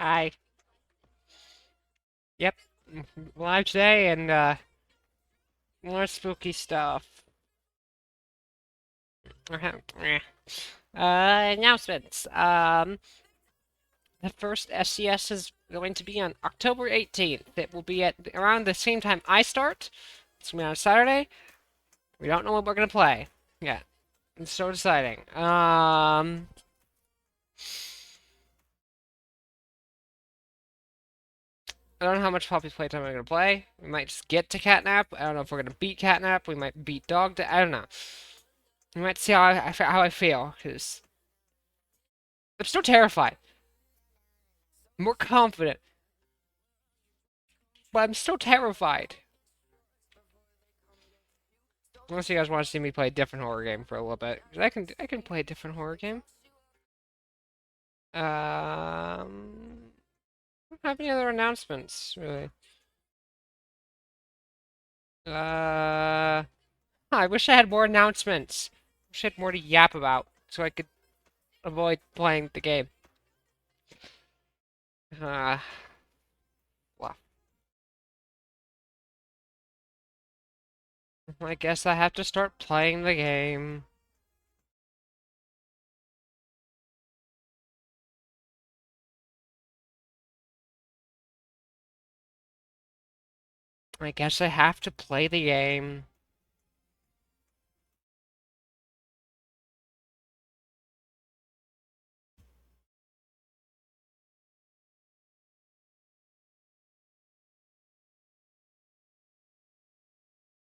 Hi. Yep. Live today and more spooky stuff. Announcements. The first SCS is going to be on October 18th. It will be at around the same time I start. It's gonna be on Saturday. We don't know what we're gonna play yet. It's so exciting. I don't know how much Poppy's playtime we're gonna play. We might just get to Catnap. I don't know if we're gonna beat Catnap. We might beat Dog. I don't know. We might see how I feel, because I'm still terrified. More confident, but I'm still terrified. Unless you guys want to see me play a different horror game for a little bit, 'cause I can play a different horror game. I don't have any other announcements really. I wish I had more announcements. Wish I had more to yap about so I could avoid playing the game. Uh, well, I guess I have to start playing the game. I guess I have to play the game.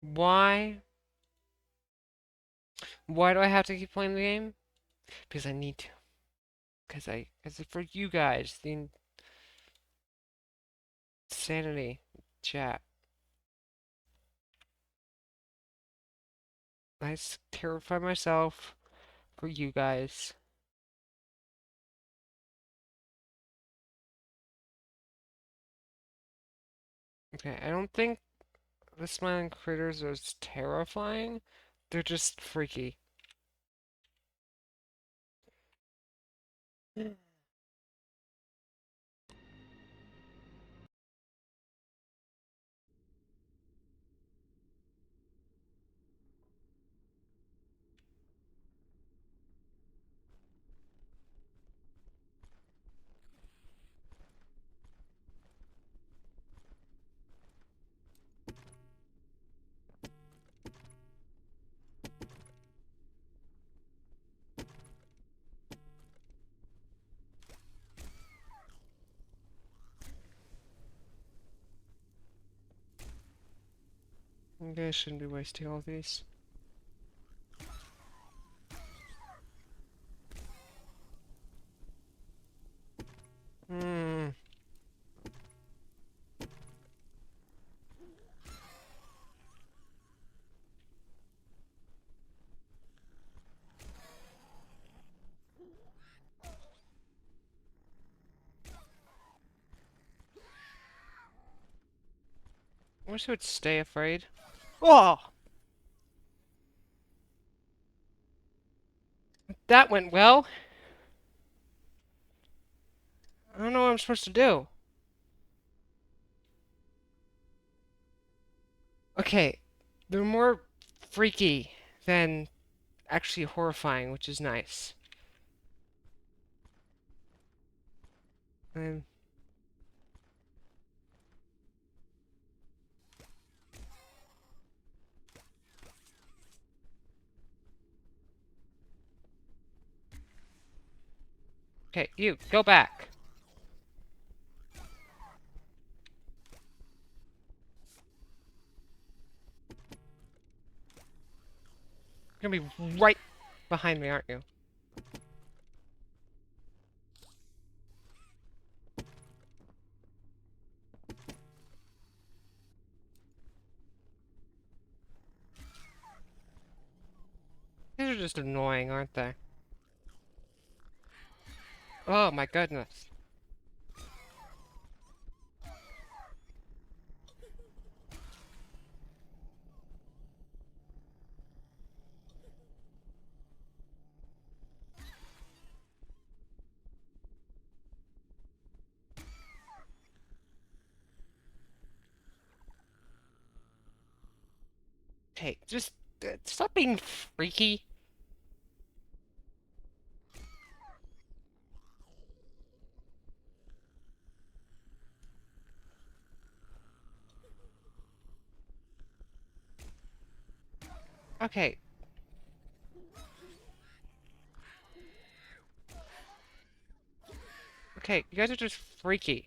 Why? Why do I have to keep playing the game? Because I need to. Because it's for you guys, the insanity chat. Terrify myself for you guys. Okay, I don't think the smiling critters are terrifying. They're just freaky. Okay, I shouldn't be wasting all these. Hmm. I wish I would stay afraid. Oh! That went well. I don't know what I'm supposed to do. Okay, they're more freaky than actually horrifying, which is nice. Um, okay, you, go back. You're gonna be right behind me, aren't you? These are just annoying, aren't they? Oh my goodness. Okay, just stop being freaky. Okay. Okay, you guys are just freaky.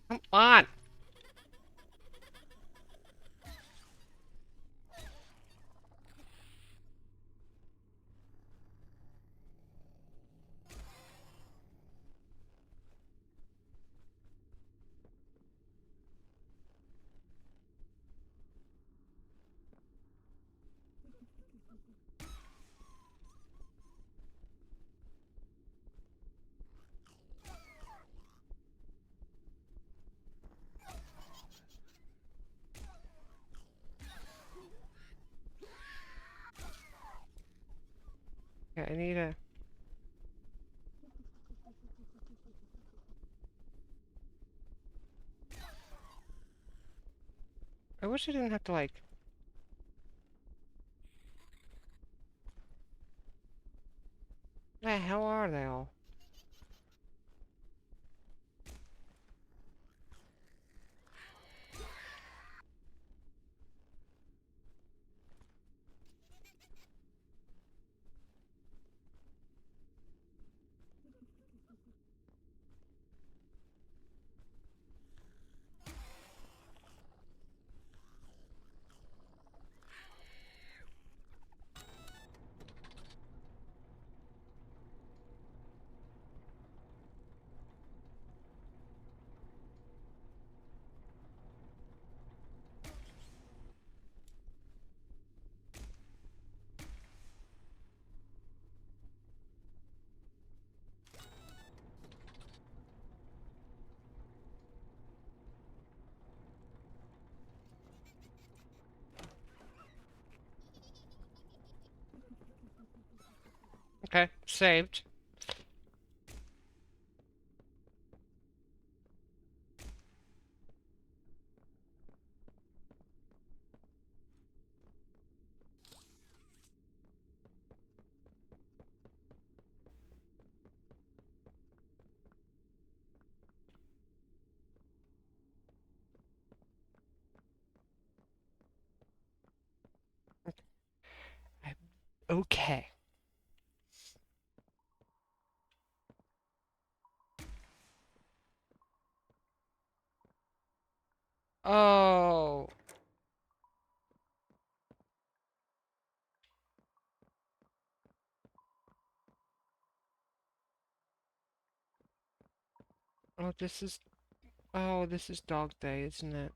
Come on. Okay, I need a... I wish I didn't have to, like... The hell are they all? Okay, saved. I... Okay. Oh... Oh, this is... Oh, this is Dog Day, isn't it?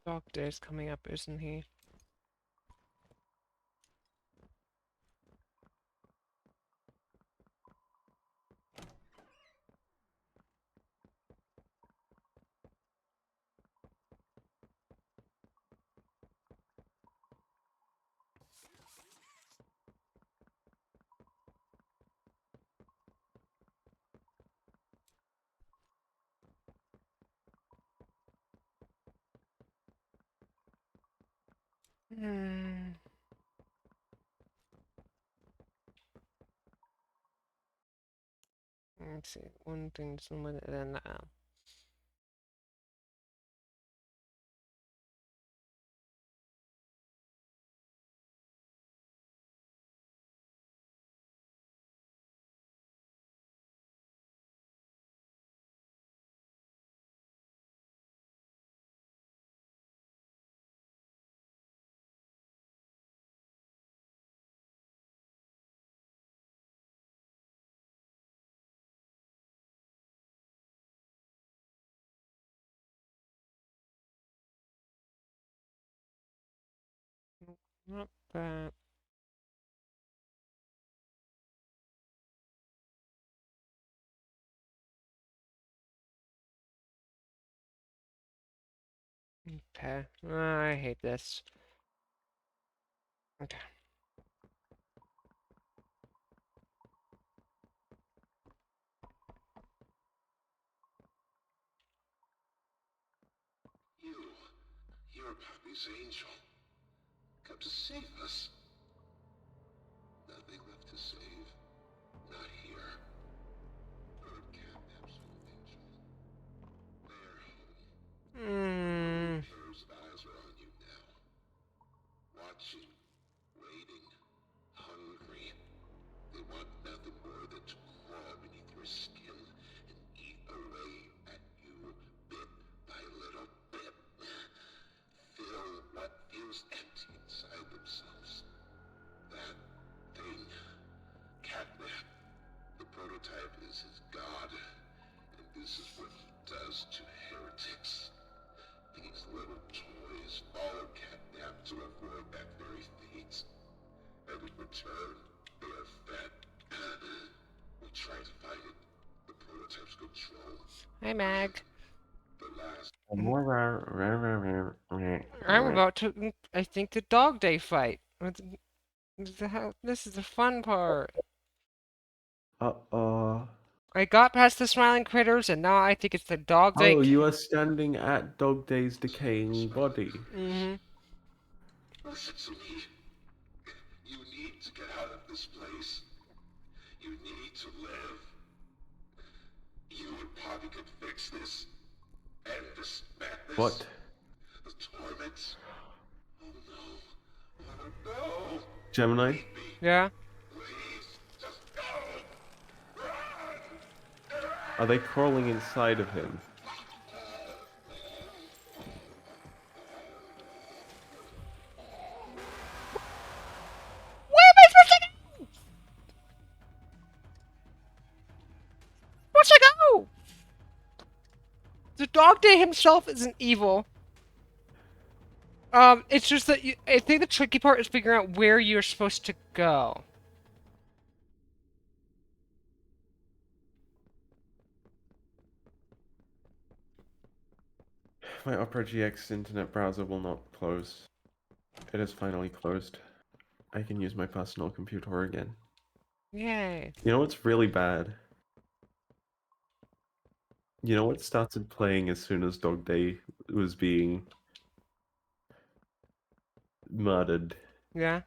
Dog Day is coming up, isn't he? Hmm... Let's see. One thing's limited, then Not bad. Okay. I hate this. Okay. You're Pappy's angel. Come to save us. Nothing left to save. Not here. Bird Catnap's home, Angel. Their home. Hmm. Pair's eyes are on you now. Watching. Waiting. Hungry. They want nothing more than to crawl beneath your skin and eat away at you bit by little bit. Fill what feels empty inside themselves. That thing. Catnap. The prototype is his god, and this is what he does to heretics. These little toys follow Catnap to avoid that very fate, and in return, they are fed. We try to fight it. The prototype's control. Hi, Mag. The last. I'm about to, I think, the Dog Day fight. This is the fun part. Uh-oh. I got past the smiling critters, and now I think it's the Dog Day. Oh, you are standing at Dog Day's decaying body. Mm-hmm. Listen to me. You need to get out of this place. You need to live. You and Poppy could fix this. End this madness. What? The torment. Oh no. Oh no. Gemini? Leave me. Yeah. Please. Just go. Run. Are they crawling inside of him? Where am I supposed to go? Where's I go? The Dog Day himself isn't evil. It's just that I think the tricky part is figuring out where you're supposed to go. My Opera GX internet browser will not close. It has finally closed. I can use my personal computer again. Yay. You know what's really bad? You know what started playing as soon as Dog Day was being murdered? Yeah.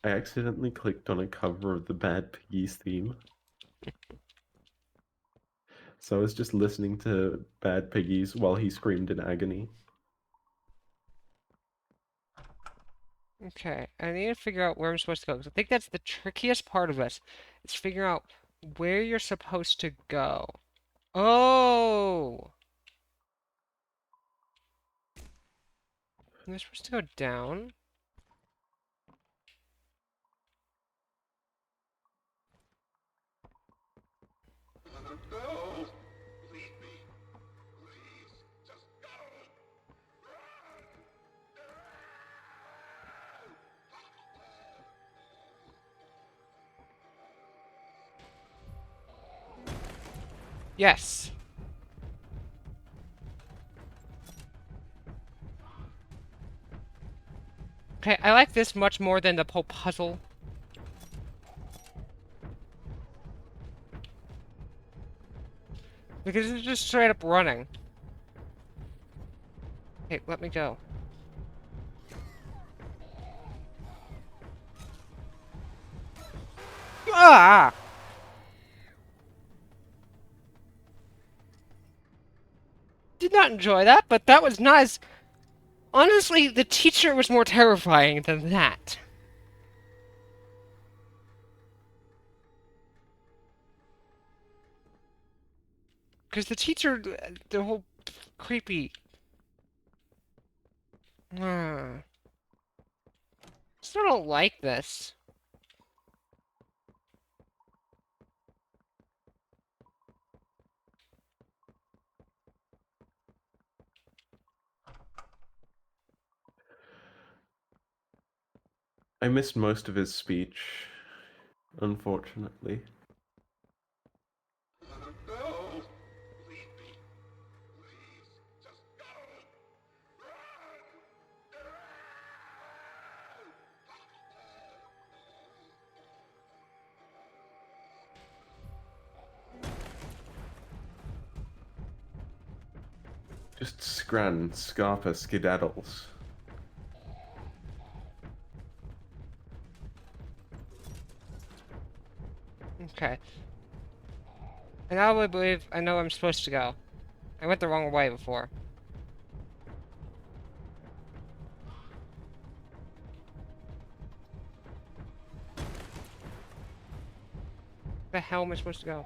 I accidentally clicked on a cover of the Bad Piggies theme. So I was just listening to Bad Piggies while he screamed in agony. Okay, I need to figure out where I'm supposed to go, 'cause I think that's the trickiest part of this. It's figuring out where you're supposed to go. Oh! Am I supposed to go down? Oh no. Leave me. Please. Just go. Yes. Okay, I like this much more than the whole puzzle. Because it's just straight up running. Hey, let me go. Ah! Did not enjoy that, but that was not as... Honestly, the teacher was more terrifying than that. Because the teacher, the whole creepy... Ah. Still don't like this. I missed most of his speech, unfortunately. No! Leave me! Please! Just go! Just scran, scarpa, skedaddles. Okay. And now I believe I know where I'm supposed to go. I went the wrong way before. The hell am I supposed to go?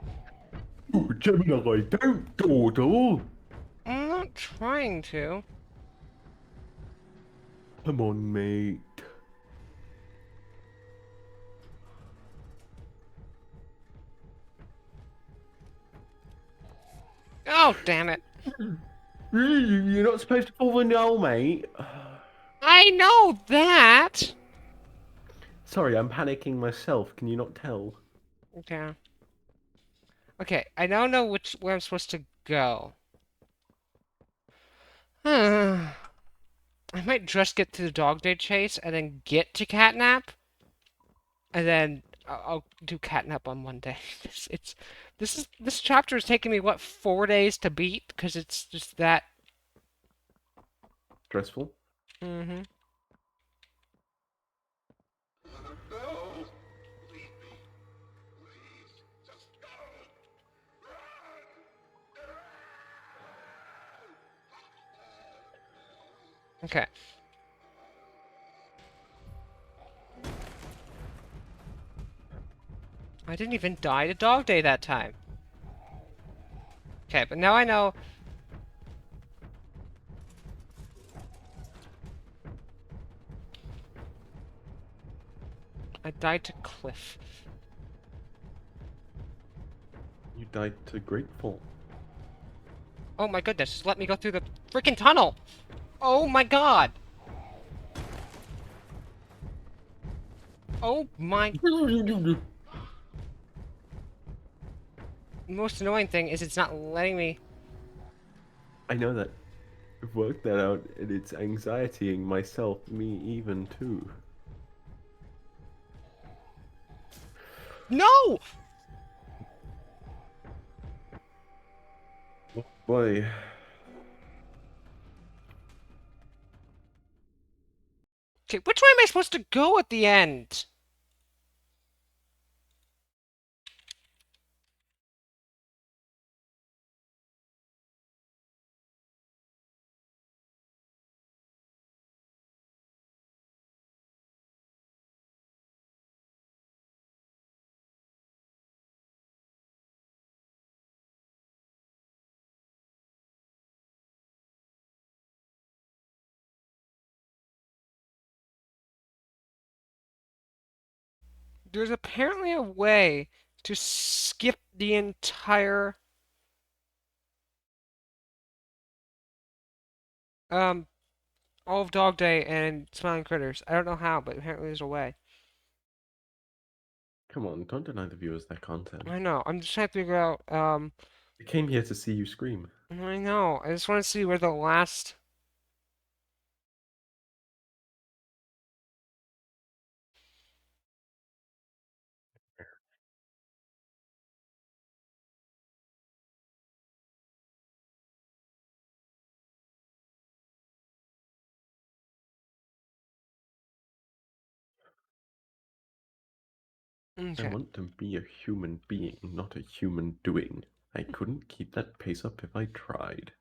Ooh, Gemini, don't dawdle! I'm not trying to. Come on, mate. Oh, damn it. You're not supposed to follow no, mate. I know that! Sorry, I'm panicking myself. Can you not tell? Okay. Okay, I now know where I'm supposed to go. I might just get to the dog day chase and then get to Catnap, and then I'll do Catnap on one day. This chapter is taking me what 4 days to beat because it's just that. Stressful? Mm-hmm. No! Leave me! Please! Just go! Okay. I didn't even die to dog day that time. Okay, but now I know. I died to Cliff. You died to Grateful. Oh my goodness, just let me go through the freaking tunnel! Oh my god! Oh my... Most annoying thing is it's not letting me... I know that. I've worked that out, and it's anxietying myself, me even too. No! Boy, Okay, which way am I supposed to go at the end? There's apparently a way to skip the entire... Um, all of Dog Day and Smiling Critters. I don't know how, but apparently there's a way. come on, don't deny the viewers their content. I know, I'm just trying to figure out, They came here to see you scream. I know, I just want to see where the last... I Okay. want to be a human being, not a human doing. I couldn't keep that pace up if I tried.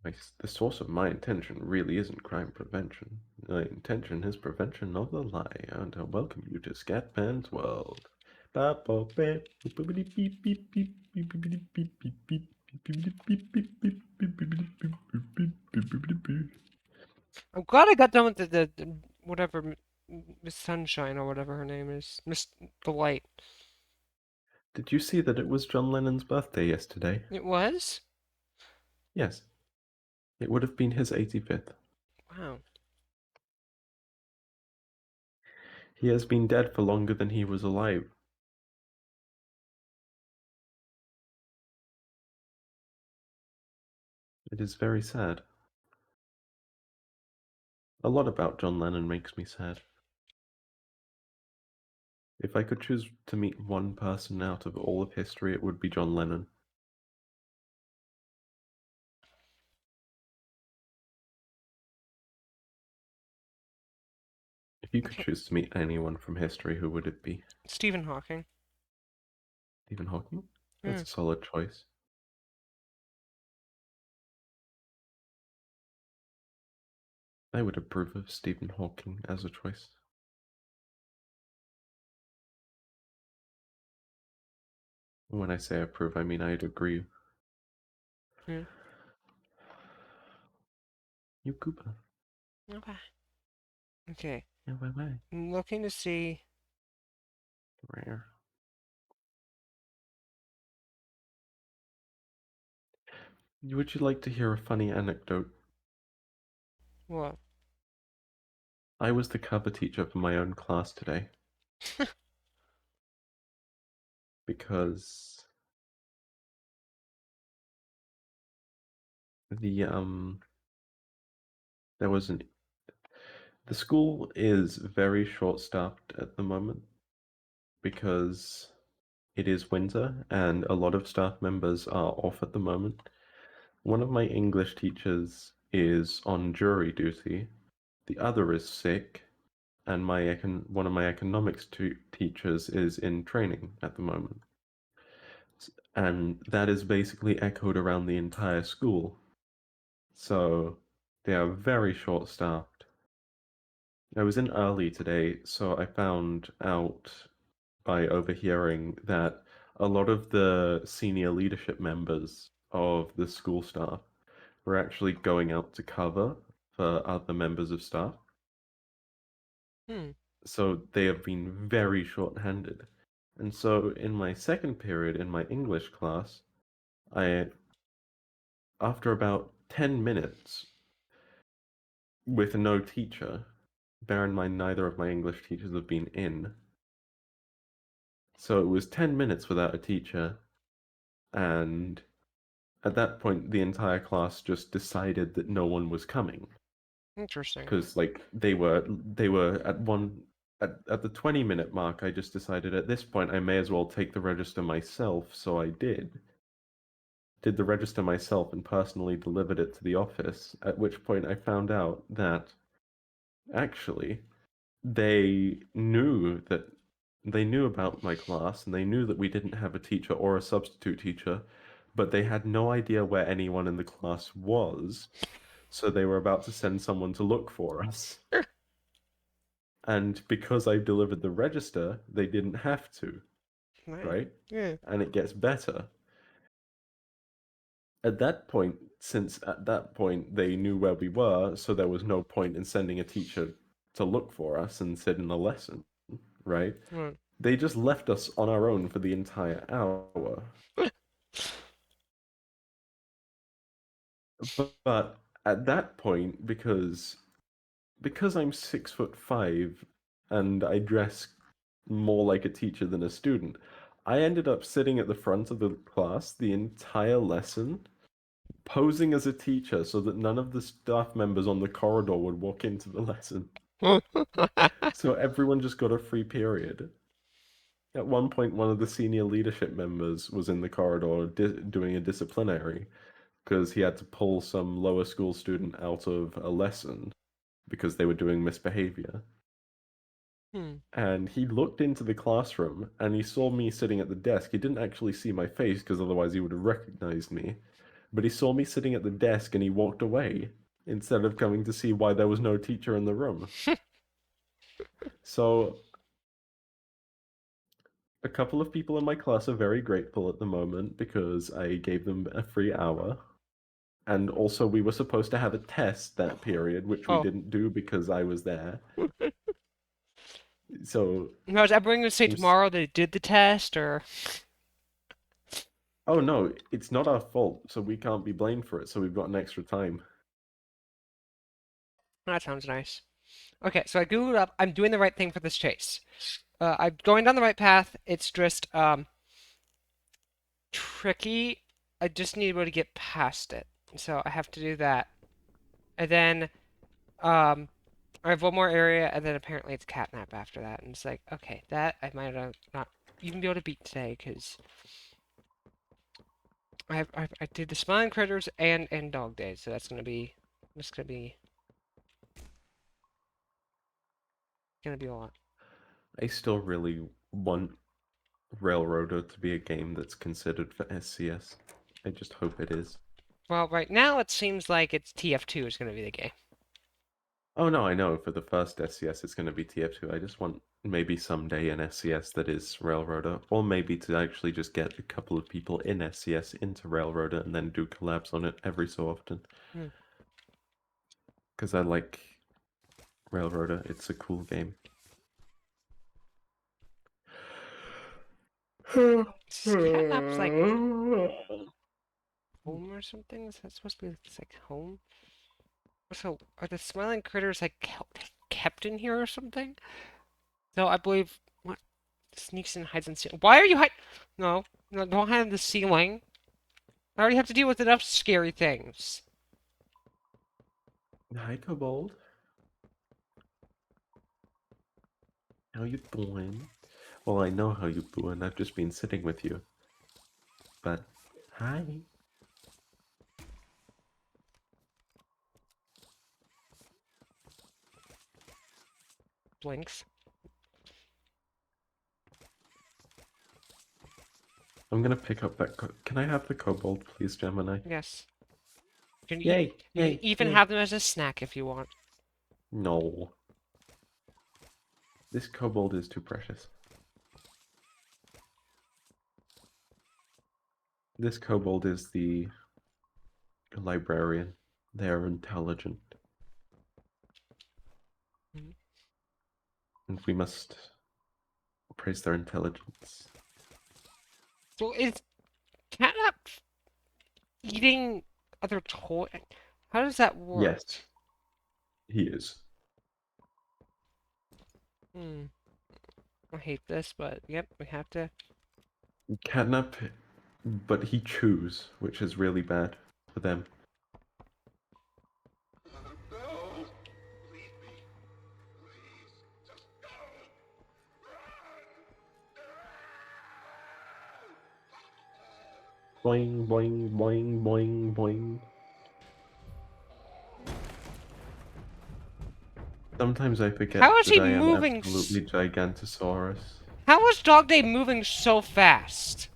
The source of my intention really isn't crime prevention. My intention is prevention of the lie, and I welcome you to Scatman's world. I'm glad I got done with the whatever Miss Sunshine or whatever her name is, Miss Delight. Did you see that it was John Lennon's birthday yesterday? It was? Yes. It would have been his 85th. Wow. He has been dead for longer than he was alive. It is very sad. A lot about John Lennon makes me sad. If I could choose to meet one person out of all of history, it would be John Lennon. If you could Okay. choose to meet anyone from history, who would it be? Stephen Hawking. Stephen Hawking? Yeah. That's a solid choice. I would approve of Stephen Hawking as a choice. When I say approve, I mean I'd agree. Yeah. You Cooper. Okay. Okay. Yeah, bye. I'm looking to see. Rare. Would you like to hear a funny anecdote? What? I was the cover teacher for my own class today because the there was an the school is very short-staffed at the moment because it is winter and a lot of staff members are off at the moment. One of my English teachers is on jury duty, the other is sick, and one of my economics teachers is in training at the moment. And that is basically echoed around the entire school. So they are very short-staffed. I was in early today, so I found out by overhearing that a lot of the senior leadership members of the school staff were actually going out to cover for other members of staff. Hmm. So they have been very short-handed. And so in my second period in my English class, I, after about 10 minutes with no teacher, bear in mind neither of my English teachers have been in, so it was 10 minutes without a teacher, and at that point the entire class just decided that no one was coming. Interesting. Because like they were at the 20-minute mark, I just decided at this point I may as well take the register myself, so I did the register myself and personally delivered it to the office, at which point I found out that actually they knew that they knew about my class and they knew that we didn't have a teacher or a substitute teacher, but they had no idea where anyone in the class was, so they were about to send someone to look for us. And because I delivered the register, they didn't have to, Nice. right? Yeah. And it gets better. Since at that point they knew where we were, so there was no point in sending a teacher to look for us and sit in a lesson, right? Right. They just left us on our own for the entire hour. But at that point, because I'm 6'5" and I dress more like a teacher than a student, I ended up sitting at the front of the class the entire lesson, posing as a teacher so that none of the staff members on the corridor would walk into the lesson. So everyone just got a free period. At one point, one of the senior leadership members was in the corridor doing a disciplinary because he had to pull some lower school student out of a lesson because they were doing misbehavior. Hmm. And he looked into the classroom and he saw me sitting at the desk. He didn't actually see my face because otherwise he would have recognized me. But he saw me sitting at the desk and he walked away instead of coming to see why there was no teacher in the room. So a couple of people in my class are very grateful at the moment because I gave them a free hour. And also, we were supposed to have a test that period, which we Oh. didn't do because I was there. So, Now, is everyone gonna say I'm s- tomorrow they did the test, or? oh no, it's not our fault, so we can't be blamed for it. So we've got an extra time. That sounds nice. Okay, so I googled up. I'm doing the right thing for this chase. I'm going down the right path. It's just tricky. I just need to be able to get past it. So I have to do that. And then um I have one more area, and then apparently it's catnap after that. And it's like, okay, that I might not even be able to beat today because I did the smiling critters and dog days, so that's gonna be a lot. I still really want Railroader to be a game that's considered for SCS. I just hope it is. Well, right now it seems like it's TF2 is gonna be the game. Oh no, I know for the first SCS it's going to be TF2. I just want maybe someday an SCS that is Railroader, or maybe to actually just get a couple of people in SCS into Railroader and then do collabs on it every so often. Hmm. Because I like Railroader, it's a cool game. Catnap's like home or something? Is that supposed to be it's like home? So are the smiling critters like kept in here or something? So I believe what sneaks and hides in ceiling. Why are you hide? No, no, don't hide in the ceiling. I already have to deal with enough scary things. Hi, Kobold. How you doing? Well, I know how you doing. I've just been sitting with you. But, hi. Blinks. I'm gonna pick up that. Can I have the Kobold, please, Gemini? Yes. You can Yay! you can Yay! even Yay! have them as a snack if you want. No. This Kobold is too precious. This Kobold is the librarian. They are intelligent. Mhm. And we must praise their intelligence. So is Catnap eating other toy? How does that work? Yes, he is. Hmm. I hate this, but yep, we have to. Catnap, but he chews, which is really bad for them. No! Leave me. Please, just go! Boing, boing, boing, boing, boing. Sometimes I forget How is that he I am moving? absolutely Gigantosaurus. How is Dog Day moving so fast?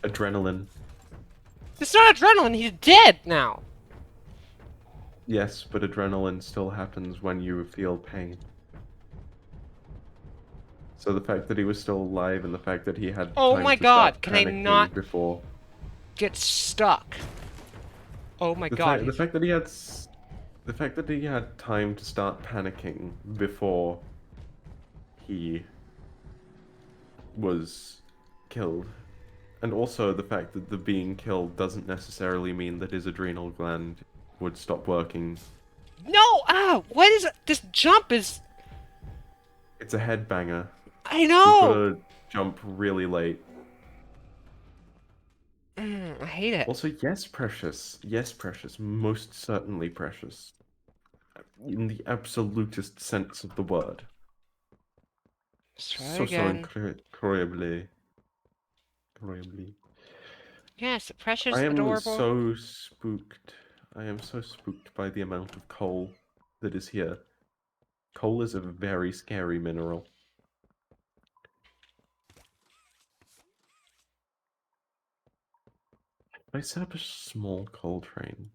Adrenaline. It's not adrenaline. He's dead now. Yes, but adrenaline still happens when you feel pain. So the fact that he was still alive and the fact that he had Oh time my to start god! Can I not panicking before get stuck? Oh my the god! fact that the fact that he had time to start panicking before he was killed, and also the fact that the being killed doesn't necessarily mean that his adrenal gland would stop working. No! Ah! What is it? This jump is. It's a headbanger. I You've got know! to jump really late. I hate it. Also, yes, precious. Yes, precious. Most certainly precious. In the absolutest sense of the word. Let's try So, again. incredibly. Incredibly. Yes, I precious, am adorable. so spooked. I am so spooked by the amount of coal that is here. Coal is a very scary mineral. I set up a small coal train.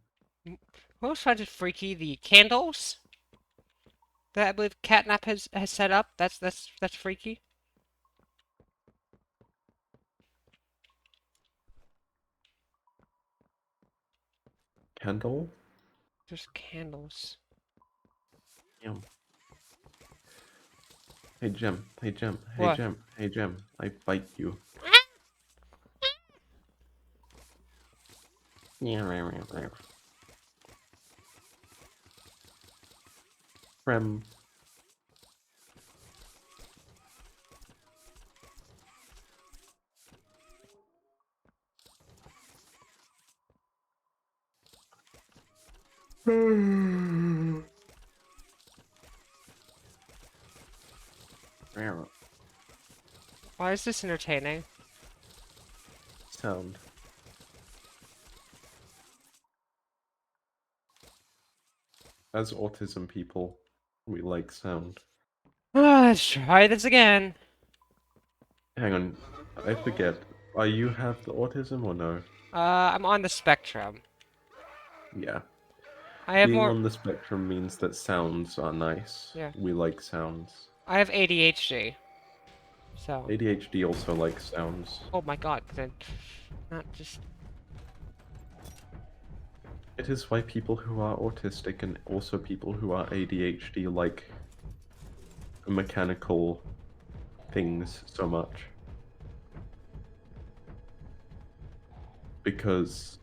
What was find it freaky? The candles that I believe Catnap has set up. That's freaky. Candle? Just candles. Yum. Hey, Gem. Hey, Gem. Hey, What? Gem. Hey, Gem. I bite you. Yeah. Prem. Why is this entertaining? Sound. As autism people, we like sound. Let's try this again. Hang on, I forget. Are you have the autism or no? I'm on the spectrum. Yeah. I have Being more. on the spectrum means that sounds are nice. Yeah. We like sounds. I have ADHD. So. ADHD also likes sounds. Oh my god, then. Not just. It is why people who are autistic and also people who are ADHD like mechanical things so much. Because,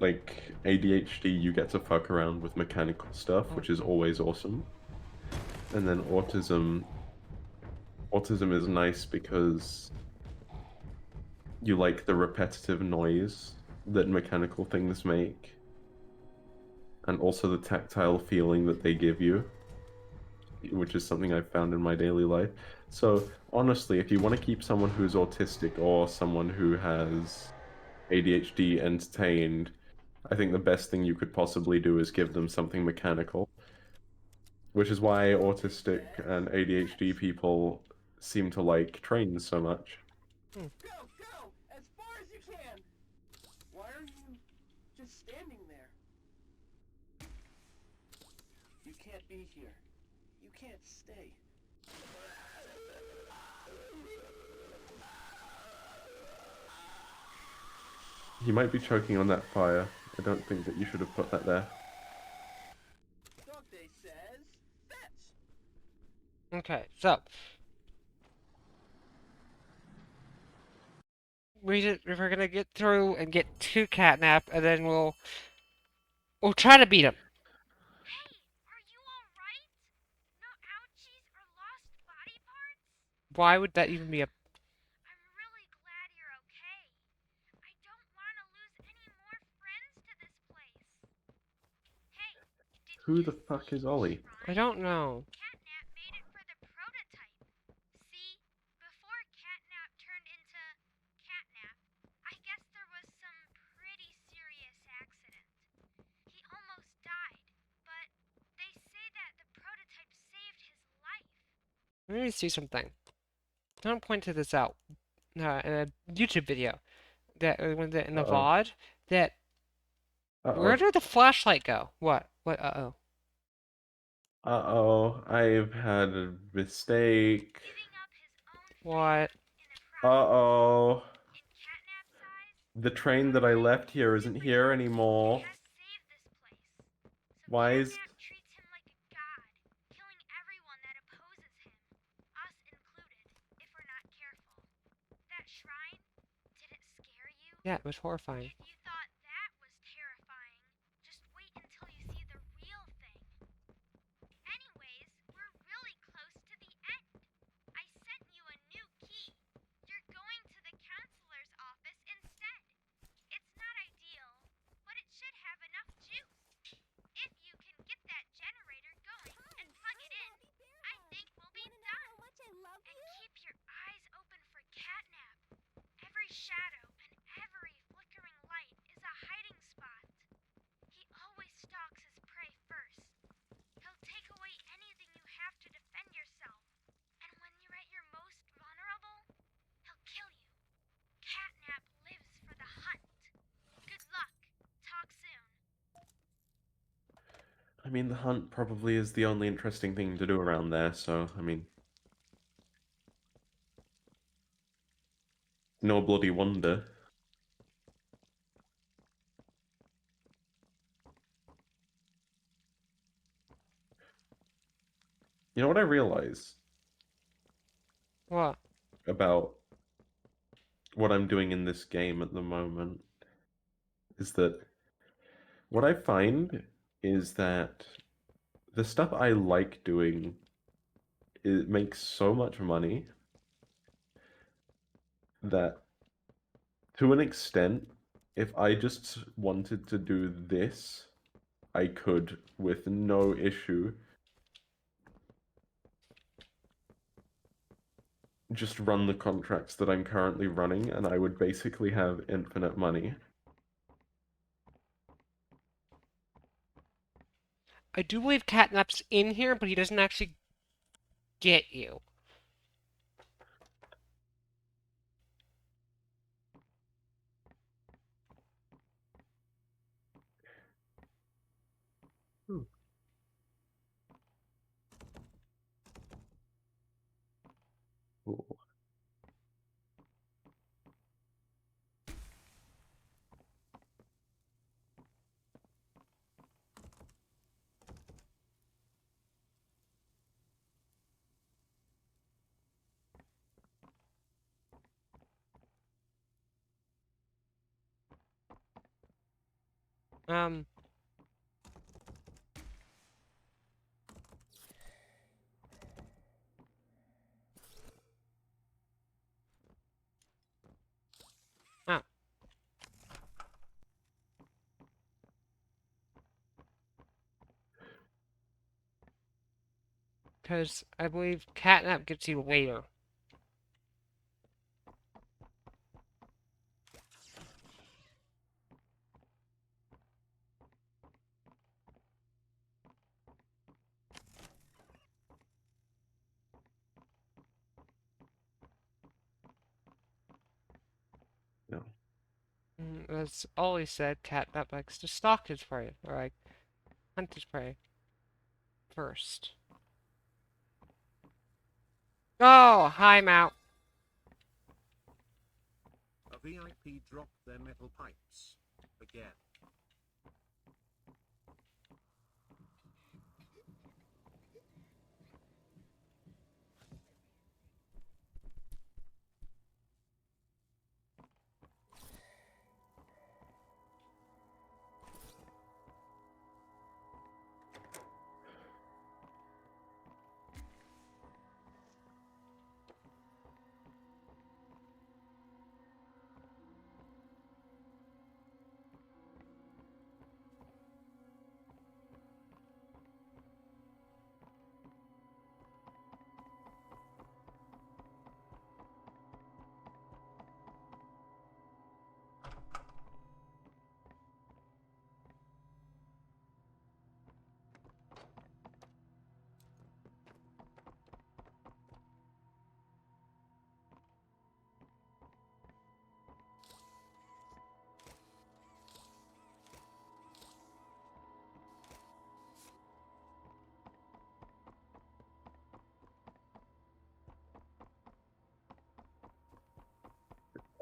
like, ADHD, you get to fuck around with mechanical stuff, which is always awesome. And then autism is nice because you like the repetitive noise that mechanical things make, and also the tactile feeling that they give you, which is something I've found in my daily life. So honestly, if you want to keep someone who's autistic or someone who has ADHD entertained, I think the best thing you could possibly do is give them something mechanical, which is why autistic and ADHD people seem to like trains so much. Go, go! As far as you can! Why are you just standing there? You can't be here. You can't stay. You might be choking on that fire. I don't think that you should have put that there. Dog Day says fetch! Okay, so. We're gonna get through and get to Catnap, and then we'll try to beat him. Hey, are you alright? No ouchies or lost body parts? Why would that even be a? I'm really glad you're okay. I don't want to lose any more friends to this place. Hey, did Who you the fuck see is Ollie? I Shrine? don't know. Catnap made it for the prototype. See, before Catnap turned into Catnap, I guess there was some pretty serious accident. He almost died, but they say that the prototype saved his life. Let me see something. Don't point to this out. In a YouTube video that when the in the Uh-oh. VOD that where Uh-oh. did the flashlight go? What? What? Uh-oh. Uh-oh. I've had a mistake. Giving up his own What? in the process. Uh-oh. In Catnap's eyes, The train that I left here isn't here anymore. has saved this place. So Why is... Catnap treats him like a god, killing everyone that opposes him, us included, if we're not careful. That shrine, did it scare you? Yeah, it was horrifying. If you thought that was terrifying, just wait until you see the real thing. Anyways, we're really close to the end. I sent you a new key. You're going to the counselor's office instead. It's not ideal, but it should have enough juice. If you can get that generator going and plug it in, I think we'll be done. And keep your eyes open for Catnap. Every shadow and every flickering light is a hiding spot. He always stalks his prey first. He'll take away anything you have to defend yourself. And when you're at your most vulnerable, he'll kill you. Catnap lives for the hunt. Good luck. Talk soon. I mean, the hunt probably is the only interesting thing to do around there, so, I mean... No bloody wonder. You know what I realize What? about what I'm doing in this game at the moment is that what I find is that the stuff I like doing, it makes so much money that, to an extent, if I just wanted to do this, I could with no issue. Just run the contracts that I'm currently running, and I would basically have infinite money. I do believe Catnap's in here, but he doesn't actually get you. Hmm. Cool. Um, oh. Because I believe Catnap gets you later. No. That's all he said. Catnap likes to stalk his prey, or like hunt his prey first. Oh, hi, Mount. A VIP dropped their metal pipes. Again.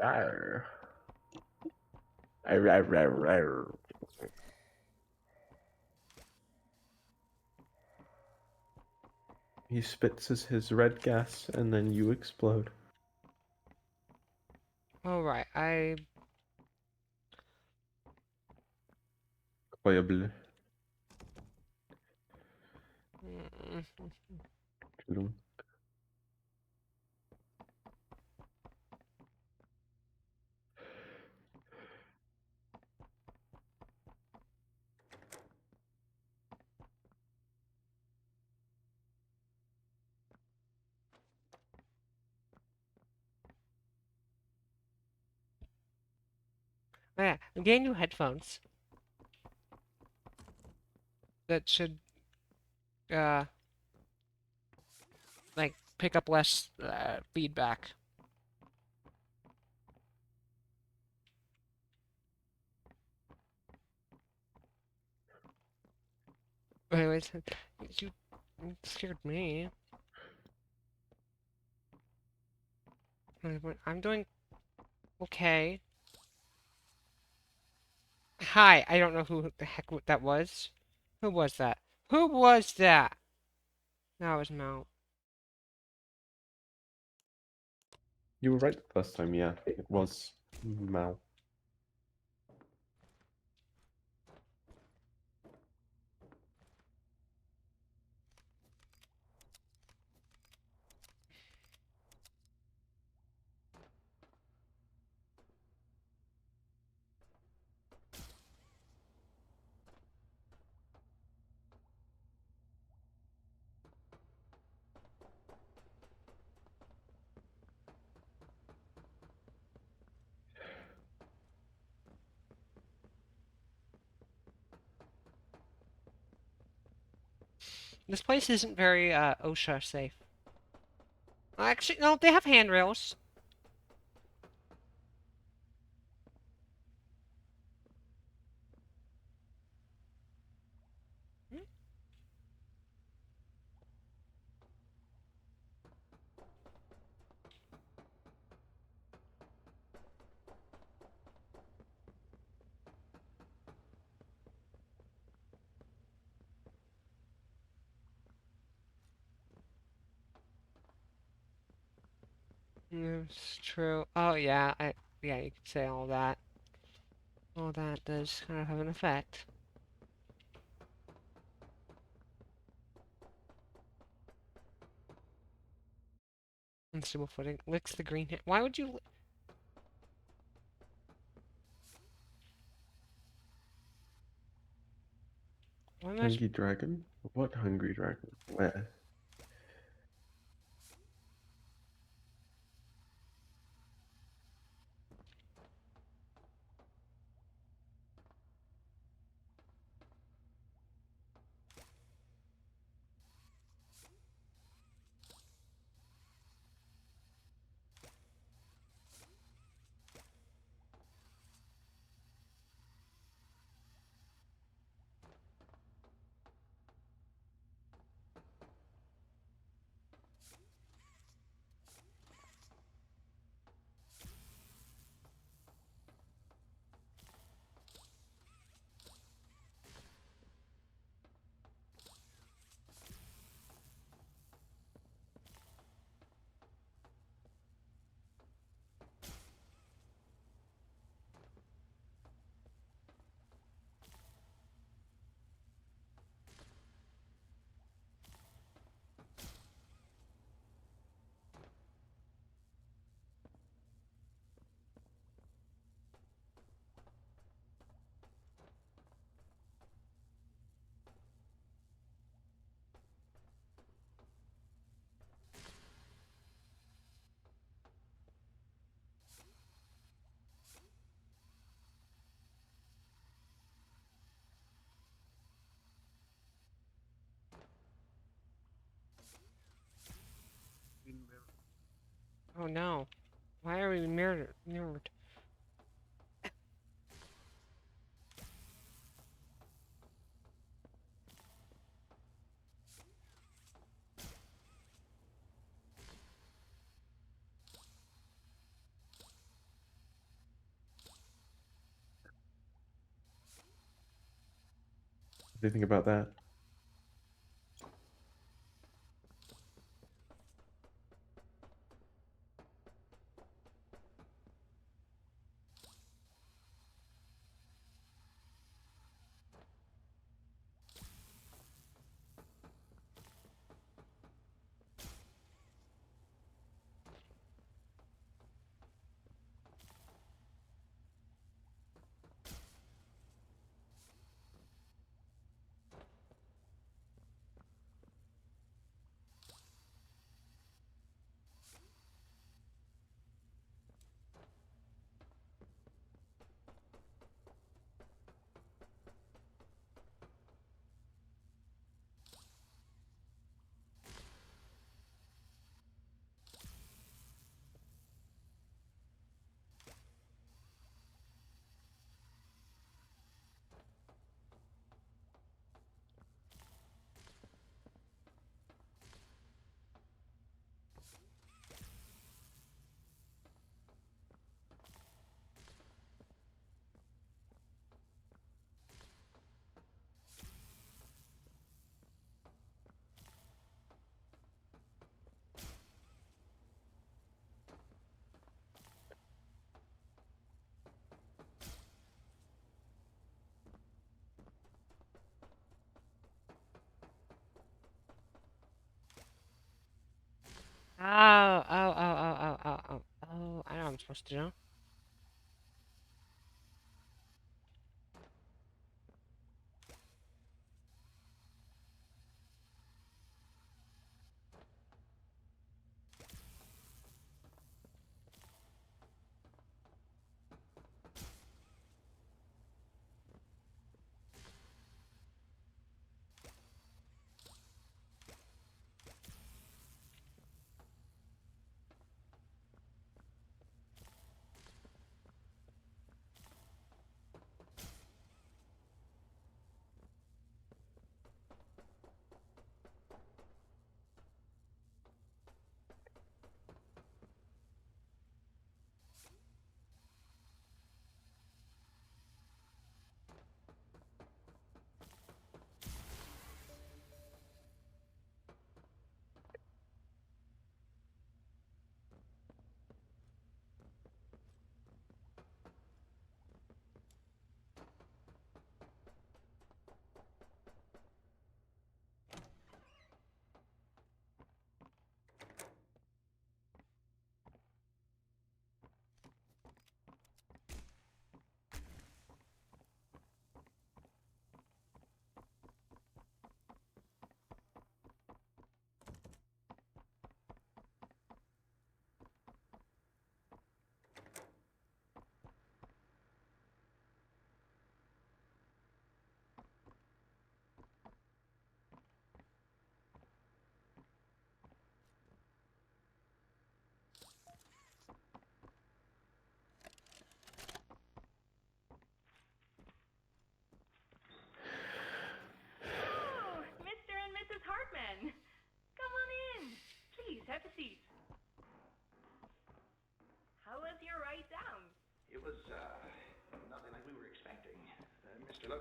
Arr. Arr, arr, arr, arr. He spits his red gas, and then you explode. Alright, I... Incroyable. Mm, Tudum. oh yeah, I'm getting new headphones. That should, uh, like, pick up less, feedback. Anyways, you scared me. I'm doing okay. Hi, I don't know who the heck that was. Who was that? Who was that? That was Mount. You were right the first time, yeah. It was Mao. This place isn't very OSHA safe. Actually, no, they have handrails. It's true. Oh yeah, yeah, you could say all that. All that does kind of have an effect. Unstable footing. Licks the green hand. Why would you? Why am I? Hungry dragon? What hungry dragon? Where? In mirror. Oh no. Why are we mirrored? What do you think about that? Oh, oh, oh, oh, oh, oh, oh, oh. I know what I'm supposed to do.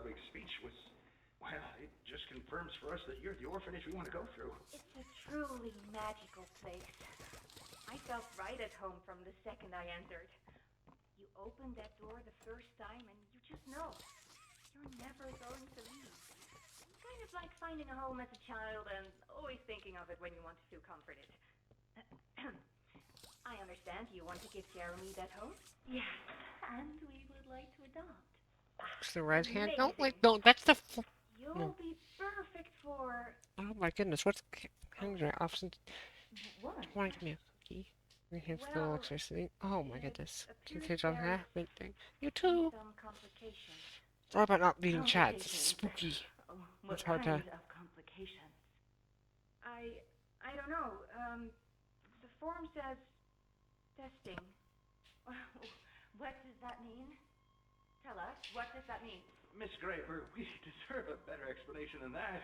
Ludwig's speech was, well, it just confirms for us that you're the orphanage we want to go through. It's a truly magical place. I felt right at home from the second I entered. You open that door the first time and you just know you're never going to leave. Kind of like finding a home as a child and always thinking of it when you want to feel comforted. I understand you want to give Jeremy that home? Yes, and we would like to adopt. It's the red hand. Amazing. No, that's the. You'll No. be perfect for... Oh my goodness, what's Henry options? What? Why give me a cookie? Enhance the Well, electricity. Oh my it goodness. appears Kids on there half is thing. You too. Some complications. Sorry about not beating Chad. It's spooky. Oh, what It's hard to- kind of complications? I don't know. The form says testing. What does that mean? Tell us. What does that mean? Miss Graver, we deserve a better explanation than that.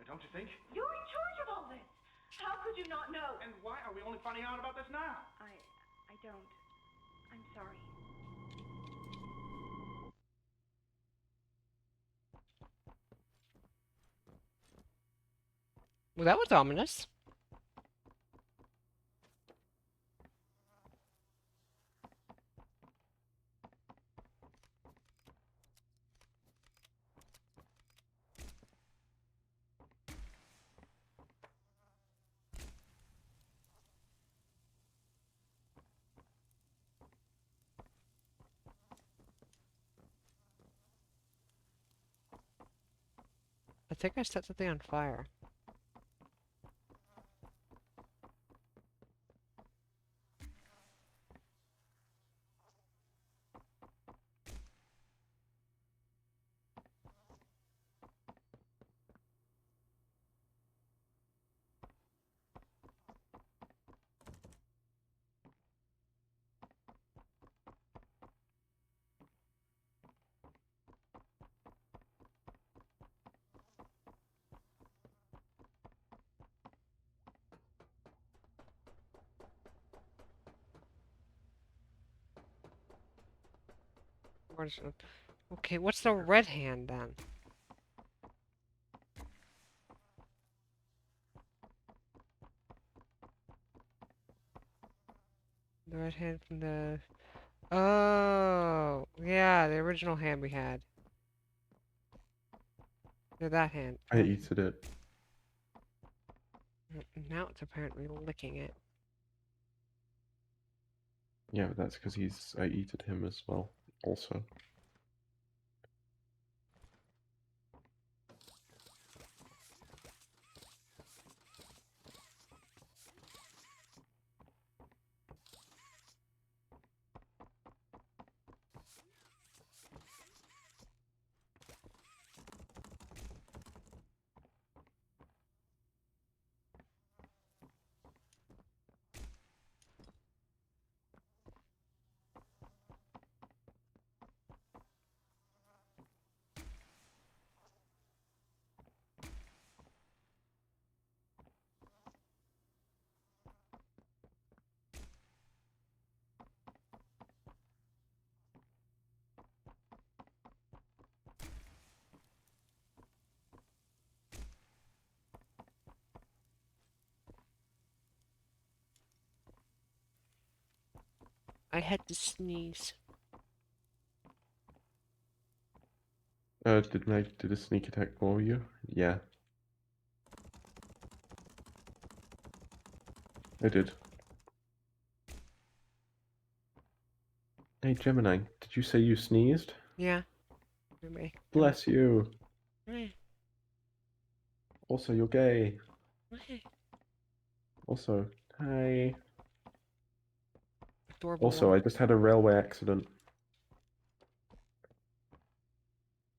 Don't you think? You're in charge of all this. How could you not know? And why are we only finding out about this now? I don't. I'm sorry. Well, that was ominous. I think I set something on fire. Okay, what's the red hand then? The red hand from the... Oh, yeah, the original hand we had. Yeah, that hand. I eated it. Now it's apparently licking it. Yeah, but that's because I eated him as well, also. I had to sneeze. Did a sneak attack for you? Yeah. I did. Hey Gemini, did you say you sneezed? Yeah. Anyway. Bless you. Eh, Also, you're gay. eh. Also, hi. Adorable Also, one. I just had a railway accident.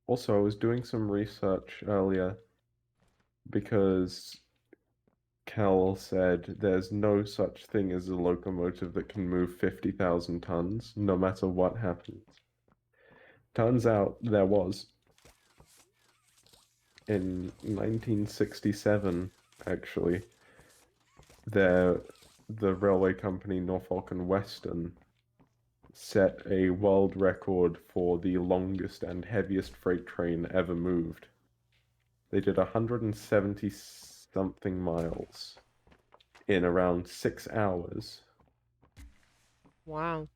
Also, I was doing some research earlier because Cal said there's no such thing as a locomotive that can move 50,000 tons, no matter what happens. Turns out there was. In 1967, actually, the railway company Norfolk and Western set a world record for the longest and heaviest freight train ever moved. They did 170 something miles in around 6 hours, Wow.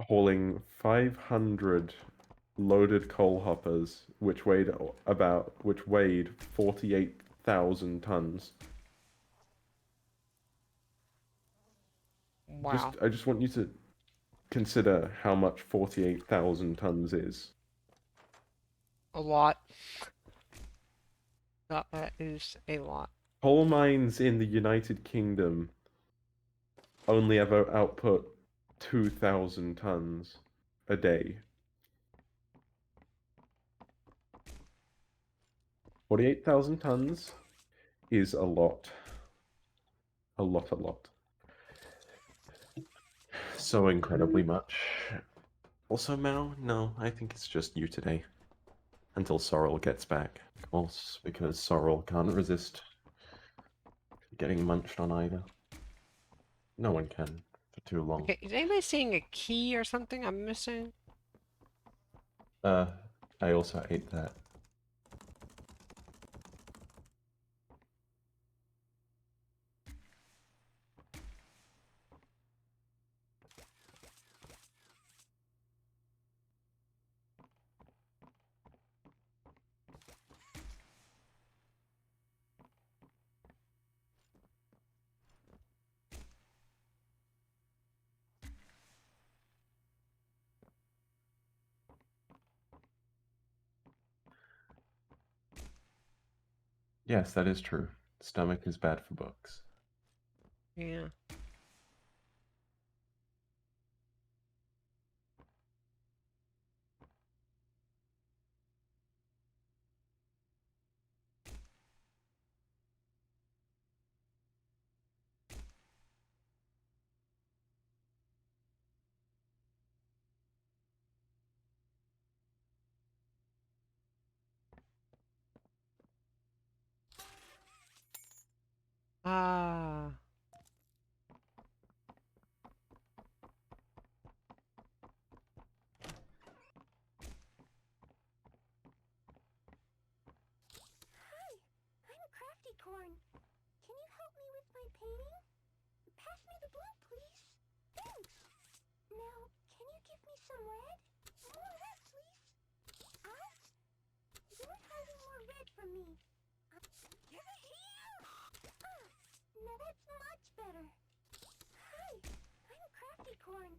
hauling 500 loaded coal hoppers, which weighed 48,000 tons. Wow. I just want you to consider how much 48,000 tons is. A lot. That is a lot. Coal mines in the United Kingdom only ever output 2,000 tons a day. 48,000 tons is a lot. A lot. So incredibly much. Also, Mao, no, I think it's just you today. Until Sorrel gets back, of course, because Sorrel can't resist getting munched on either. No one can for too long. Okay, is anybody seeing a key or something I'm missing? I also ate that. Yes, that is true. Stomach is bad for books. Yeah. Ah. I'm Crafty Corn. Can you help me with my painting? Pass me the blue, please. Thanks. Now, can you give me some red? More red, please. You're hiding more red from me. Give it here! Now that's much better. Hi, I'm Crafty Corn.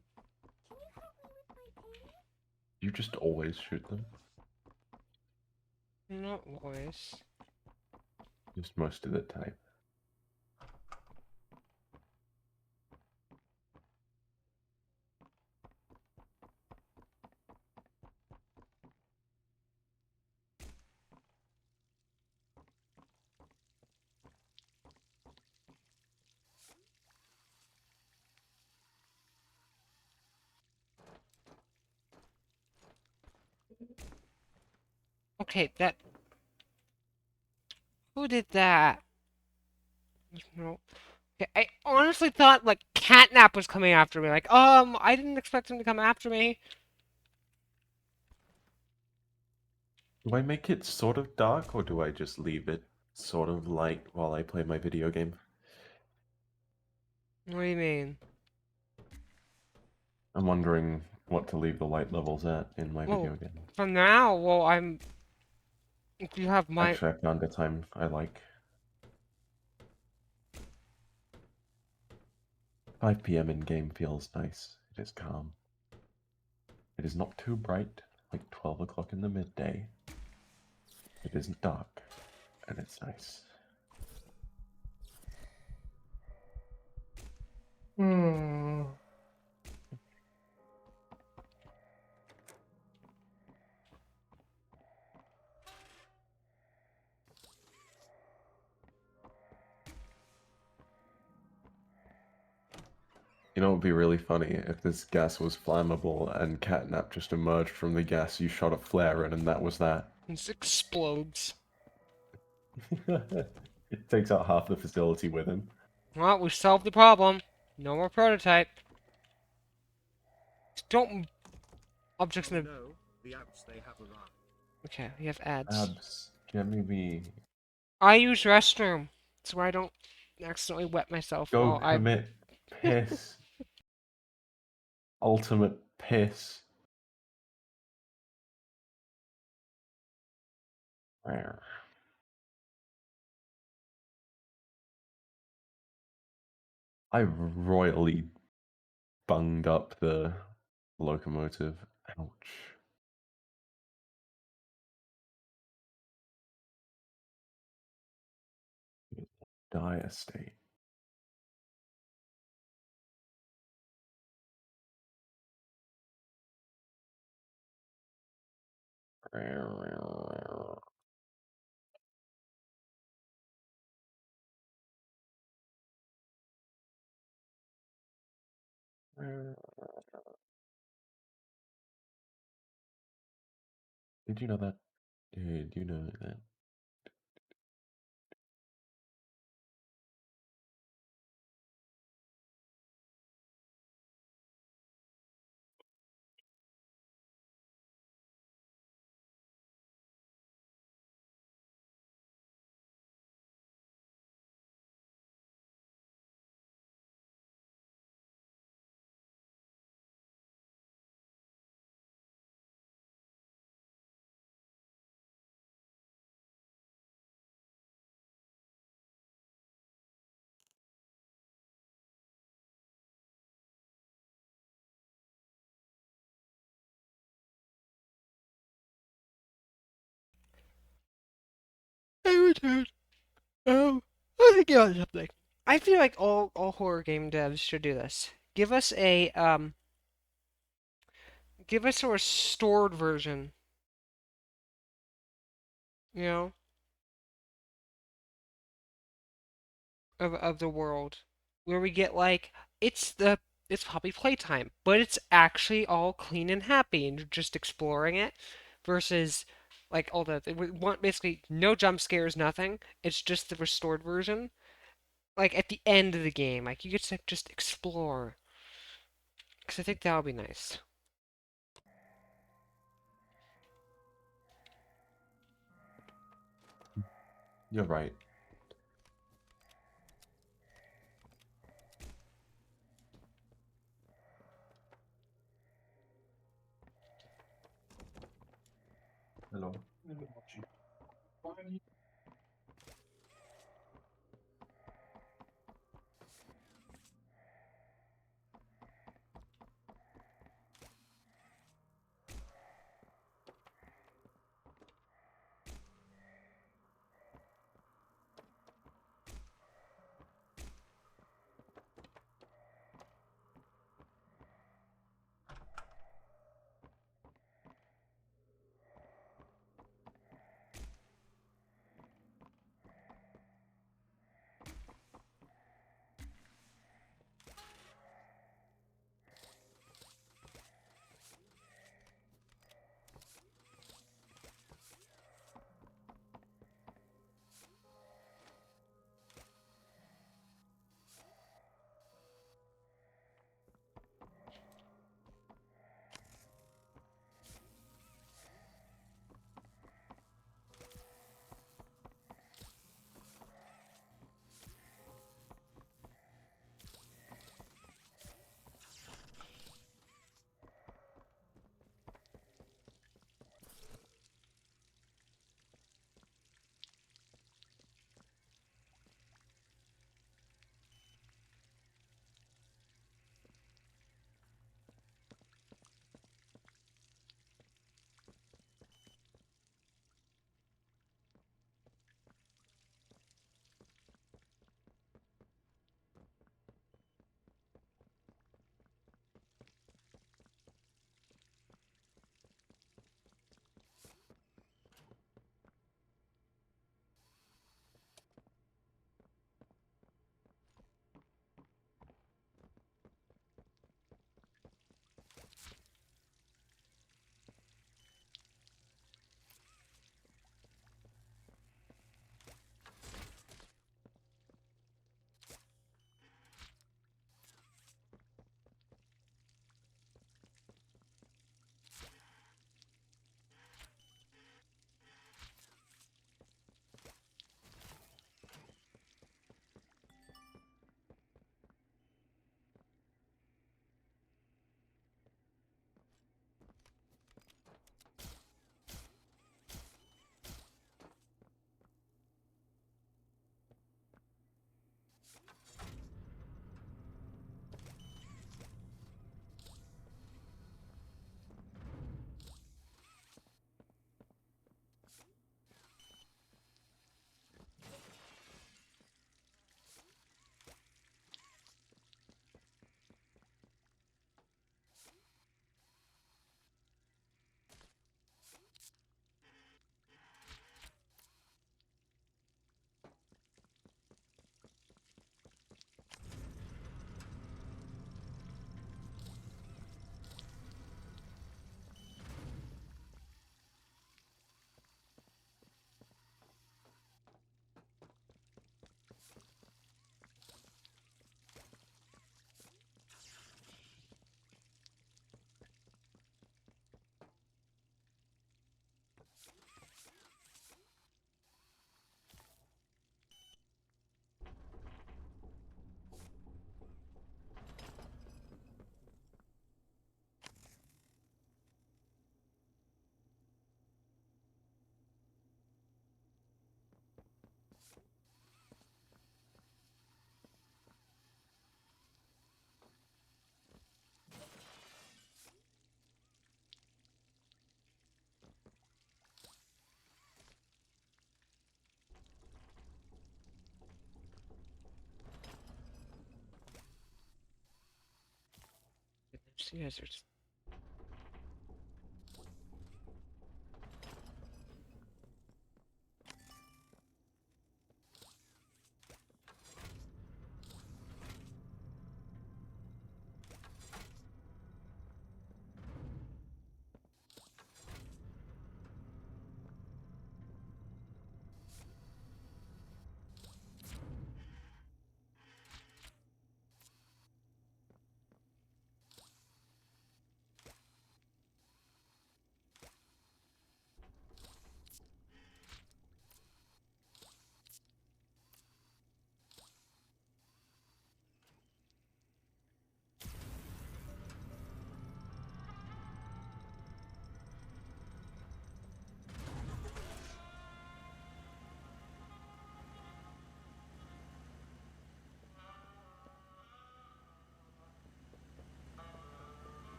Can you help me with my painting? You just always shoot them? Not always. Just most of the time. Okay, that... Who did that? No. Okay, I honestly thought, like, Catnap was coming after me. Like, I didn't expect him to come after me. Do I make it sort of dark, or do I just leave it sort of light while I play my video game? What do you mean? I'm wondering what to leave the light levels at in my Well, video game. for now, well, I'm... If you have my... Actually, I found a time I like. 5 p.m. in game feels nice. It is calm. It is not too bright, like 12 o'clock in the midday. It isn't dark, and it's nice. You know, it would be really funny if this gas was flammable and Catnap just emerged from the gas, you shot a flare in, and that was that. This explodes. It takes out half the facility with him. Well, we solved the problem. No more prototype. Don't objects Oh in the. no, the abs they have arrived. Okay, we have ads. Abs, Jimmy B. I use restroom. That's where I don't accidentally wet myself Go while I. commit piss. Ultimate piss. I royally bunged up the locomotive. Ouch. Dire state. Did you know that? Did you know that? I returned. I think you on something. I feel like all horror game devs should do this. Give us a restored version. You know, of the world, where we get like it's puppy playtime, but it's actually all clean and happy, and you're just exploring it, versus like all the we want basically no jump scares, nothing. It's just the restored version. Like at the end of the game, like you get to just explore. Because I think that would be nice. You're right. Hello. You guys are just...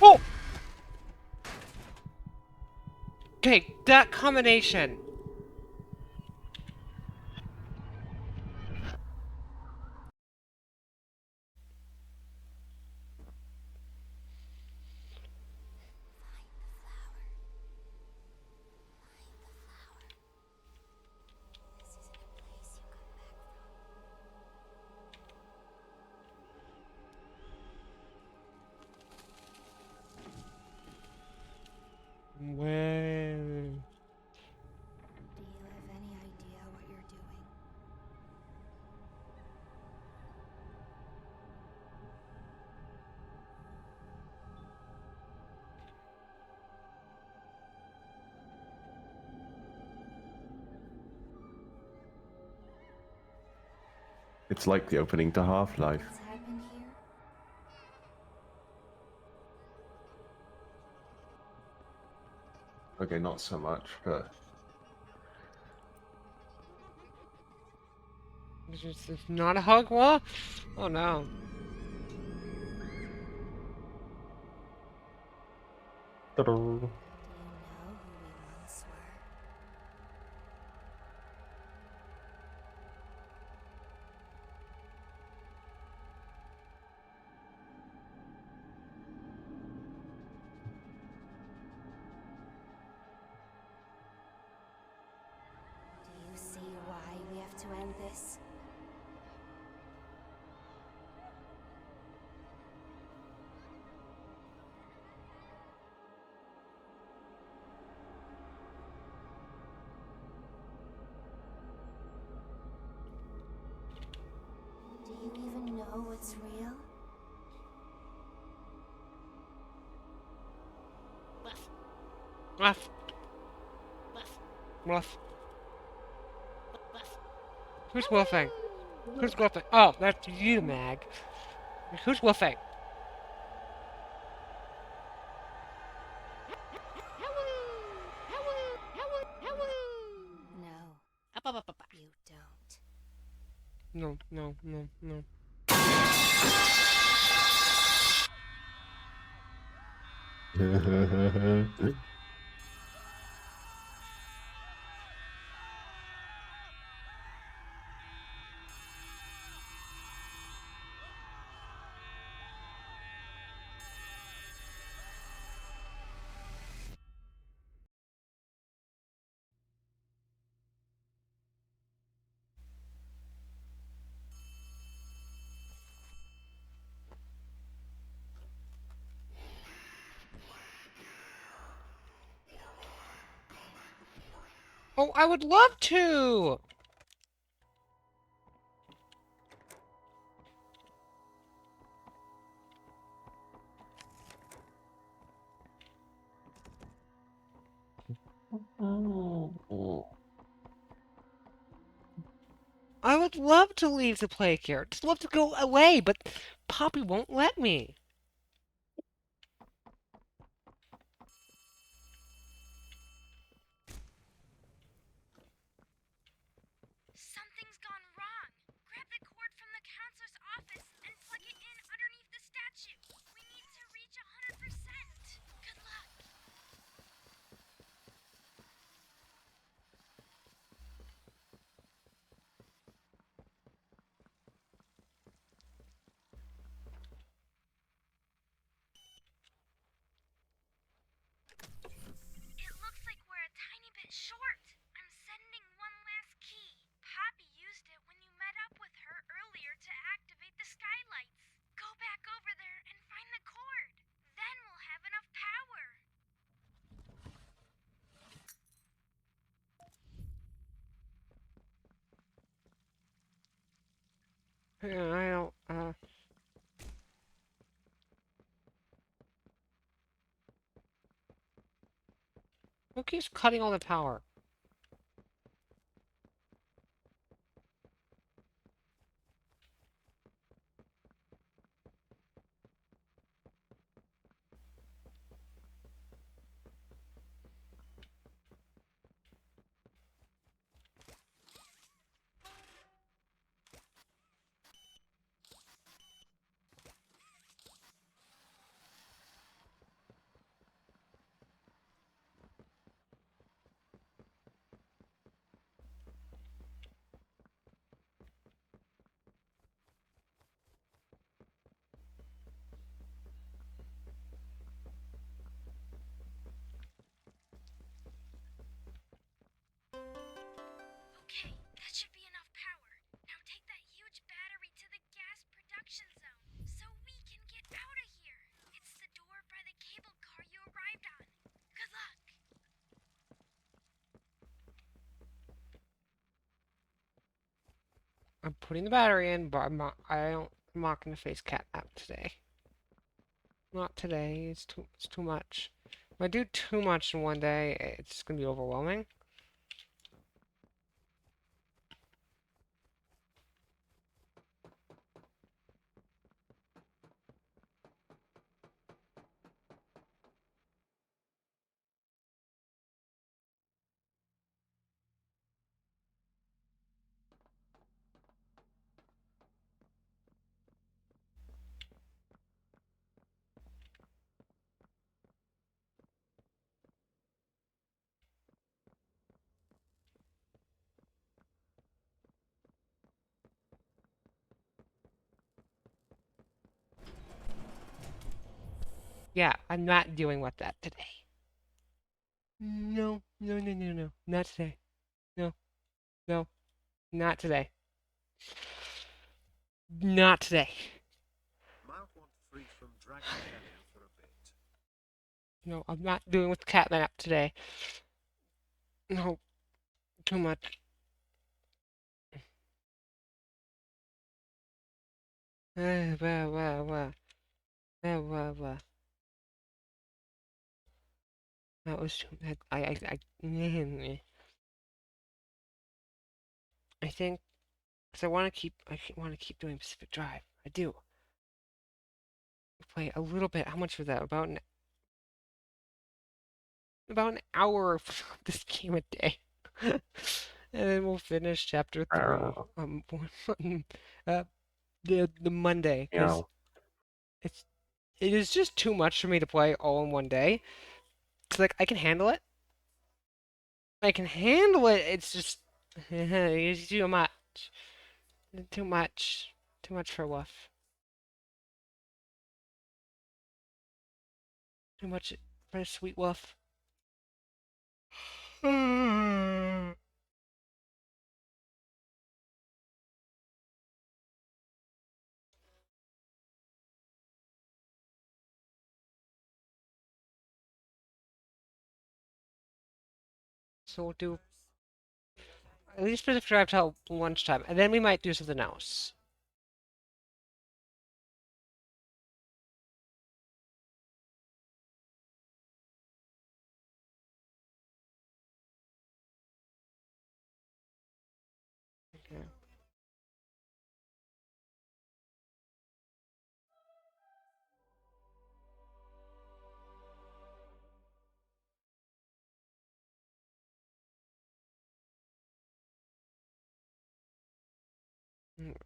Oh! Okay, that combination. Well... Do you have any idea what you're doing? It's like the opening to Half-Life. What's happened here? Okay, not so much, but It's not a hug wall? Oh no. Ta-da. Do you know who we once were? Do you see why we have to end this? Do you even know what's real? Ruff. Ruff. Who's wolfing? Who's wolfing? Oh, that's you, Mag. Who's wolfing? No. You don't. No, no, no, no. Oh, I would love to! I would love to leave the plague here. Just love to go away, but Poppy won't let me. Something's gone wrong. Grab the cord from the counselor's office and plug it in underneath the statue. We need to reach 100%. Good luck. It looks like we're a tiny bit short. I'm sending one last key. Poppy used it when you met up with her earlier to activate the skylights. Go back over there and find the cord. Then we'll have enough power. I don't, Who keeps cutting all the power? Okay, that should be enough power. Now take that huge battery to the gas production zone so we can get out of here. It's the door by the cable car you arrived on. Good luck. I'm putting the battery in, but I'm not gonna face catnap today. Not today. It's too much. If I do too much in one day, it's gonna be overwhelming. Yeah, I'm not dealing with that today. No, no, no, no, no. Not today. No, no, not today. Not today. Might want to freeze from Dragon Canyon for a bit. No, I'm not doing with catnap today. No, too much. Blah, blah, blah. Blah, blah, blah. That was too. I think because I want to keep doing Pacific Drive. I do. Play a little bit. How much was that? About an hour of this game a day. And then we'll finish chapter 3 uh, the Monday because it's it is just too much for me to play all in one day. It's like I can handle it. I can handle it. It's just it's too much. Too much. Too much for Woof. Too much for Sweet Woof. So we'll do at least Pacific Drive till lunchtime, and then we might do something else.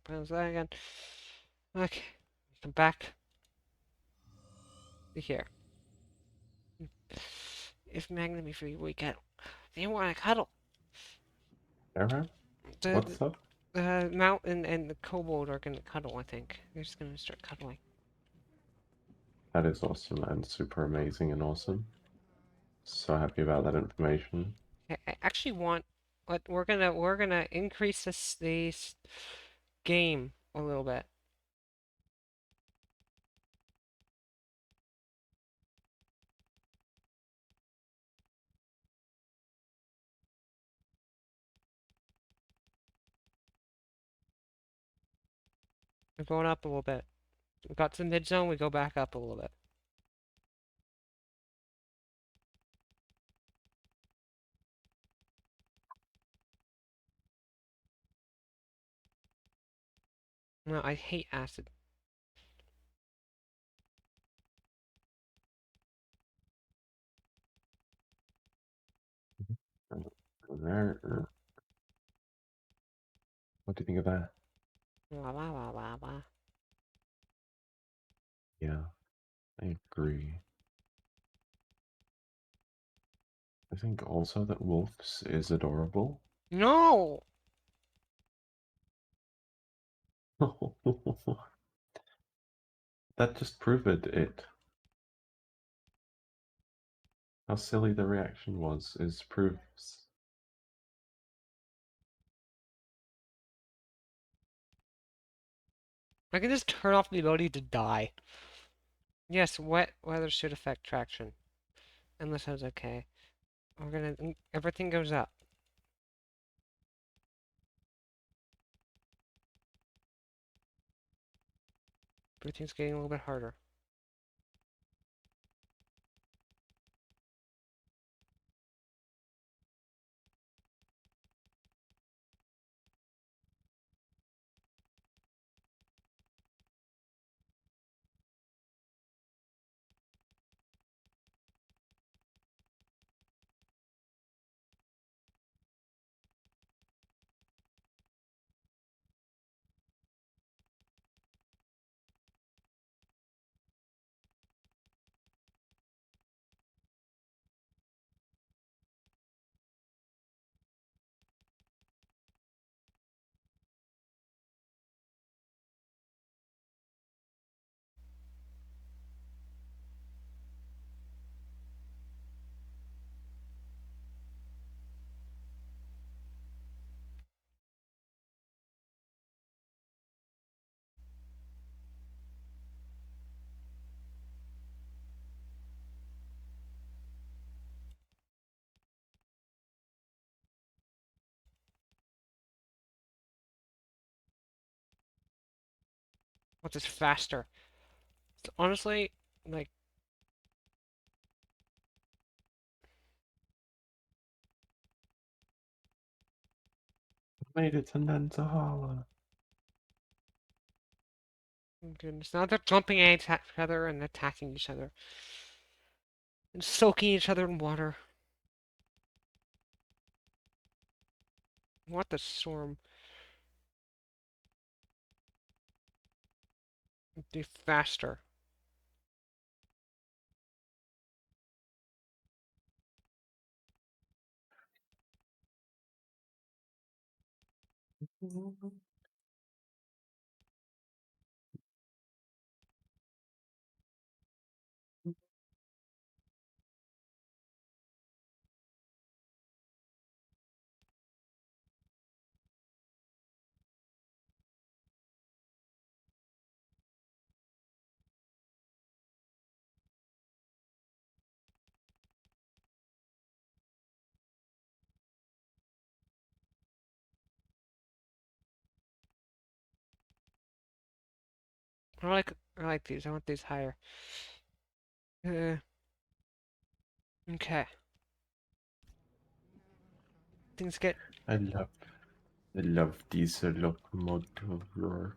Close that again. Okay. Come back to here. If Magnum be free, we can. They want to cuddle. Arrow? The, What's up? the mountain and the kobold are gonna cuddle, I think. They're just gonna start cuddling. That is awesome and super amazing and awesome. So happy about that information. I actually want, but we're gonna increase this game a little bit. We're going up a little bit. We got to the mid zone, we go back up a little bit. No, I hate acid. There. What do you think of that? Wah, wah, wah, wah, wah. Yeah, I agree. I think also that Wolf's is adorable. No! That just proved it. How silly the reaction was is proofs. I can just turn off the ability to die. Yes, wet weather should affect traction. Unless I was okay. Everything goes up. Everything's getting a little bit harder. What's this faster? It's honestly, like, Made it to Nantahala. oh goodness. Now they're jumping at each other and attacking each other. And soaking each other in water. What the storm? Be faster. I like these. I want these higher. Uh, okay. Things get. I love diesel locomotive roar.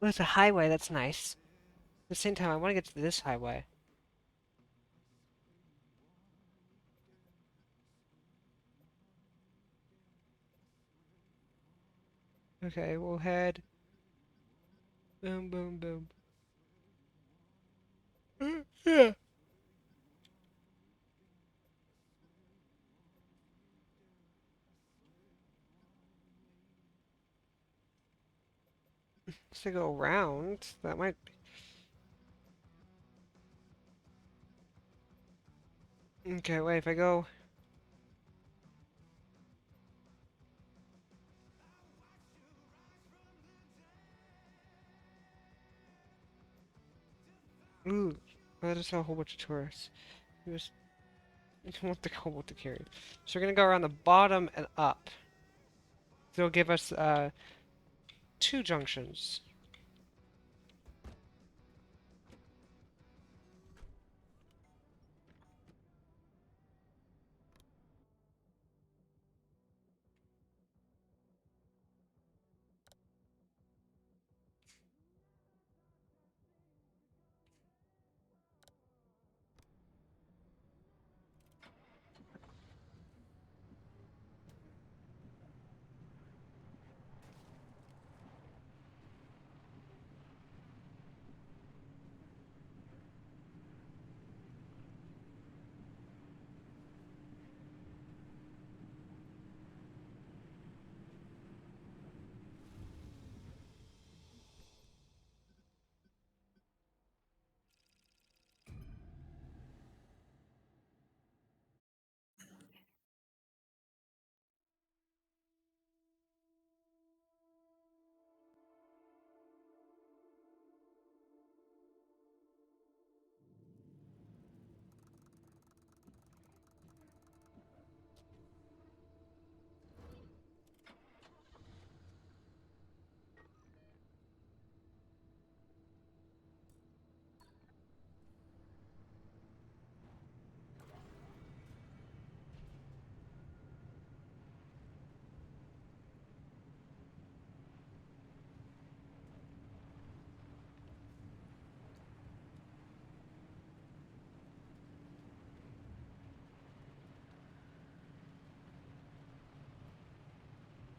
There's a highway, that's nice. At the same time, I want to get to this highway. Okay, we'll head. Boom, boom, boom. Yeah. To go around, that might be. Okay, wait, if I go. Ooh, that is a whole bunch of tourists. Just, I don't want the kobold to carry. So we're gonna go around the bottom and up. They'll give us 2 junctions.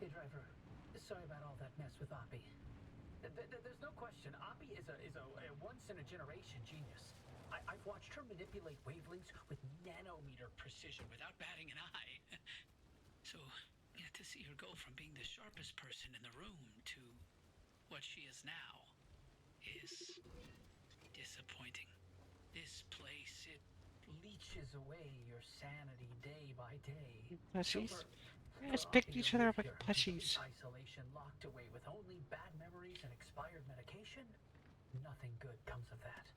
Hey, driver. Sorry about all that mess with Oppie. There's no question, Oppie is a once-in-a-generation genius. I've watched her manipulate wavelengths with nanometer precision without batting an eye. So, yeah, to see her go from being the sharpest person in the room to what she is now is disappointing. This place, it leeches away your sanity day by day. Plushies? So Let's for pick Oppie to each other live up like here in plushies. complete isolation, locked away with only bad memories and expired medication, nothing good comes of that.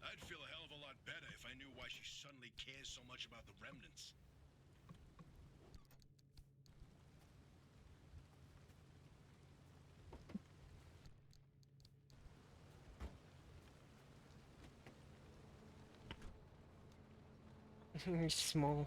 I'd feel a hell of a lot better if I knew why she suddenly cares so much about the remnants. He's small.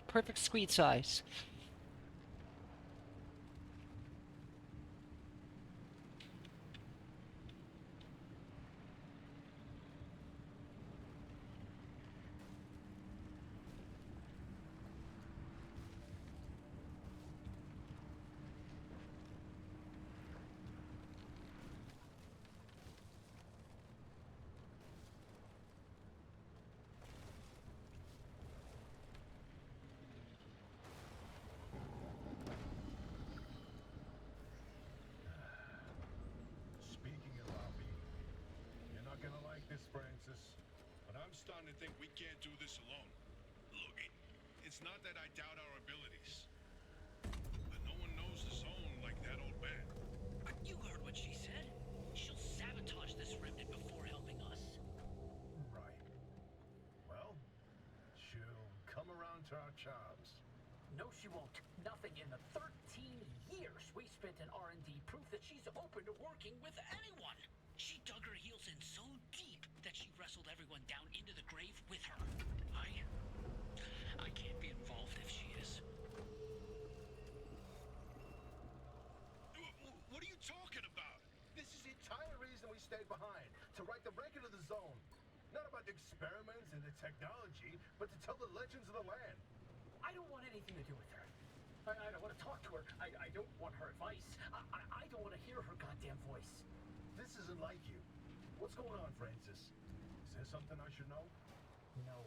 Perfect squeeze size. Speaking of Oppie, you're not gonna like this, Francis, but I'm starting to think we can't do this alone. Look, it's not that I doubt our abilities, but no one knows the zone like that old man. You heard what she said. She'll sabotage this remnant before helping us. Right. Well, she'll come around to our charms. No, she won't. Nothing in the 13 years we spent in R&D proof that she's open to working with anyone. She dug her heels in so deep, that she wrestled everyone down into the grave with her. I can't be involved if she is. What are you talking about? This is the entire reason we stayed behind, to write the record of the zone. Not about the experiments and the technology, but to tell the legends of the land. I don't want anything to do with her. I don't want to talk to her. I don't want her advice. I don't want to hear her goddamn voice. This isn't like you. What's going on, Francis? Is there something I should know? No.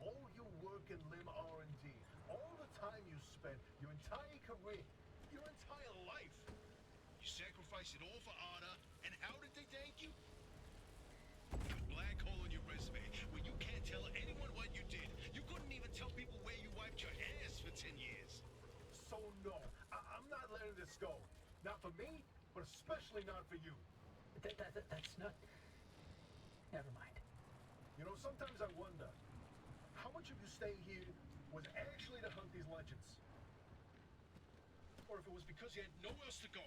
All your work in limb R&D, all the time you spent, your entire career, your entire life. You sacrificed it all for Ada, and how did they thank you? A black hole in your resume where you can't tell anyone what you did. You couldn't even tell people where you wiped your ass for 10 years. So no, I'm not letting this go. Not for me, but especially not for you. That's not... Never mind. You know, sometimes I wonder, how much of you staying here was actually to hunt these legends? Or if it was because you had nowhere else to go.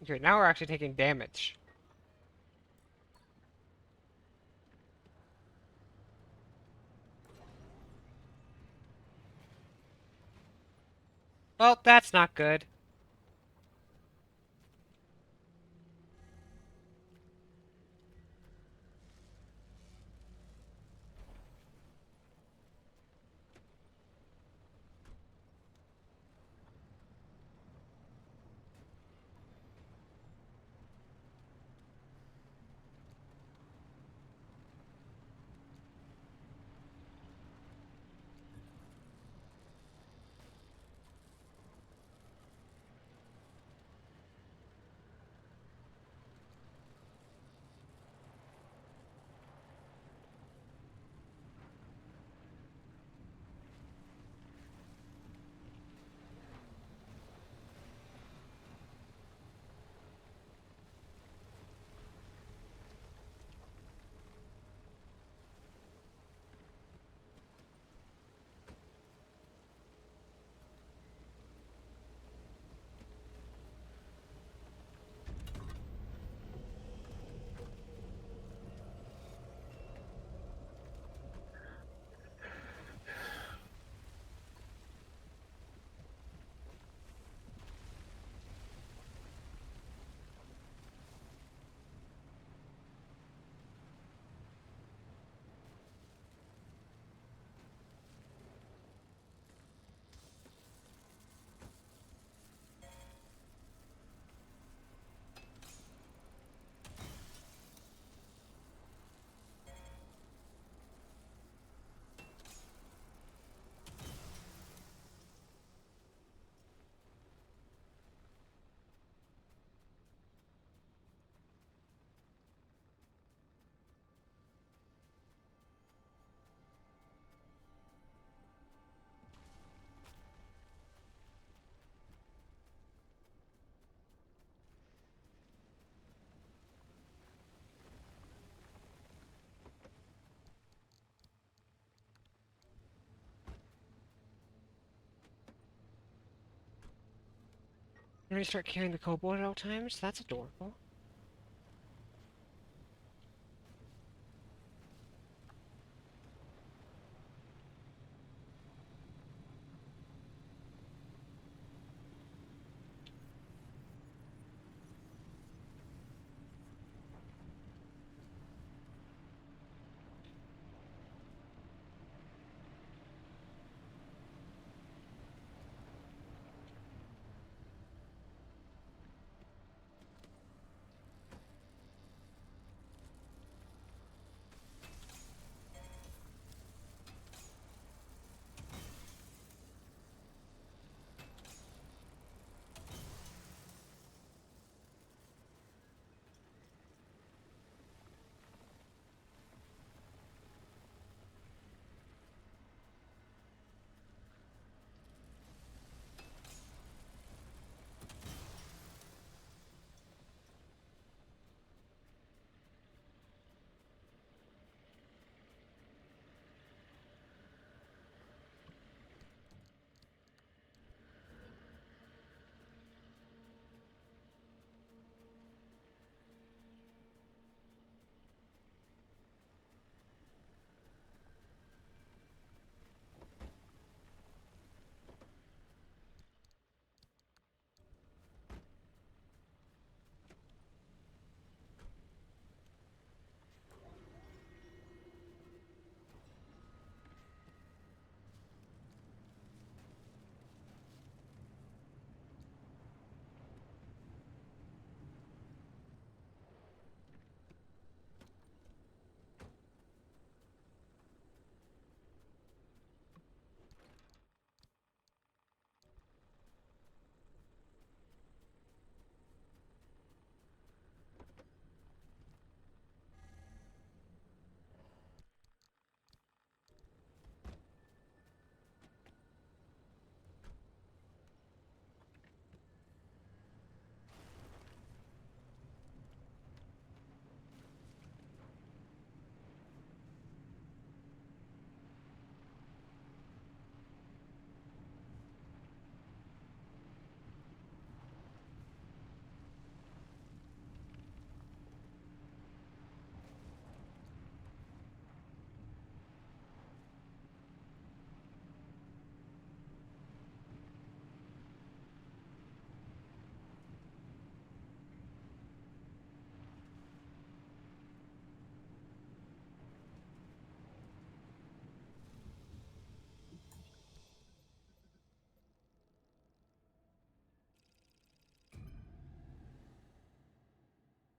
Okay, now we're actually taking damage. Well, that's not good. Let me start carrying the kobold at all times. That's adorable.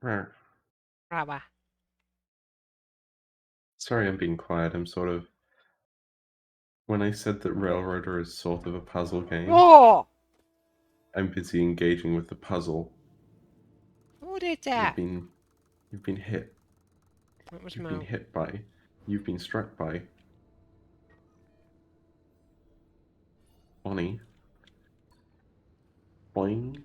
Raba. Sorry, I'm being quiet. I'm sort of. When I said that Railroader is sort of a puzzle game, Oh! I'm busy engaging with the puzzle. Who did You've that? been, you've been hit. That was You've been Mo. hit by. You've been struck by. Bonnie. Boing.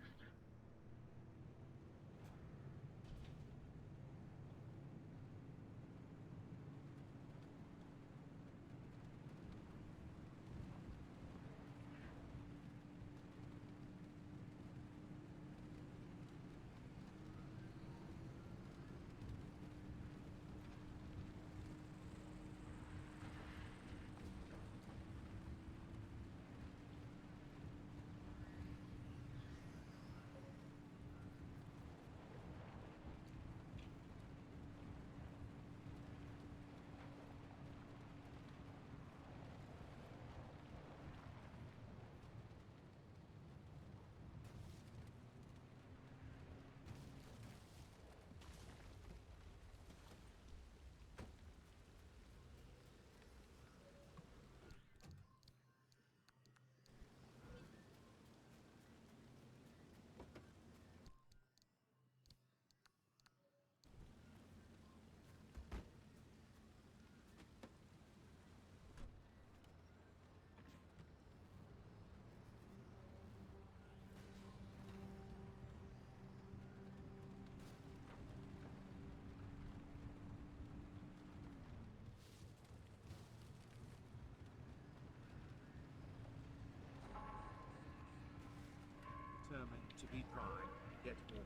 Determined to be dry, get water.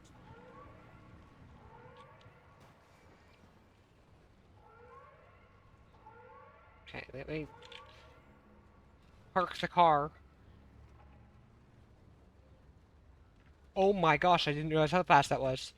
Okay, let me park the car. Oh my gosh, I didn't realize how fast that was.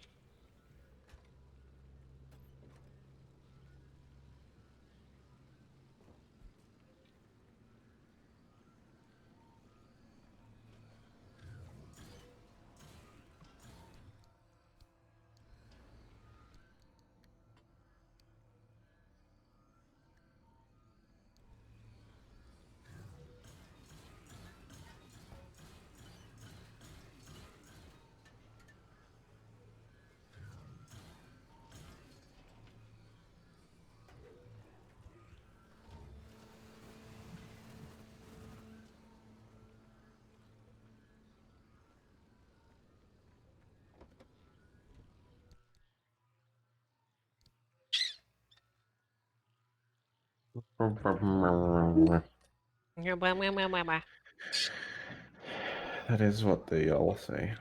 That is what they all say.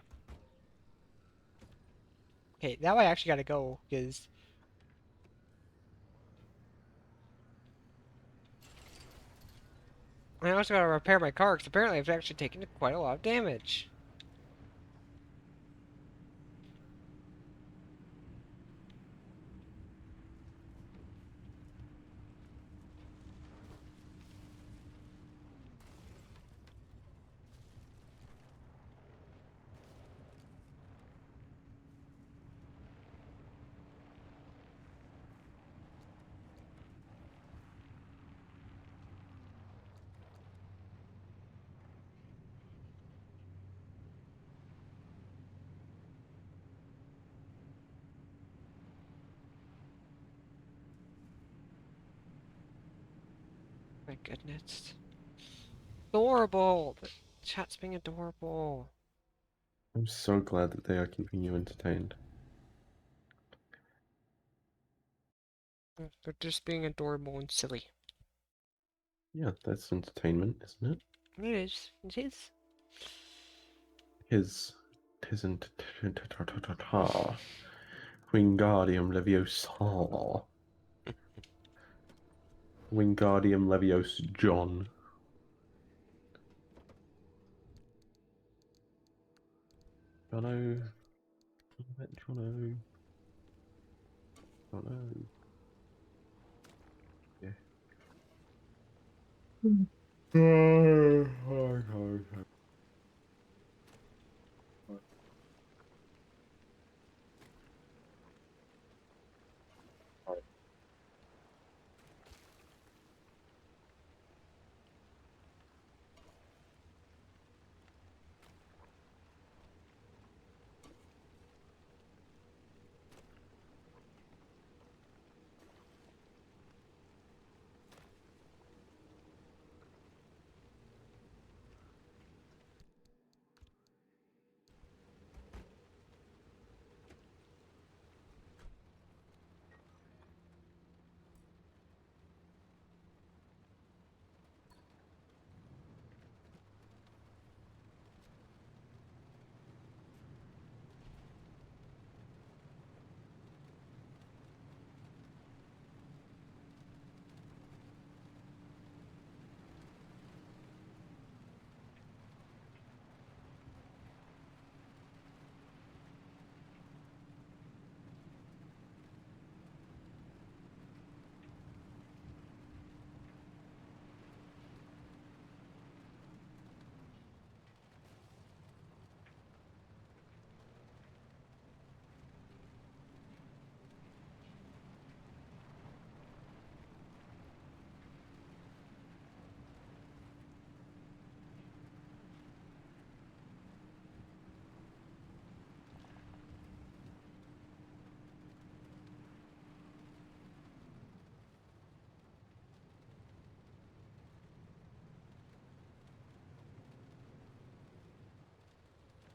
Okay, now I actually gotta go, because I also gotta repair my car, because apparently I've actually taken quite a lot of damage. My goodness. Adorable! The chat's being adorable. I'm so glad that they are keeping you entertained. They're just being adorable and silly. Yeah, that's entertainment, isn't it? It is. It is. Tisn't Wingardium Leviosa. Wingardium Leviosa John. Jono. Jono. Jono. Yeah.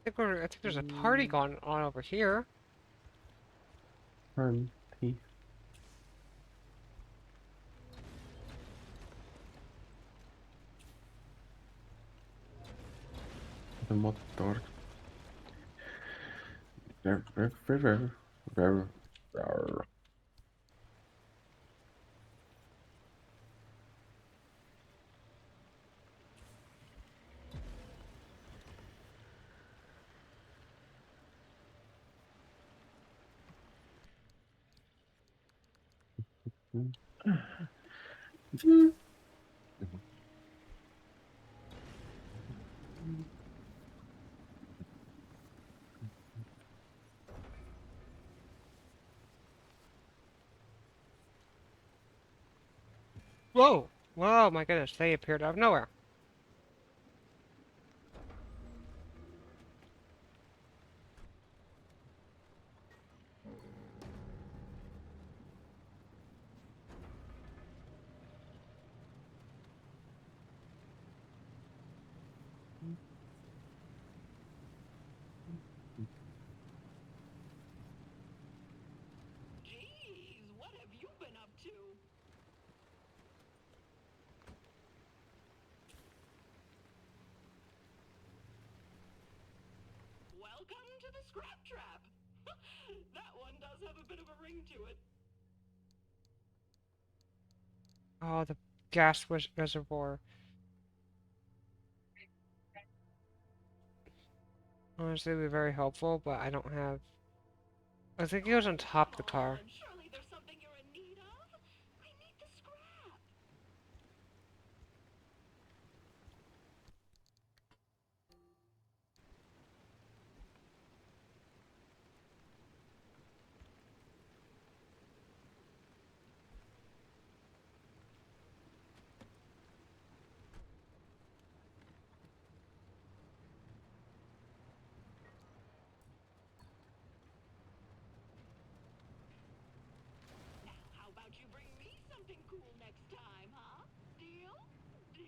I think there's a party going on over here. He. The motor. Whoa! Whoa, my goodness, they appeared out of nowhere. Jeez, what have you been up to? Welcome to the Scrap Trap. That one does have a bit of a ring to it. Oh, the gas reservoir. Honestly, it would be very helpful, but I don't have... I think it goes on top of the car. Surely there's something you're in need of? I need the scrap. Now, how about you bring me something cool next time, huh? Deal? Deal.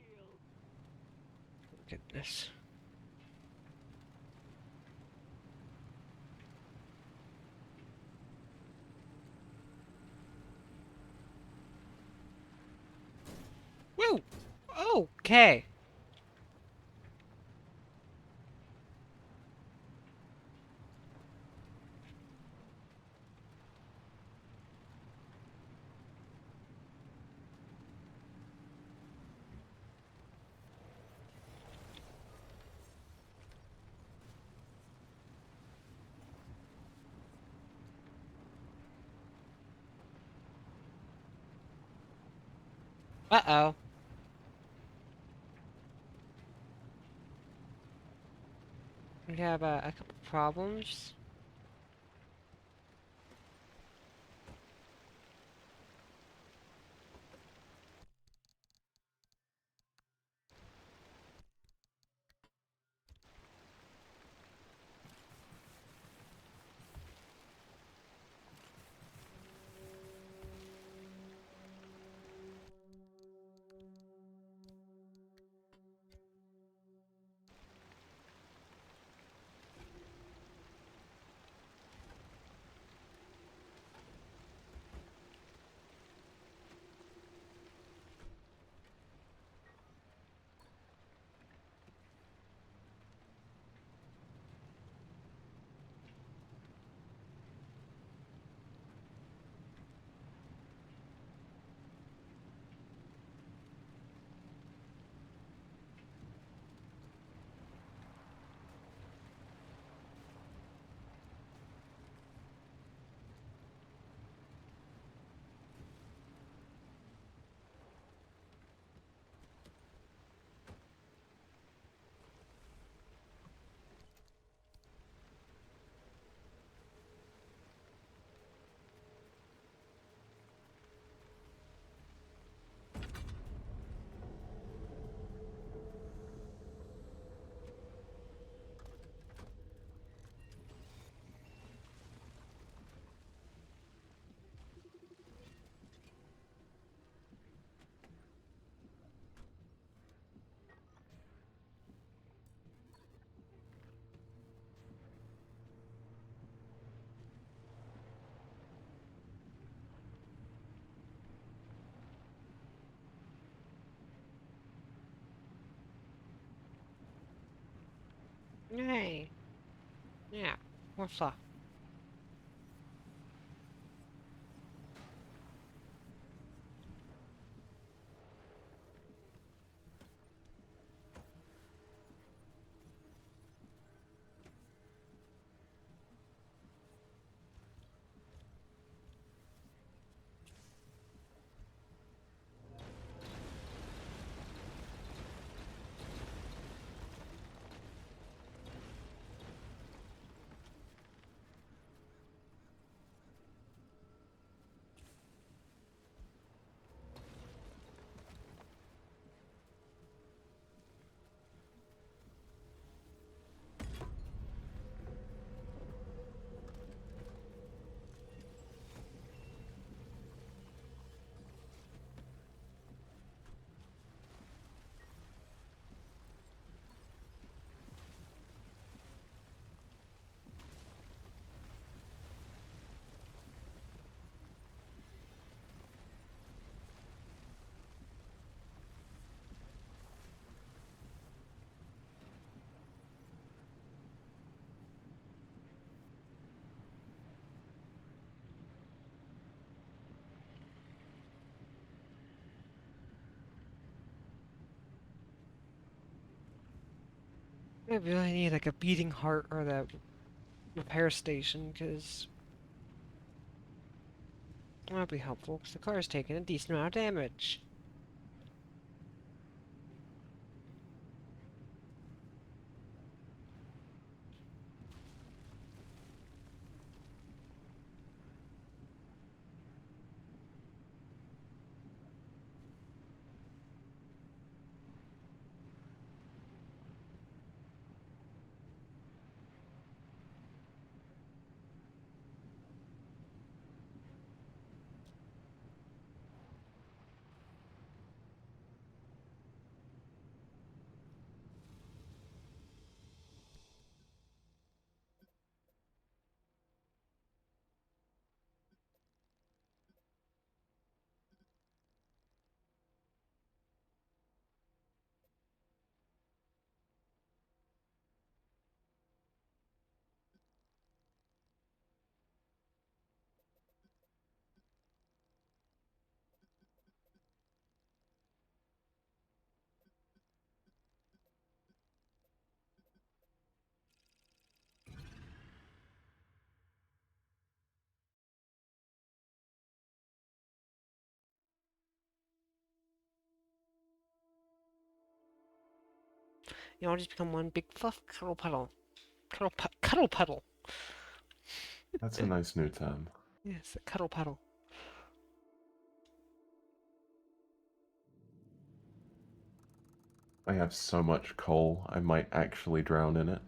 Goodness. Woo! Okay. Uh-oh. We have a couple problems. Yay. Yeah, more fluff. I really need like a beating heart or that repair station, because that'd be helpful, because the car's taking a decent amount of damage. You know, I'll just become one big fluff cuddle puddle. Cuddle puddle. That's a nice new term. Yes, a cuddle puddle. I have so much coal, I might actually drown in it.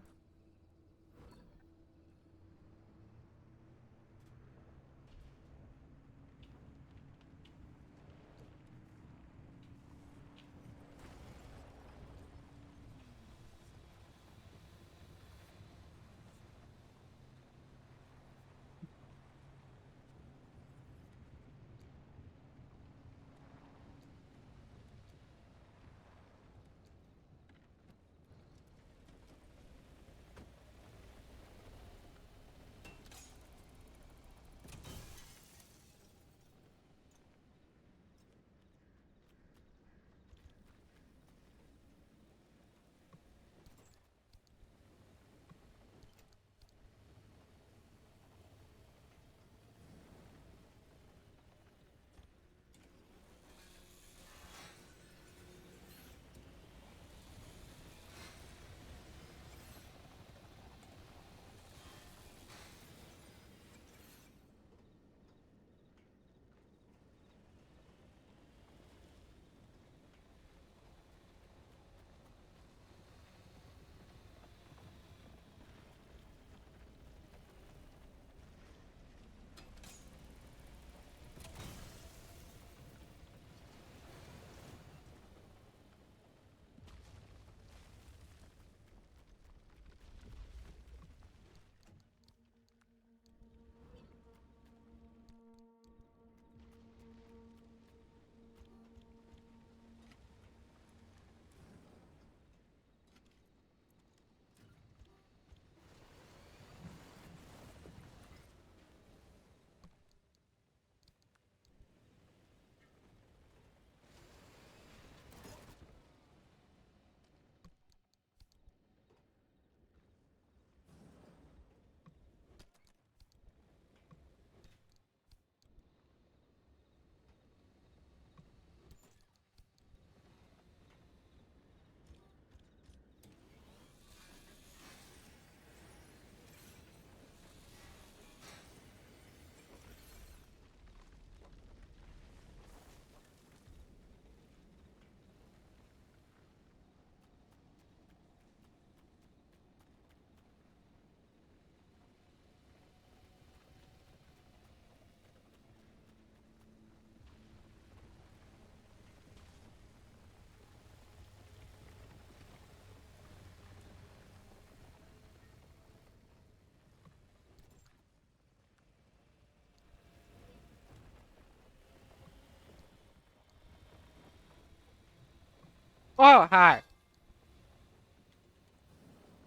Oh, hi.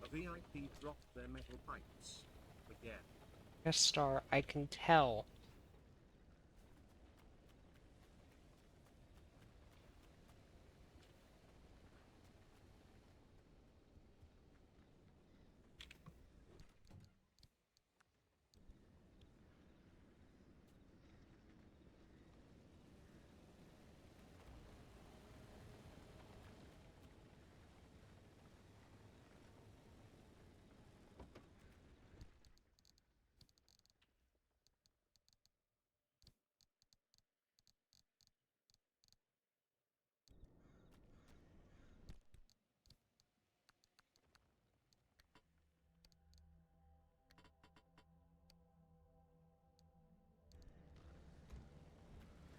A VIP dropped their metal pipes. Again. Yes, Star, I can tell.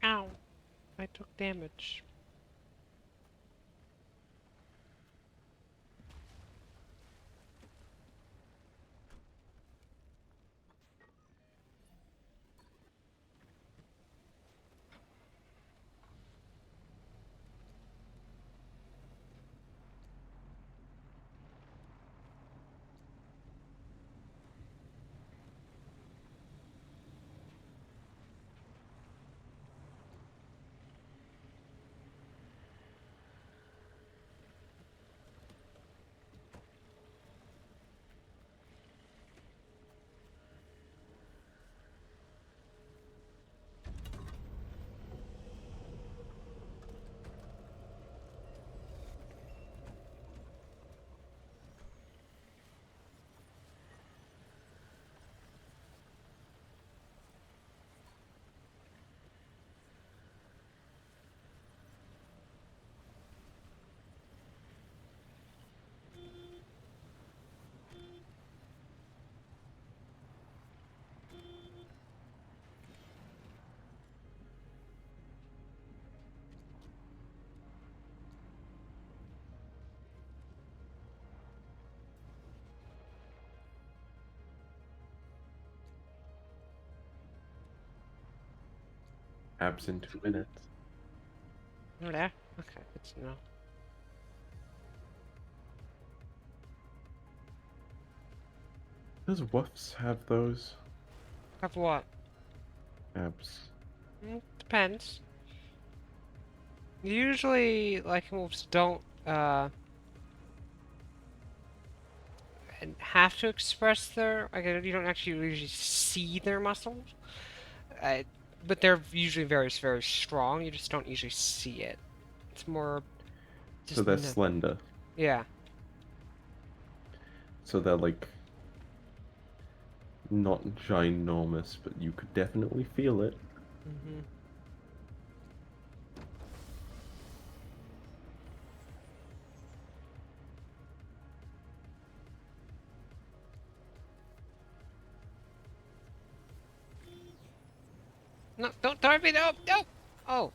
Ow. I took damage. Abs in 2 minutes. Oh, there? Okay, good to know. Does Woofs have those Have what? abs? Depends. Usually, like, wolves don't, and have to express their, like, you don't actually usually see their muscles. Uh, but they're usually very, very strong. You just don't usually see it. It's more So just they're slender. Yeah. So they're like not ginormous, but you could definitely feel it. Mm-hmm. No, don't target me! No, no! Oh.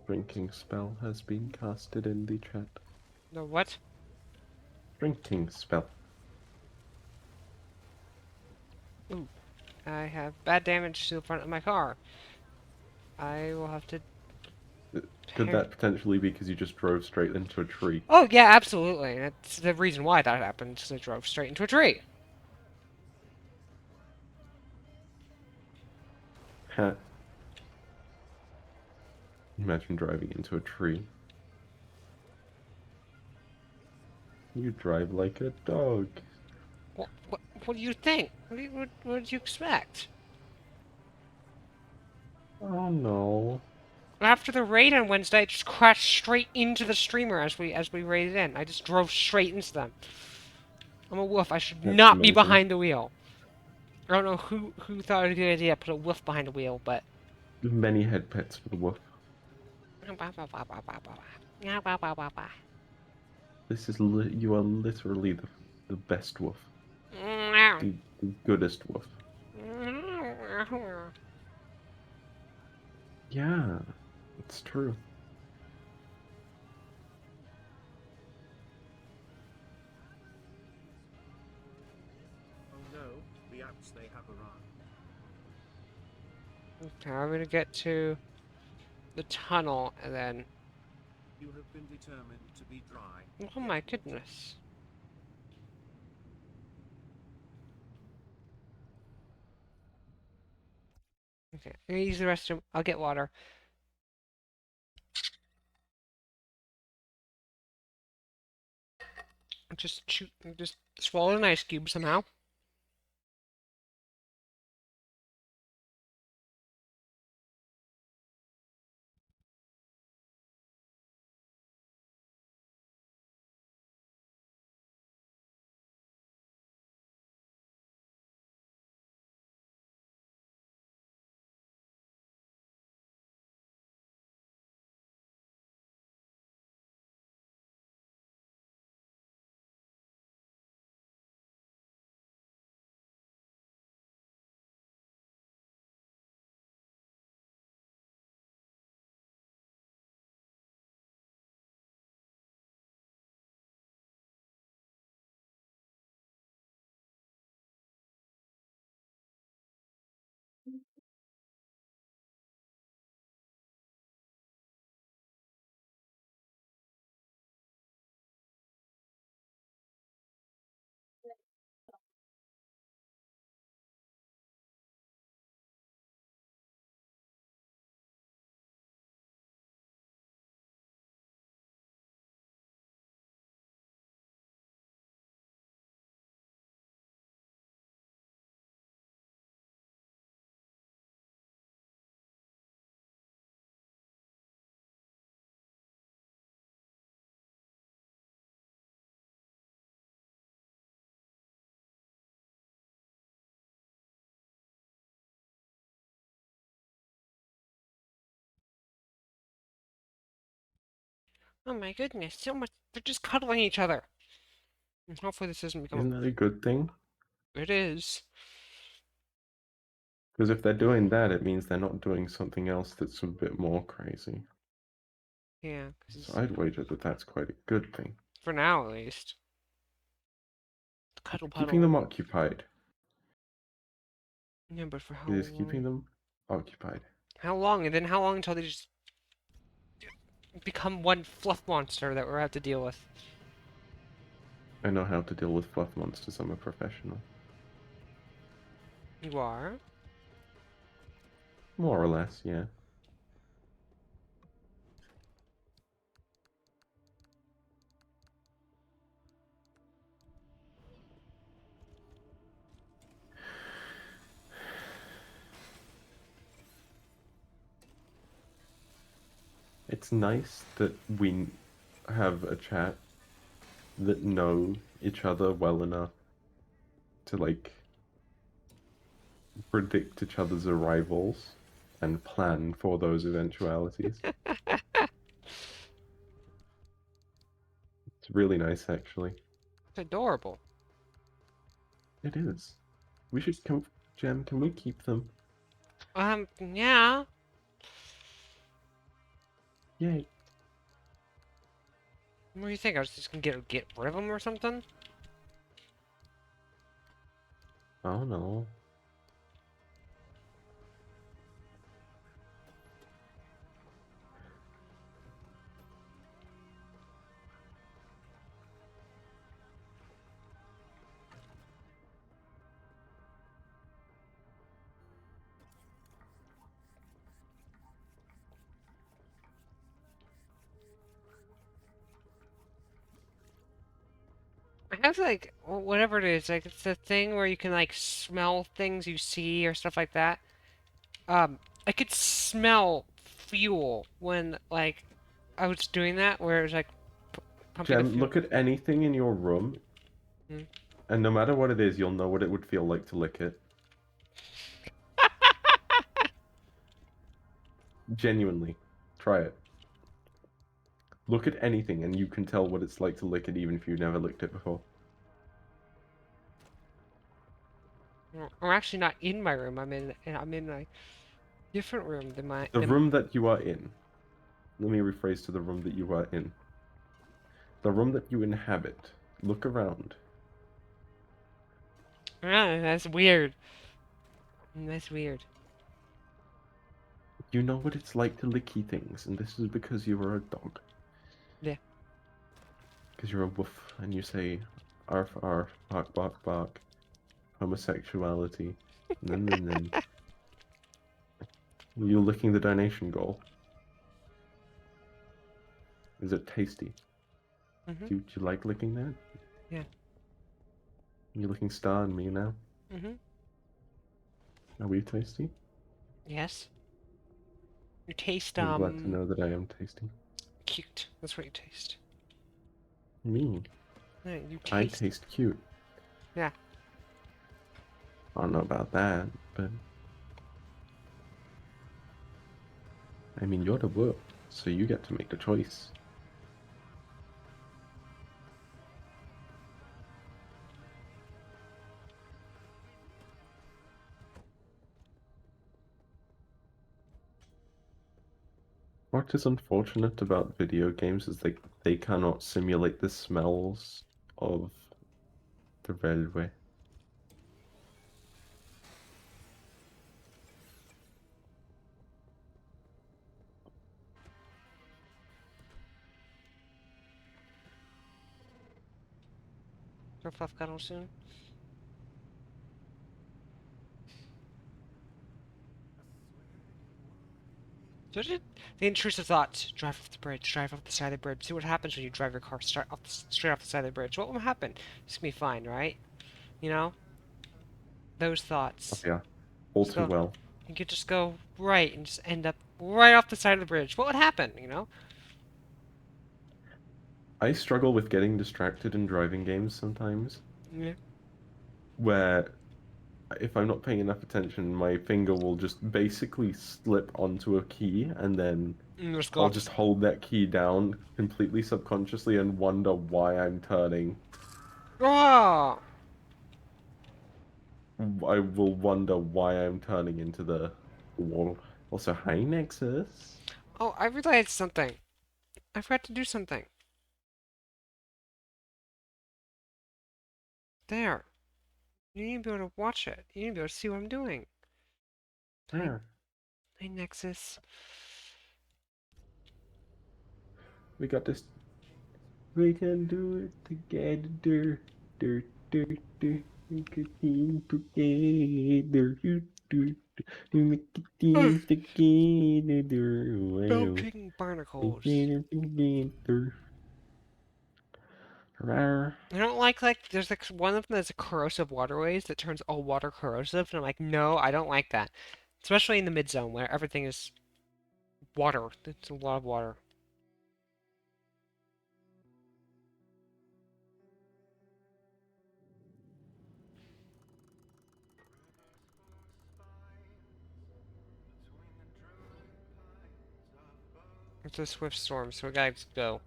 Drinking spell has been casted in the chat. The what? Drinking spell. Ooh. I have bad damage to the front of my car. I will have to... Could that potentially be because you just drove straight into a tree? Oh, yeah, absolutely. That's the reason why that happened, because I drove straight into a tree. Ha. Imagine driving into a tree. You drive like a dog. What do you think? What did you expect? Oh no. After the raid on Wednesday, I just crashed straight into the streamer as we raided in. I just drove straight into them. I'm a wolf. I should That's not be amazing. behind the wheel. I don't know who thought it was a good idea to put a wolf behind the wheel, but Many head pets for the wolf. This is you are literally the best wolf, the goodest wolf. Yeah, it's true. Oh no, the apps they have arrived. Okay, I'm gonna get to the tunnel and then. You have been determined to be dry. Oh my goodness. Okay, I'm gonna use the restroom. I'll get water. Just swallow an ice cube somehow. Oh my goodness, so much. They're just cuddling each other. Hopefully this doesn't become Isn't that a good thing? It is. Because if they're doing that, it means they're not doing something else that's a bit more crazy. Yeah, So I'd wager that that's quite a good thing. for now at least. Cuddle Keeping puddle. them occupied Yeah, but for how is long? keeping them occupied. How long? And then how long until they just become one fluff monster that we'll have to deal with? I know how to deal with fluff monsters. I'm a professional. You are? More or less, yeah. It's nice that we have a chat that know each other well enough to, like, predict each other's arrivals and plan for those eventualities. It's really nice, actually. It's adorable. It is. We should Gem, can we keep them? Yeah. Yay. What do you think? I was just gonna get rid of them or something? Oh no. I have like whatever it is, like it's the thing where you can like smell things you see or stuff like that. I could smell fuel when like I was doing that, where it was like pumping the Gem, fuel. look at anything in your room, Hmm. and no matter what it is, you'll know what it would feel like to lick it. Genuinely, try it. Look at anything and you can tell what it's like to lick it even if you've never licked it before. I'm actually not in my room. I'm in a different room than my. The room that you are in. Let me rephrase to the room that you are in. The room that you inhabit. Look around. Ah, that's weird. That's weird. You know what it's like to licky things, and this is because you are a dog. Yeah. Because you're a woof, and you say, arf arf, bark bark bark, homosexuality, then. You're licking the donation goal. Is it tasty? Mhm. Do you like licking that? Yeah. You're licking Star and me now? Mhm. Are we tasty? Yes. You taste I'm glad to know that I am tasty. cute. That's what you taste. Me? Yeah, you I taste. taste cute. Yeah. I don't know about that, but... I mean, you're the whoop, so you get to make the choice. What is unfortunate about video games is they cannot simulate the smells of the railway. Go fluff cuddle soon. So did the intrusive thought, drive off the bridge, drive off the side of the bridge. See what happens when you drive your car straight off the side of the bridge. What will happen? It's gonna be fine, right? You know? Those Oh, thoughts. yeah, all Just too go, well. you could just go right and just end up right off the side of the bridge. What would happen, you know? I struggle with getting distracted in driving games sometimes, Yeah. where if I'm not paying enough attention, my finger will just basically slip onto a key, and then Just go I'll off the just hold that key down completely subconsciously and wonder why I'm turning. Oh! I will wonder why I'm turning into the wall. Also, hi, Nexus. Oh, I realized something. I forgot to do something. There. You need to be able to watch it. You need to be able to see what I'm doing. There. Hi, Nexus. We got this. We can do it together. Dur, dur, dur. We could team together. We make a team together. Wow. Melting barnacles. Together. Rawr. I don't like, there's like one of them that's a corrosive waterways that turns all water corrosive, and I'm like, no, I don't like that. Especially in the mid zone where everything is water. It's a lot of water. It's a swift storm, so we gotta go.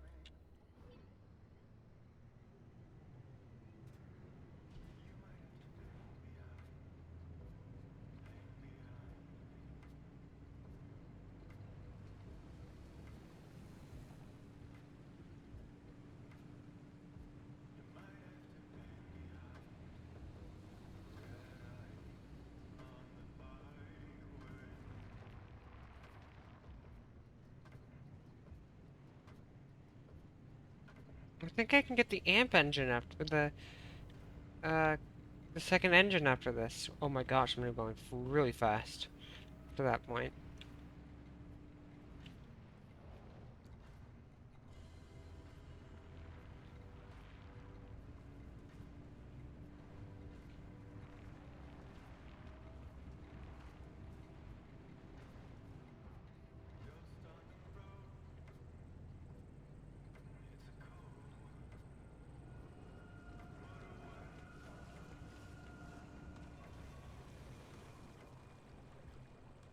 I think I can get the amp engine after the second engine after this. Oh my gosh, I'm gonna be going really fast to that point.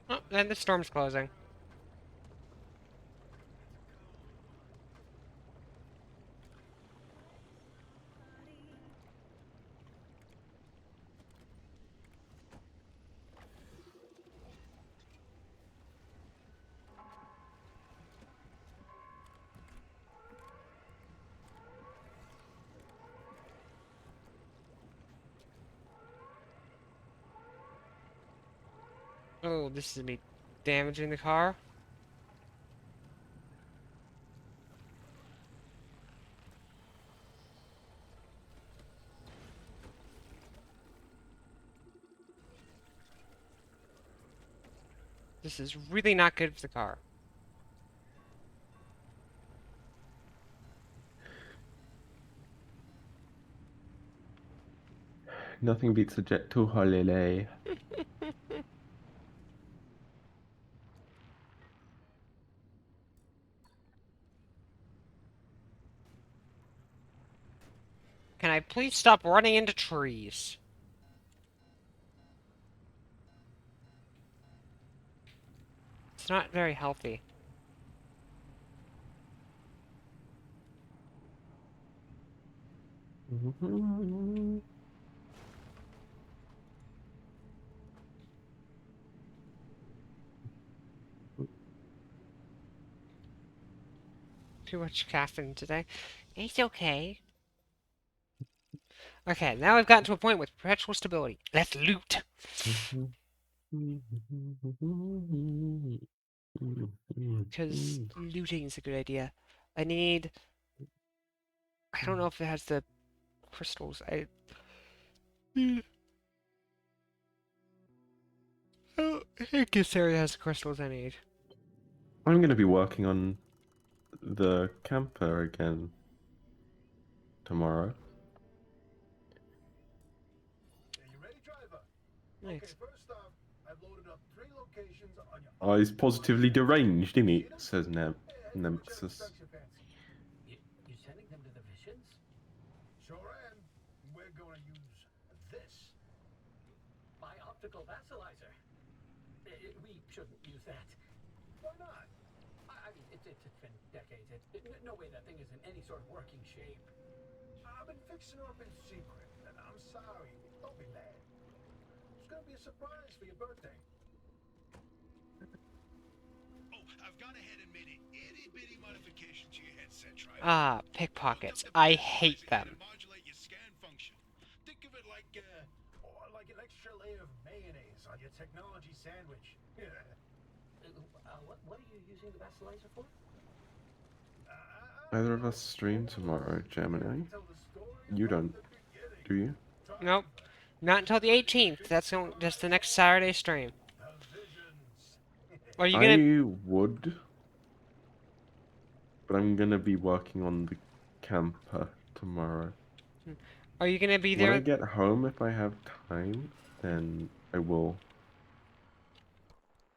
Oh, and the storm's closing. Oh, this is me damaging the car. This is really not good for the car. Nothing beats a jet to holiday. Can I please stop running into trees? It's not very healthy. Too much caffeine today. It's okay. Okay, now we've gotten to a point with perpetual stability. Let's loot. Because looting is a good idea. I don't know if it has the crystals. I think this area has the crystals I need. I'm going to be working on the camper again tomorrow. Are you ready, driver? Nice. Okay, first off, I've loaded up 3 locations on your. Oh, he's positively deranged, isn't he? Says Nemesis. You sending them to the visions? Sure am. We're gonna use this. My optical vassalizer. We shouldn't use that. Why not? I mean, it's been decades. No way that thing is in any sort of working shape. I've been fixing her up in secret, and I'm sorry. Don't be mad. It's gonna be a surprise for your birthday. Oh, I've gone ahead and made an itty-bitty modification to your headset, driver. Ah, pickpockets. I hate them. Modulate your scan function. Think of it like like an extra layer of mayonnaise on your technology sandwich. What are you using the vassalizer for? Either of us stream tomorrow, Gemini? You don't, do you? Nope. Not until the 18th. That's just the next Saturday stream. Are you gonna? I would, but I'm gonna be working on the camper tomorrow. Are you gonna be When I there? get home, if I have time, then I will.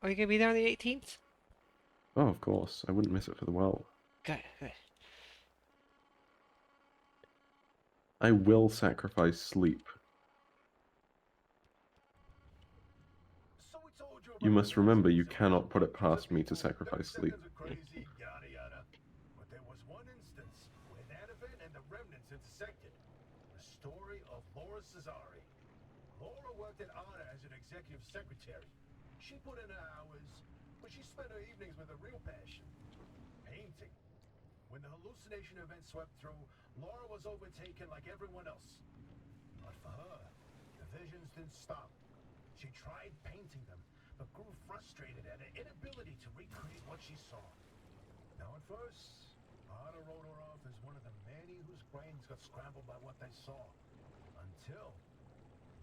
Are you gonna be there on the 18th? Oh, of course. I wouldn't miss it for the world. Good. Good. I will sacrifice sleep. You must remember you cannot put it past me to sacrifice sleep. Yada yada. But there was one instance where Nanovan and the remnants intersected. The story of Laura Cesari. Laura worked at ARDA as an executive secretary. She put in her hours, but she spent her evenings with a real passion. Painting. When the hallucination event swept through, Laura was overtaken like everyone else. But for her, the visions didn't stop. She tried painting them, but grew frustrated at her inability to recreate what she saw. Now at first, Arda wrote her off as one of the many whose brains got scrambled by what they saw. Until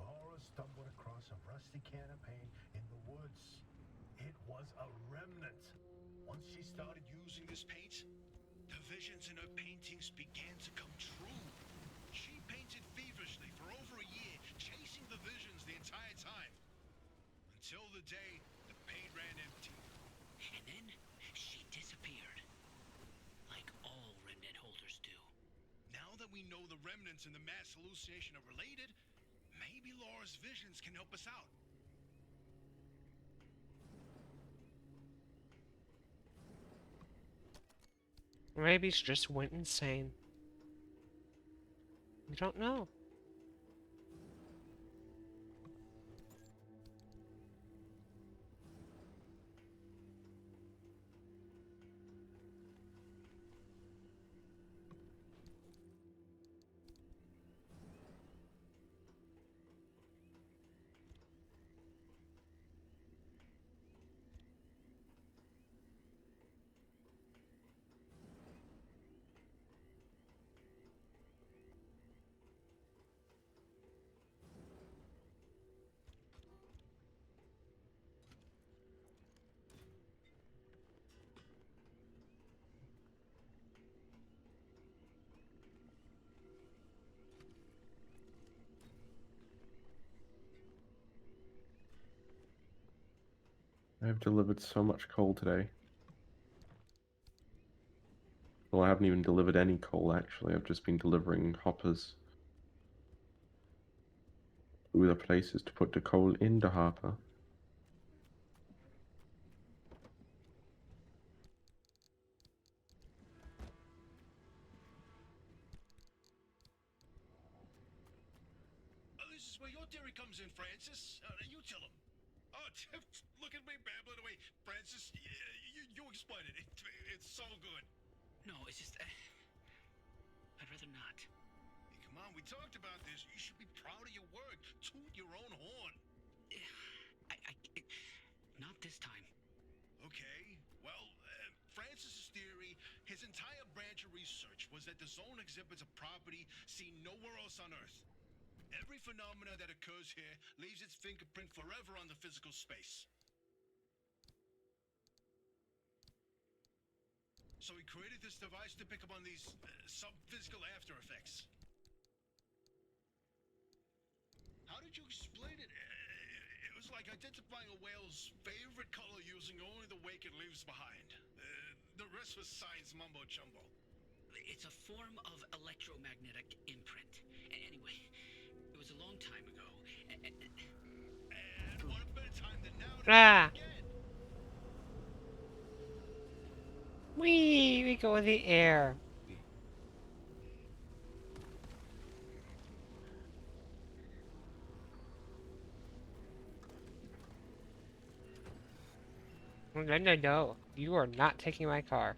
Laura stumbled across a rusty can of paint in the woods. It was a remnant. Once she started using this paint, the visions in her paintings began to come true. She painted feverishly for over a year, chasing the visions the entire time. Until the day the paint ran empty. And then she disappeared. Like all remnant holders do. Now that we know the remnants and the mass hallucination are related, maybe Laura's visions can help us out. Maybe she just went insane. We don't know. I've delivered so much coal today. Well, I haven't even delivered any coal, actually. I've just been delivering hoppers to the places to put the coal in the hopper. This is where your theory comes in, Francis. You tell him. Oh, look at me babbling away. Francis, you explain it. It's so good. No, it's just... I'd rather not. Hey, come on, we talked about this. You should be proud of your work. Toot your own horn. Not this time. Okay, well, Francis's theory, his entire branch of research was that the zone exhibits a property seen nowhere else on Earth. Every phenomena that occurs here leaves its fingerprint forever on the physical space. So he created this device to pick up on these sub-physical after effects. How did you explain it? It was like identifying a whale's favorite color using only the wake it leaves behind. The rest was science mumbo-jumbo. It's a form of electromagnetic imprint. Anyway, it was a long time ago. And what a better time than now to Ah! again. Whee! We go in the air. No, no, no. You are not taking my car.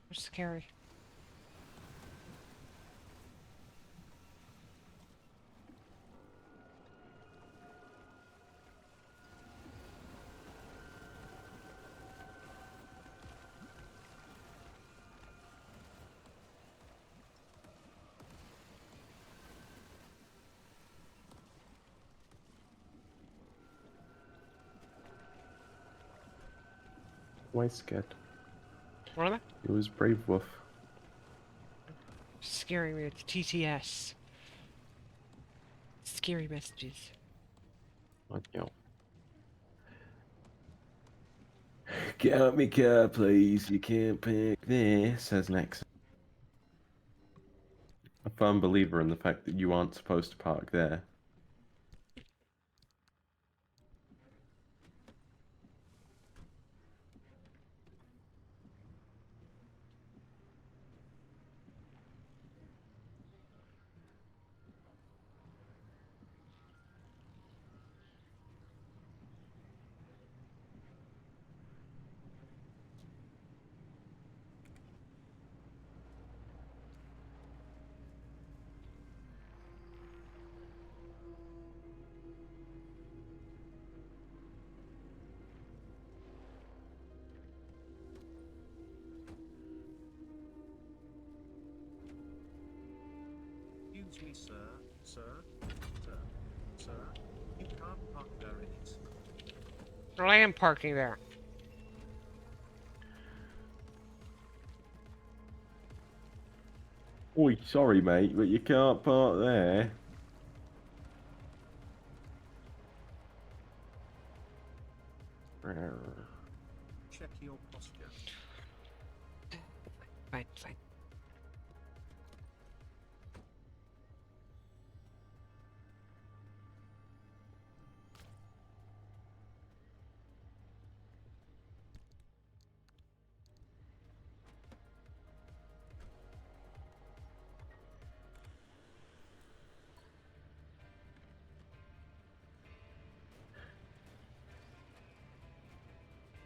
It's scary. Why scared? What am I? It was Brave Wolf. Scaring me with TTS. Scary messages. Like, yo. Get out my car, please. You can't pick this, says Nexus. A firm believer in the fact that you aren't supposed to park there. Excuse me, sir. Sir. You can't park there, it. Well, I am parking there. Oi, sorry mate, but you can't park there. Check your posture. Fine, fine.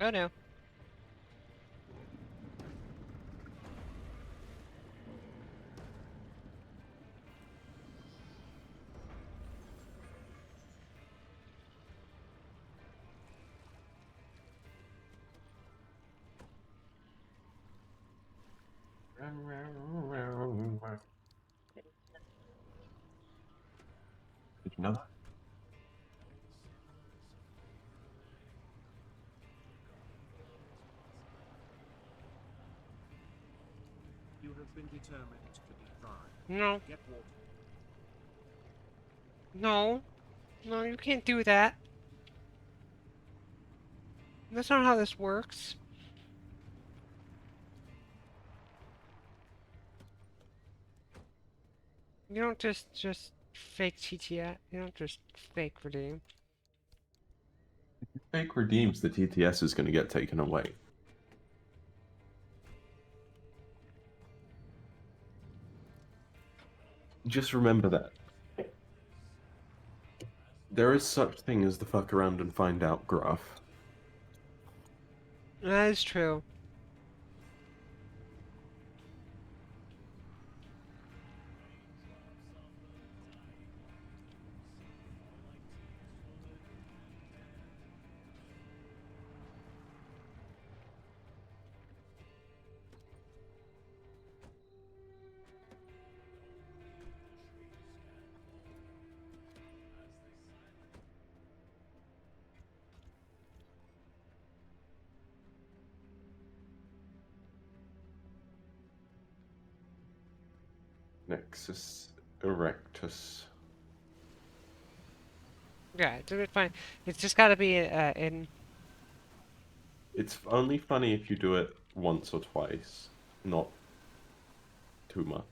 Oh no. Did you know that? You have been determined to defy. No, Get water. no, no, you can't do that. That's not how this works. You don't just fake TTS. You don't just fake redeem. Fake redeems, the TTS is going to get taken away. Just remember that. There is such thing as the fuck around and find out graph. That is true. Nexus Erectus. Yeah, it's fine. It's just gotta be in. It's only funny if you do it once or twice, not too much.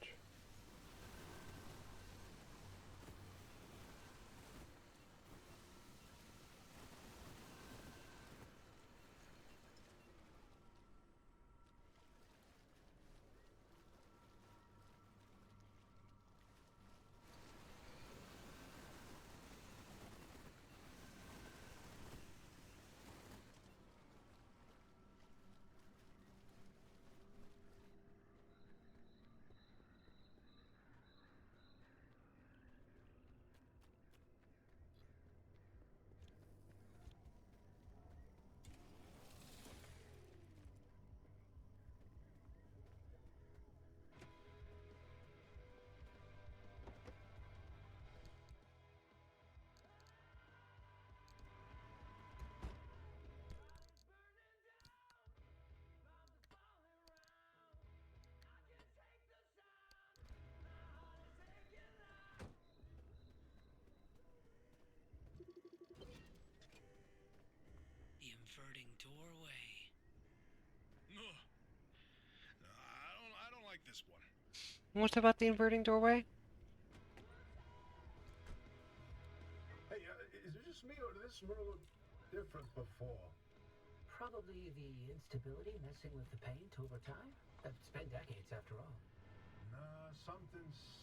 The inverting doorway. No, I don't like this one. What about the inverting doorway? Hey, is it just me or did this world look different before? Probably the instability messing with the paint over time. It's been decades after all. Nah, something's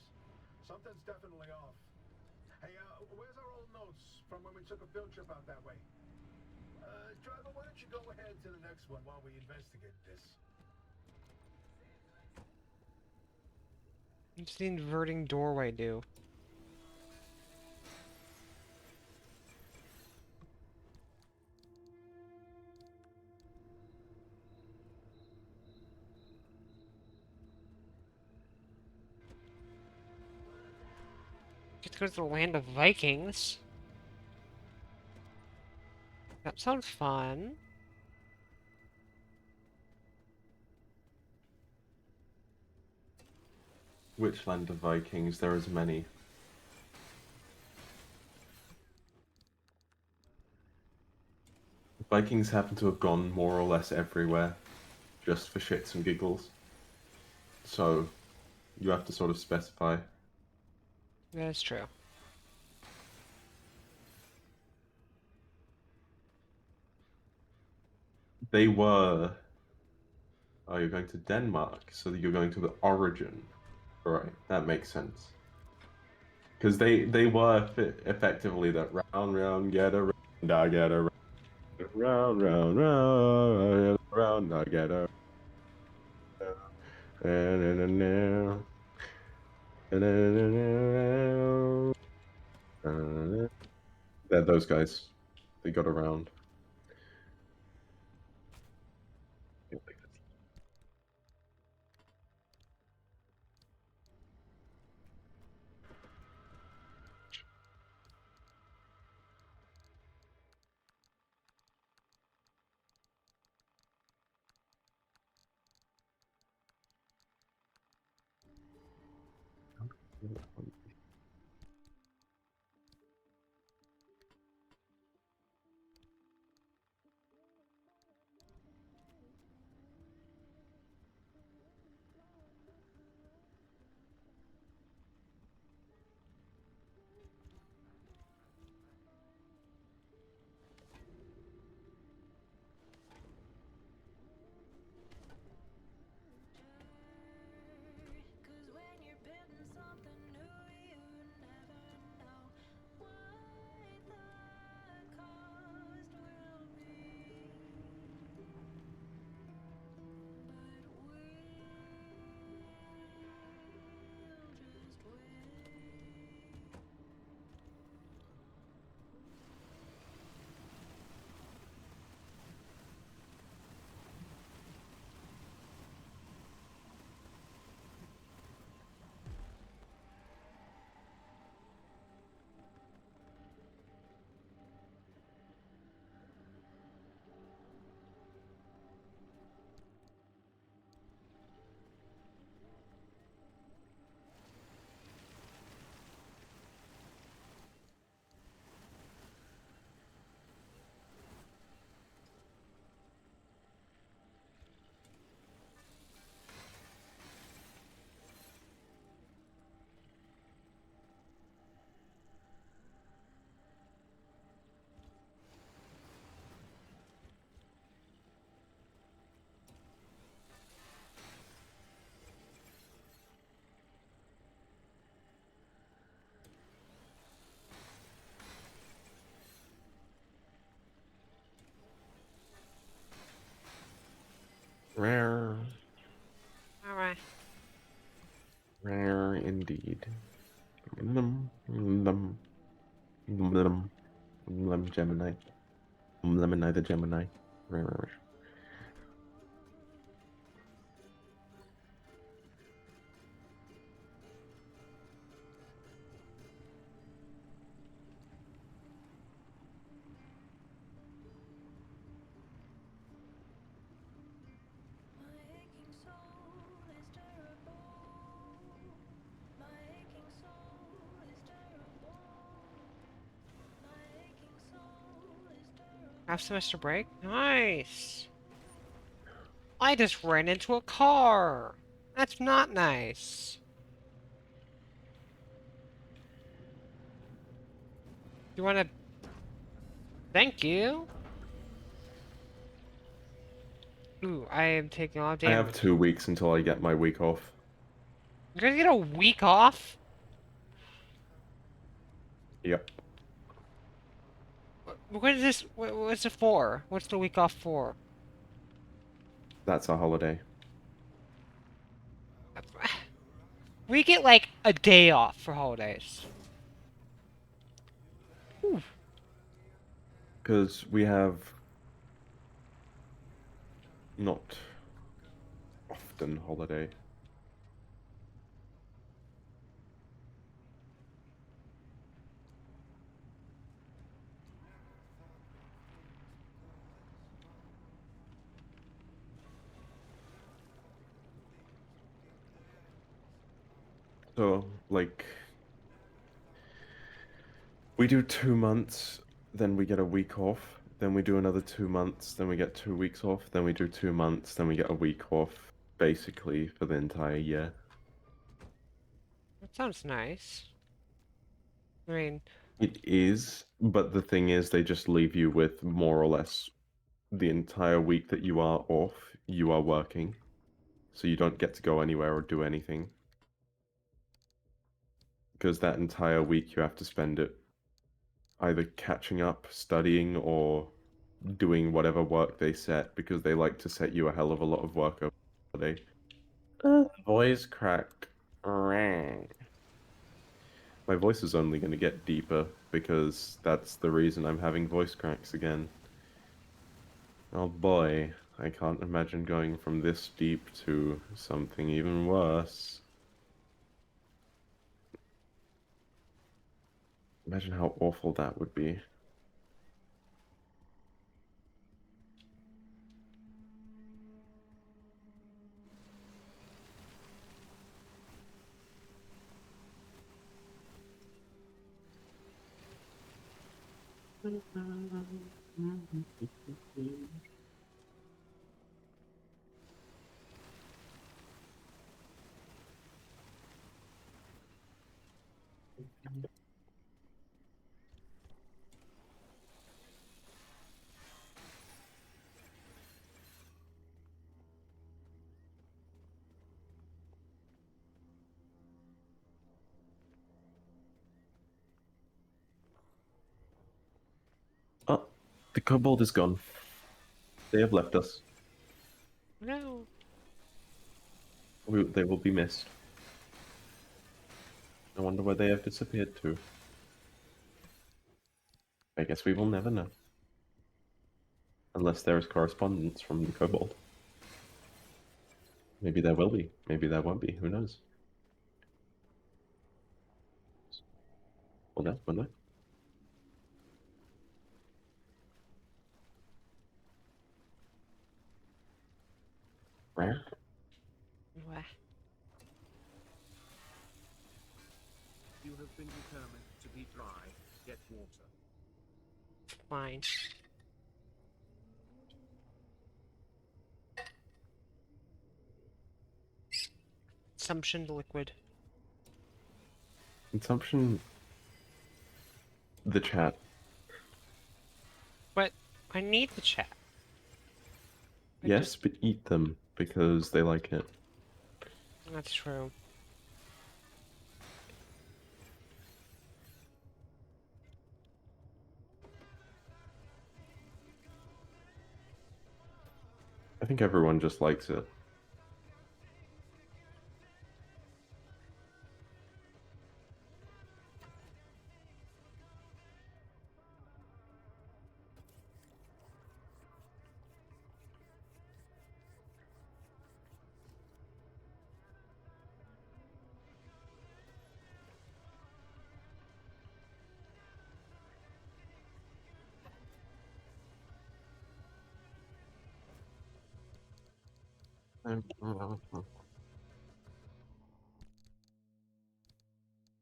definitely off. Hey, where's our old notes from when we took a field trip out that way? Driver, why don't you go ahead to the next one while we investigate this? What's the inverting doorway do? Get to go to the land of Vikings. That sounds fun. Which land of Vikings? There is many. Vikings happen to have gone more or less everywhere, just for shits and giggles. So, you have to sort of specify. That is true. They were... Oh, you're going to Denmark, so you're going to the origin. Right, that makes sense. Because they were effectively that round, get around, I get around. Round, I get around. They're those guys. They got around. 'Cause when you're building something new, you never know what the cost will be. But we'll just wait. Rare. Alright. Rare indeed. Gemini. Lemony the Gemini. Rare. My aching soul is terrible. My aching soul is terrible. My aching soul is terrible. Half semester break? Nice! I just ran into a car! That's not nice. You wanna... Thank you? Ooh, I am taking all I damage. have 2 weeks until I get my week off. You're gonna get a week off? Yep. What is this? What's it for? What's the week off for? That's a holiday. We get like a day off for holidays. Because we have not often holiday. So, like, we do 2 months, then we get a week off, then we do another 2 months, then we get 2 weeks off, then we do 2 months, then we get a week off, basically, for the entire year. That sounds nice. I mean, It is, but the thing is, they just leave you with more or less the entire week that you are off, you are working. So you don't get to go anywhere or do anything. Because that entire week you have to spend it either catching up, studying, or doing whatever work they set, because they like to set you a hell of a lot of work over the day. Voice crack. My voice is only going to get deeper, because that's the reason I'm having voice cracks again. Oh boy, I can't imagine going from this deep to something even worse. Imagine how awful that would be. Oh, the kobold is gone. They have left us. No. They will be missed. I wonder where they have disappeared to. I guess we will never know. Unless there is correspondence from the kobold. Maybe there will be. Maybe there won't be. Who knows? Will there? Will there? Rare? Wah. You have been determined to be dry. Get water. Fine. Consumption liquid. Consumption. The chat. But I need the chat. Yes, but eat them because they like it. That's true. I think everyone just likes it.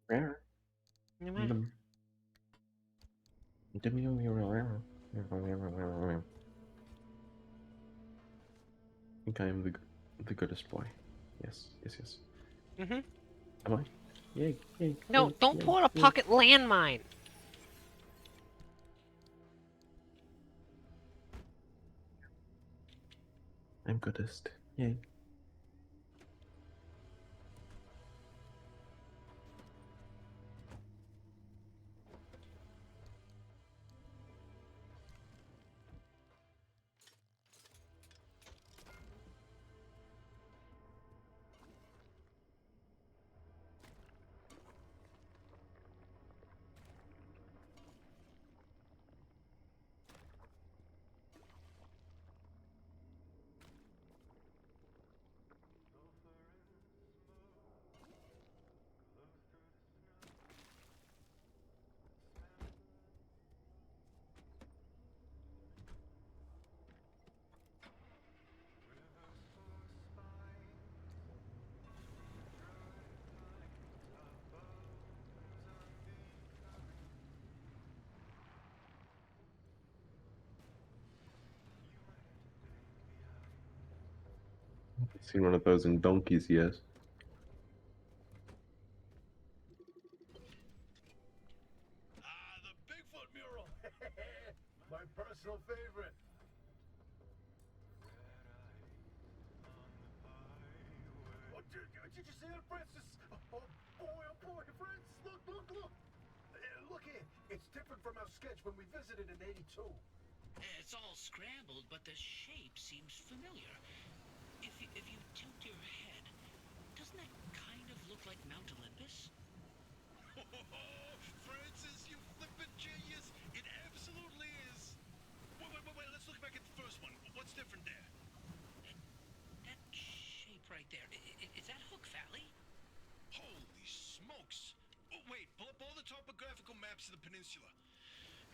Rare. I think I am the goodest boy. Yes, yes, yes. Mm-hmm. Am I? Yay, yay. No, yay, don't yay, pull out a yay. pocket landmine. I'm goodest. Yay. I've seen one of those in donkey's years. The Bigfoot mural. My personal favorite. Oh, did you see that, Francis? Oh boy, Francis, look. Look here. It's different from our sketch when we visited in '82. It's all scrambled, but the shape seems familiar. If you tilt your head, doesn't that kind of look like Mount Olympus? Francis, you flippin' genius! It absolutely is. Wait, let's look back at the first one. What's different there? That shape right there, is that Hook Valley? Holy smokes! Oh, wait, pull up all the topographical maps of the peninsula.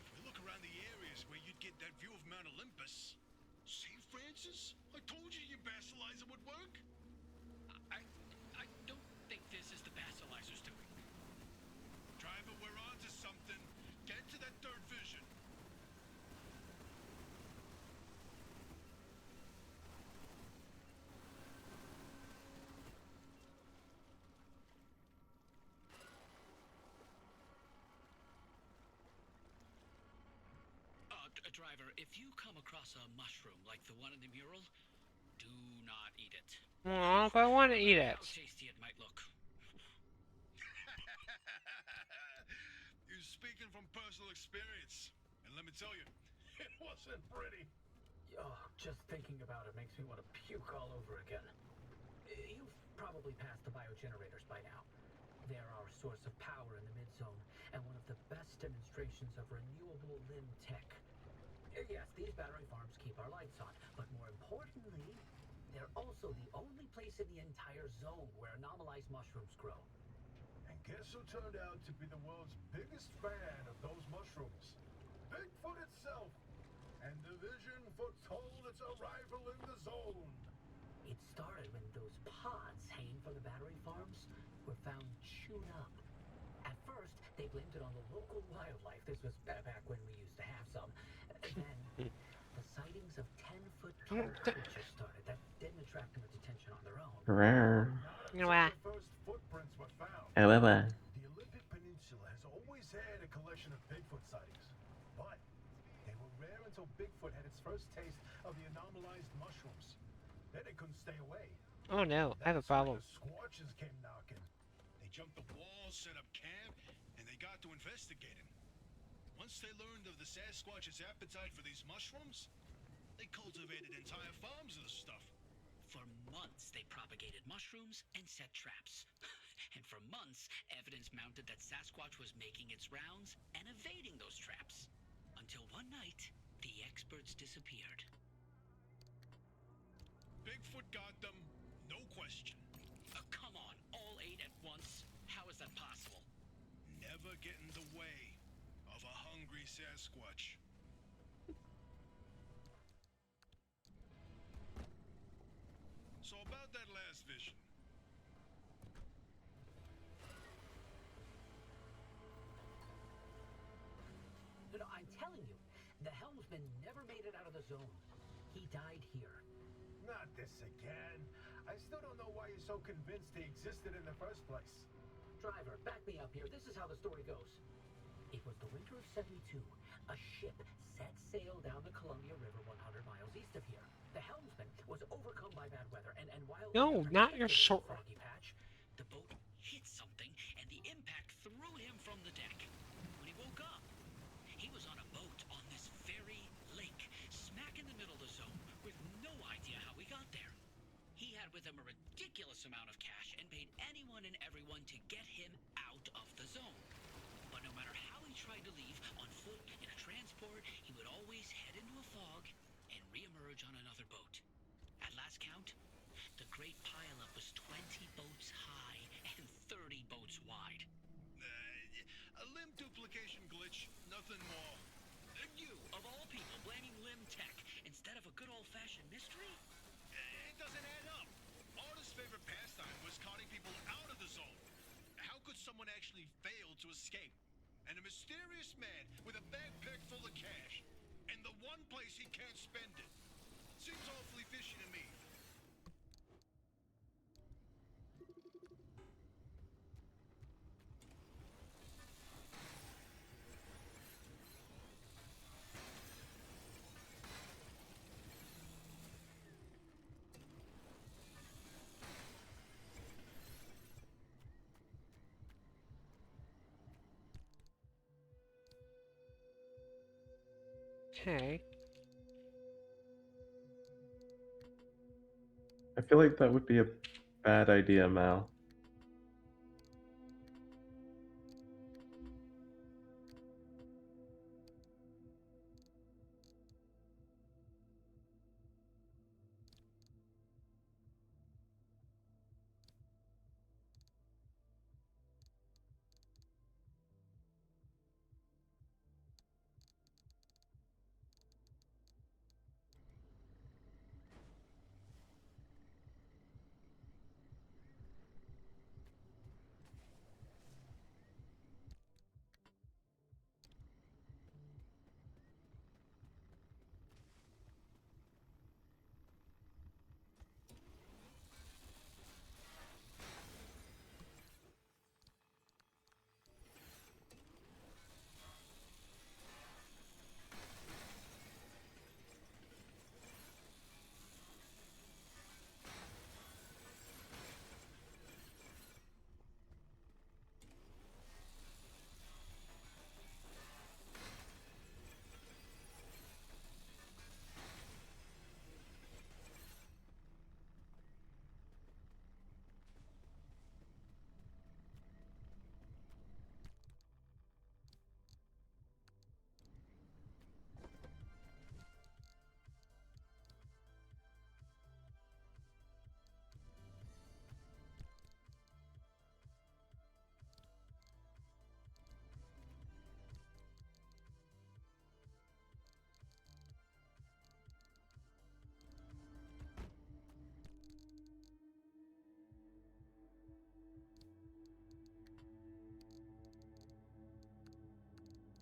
If we look around the areas where you'd get that view of Mount Olympus. See, Francis? I told you your basilizer would work. I don't think this is the Basilisers doing. Driver, we're on to something. Get to that third vision. if you come across a mushroom like the one in the mural, do not eat it. Well, if I want to eat it. How tasty it might look. You're speaking from personal experience. And let me tell you, it wasn't pretty. Oh, just thinking about it makes me want to puke all over again. You've probably passed the biogenerators by now. They're our source of power in the mid-zone, and one of the best demonstrations of renewable limb tech. Yes, these battery farms keep our lights on, but more importantly, they're also the only place in the entire zone where anomalized mushrooms grow. And guess who turned out to be the world's biggest fan of those mushrooms? Bigfoot itself. And the vision foretold its arrival in the zone. It started when those pods hanging from the battery farms were found chewed up. At first, they blamed it on the local wildlife. This was back when we used to have some. Then, the sightings of 10-foot tall creatures started. That didn't attract much attention on their own. You know what? The first footprints were found. However, The Olympic Peninsula has always had a collection of Bigfoot sightings, but they were rare until Bigfoot had its first taste of the anomalized mushrooms. Then it couldn't stay away. Oh no, I have a That's when problem. The Squatches came knocking. They jumped the walls, set up camp, and they got to investigating. Once they learned of the Sasquatch's appetite for these mushrooms, they cultivated entire farms of the stuff. For months, they propagated mushrooms and set traps. And for months, evidence mounted that Sasquatch was making its rounds and evading those traps. Until one night, the experts disappeared. Bigfoot got them, no question. Come on, all 8 at once? How is that possible? Never get in the way of a hungry Sasquatch. So about that last vision. No, I'm telling you, the helmsman never made it out of the zone. He died here. Not this again. I still don't know why you're so convinced he existed in the first place. Driver, back me up here. This is how the story goes. It was the winter of '72. A ship set sail down the Columbia River 100 miles east of here. The helmsman was overcome by bad weather, and while No, not your short. Foggy patch, the boat hit something, and the impact threw him from the deck. When he woke up, he was on a boat on this very lake, smack in the middle of the zone, with no idea how he got there. He had with him a ridiculous amount of cash and paid anyone and everyone to get him out of the zone. But no matter how he tried to leave, on foot, in a transport, he would always head into a fog and reemerge on another boat. At last count, the great pileup was 20 boats high and 30 boats wide. A limb duplication glitch, nothing more. And you, of all people, blaming Limb Tech instead of a good old-fashioned mystery? It doesn't add up. Arda's favorite pastime was carting people out of the zone. How could someone actually fail to escape? And a mysterious man with a backpack full of cash, and the one place he can't spend it. Seems awfully fishy to me. Okay. I feel like that would be a bad idea, Mal.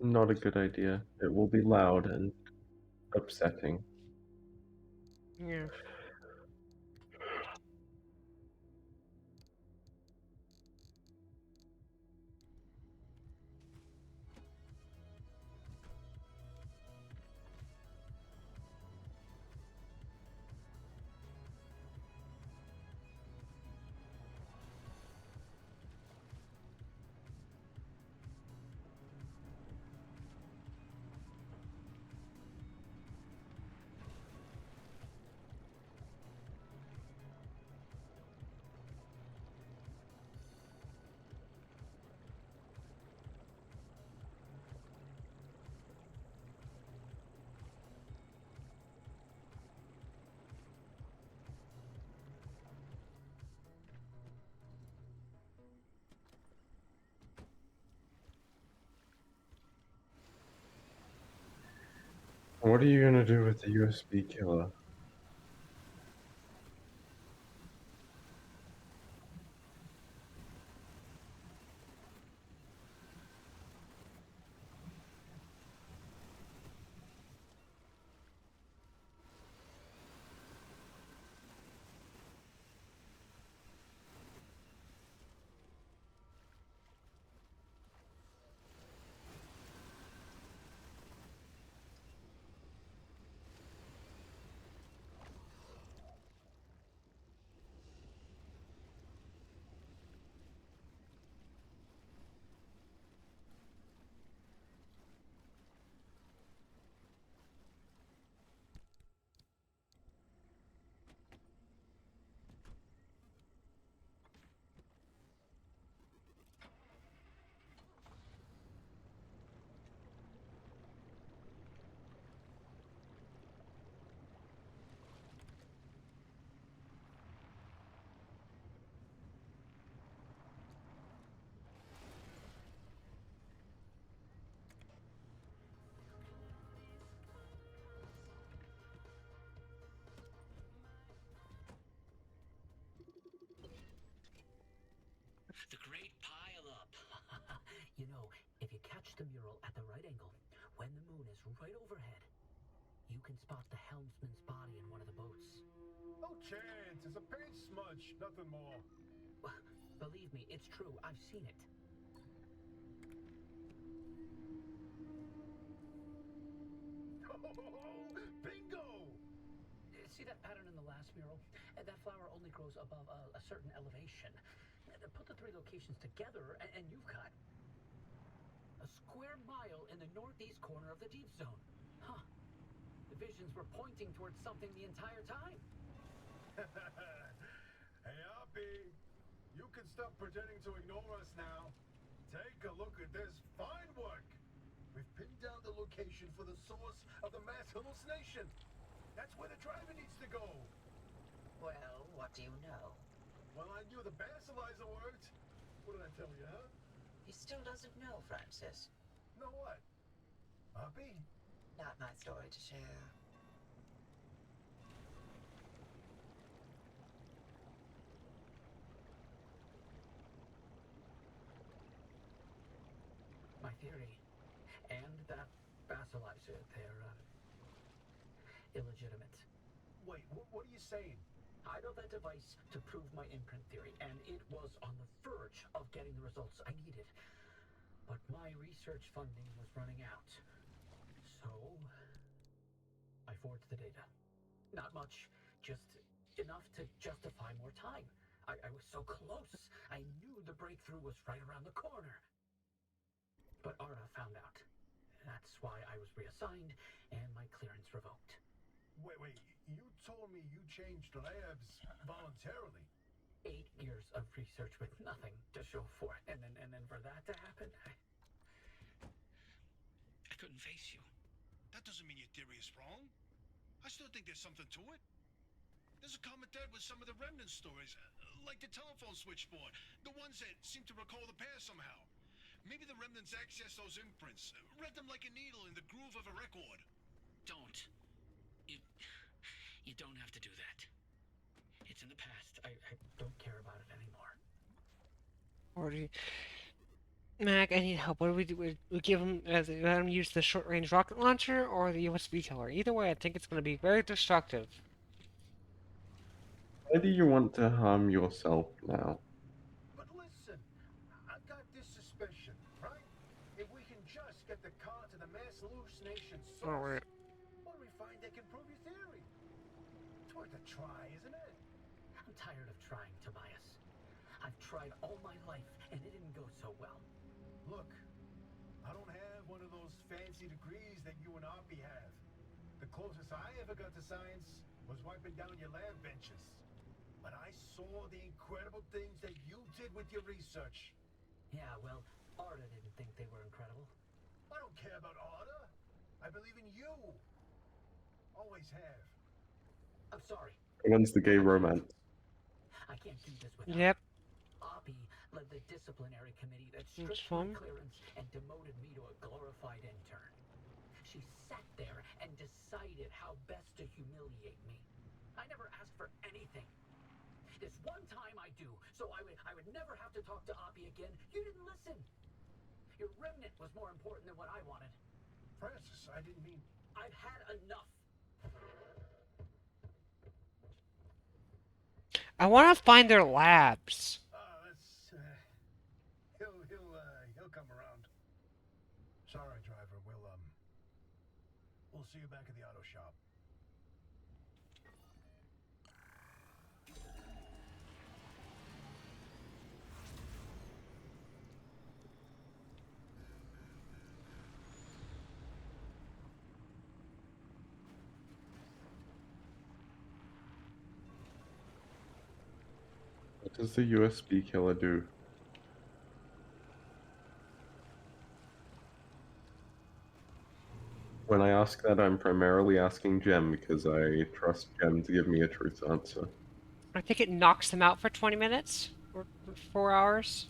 Not a good idea. It will be loud and upsetting. Yeah. What are you gonna do with the USB killer? The great pile up. You know, if you catch the mural at the right angle, when the moon is right overhead, you can spot the helmsman's body in one of the boats. No chance. It's a paint smudge, nothing more. Believe me, it's true. I've seen it. Oh, bingo! See that pattern in the last mural? That flower only grows above a certain elevation. Put the three locations together, and you've got a square mile in the northeast corner of the deep zone. Huh. The visions were pointing towards something the entire time. Hey, Oppie, you can stop pretending to ignore us now. Take a look at this fine work. We've pinned down the location for the source of the mass hallucination. That's where the driver needs to go. Well, what do you know? Well, I knew the basilizer worked. What did I tell you, huh? He still doesn't know, Francis. Know what? Oppie? Not my story to share. My theory, and that basilizer, they're illegitimate. Wait, what are you saying? I built that device to prove my imprint theory, and it was on the verge of getting the results I needed. But my research funding was running out. So, I forged the data. Not much, just enough to justify more time. I was so close. I knew the breakthrough was right around the corner. But Arda found out. That's why I was reassigned and my clearance revoked. Wait, you told me you changed labs voluntarily. 8 years of research with nothing to show for it, and then for that to happen, I couldn't face you. That doesn't mean your theory is wrong. I still think there's something to it. There's a common thread with some of the remnant stories, like the telephone switchboard, the ones that seem to recall the past somehow. Maybe the remnants access those imprints, read them like a needle in the groove of a record. Don't. You don't have to do that. It's in the past. I don't care about it anymore. Or do you... Mac, I need help. What do we do? We give him, let him use the short-range rocket launcher or the USB killer. Either way, I think it's going to be very destructive. Why do you want to harm yourself now? But listen, I've got this suspicion, right? If we can just get the car to the mass hallucination source, Alright. what do we find that can prove your theory? It's worth a try, isn't it? I'm tired of trying, Tobias. I've tried all my life, and it didn't go so well. Look, I don't have one of those fancy degrees that you and Oppie have. The closest I ever got to science was wiping down your lab benches. But I saw the incredible things that you did with your research. Yeah, well, Arda didn't think they were incredible. I don't care about Arda. I believe in you. Always have. I'm sorry. When's the gay romance? I can't do this without Yep. Oppie led the disciplinary committee that That's stripped my fun. clearance and demoted me to a glorified intern. She sat there and decided how best to humiliate me. I never asked for anything. This one time I do, so I would never have to talk to Oppie again. You didn't listen. Your remnant was more important than what I wanted. Francis, I didn't mean... I've had enough. I want to find their labs. That's... he'll come around. Sorry, driver. We'll see you back at the auto shop. What does the USB killer do? When I ask that, I'm primarily asking Jem because I trust Jem to give me a truth answer. I think it knocks them out for 20 minutes or 4 hours.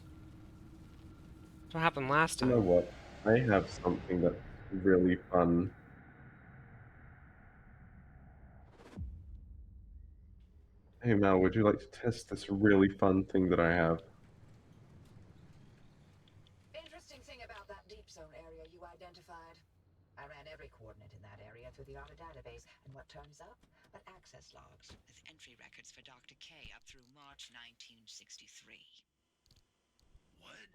That's what happened last You time. know what? I have something that's really fun. Hey Mal, would you like to test this really fun thing that I have? Interesting thing about that deep zone area you identified. I ran every coordinate in that area through the ARDA database, and what turns up? But access logs with entry records for Dr. K up through March 1963. What?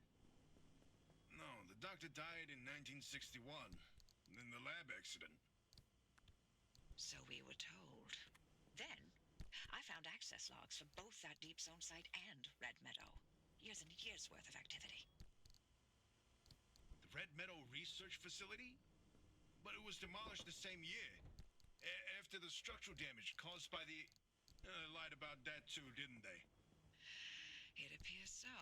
No, the doctor died in 1961. In the lab accident. So we were told. Then, I found access logs for both that deep zone site and Red Meadow. Years and years worth of activity. The Red Meadow Research Facility? But it was demolished the same year. After the structural damage caused by the... lied about that too, didn't they? It appears so.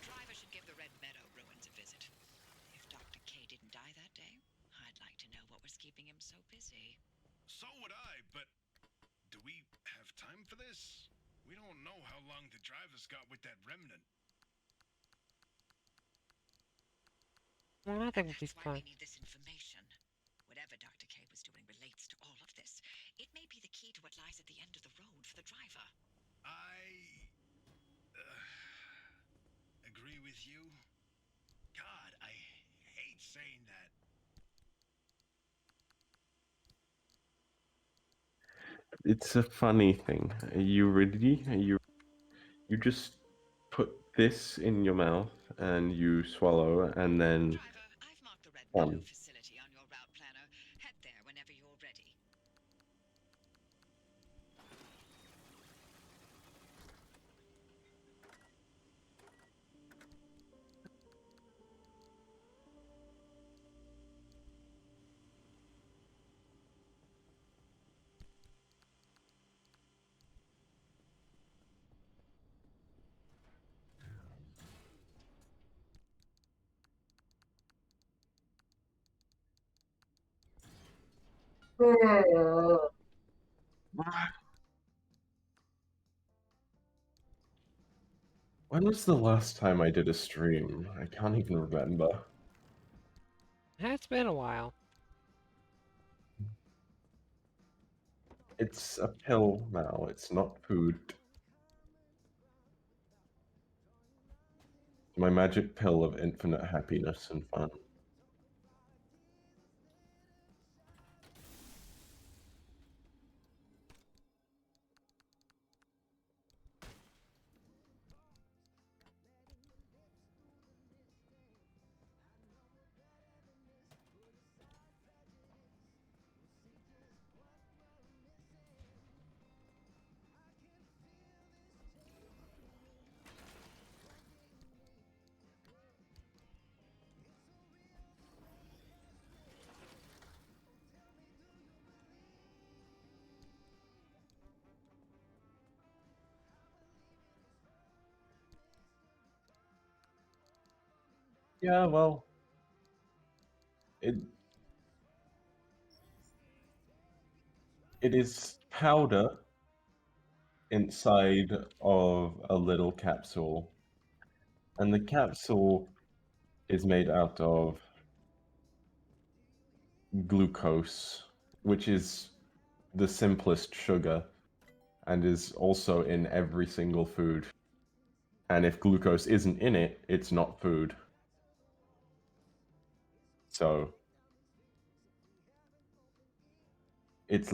Driver should give the Red Meadow ruins a visit. If Dr. K didn't die that day, I'd like to know what was keeping him so busy. So would I, but... do we have time for this? We don't know how long the driver's got with that remnant. Well, I think we'll be That's why fine. we need this information. Whatever Dr. K was doing relates to all of this. It may be the key to what lies at the end of the road for the driver. I... agree with you. God, I hate saying that. It's a funny thing. Are you ready? You just put this in your mouth and you swallow and then Driver, I've marked the Red Meadow one. facility on your route planner. Head there whenever you're ready. When was the last time I did a stream? I can't even remember. It's been a while. It's a pill now, it's not food. My magic pill of infinite happiness and fun. Yeah, well, it is powder inside of a little capsule, and the capsule is made out of glucose, which is the simplest sugar and is also in every single food. And if glucose isn't in it, it's not food. So it's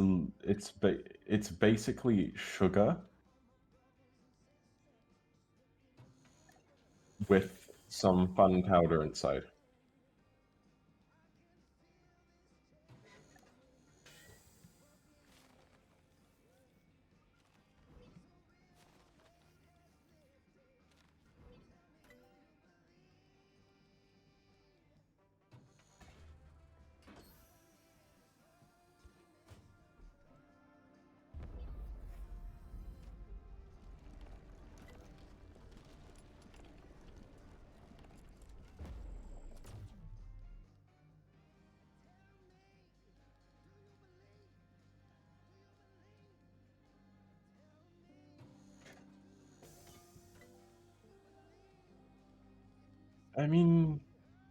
basically sugar with some fun powder inside. I mean,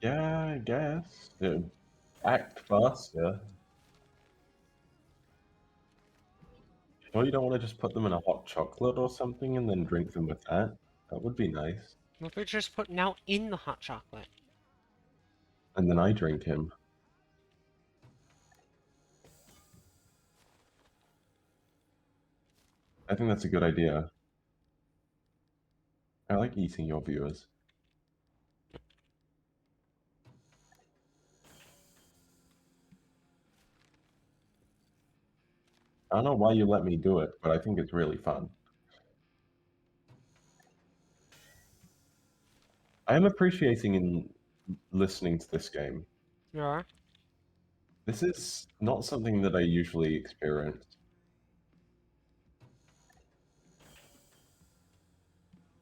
yeah, I guess. Act faster. Sure, you don't want to just put them in a hot chocolate or something and then drink them with that? That would be nice. What if we just put now in the hot chocolate? And then I drink him. I think that's a good idea. I like eating your viewers. I don't know why you let me do it, but I think it's really fun. I am appreciating in listening to this game. Yeah. This is not something that I usually experience.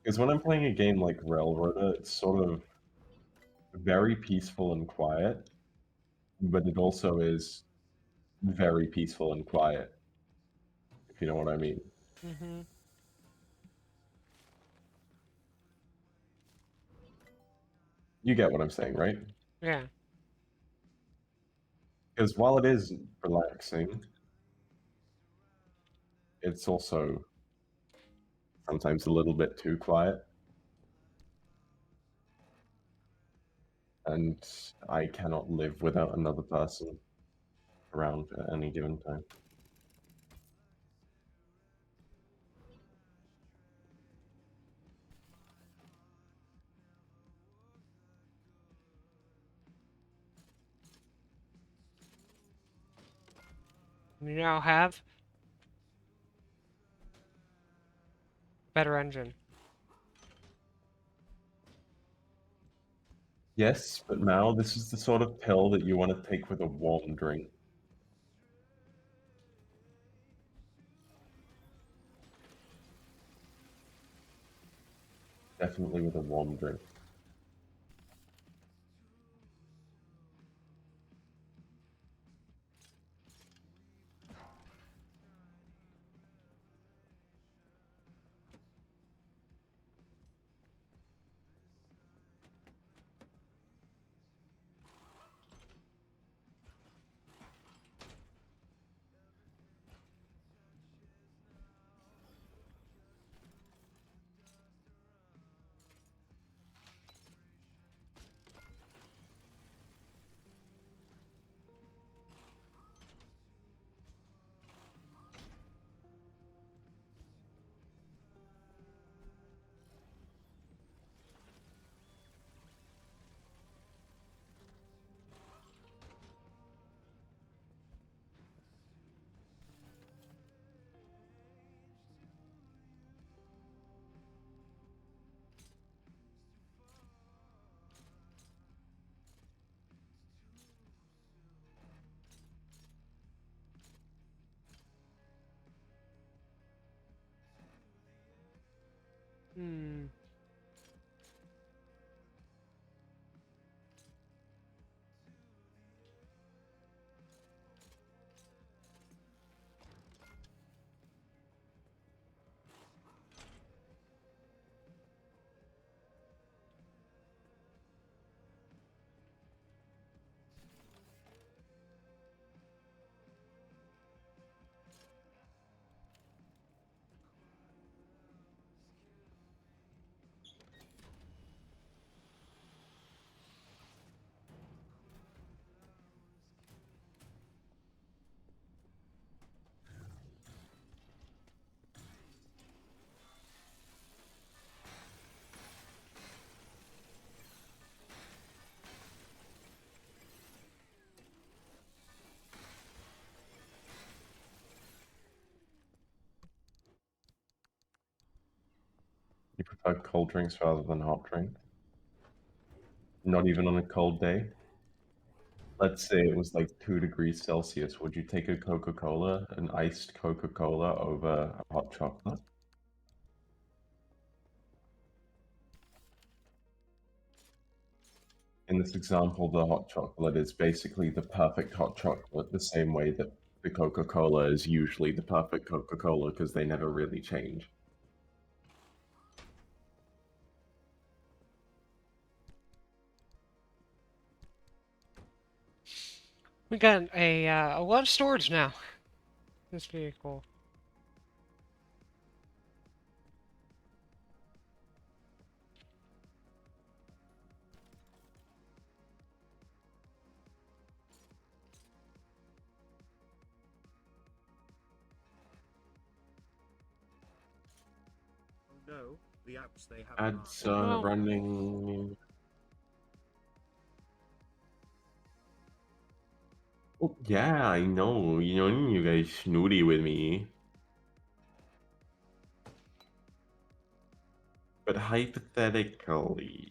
Because when I'm playing a game like Railroader, it's sort of very peaceful and quiet, but it also is very peaceful and quiet, if you know what I mean. Mm-hmm. You get what I'm saying, right? Yeah. Because while it is relaxing, it's also sometimes a little bit too quiet. And I cannot live without another person around at any given time. We now have better engine. Yes, but Mao, this is the sort of pill that you want to take with a warm drink. Definitely with a warm drink. Hmm. You prefer cold drinks rather than hot drinks? Not even on a cold day? Let's say it was like 2 degrees Celsius. Would you take a Coca-Cola, an iced Coca-Cola, over a hot chocolate? In this example, the hot chocolate is basically the perfect hot chocolate, the same way that the Coca-Cola is usually the perfect Coca-Cola because they never really change. We got a lot of storage now. This vehicle. Oh no, the apps they have Ads are running. Oh, yeah, I know. You guys snooty with me. But hypothetically.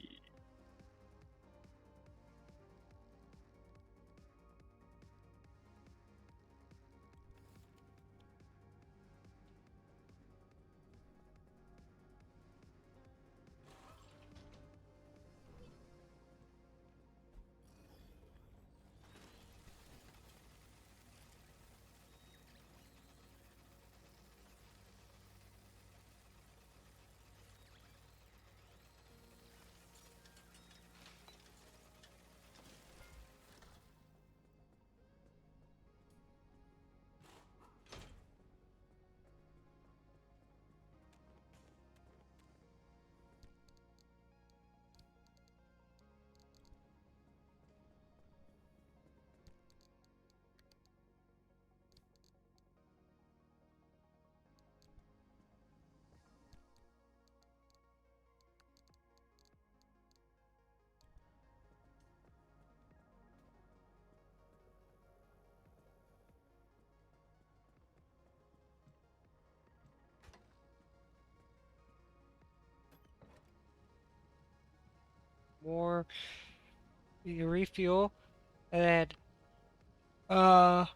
More. You refuel, and then uh,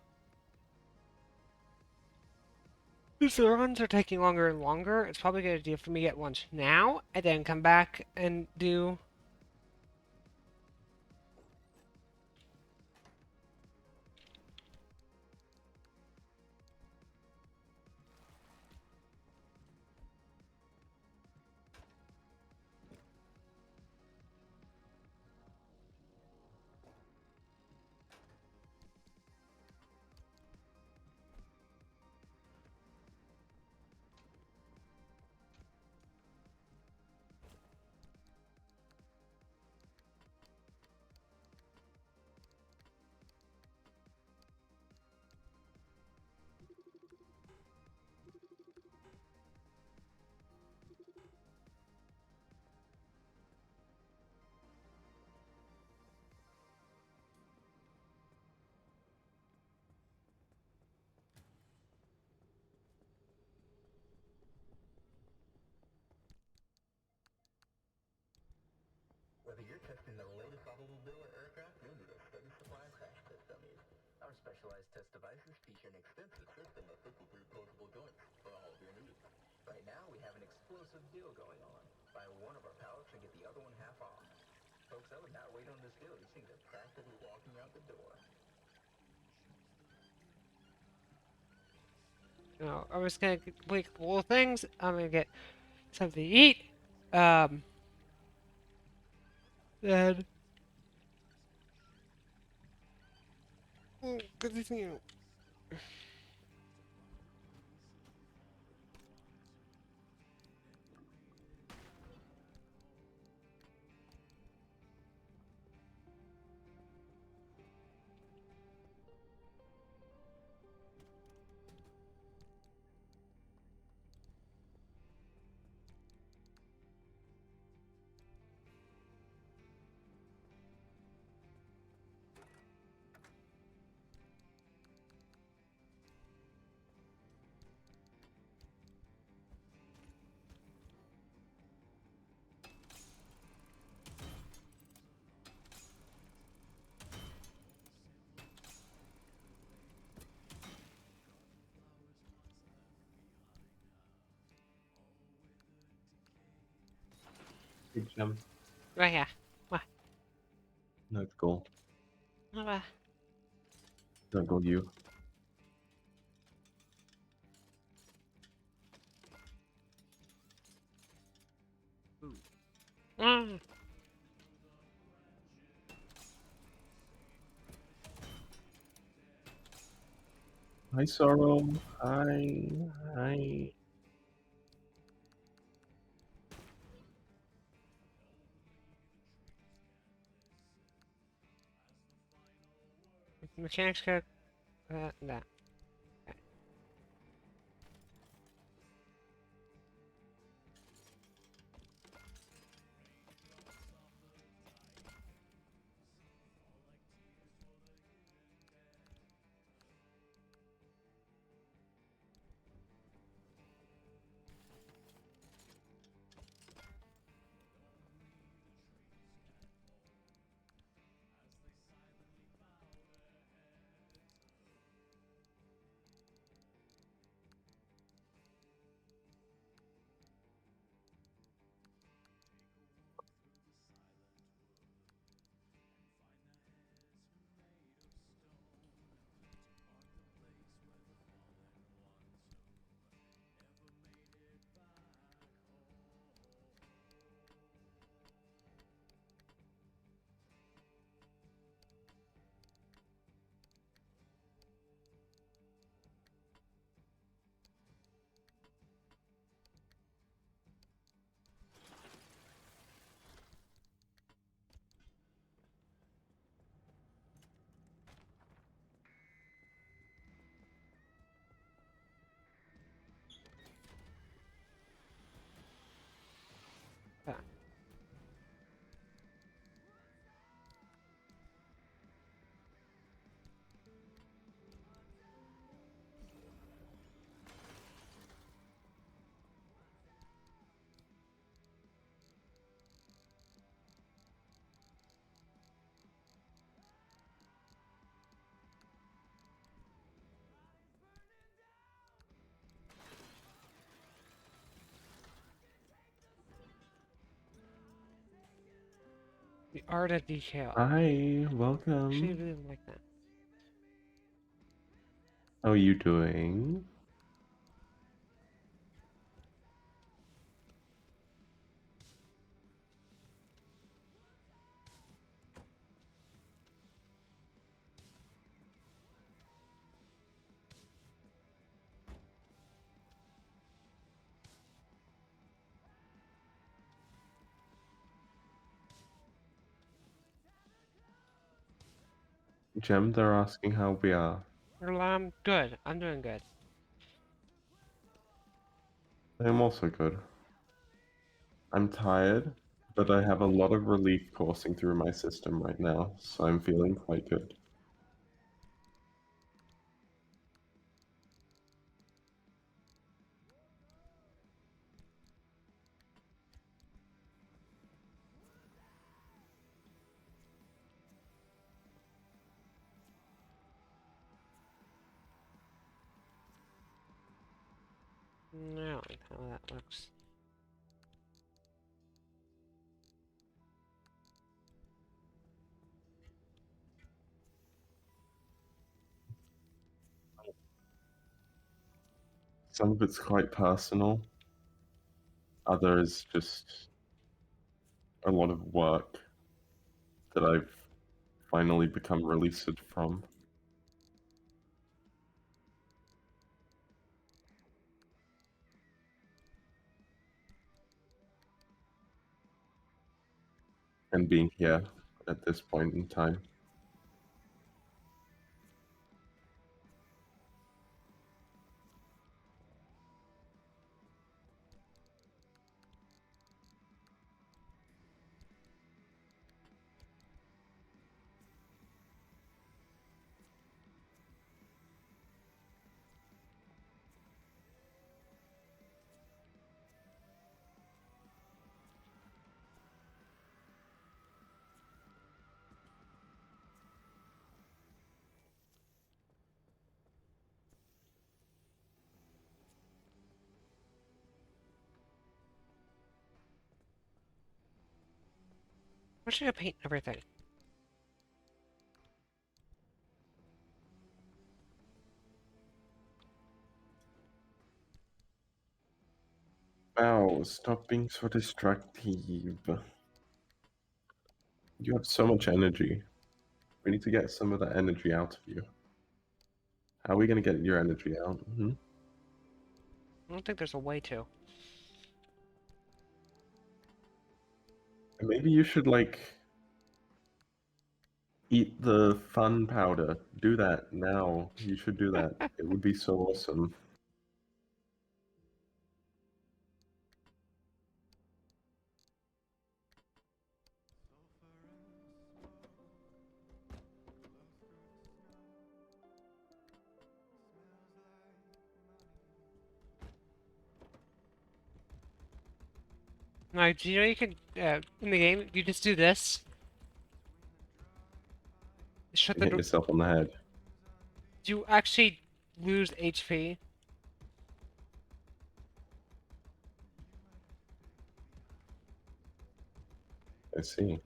since the runs are taking longer and longer, it's probably a good idea for me to get lunch now, and then come back and do. Whether you're testing the latest automobile or aircraft, you'll need a steady supply of crash test dummies. Our specialized test devices feature an extensive system of 53 posable joints for all of your needs. Right now, we have an explosive deal going on. Folks, I would not wait on this deal. These things are practically walking out the door. No, I'm just gonna complete a couple of things. I'm gonna get something to eat. Then. Continue. Hey, Jim. Right here. What? No goal. What? No goal, you. Mm. Hi, Sorrow. Hi. Hi. Mechanics code. No. The art of detail. Hi, Actually, welcome. really like that. How are you doing? Jem, they're asking how we are. Well, I'm good. I'm doing good. I'm also good. I'm tired, but I have a lot of relief coursing through my system right now, so I'm feeling quite good. I don't like how that looks. Some of it's quite personal. Other is just a lot of work that I've finally become released from. And being here at this point in time. Where should I paint everything? Wow, stop being so destructive. You have so much energy. We need to get some of that energy out of you. How are we going to get your energy out? I don't think there's a way to. Maybe you should, like, eat the fun powder. Do that now. You should do that. It would be so awesome. No, do you know you can, in the game, you just do this. Shut And the hit door. yourself on the head. You actually lose HP. I see.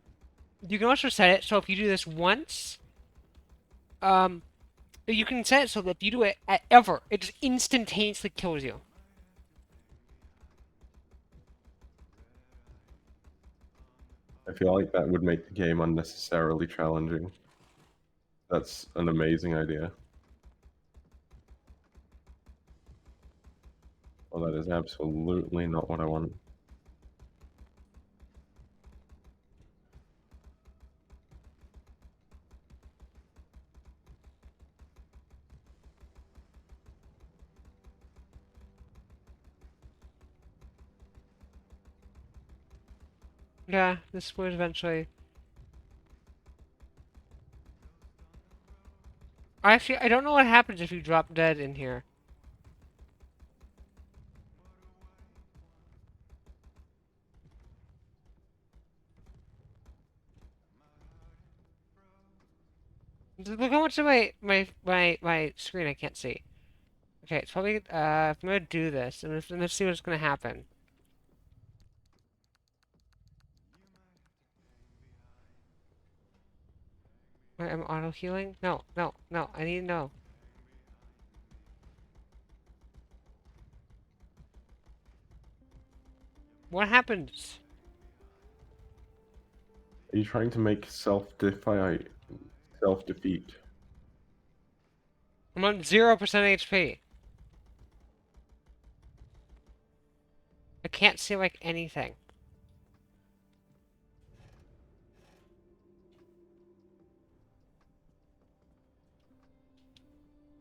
You can also set it so if you do this once, you can set it so that if you do it ever, it just instantaneously kills you. I feel like that would make the game unnecessarily challenging. That's an amazing idea. Well, that is absolutely not what I want. Yeah, this would eventually. Actually, I don't know what happens if you drop dead in here. Look how much of my screen I can't see. Okay, it's probably if I'm gonna do this, and let's see what's gonna happen. Wait, I'm auto healing? No, no, no. I need to know. What happens? Are you trying to make self-defeat? I'm on 0% HP. I can't see like anything.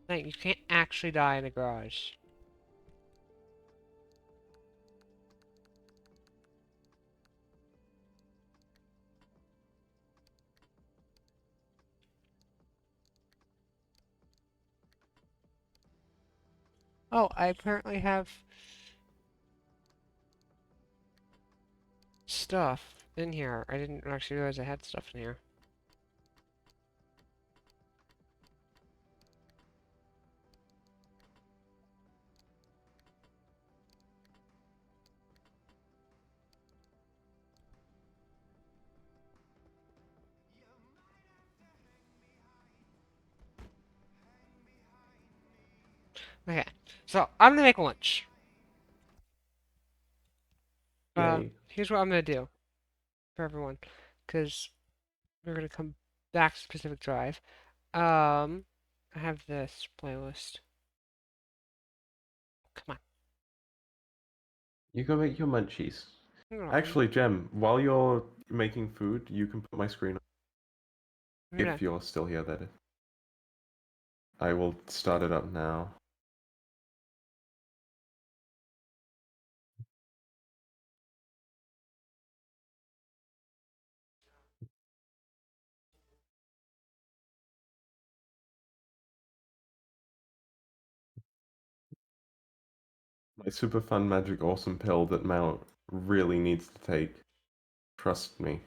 Like, you can't actually die in a garage. Oh, I apparently have stuff in here. I didn't actually realize I had stuff in here. Okay, So I'm gonna make lunch. Yay. Here's what I'm gonna do for everyone, because we're gonna come back to Pacific Drive. I have this playlist. Come You go make your munchies. on. Actually, Jem, while you're making food, you can put my screen on. Okay. If you're still here, that is. I will start it up now. My super fun magic awesome pill that Mount really needs to take. Trust me.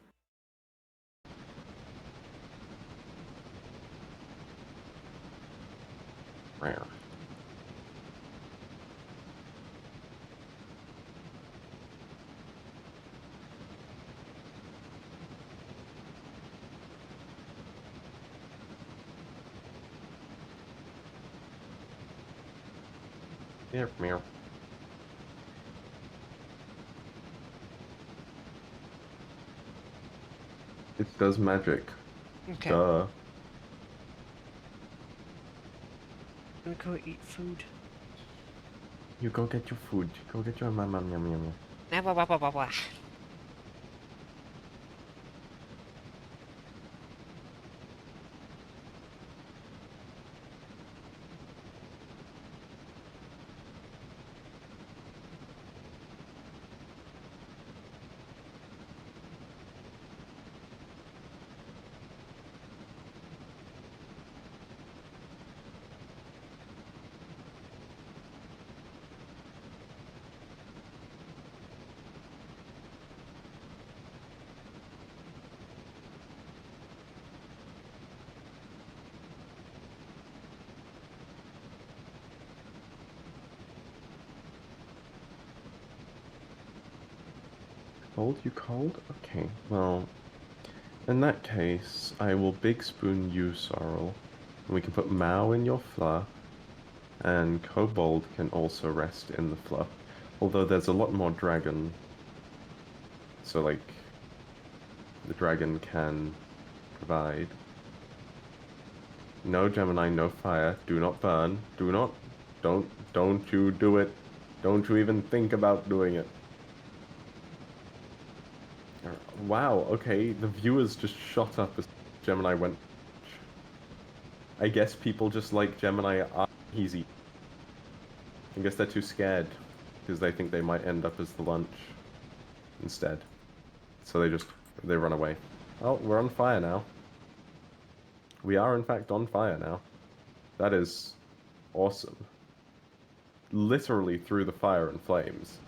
Rare. Meow, meow. It does magic. Okay. Duh. I'm gonna go eat food. You go get your food. Go get your mama. Yum, yum, yum. Blah, blah, blah, blah, blah. Cold? You cold? Okay, well, in that case, I will big spoon you, Sorrel. And we can put Mao in your fluff, and Kobold can also rest in the fluff. Although there's a lot more dragon. So, like, the dragon can provide. No Gemini, no fire. Do not burn. Do not. Don't you do it. Don't you even think about doing it. Wow, okay, the viewers just shot up as Gemini went. I guess people just like Gemini are easy. I guess they're too scared, because they think they might end up as the lunch instead. So they run away. Oh, we're on fire now. We are in fact on fire now. That is awesome. Literally through the fire and flames.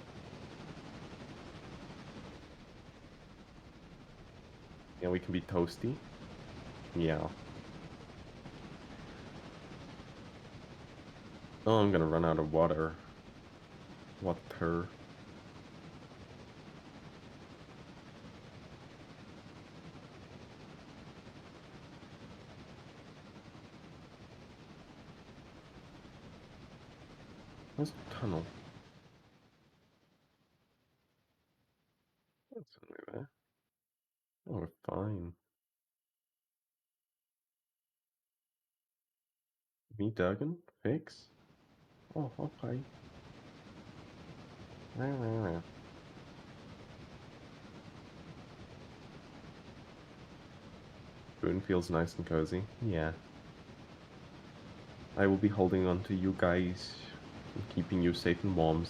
Yeah, we can be toasty. Yeah. Oh, I'm gonna run out of water. Water. Where's the tunnel? That's something there. Oh, we're fine. Me, Duggan? Fix? Oh, okay. Rah, rah, rah. Spoon feels nice and cozy. Yeah. I will be holding on to you guys and keeping you safe and warm.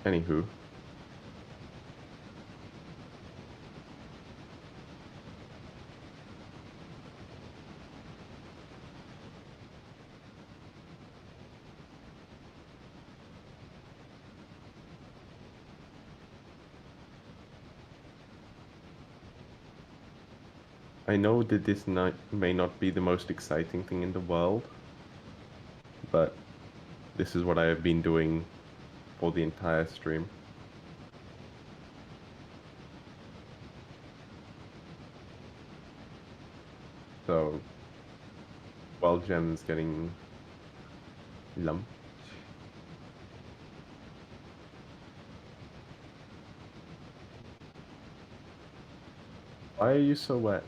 Anywho. I know that this may not be the most exciting thing in the world, but this is what I have been doing for the entire stream. So, while Gem's getting lumped, why are you so wet?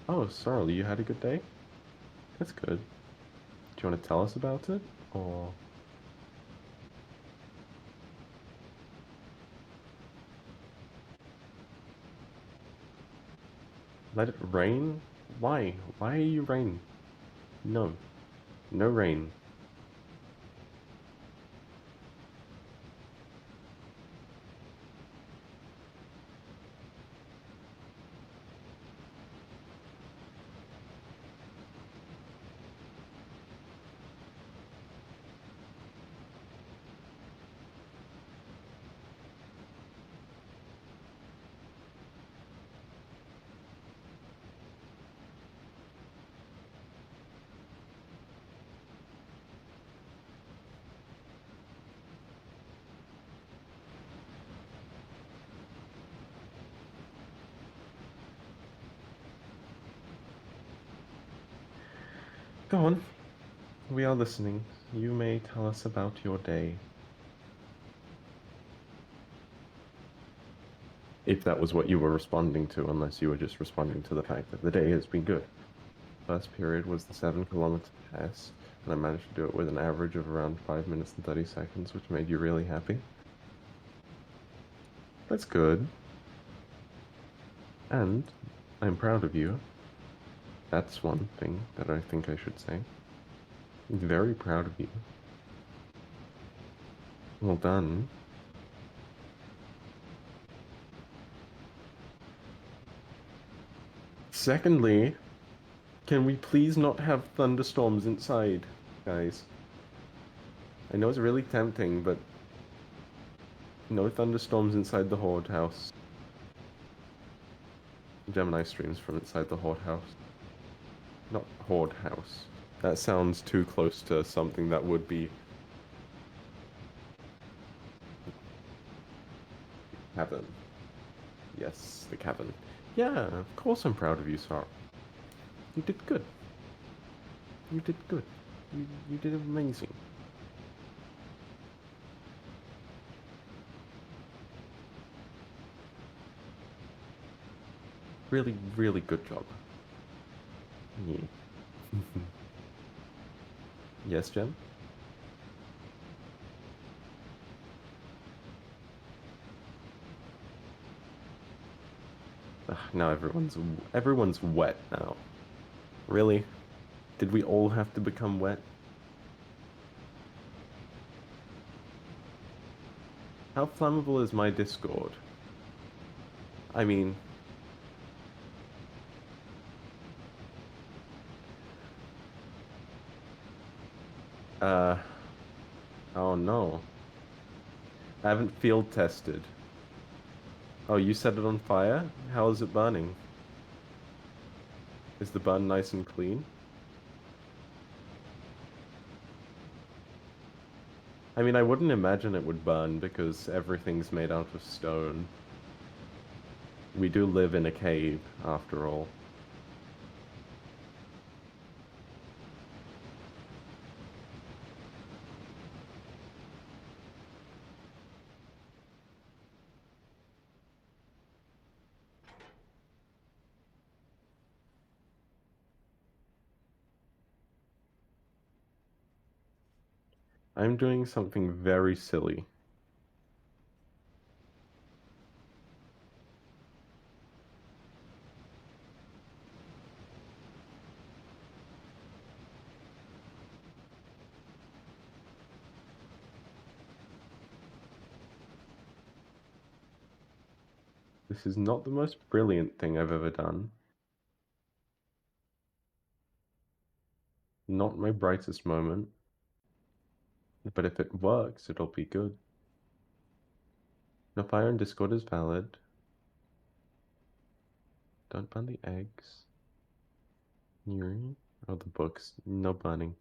Oh, sorry, you had a good day? That's good. Do you want to tell us about it? Or... let it rain? Why? Why are you rain? No. No rain. Go on. We are listening. You may tell us about your day. If that was what you were responding to, unless you were just responding to the fact that the day has been good. First period was the 7-kilometer pass, and I managed to do it with an average of around 5 minutes and 30 seconds, which made you really happy. That's good. And I'm proud of you. That's one thing that I think I should say. Very proud of you. Well done. Secondly, can we please not have thunderstorms inside, guys? I know it's really tempting, but no thunderstorms inside the Horde house. Gemini streams from inside the Horde house. Not Horde house. That sounds too close to something that would be... Cavern. Yes, the cavern. Yeah, of course I'm proud of you, Sarah. You did good. You did good. You did amazing. Really, really good job. Yeah. Yes, Jen? Ugh, now everyone's wet now. Really? Did we all have to become wet? How flammable is my Discord? I mean... Oh no. I haven't field tested. Oh, you set it on fire? How is it burning? Is the burn nice and clean? I mean, I wouldn't imagine it would burn because everything's made out of stone. We do live in a cave, after all. I'm doing something very silly. This is not the most brilliant thing I've ever done. Not my brightest moment. But if it works, it'll be good. No fire in Discord is valid. Don't burn the eggs. Oh, the books. No burning.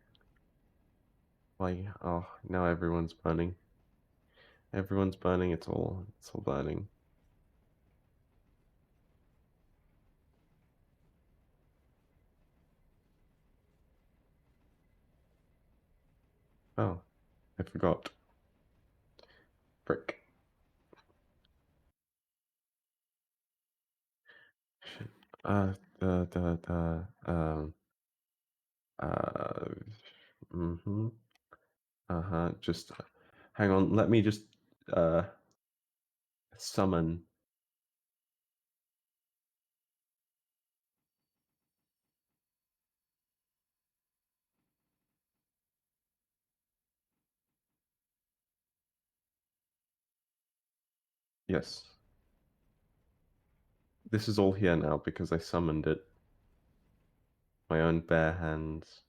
Why? Oh, now everyone's burning. Everyone's burning. It's all burning. Oh, I forgot. Frick. Shit. Mm-hmm. Just hang on. Let me just summon. Yes. This is all here now because I summoned it. My own bare hands.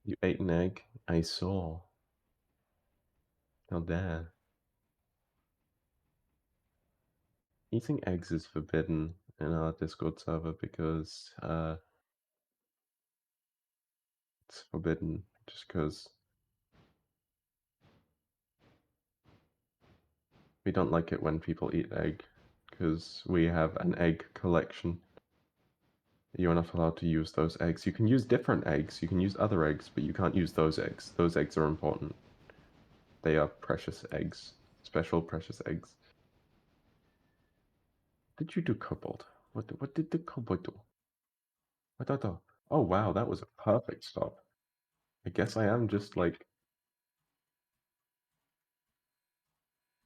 You ate an egg? I saw. How dare. Eating eggs is forbidden in our Discord server because it's forbidden just because we don't like it when people eat egg because we have an egg collection. You're not allowed to use those eggs. You can use different eggs, you can use other eggs, but you can't use those eggs. Those eggs are important. They are precious eggs. Special precious eggs. What did you do, Kobold? What did the Kobold do? Oh wow, that was a perfect stop. I guess I am just like...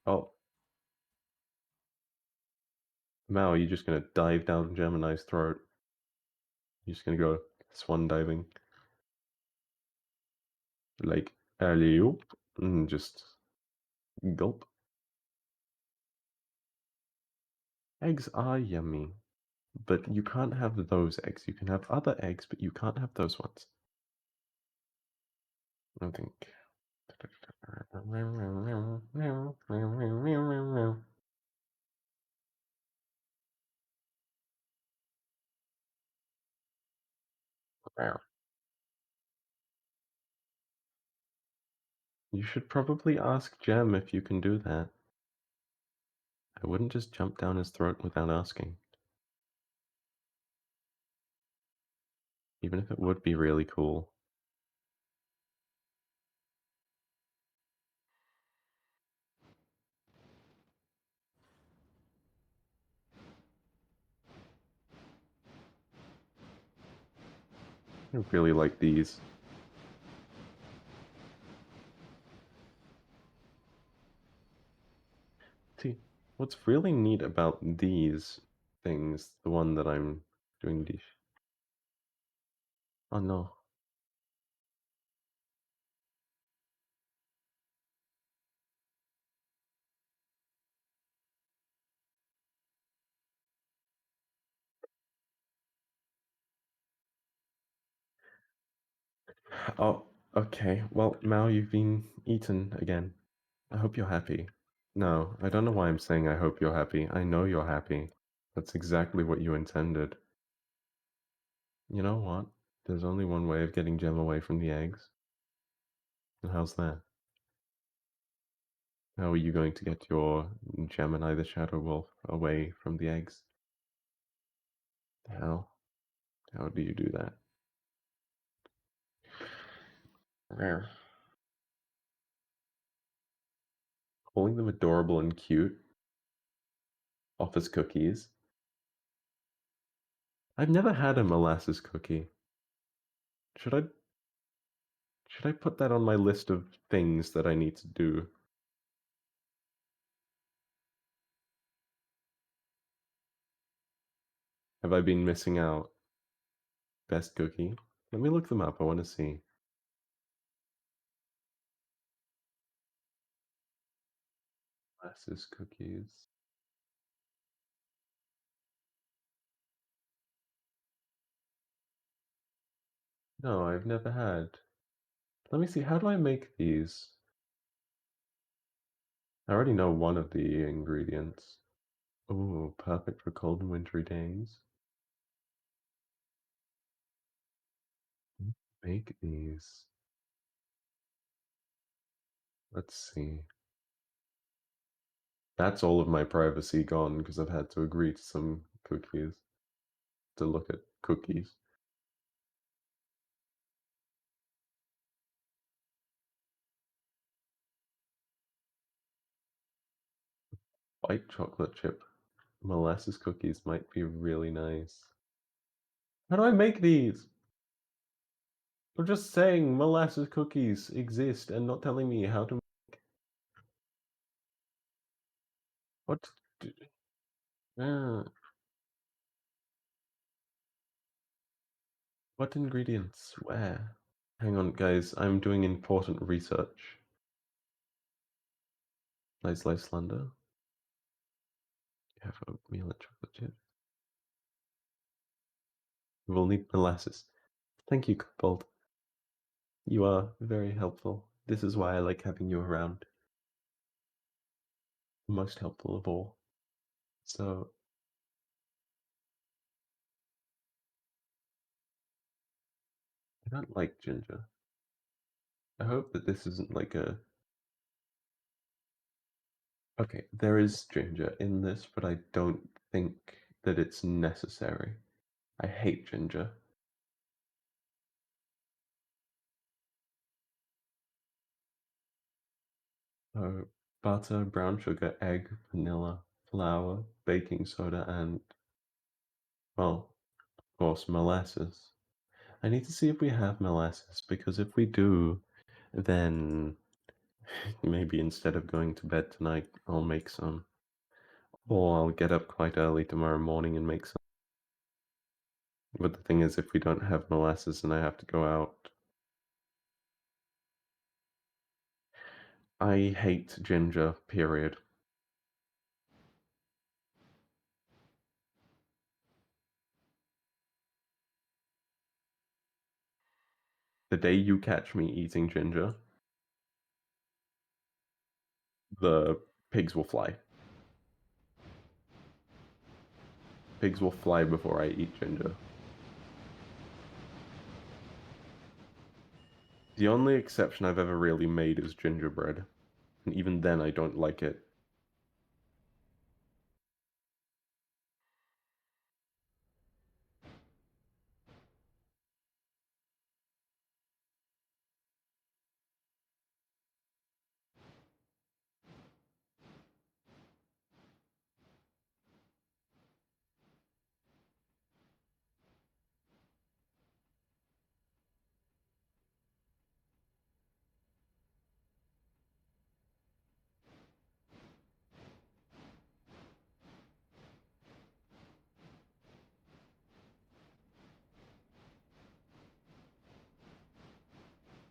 Oh. Mao, are you just gonna dive down Gemini's throat? You're just gonna go swan diving? Like, alley-oop, and just gulp. Eggs are yummy, but you can't have those eggs. You can have other eggs, but you can't have those ones. I think. You should probably ask Gem if you can do that. I wouldn't just jump down his throat without asking. Even if it would be really cool. I really like these. See, what's really neat about these things, the one that I'm doing these... Oh no. Oh, okay. Well, Mao, you've been eaten again. I hope you're happy. No, I don't know why I'm saying I hope you're happy. I know you're happy. That's exactly what you intended. You know what? There's only one way of getting Gem away from the eggs. And how's that? How are you going to get your Gemini the Shadow Wolf away from the eggs? How? How do you do that? Rare. Calling them adorable and cute. Office cookies. I've never had a molasses cookie. Should I put that on my list of things that I need to do? Have I been missing out? Best cookie? Let me look them up. I want to see. Molasses cookies. No, I've never had. Let me see, how do I make these? I already know one of the ingredients. Ooh, perfect for cold and wintry days. Make these. Let's see. That's all of my privacy gone because I've had to agree to some cookies. To look at cookies. White chocolate chip molasses cookies might be really nice. How do I make these? You're just saying molasses cookies exist and not telling me how to make. What? What ingredients? Where? Hang on, guys. I'm doing important research. Nice life slender. Have oatmeal and chocolate chip. We'll need molasses. Thank you, Bold. You are very helpful. This is why I like having you around. Most helpful of all. So, I don't like ginger. I hope that this isn't like a... Okay, there is ginger in this, but I don't think that it's necessary. I hate ginger. So, butter, brown sugar, egg, vanilla, flour, baking soda, and, well, of course, molasses. I need to see if we have molasses, because if we do, then maybe instead of going to bed tonight, I'll make some. Or I'll get up quite early tomorrow morning and make some. But the thing is, if we don't have molasses and I have to go out... I hate ginger, period. The day you catch me eating ginger, the pigs will fly. Pigs will fly before I eat ginger. The only exception I've ever really made is gingerbread. And even then I don't like it.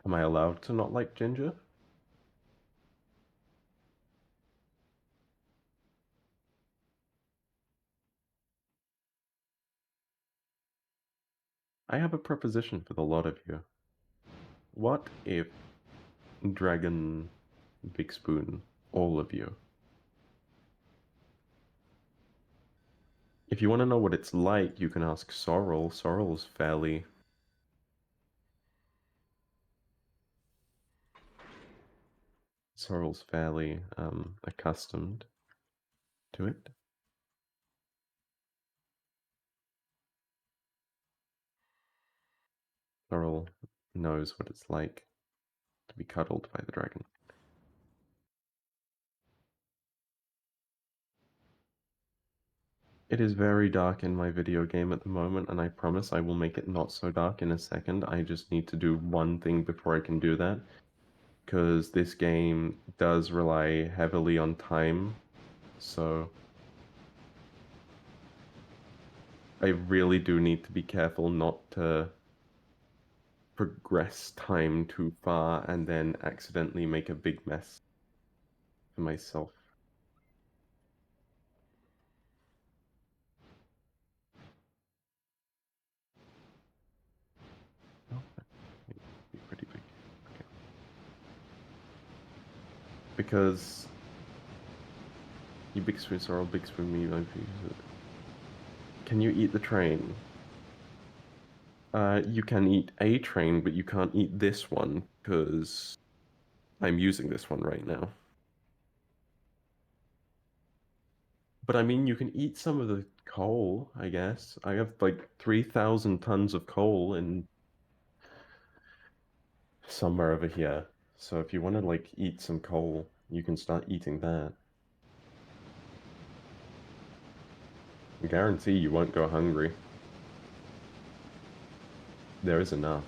Am I allowed to not like ginger? I have a proposition for the lot of you. What if Dragon, Big Spoon, all of you, if you want to know what it's like, you can ask Sorrel. Sorrel's fairly... Sorrel's fairly accustomed to it. Sorrel knows what it's like to be cuddled by the dragon. It is very dark in my video game at the moment, and I promise I will make it not so dark in a second. I just need to do one thing before I can do that, because this game does rely heavily on time, so I really do need to be careful not to progress time too far and then accidentally make a big mess for myself. Because you big spoon sorrel, big spoon me, my piece. Can you eat the train? You can eat a train, but you can't eat this one, because I'm using this one right now. But I mean, you can eat some of the coal, I guess. I have like 3,000 tons of coal in somewhere over here. So if you want to like eat some coal, you can start eating that. I guarantee you won't go hungry. There is enough.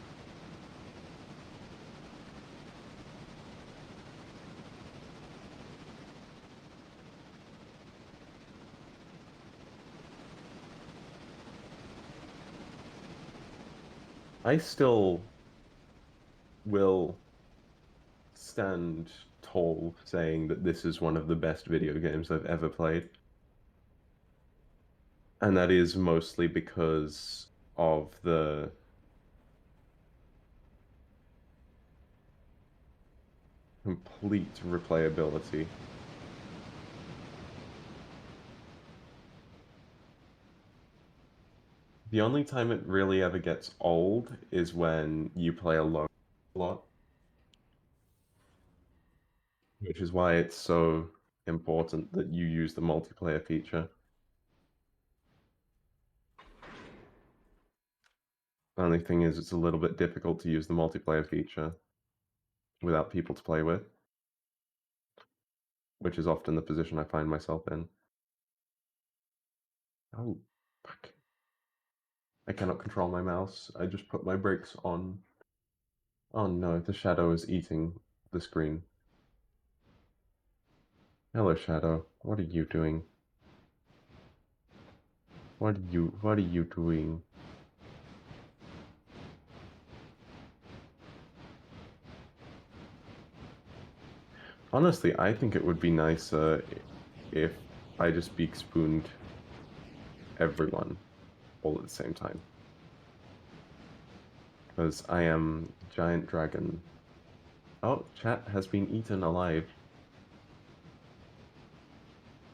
I still will stand tall saying that this is one of the best video games I've ever played. And that is mostly because of the complete replayability. The only time it really ever gets old is when you play alone a lot. Which is why it's so important that you use the multiplayer feature. The only thing is it's a little bit difficult to use the multiplayer feature without people to play with, which is often the position I find myself in. Oh, fuck. I cannot control my mouse. I just put my brakes on. Oh no, the shadow is eating the screen. Hello, Shadow. What are you doing? What are you doing? Honestly, I think it would be nicer if I just big spooned everyone all at the same time. Because I am Giant Dragon. Oh, chat has been eaten alive.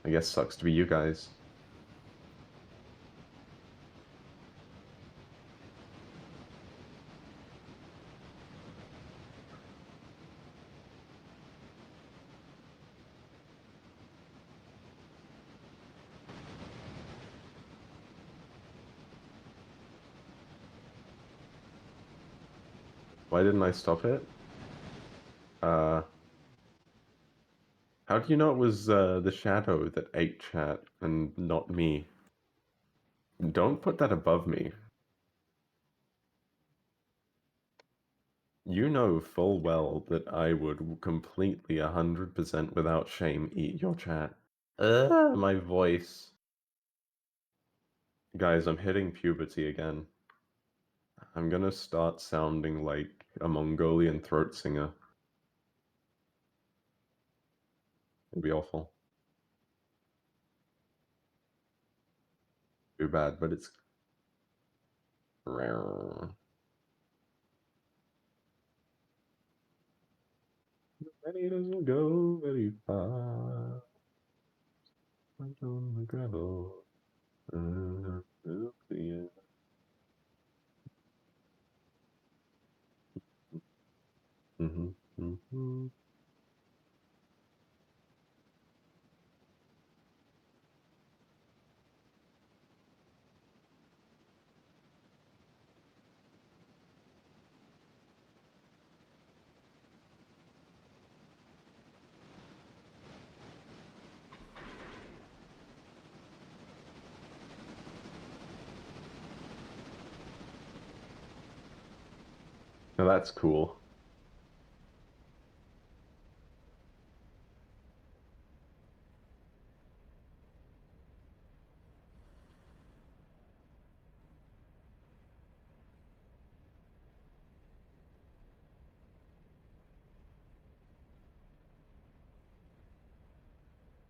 I guess sucks to be you guys. Why didn't I stop it? How do you know it was the shadow that ate chat and not me? Don't put that above me. You know full well that I would completely 100% without shame eat your chat. My voice. Guys, I'm hitting puberty again. I'm gonna start sounding like a Mongolian throat singer. It'd be awful. Too bad, but it's rare. Many doesn't go very far. Right on the gravel. Yeah. Mm-hmm. Now that's cool.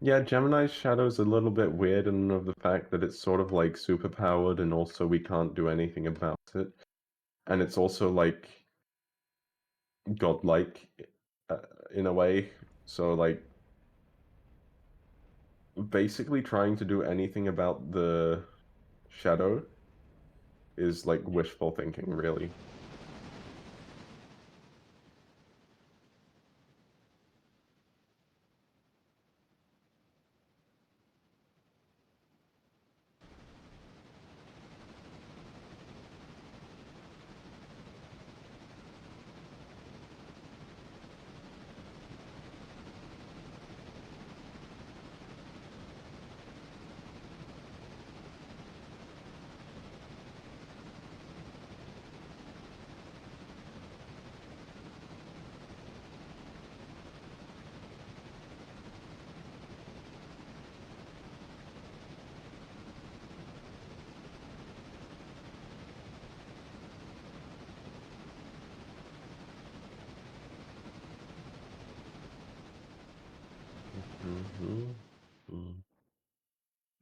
Yeah, Gemini's shadow's a little bit weird in of the fact that it's sort of like superpowered and also we can't do anything about it. And it's also like godlike in a way. So, like, basically trying to do anything about the shadow is like wishful thinking, really.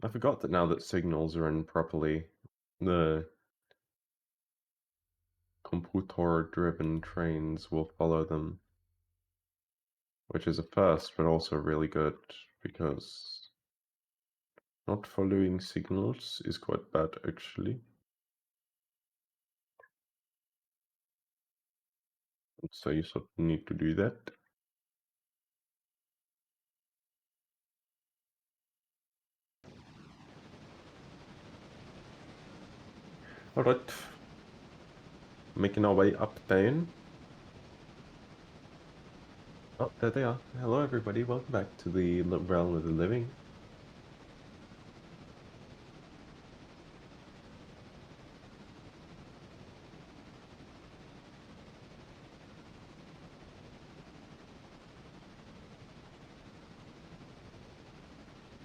I forgot that now that signals are in properly, the computer-driven trains will follow them, which is a first, but also really good because not following signals is quite bad actually. So you sort of need to do that. Alright. Making our way uptown. Oh, there they are. Hello everybody, welcome back to the realm of the living.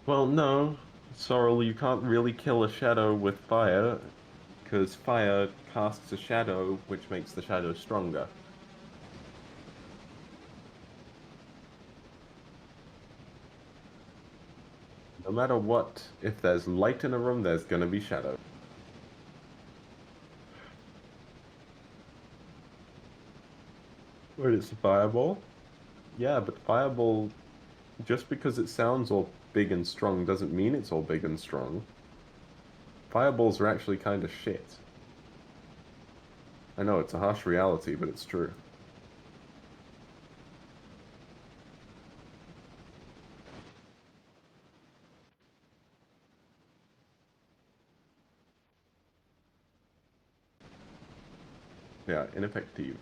Well, no, Sorrel, you can't really kill a shadow with fire, because fire casts a shadow, which makes the shadow stronger. No matter what, if there's light in a room, there's gonna be shadow. Wait, it's a fireball? Yeah, but fireball, just because it sounds all big and strong doesn't mean it's all big and strong. Fireballs are actually kind of shit. I know, it's a harsh reality, but it's true. Yeah, ineffective.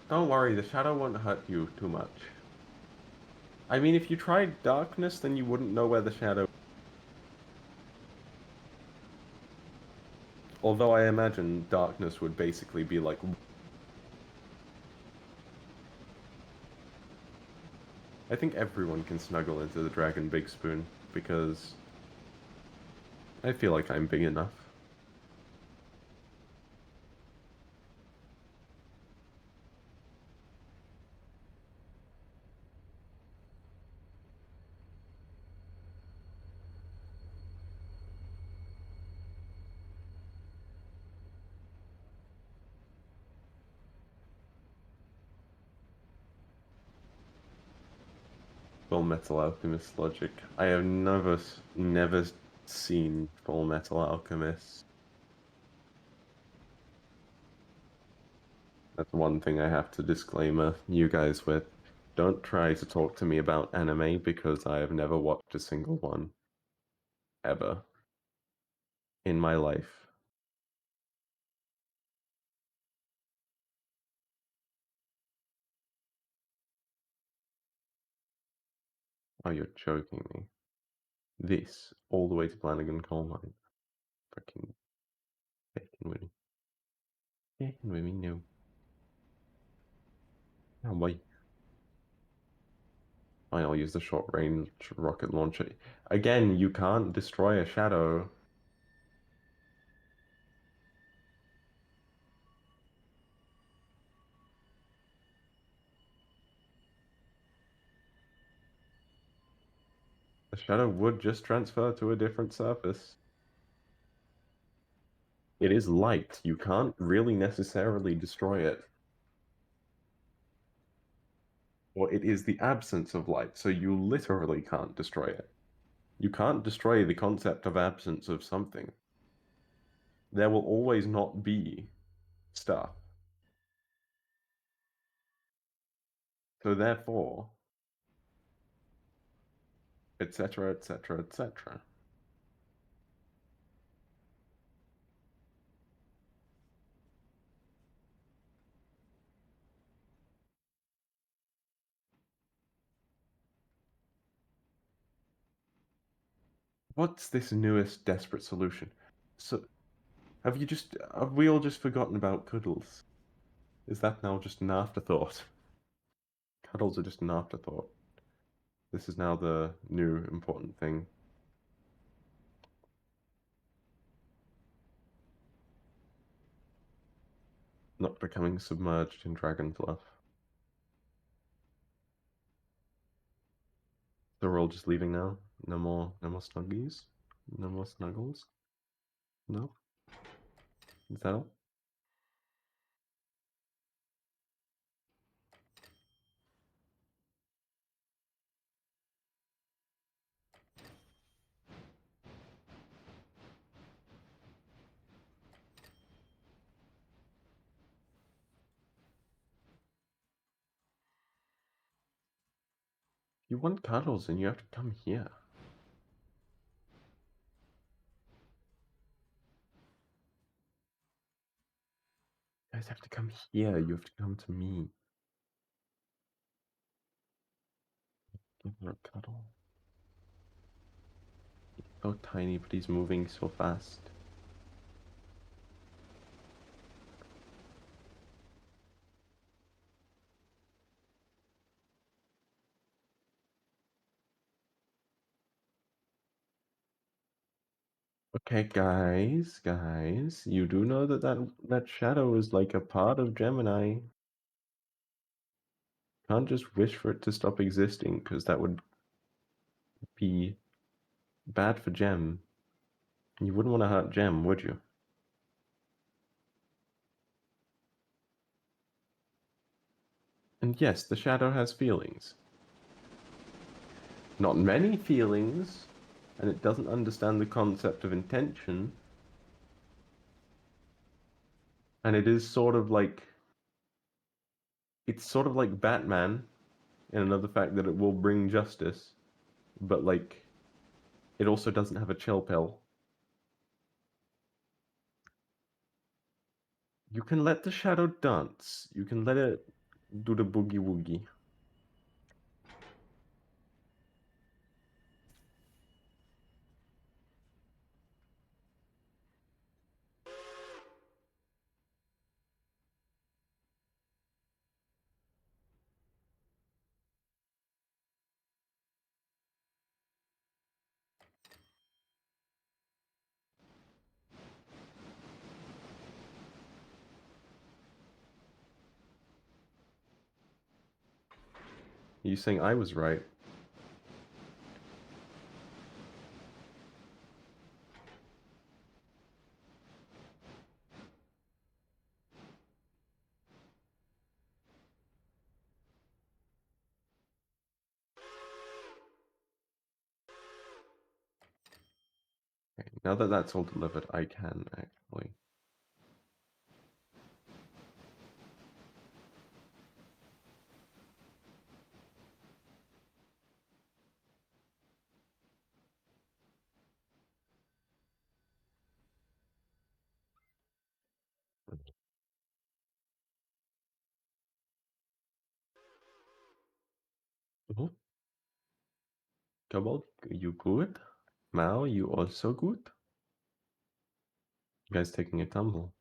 Don't worry, the shadow won't hurt you too much. I mean, if you tried darkness, then you wouldn't know where the shadow... Although I imagine darkness would basically be like... I think everyone can snuggle into the Dragon Big Spoon, because... I feel like I'm big enough. Full Metal Alchemist logic. I have never seen Full Metal Alchemist. That's one thing I have to disclaimer you guys with. Don't try to talk to me about anime because I have never watched a single one. Ever. In my life. Oh, you're joking me. This, all the way to Flanagan Coal Mine. Fucking with me. Fucking with me, no. Oh, boy. Fine, I'll use the short range rocket launcher. Again, you can't destroy a shadow. The shadow would just transfer to a different surface. It is light. You can't really necessarily destroy it. or it is the absence of light, so you literally can't destroy it. You can't destroy the concept of absence of something. There will always not be stuff. So therefore, etc., etc., etc. What's this newest desperate solution? So, have we all just forgotten about cuddles? Is that now just an afterthought? Cuddles are just an afterthought. This is now the new important thing. Not becoming submerged in dragon fluff. So we're all just leaving now? No more snuggies? No more snuggles? No? Is that all? You want cuddles and you have to come here. You guys have to come here. You have to come to me. Give her a cuddle. He's so tiny, but he's moving so fast. Okay, guys, you do know that shadow is like a part of Gemini. Can't just wish for it to stop existing, because that would be bad for Gem. You wouldn't want to hurt Gem, would you? And yes, the shadow has feelings. Not many feelings, and it doesn't understand the concept of intention. And it is sort of like... It's sort of like Batman, in another fact that it will bring justice, but like, it also doesn't have a chill pill. You can let the shadow dance. You can let it do the boogie woogie. You saying I was right? Okay, now that that's all delivered, I can actually... Kobold, you good? Mao, you also good? You guys taking a tumble.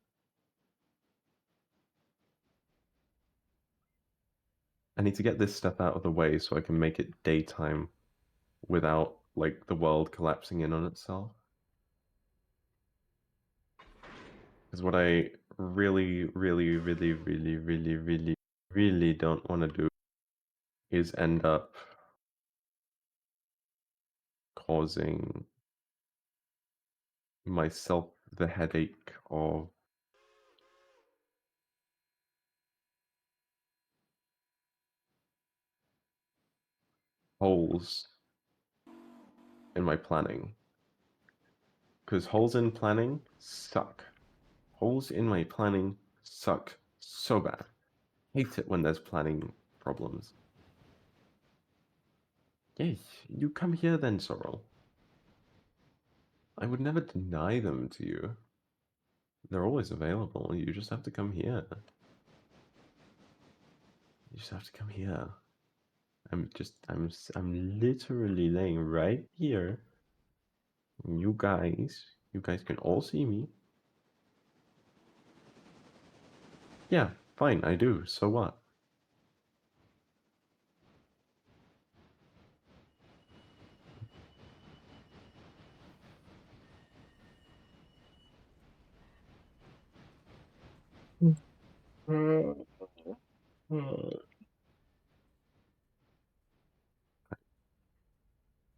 I need to get this stuff out of the way so I can make it daytime without, like, the world collapsing in on itself. Because what I really, really, really, really, really, really, really don't want to do is end up causing myself the headache of holes in my planning. Because holes in planning suck. Holes in my planning suck so bad. Hate it when there's planning problems. Yes, you come here then, Sorrel. I would never deny them to you. They're always available. You just have to come here. You just have to come here. I'm literally laying right here. You guys can all see me. Yeah, fine, I do. So what?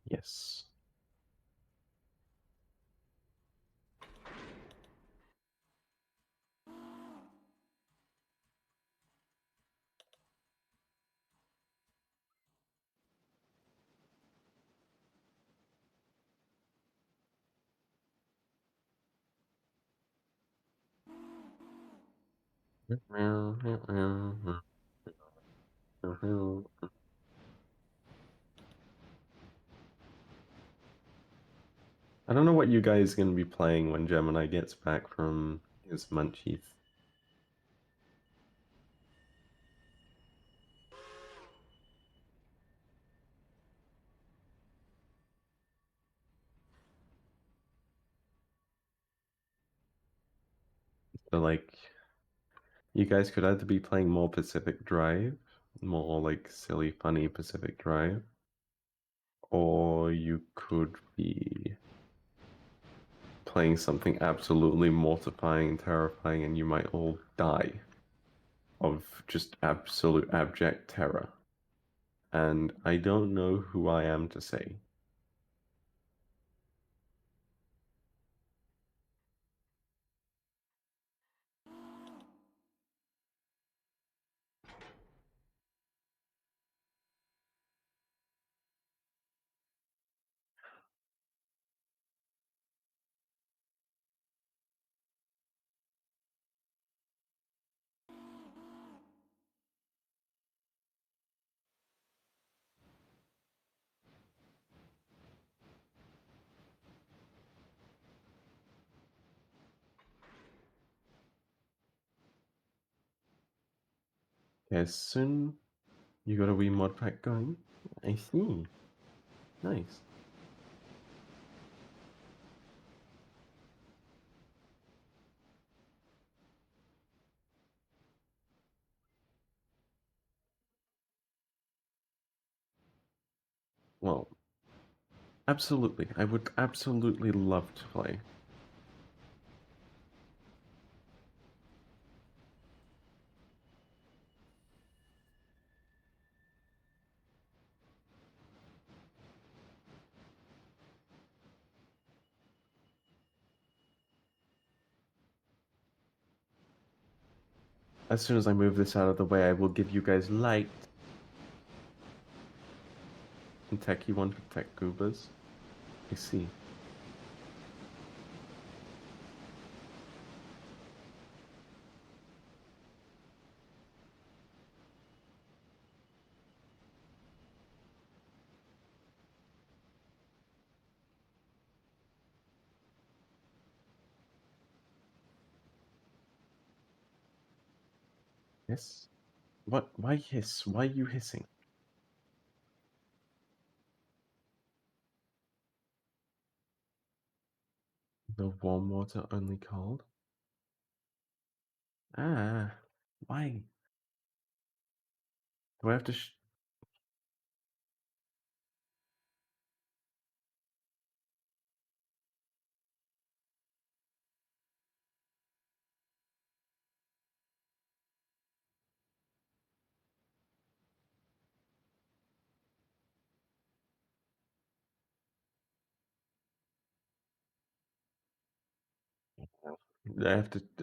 Yes. I don't know what you guys are going to be playing when Gemini gets back from his munchies. So, like, you guys could either be playing more Pacific Drive, more like silly, funny Pacific Drive, or you could be playing something absolutely mortifying and terrifying, and you might all die of just absolute abject terror. And I don't know who I am to say. Okay, soon you got a wee mod pack going. I see. Nice. Well, absolutely. I would absolutely love to play. As soon as I move this out of the way, I will give you guys light. And techie one for tech goobers. I see. Yes? What? Why hiss? Why are you hissing? The warm water, only cold? Ah, why? Do I have to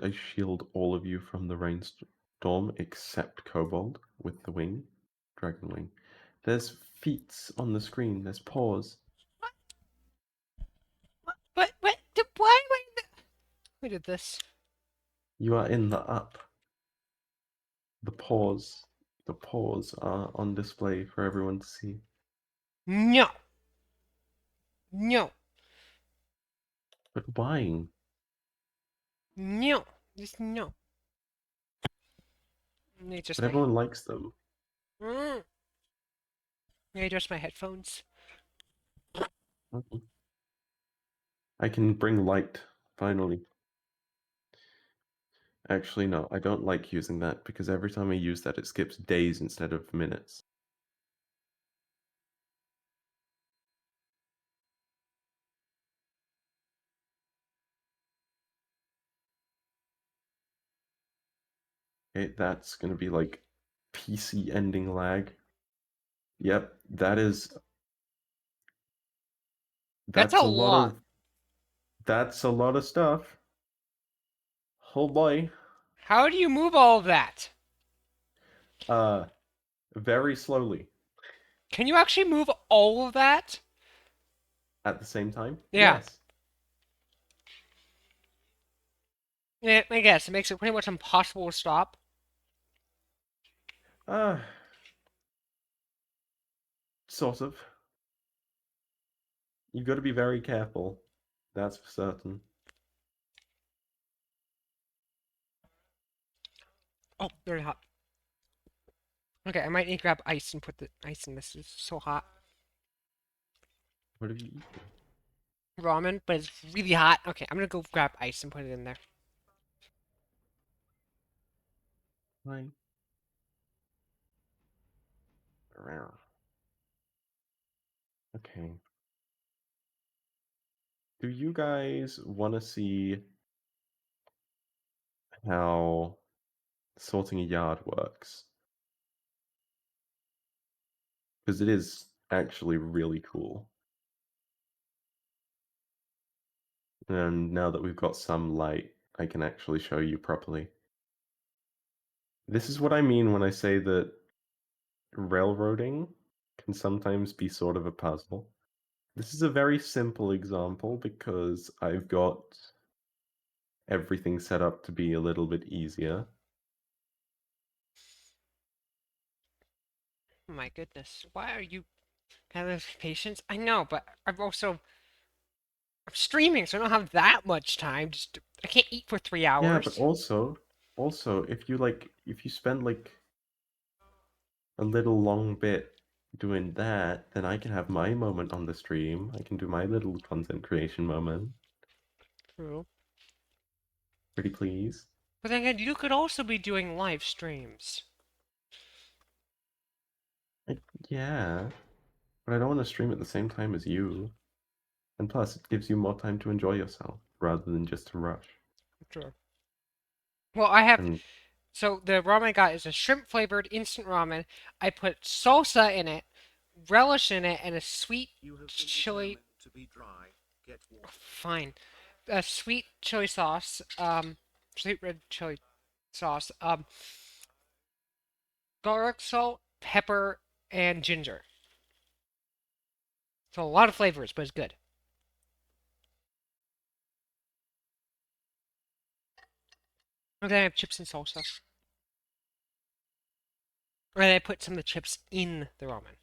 I shield all of you from the rainstorm except Kobold with the wing, Dragon Wing. There's feet on the screen. There's paws. What? Why? Who did this? You are in the up. The paws. The paws are on display for everyone to see. No. No. But why? No. Just no. They just But everyone likes them. May I adjust my headphones? Okay. I can bring light, finally. Actually, no, I don't like using that because every time I use that, it skips days instead of minutes. Okay, that's gonna be like PC ending lag. Yep, that's That's a a lot lot. of that's a lot of stuff. Oh boy. How do you move all of that? Very slowly. Can you actually move all of that? At the same time? Yeah. Yes. Yeah, I guess it makes it pretty much impossible to stop. Sort of. You've got to be very careful. That's for certain. Oh, very hot. Okay, I might need to grab ice and put the ice in this. It's so hot. What have you eaten? Ramen, but it's really hot. Okay, I'm gonna go grab ice and put it in there. Fine. Okay. Do you guys want to see how sorting a yard works? Because it is actually really cool. And now that we've got some light, I can actually show you properly. This is what I mean when I say that railroading can sometimes be sort of a puzzle. This is a very simple example because I've got everything set up to be a little bit easier. Oh my goodness, why are you having patience? I know, but I'm streaming, so I don't have that much time. I can't eat for 3 hours. Yeah, but also if you spend like a little long bit doing that, then I can have my moment on the stream. I can do my little content creation moment. True. Pretty please. But then again, you could also be doing live streams. Yeah, but I don't want to stream at the same time as you. And plus, it gives you more time to enjoy yourself rather than just to rush. True. Well, I have. And So the ramen I got is a shrimp flavored instant ramen. I put salsa in it, relish in it, and a sweet chili. To be dry, get warm. Fine. A sweet chili sauce. Sweet red chili sauce. Garlic salt, pepper, and ginger. So a lot of flavors, but it's good. And then I have chips and salsa. And then I put some of the chips in the ramen.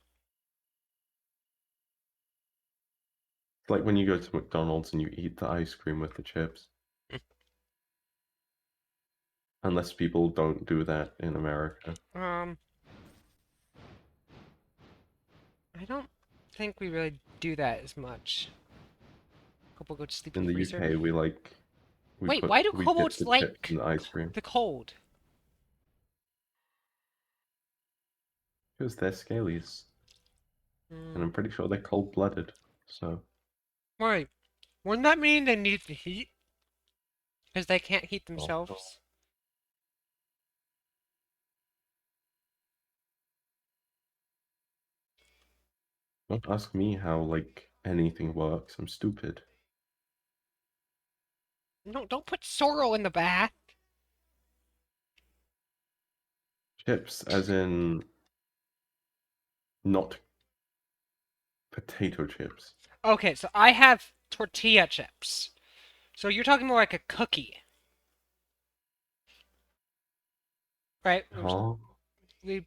it's like when you go to McDonald's and you eat the ice cream with the chips. Unless people don't do that in America. I don't think we really do that as much. Couple go to sleep In in the the freezer. UK, we Wait, why do we kobolds dip the like chips in the ice cream the cold? because they're scalies, and Mm. I'm pretty sure they're cold-blooded. So Right. Wouldn't that mean they need the heat? Because they can't heat themselves? don't ask me how like anything works. I'm stupid. No, don't put sorrel in the bath. Chips, as in not potato chips. Okay, so I have tortilla chips. So you're talking more like a cookie. Right? Huh? We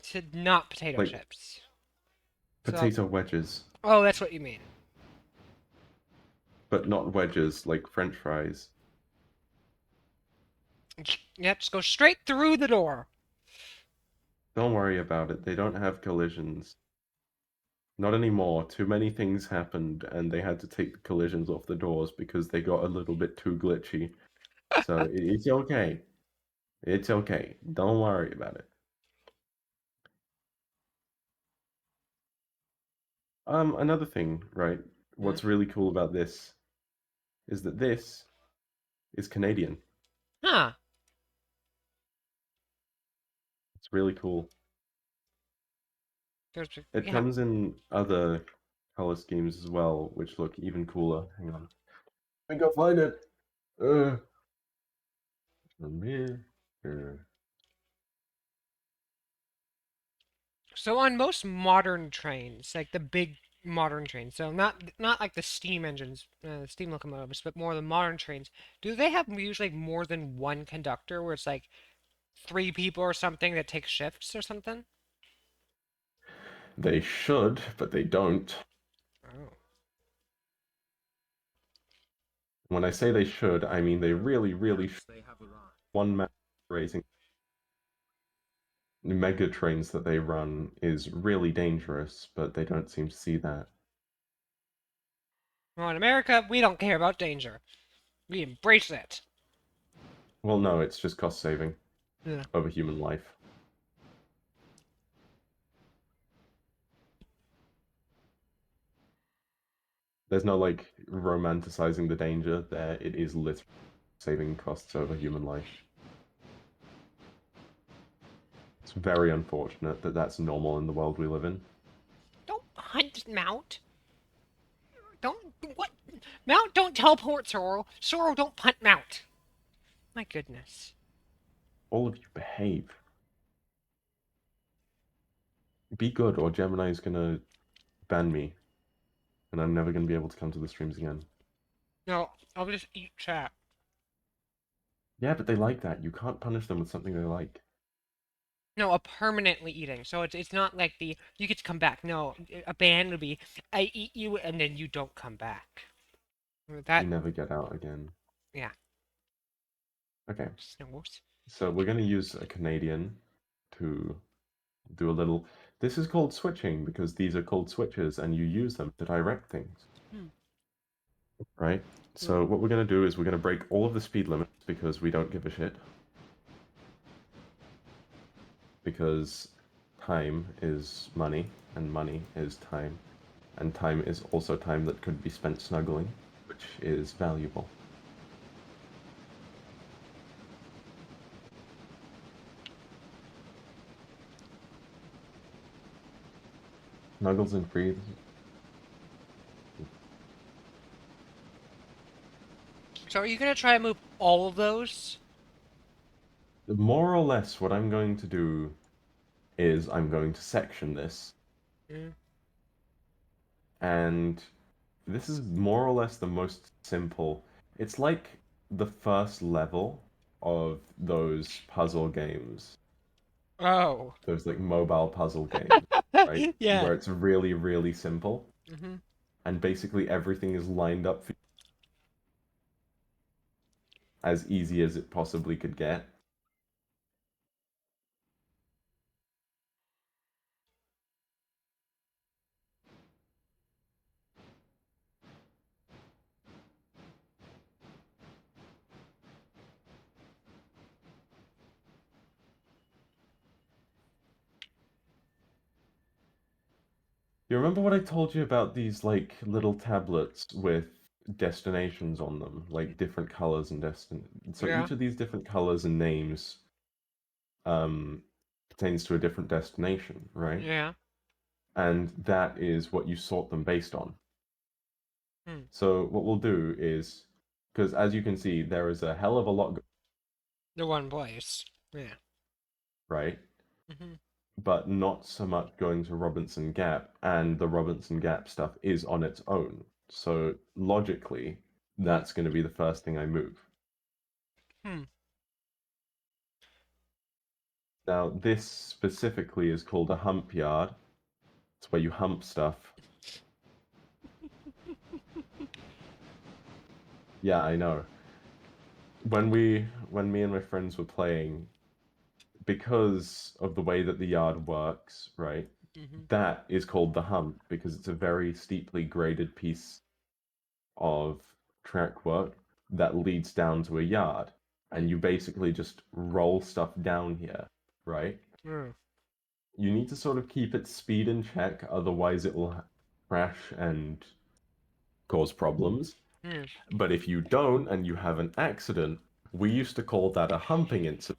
said not potato Like chips. potato wedges, Oh, that's what you mean. but not wedges like French fries. Yep, just go straight through the door. Don't worry about it. They don't have collisions. Not anymore. Too many things happened, and they had to take the collisions off the doors because they got a little bit too glitchy. So it's okay. It's okay. Don't worry about it. Another thing, right? What's really cool about this is that this is Canadian. Huh. It's really cool. It Yeah. comes in other color schemes as well, which look even cooler. Hang on. I go find it. Here. So on most modern trains, like the big modern trains, so not like the steam engines, steam locomotives, but more the modern trains, do they have usually more than one conductor where it's like 3 people or something that take shifts or something? They should, but they don't. Oh. When I say they should, I mean they really should. They have arrived. One man raising mega trains that they run is really dangerous, but they don't seem to see that. Well, in America, we don't care about danger. We embrace it. Well, no, it's just cost saving Yeah. over human life. There's no like romanticizing the danger there. It is literally saving costs over human life. It's very unfortunate that that's normal in the world we live in. Don't hunt Mount. Don't what? Mount, don't teleport Sorrow. Sorrow, don't punt Mount. My goodness. All of you behave. Be good, or Gemini is gonna ban me, and I'm never gonna be able to come to the streams again. No, I'll just eat chat. Yeah, but they like that. You can't punish them with something they like. No, a permanently eating. So it's not like the you get to come back. No, a ban would be I eat you and then you don't come back. That You never get out again. yeah. Okay. Snowballs. So we're gonna use a Canadian to do a little. This is called switching because these are called switches, and you use them to direct things. Right? So what we're going to do is we're going to break all of the speed limits because we don't give a shit. Because time is money, and money is time. And time is also time that could be spent snuggling, which is valuable. Snuggles and breathes. So are you gonna try and move all of those? More or less what I'm going to do is I'm going to section this. And this is more or less the most simple. It's like the first level of those puzzle games. Oh. Those like mobile puzzle games, right? Yeah. Where it's really simple. Mhm. And basically everything is lined up for as easy as it possibly could get. You remember what I told you about these like little tablets with destinations on them, like different colors and so Yeah. each of these different colors and names pertains to a different destination, right? Yeah. And that is what you sort them based on. Hmm. So what we'll do is, because as you can see, there is a hell of a lot, The one place. Yeah. right? Mhm. but not so much going to Robinson Gap, and the Robinson Gap stuff is on its own. So logically, that's going to be the first thing I move. Now, this specifically is called a hump yard. It's where you hump stuff. Yeah, I know. When me and my friends were playing, because of the way that the yard works, right? That is called the hump because it's a very steeply graded piece of track work that leads down to a yard, and you basically just roll stuff down here, right? You need to sort of keep its speed in check, otherwise it will crash and cause problems. But if you don't and you have an accident, we used to call that a humping incident.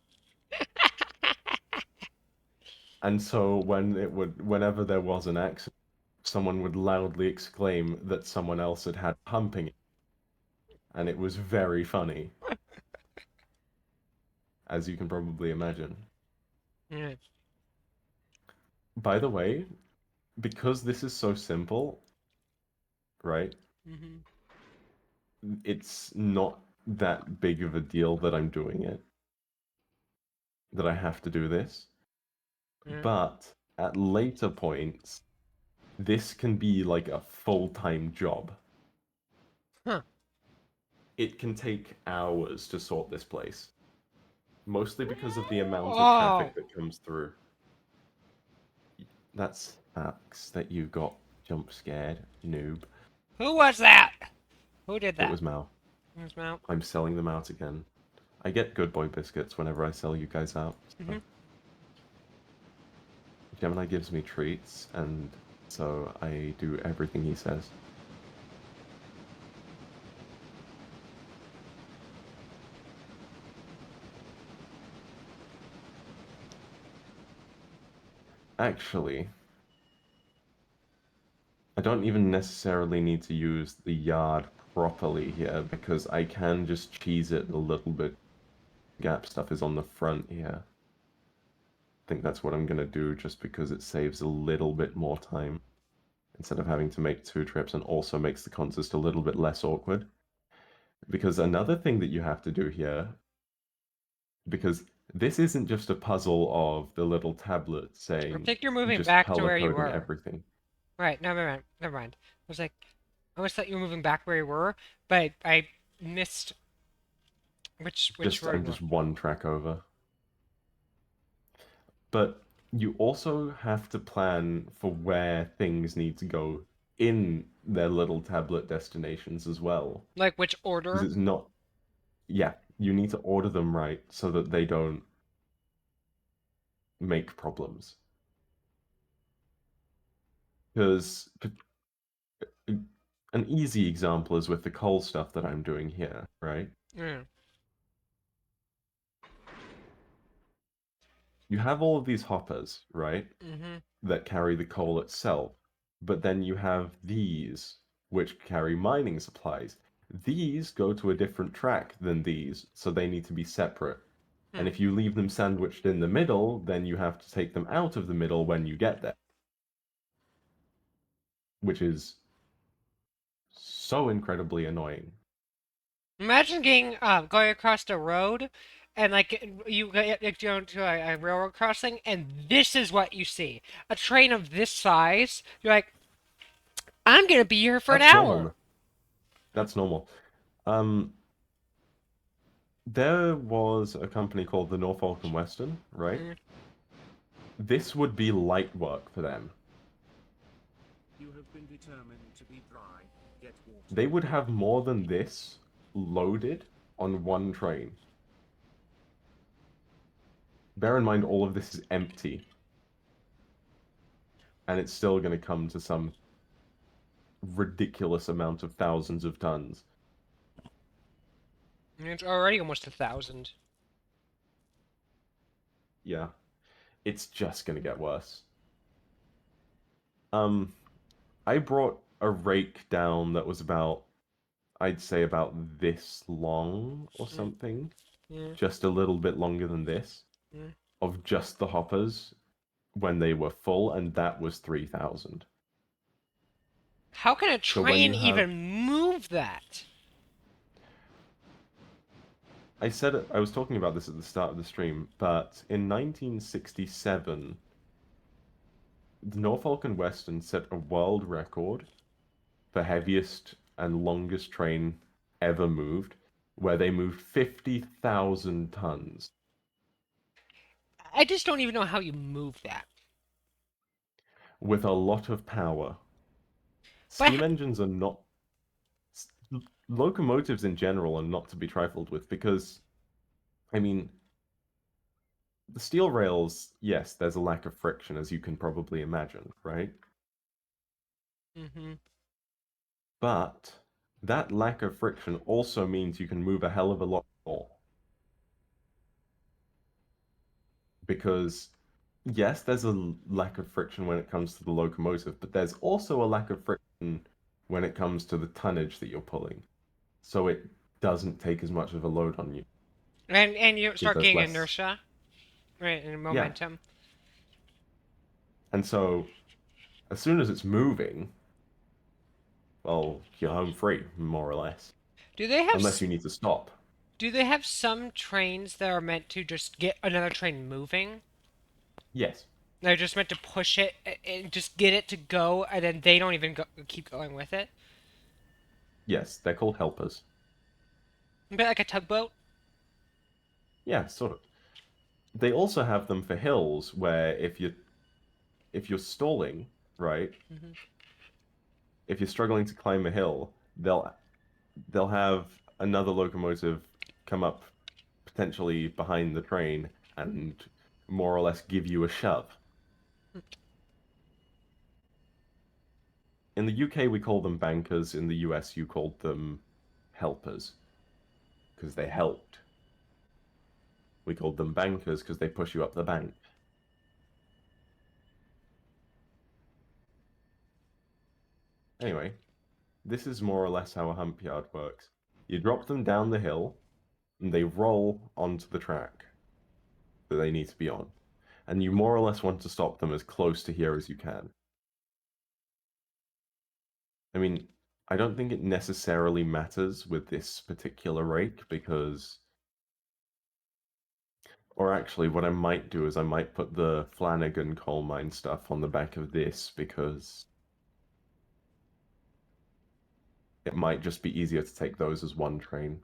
And so whenever there was an accident, someone would loudly exclaim that someone else had had humping, and it was very funny, as you can probably imagine. By the way, because this is so simple, right? It's not that big of a deal that I'm doing it, that I have to do this. But at later points, this can be like a full-time job. It can take hours to sort this place. Mostly because of the amount of traffic that comes through. That's facts that you got jump scared, noob. Who was that? Who did that? It was Mal. It was Mal. I'm selling them out again. I get Good Boy biscuits whenever I sell you guys out. So. Gemini gives me treats, and so I do everything he says. Actually, I don't even necessarily need to use the yard properly here, because I can just cheese it a little bit. Gap stuff is on the front here. I think that's what I'm going to do, just because it saves a little bit more time. Instead of having to make 2 trips, and also makes the contest a little bit less awkward. Because another thing that you have to do here, because this isn't just a puzzle of the little tablet saying, I think you're moving just back to where you color-coding were. everything. Right, no, never mind. I was like, I always thought you were moving back where you were, but I missed which I'm just 1 track over. But you also have to plan for where things need to go in their little tablet destinations as well. Like which order? Because it's not... Yeah, you need to order them right so that they don't make problems. Because an easy example is with the coal stuff that I'm doing here, right? You have all of these hoppers, right? That carry the coal itself. But then you have these, which carry mining supplies. These go to a different track than these, so they need to be separate. And if you leave them sandwiched in the middle, then you have to take them out of the middle when you get there. Which is so incredibly annoying. Imagine going across the road, and like you go to a railroad crossing, and this is what you see: a train of this size. You're like, I'm gonna be here for an hour. That's normal. There was a company called the Norfolk and Western, right? This would be light work for them. You have been determined to be dry. Get water. They would have more than this loaded on 1 train. Bear in mind, all of this is empty. And it's still going to come to some ridiculous amount of thousands of tons. It's already almost 1,000. Yeah. It's just going to get worse. I brought a rake down that was about, I'd say about this long or something. Just a little bit longer than this. Of just the hoppers. when they were full, and that was 3,000. How can a So when train you have- even move that? I said it, I was talking about this at the start of the stream, but in 1967, the Norfolk and Western set a world record for heaviest and longest train ever moved, where they moved 50,000 tons. I just don't even know how you move that. With a lot of power. But Steam engines are not... Locomotives in general are not to be trifled with, because, I mean, the steel rails, yes, there's a lack of friction, as you can probably imagine, right? Mm-hmm. But that lack of friction also means you can move a hell of a lot more. Because, yes, there's a lack of friction when it comes to the locomotive, but there's also a lack of friction when it comes to the tonnage that you're pulling. So it doesn't take as much of a load on you. And you Because start there's getting less... inertia, right, and momentum. And so, as soon as it's moving, well, you're home free, more or less. Do they have Unless you need to stop. Do they have some trains that are meant to just get another train moving? Yes. They're just meant to push it and just get it to go, and then they don't even keep going with it? Yes, they're called helpers. A bit like a tugboat? Yeah, sort of. They also have them for hills where if you're stalling, right? Mm-hmm. If you're struggling to climb a hill, they'll have another locomotive come up potentially behind the train and more or less give you a shove. In the UK we call them bankers, in the US you called them helpers. Because they helped. We called them bankers because they push you up the bank. Anyway, this is more or less how a hump yard works. You drop them down the hill, and they roll onto the track that they need to be on. And you more or less want to stop them as close to here as you can. I mean, I don't think it necessarily matters with this particular rake, because... Or actually, what I might do is I might put the Flanagan coal mine stuff on the back of this, because it might just be easier to take those as one train,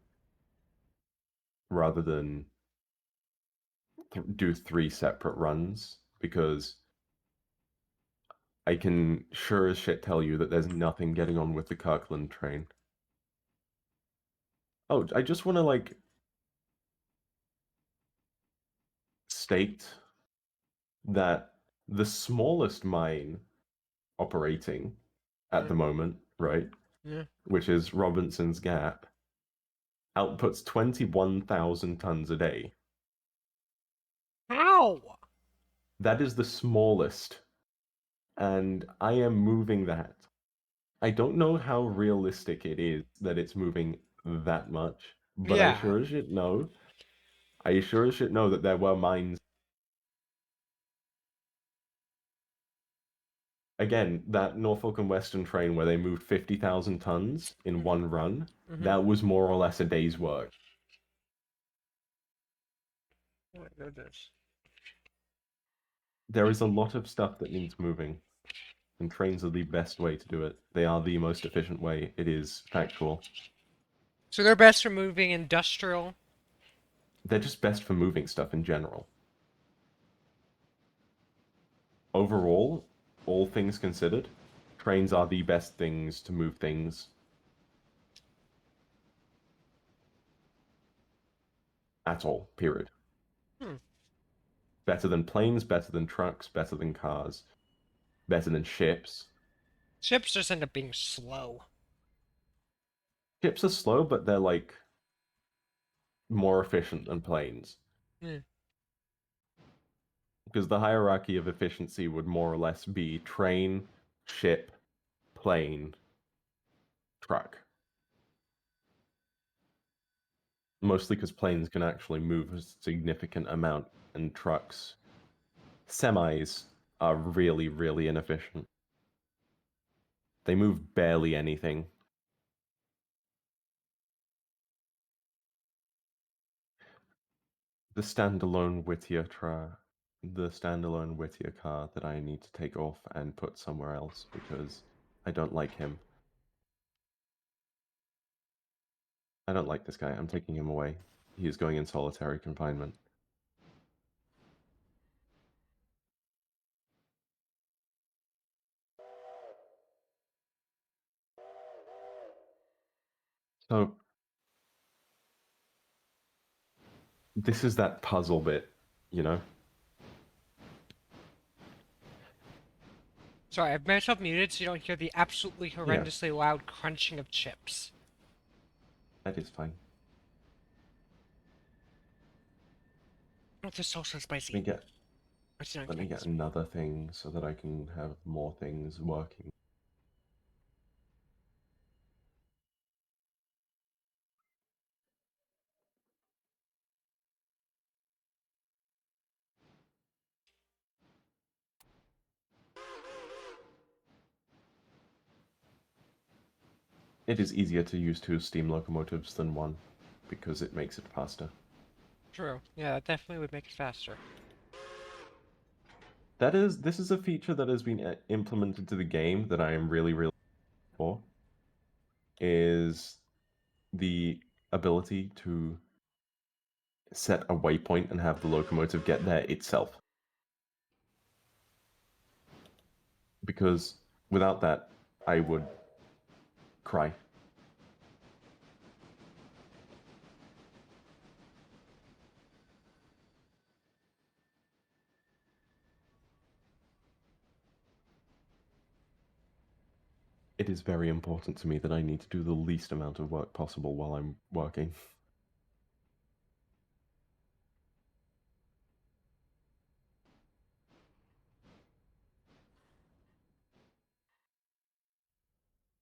rather than do 3 separate runs, because I can sure as shit tell you that there's nothing getting on with the Kirkland train. Oh, I just want to, like, state that the smallest mine operating at the moment, right? Yeah. Which is Robinson's Gap, outputs 21,000 tons a day. How? That is the smallest. And I am moving that. I don't know how realistic it is that it's moving that much, but I Yeah. sure as shit know. I sure as shit know that there were mines. Again, that Norfolk and Western train where they moved 50,000 tons in one run, Mhm. that was more or less a day's work. Oh my goodness. There is a lot of stuff that needs moving, and trains are the best way to do it. They are the most efficient way. It is factual. So they're best for moving industrial? They're just best for moving stuff in general. Overall, all things considered, trains are the best things to move things. At all, period. Hmm. Better than planes, better than trucks, better than cars, better than ships. Ships just end up being slow. Ships are slow, but they're, like, more efficient than planes. Yeah. Because the hierarchy of efficiency would more or less be train, ship, plane, truck. Mostly because planes can actually move a significant amount, and trucks, semis, are really, really inefficient. They move barely anything. The standalone Whittier car that I need to take off and put somewhere else because I don't like him. I don't like this guy. I'm taking him away. He is going in solitary confinement. So this is that puzzle bit, you know? Sorry, I've myself muted so you don't hear the absolutely horrendously loud crunching of chips. That is fine. Oh, this is so spicy. Let me get another thing so that I can have more things working. It is easier to use 2 steam locomotives than 1, because it makes it faster. True. Yeah, that definitely would make it faster. This is a feature that has been implemented to the game that I am really, really for, is the ability to set a waypoint and have the locomotive get there itself. Because without that, I would cry. It is very important to me that I need to do the least amount of work possible while I'm working.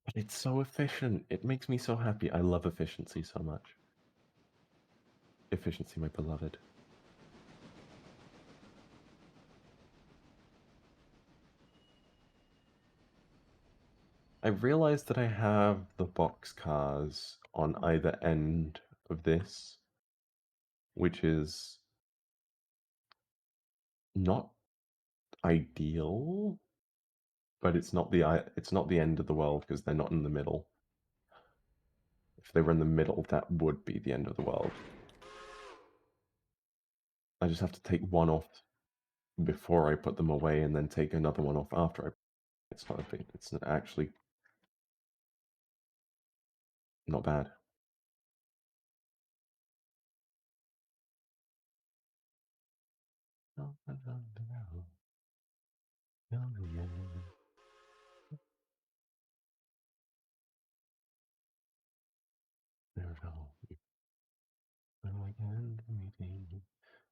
But it's so efficient. It makes me so happy. I love efficiency so much. Efficiency, my beloved. I realized that I have the boxcars on either end of this, which is not ideal, but it's not the end of the world because they're not in the middle. If they were in the middle, that would be the end of the world. I just have to take one off before I put them away, and then take another one off after I. It's not a big. It's actually not bad.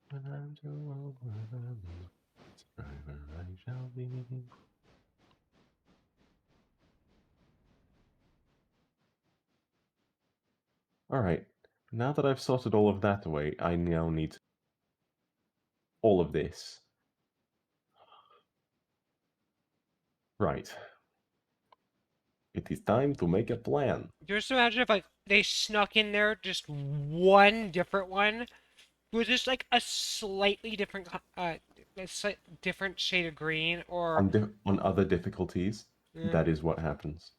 When I'm too old for them, forever I shall be. Alright, now that I've sorted all of that away, I now need all of this. Right. It is time to make a plan. Just imagine if, like, they snuck in there just one different one with just, like, a slightly different, different shade of green, or... On other difficulties, Yeah. that is what happens.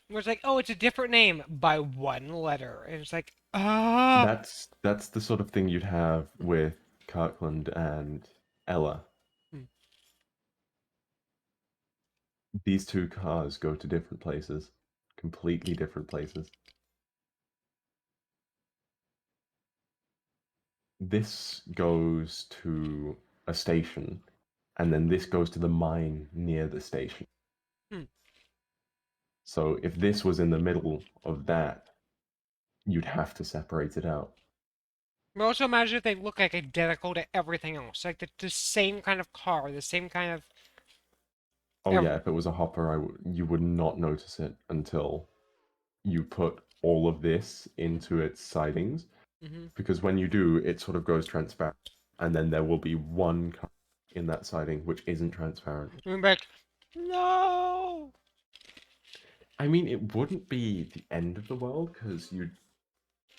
Where it's like, oh, it's a different name by one letter. And it's like, ah! That's the sort of thing you'd have with Kirkland and Ella. These 2 cars go to different places. Completely different places. This goes to a station, and then this goes to the mine near the station. So if this was in the middle of that, you'd have to separate it out. But also imagine if they look like identical to everything else. Like the same kind of car, the same kind of... Oh yeah, if it was a hopper, you would not notice it until you put all of this into its sidings. Mhm. Because when you do, it sort of goes transparent, and then there will be one car in that siding which isn't transparent. We're back. No. I mean, it wouldn't be the end of the world because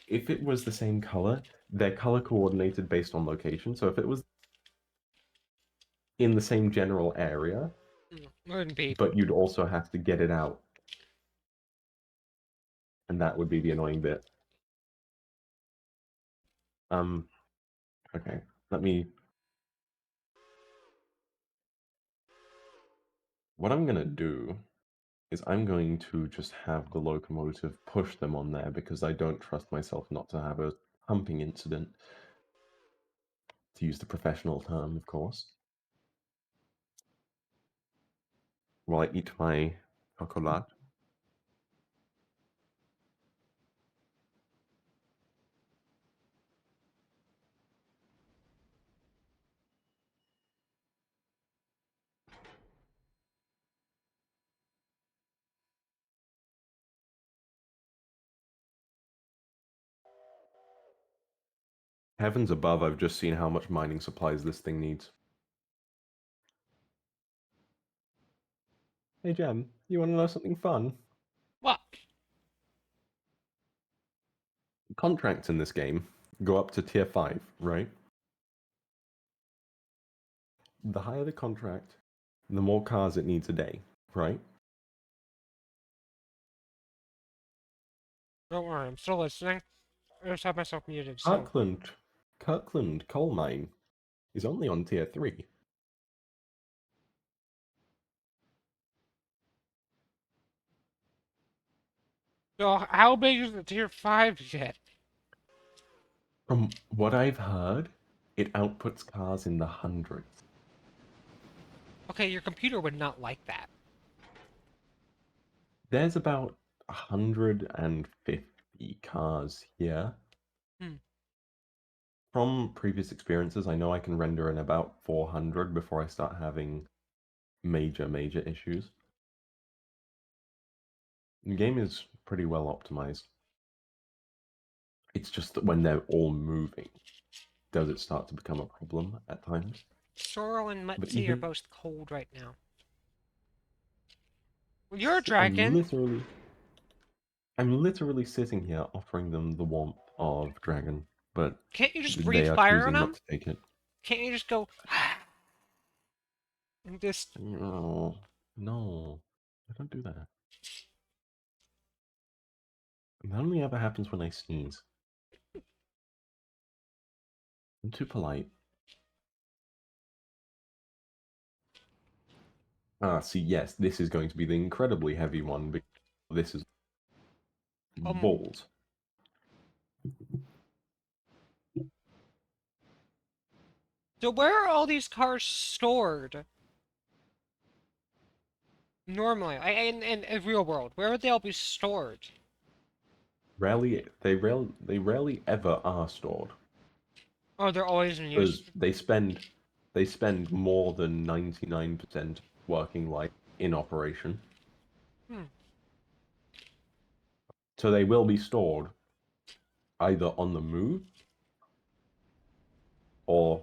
if it was the same color, they're color coordinated based on location. So if it was in the same general area, Wouldn't be. but you'd also have to get it out, and that would be the annoying bit. Okay, let me. What I'm gonna do is I'm going to just have the locomotive push them on there because I don't trust myself not to have a humping incident, to use the professional term, of course. While I eat my chocolat. Heavens above, I've just seen how much mining supplies this thing needs. Hey, Jem, you want to know something fun? What? Contracts in this game go up to tier 5, right? The higher the contract, the more cars it needs a day, right? Don't worry, I'm still listening. I just have myself muted. So. Kirkland coal mine is only on tier 3. So how big is the tier 5 yet? From what I've heard, it outputs cars in the hundreds. Okay, your computer would not like that. There's about 150 cars here. Hmm. From previous experiences, I know I can render in about 400 before I start having major issues. The game is pretty well optimized. It's just that when they're all moving, does it start to become a problem at times? Sorrel and But Mutzi are even- both cold right now. Well, you're a I'm dragon. literally sitting here offering them the warmth of dragon, but Can't you just they breathe are fire choosing on not them? to take it. Can't you just go and just? No, I don't do that. That only ever happens when I sneeze. I'm too polite. Ah, see, yes, this is going to be the incredibly heavy one, because this is balls. So where are all these cars stored? Normally, in a real world, where would they all be stored? They rarely ever are stored. Oh, they're always in use. Because they spend more than 99% working life in operation. Hmm. So they will be stored either on the move or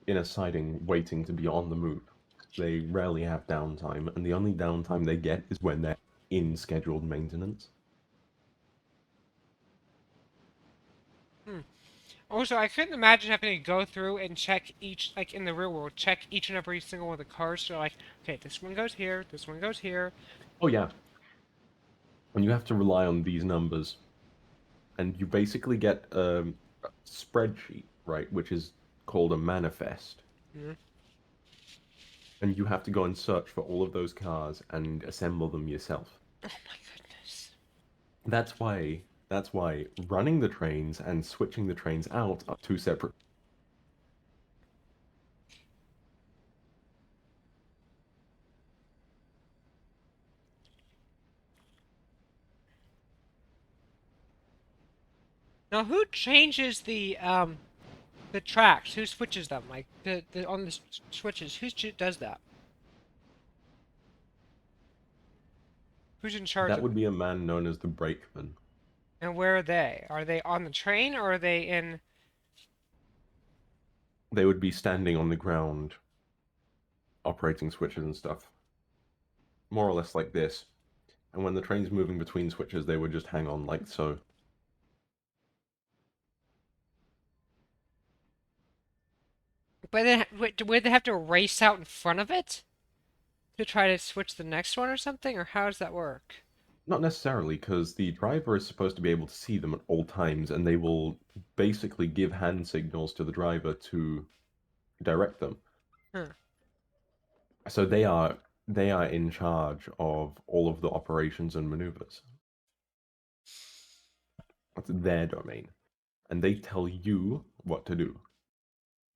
in a siding waiting to be on the move. They rarely have downtime, and the only downtime they get is when they're in scheduled maintenance. Also, I couldn't imagine having to go through and check each, like in the real world, check each and every single one of the cars. So like, okay, this one goes here, this one goes here. Oh yeah. And you have to rely on these numbers. And you basically get a spreadsheet, right, which is called a manifest. Mhm. And you have to go and search for all of those cars and assemble them yourself. Oh my goodness. That's why running the trains and switching the trains out are two separate. Now, who changes the tracks? Who switches them? Like on the switches, does that? Who's in charge That of would it? be a man known as the brakeman. And where are they? Are they on the train or are they in they would be standing on the ground, operating switches and stuff, more or less like this. And when the train's moving between switches, they would just hang on like so. But then, would they have to race out in front of it to try to switch the next one or something, or how does that work? Not necessarily, because the driver is supposed to be able to see them at all times, and they will basically give hand signals to the driver to direct them. Huh. So they are in charge of all of the operations and maneuvers. That's their domain, and they tell you what to do,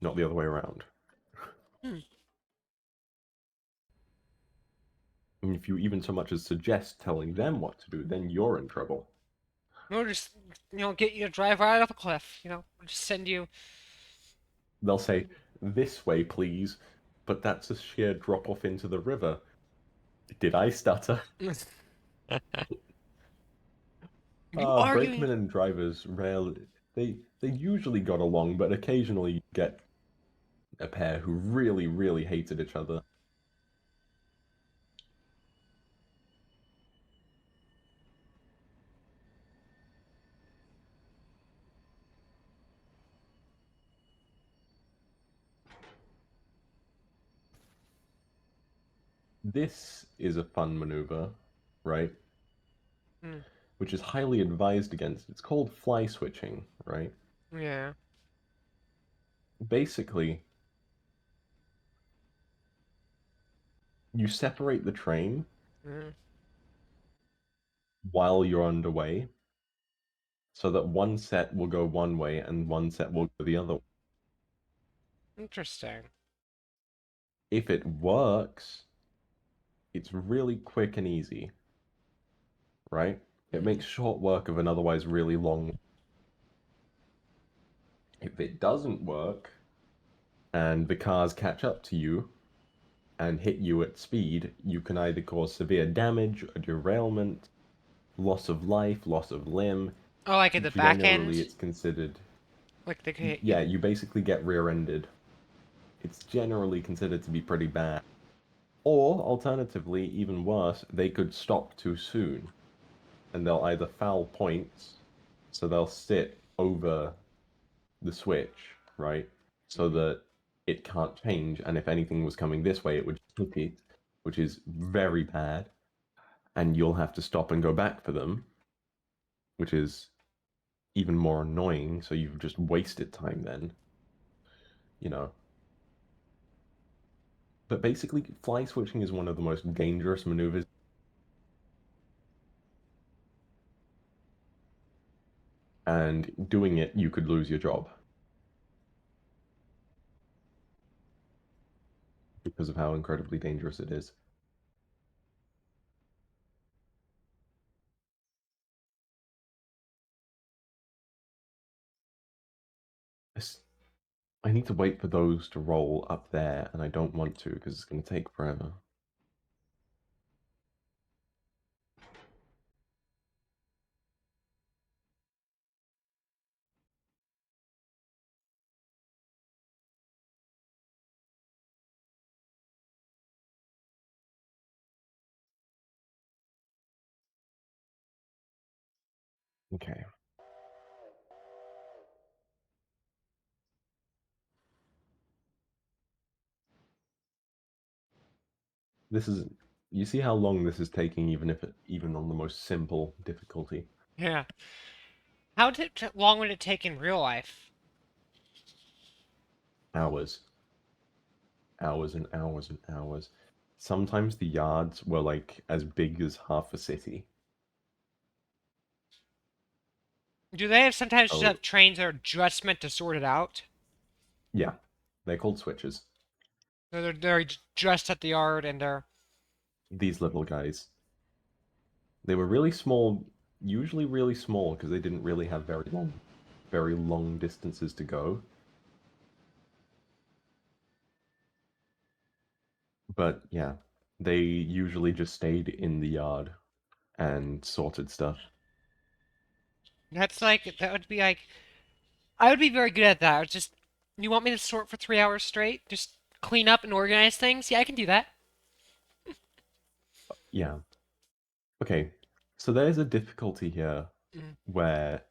not the other way around. Hmm. And if you even so much as suggest telling them what to do, then you're in trouble. We'll just, get you to drive right off a cliff. We'll just send you. They'll say, "This way, please," but that's a sheer drop off into the river. Did I stutter? Brakemen and drivers rarely. They usually got along, but occasionally you get a pair who really, really hated each other. This is a fun maneuver, right? Hmm. Which is highly advised against. It's called fly switching, right? Yeah. Basically, you separate the train while you're underway, so that one set will go one way and one set will go the other. Interesting. If it works, it's really quick and easy, right? It makes short work of an otherwise really long. If it doesn't work, and the cars catch up to you and hit you at speed, you can either cause severe damage, a derailment, loss of life, loss of limb. Oh, like at the back end? Generally, it's considered... Like they could hit Yeah, you basically get rear-ended. It's generally considered to be pretty bad. Or, alternatively, even worse, they could stop too soon. And they'll either foul points, so they'll sit over the switch, right? So that it can't change, and if anything was coming this way, it would hit it, which is very bad. And you'll have to stop and go back for them, which is even more annoying, so you've just wasted time then. But basically, fly switching is one of the most dangerous maneuvers. And doing it, you could lose your job. Because of how incredibly dangerous it is. I need to wait for those to roll up there, and I don't want to, because it's going to take forever. Okay. This is... You see how long this is taking, even on the most simple difficulty? Yeah. How long would it take in real life? Hours. Hours and hours and hours. Sometimes the yards were like as big as half a city. Do they sometimes just have trains that are just meant to sort it out? Yeah, they're called switches. They're just at the yard and they're... These little guys. They were really small, usually really small, because they didn't really have very long distances to go. But yeah, they usually just stayed in the yard and sorted stuff. That would be like... I would be very good at that. It's just You want me to sort for 3 hours straight? Just clean up and organize things? Yeah, I can do that. Yeah. Okay. So there's a difficulty here Mm. where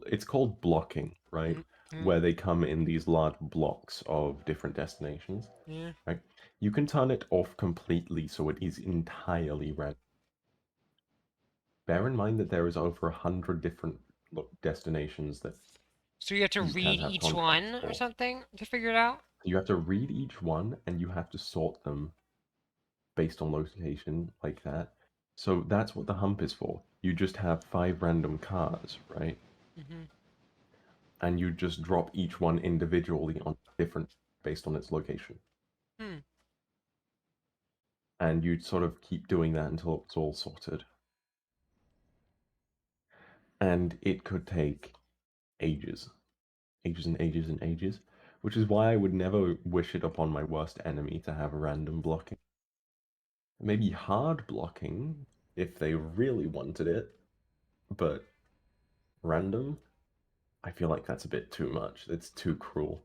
it's called blocking, right? Mm. Where they come in these large blocks of different destinations, Yeah. right? You can turn it off completely so it is entirely red. Bear in mind that there is over 100 different destinations that So you have to you can read have each contracts one or for. something to figure it out? You have to read each one and you have to sort them based on location like that. So that's what the hump is for. You just have 5 random cars, right? Mm-hmm. And you just drop each one individually on different based on its location. Hmm. And you sort of keep doing that until it's all sorted. And it could take ages. Ages and ages and ages. Which is why I would never wish it upon my worst enemy to have random blocking. Maybe hard blocking if they really wanted it, but random? I feel like that's a bit too much. It's too cruel.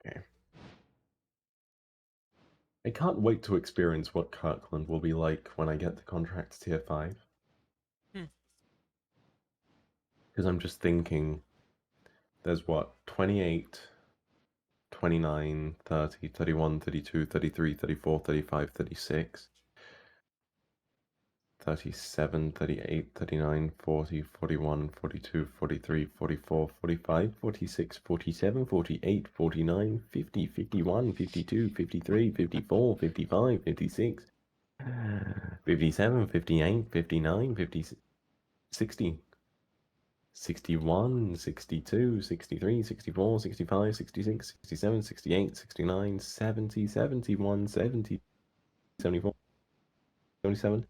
Okay. I can't wait to experience what Kirkland will be like when I get the contract to tier 5. Hmm. Because I'm just thinking, there's what, 28, 29, 30, 31, 32, 33, 34, 35, 36, 37, 38, 39, 40, 41, 42, 43, 44, 45, 46, 47, 48, 49, 50, 51, 52, 53, 54, 55, 56, 57, 58, 59, 50, 60, 61, 62, 63, 64, 65, 66, 67, 68, 69, 70, 71, 70, 74, 77,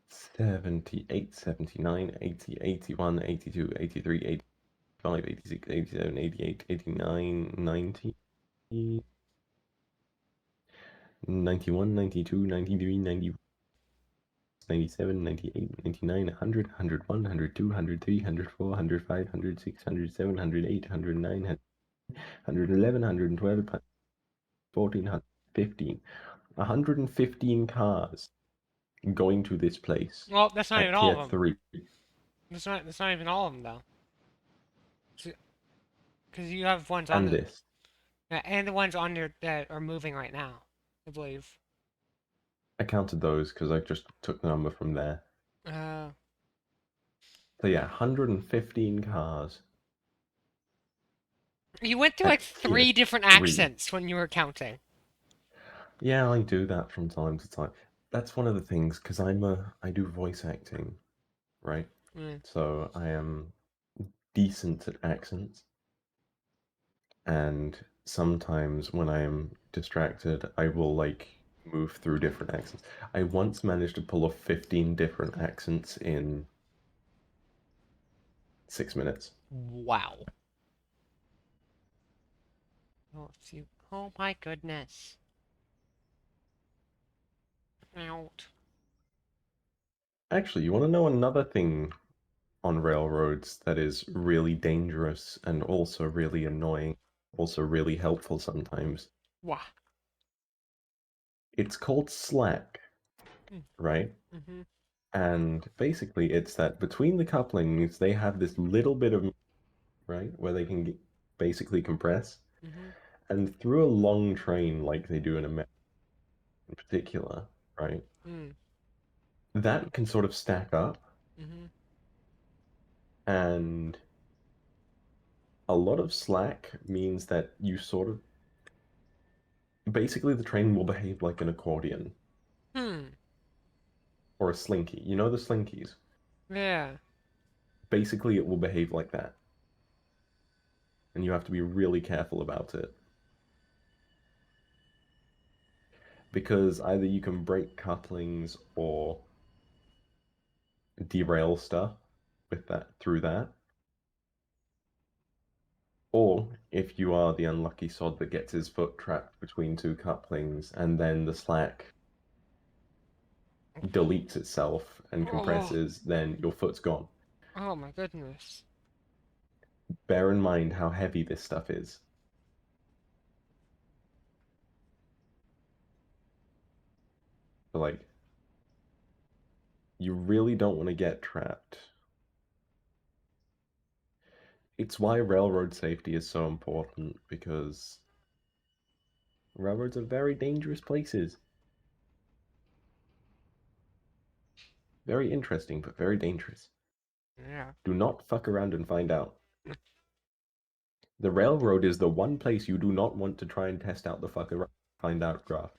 78, 79, 80, 81, 82, 83, 85, 86, 87, 88, 89, 90, 91, 92, 93, 94, 97, 98, 99, 100, 101, 102, 103, 104, 105, 106, 107, 108, 109, 111, 112, 114, 115. 115 cars going to this place Well, that's not even at all tier of them. 3. That's not even all of them, though. Because you have ones on And the... this. Yeah, and the ones on your that are moving right now, I believe. I counted those because I just took the number from there. Uh... So yeah, 115 cars. You went through At like tier 3 different 3. accents when you were counting. Yeah, I do that from time to time. That's one of the things because I do voice acting, right? Mm. So I am decent at accents. And sometimes when I am distracted, I will like move through different accents. I once managed to pull off 15 different accents in 6 minutes. Wow. Oh my goodness. Out. Actually, you want to know another thing on railroads that is really dangerous and also really annoying, also really helpful sometimes? Wow. It's called slack, right? Mm-hmm. And basically, it's that between the couplings, they have this little bit of, right, where they can basically compress. Mm-hmm. And through a long train, like they do in America in particular, right, Mm. that can sort of stack up. Mm-hmm. And a lot of slack means that you sort of basically the train will behave like an accordion Hmm. or a slinky. You know the slinkies? Yeah. Basically, it will behave like that. And you have to be really careful about it. Because either you can break couplings or derail stuff with that through that. Or if you are the unlucky sod that gets his foot trapped between 2 couplings and then the slack deletes itself and Oh. compresses, then your foot's gone. Oh my goodness. Bear in mind how heavy this stuff is. But, like, you really don't want to get trapped. It's why railroad safety is so important, because railroads are very dangerous places. Very interesting, but very dangerous. Yeah. Do not fuck around and find out. The railroad is the one place you do not want to try and test out the find out graph.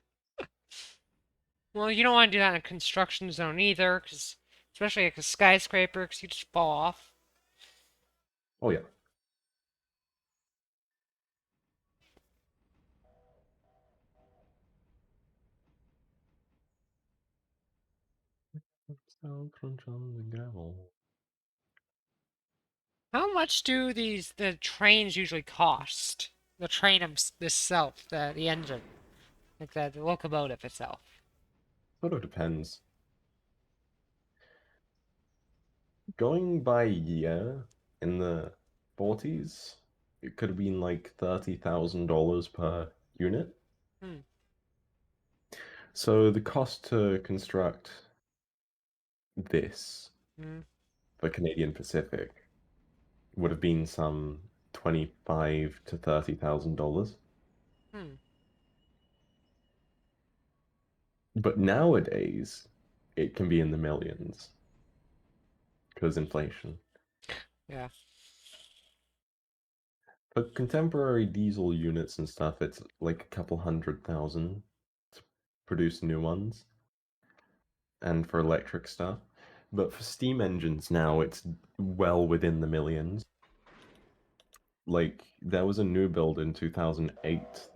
Well, you don't want to do that in a construction zone either, because especially like a skyscraper, because you just fall off. Oh yeah. Sound crunch on the gravel. How much do the trains usually cost? The train itself, the engine, like the locomotive itself. Sort of depends. Going by year, in the 40s, it could have been like $30,000 per unit. Hmm. So the cost to construct this Hmm. for Canadian Pacific would have been some $25,000 to $30,000. Hmm. But nowadays, it can be in the millions because inflation. Yeah. For contemporary diesel units and stuff, it's like a couple 100,000 to produce new ones, and for electric stuff. But for steam engines now, it's well within the millions. Like, there was a new build in 2008,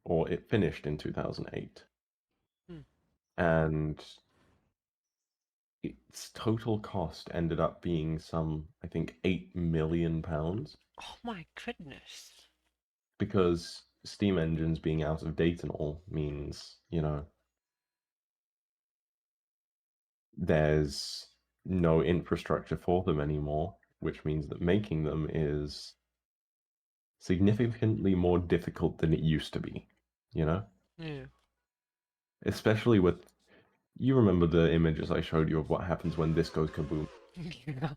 or it finished in 2008, Hmm. and its total cost ended up being some, I think, £8 million, Oh my goodness. because steam engines being out of date and all means, there's no infrastructure for them anymore, which means that making them is significantly more difficult than it used to be, you know? Yeah. Especially with, you remember the images I showed you of what happens when this goes kaboom. Yeah.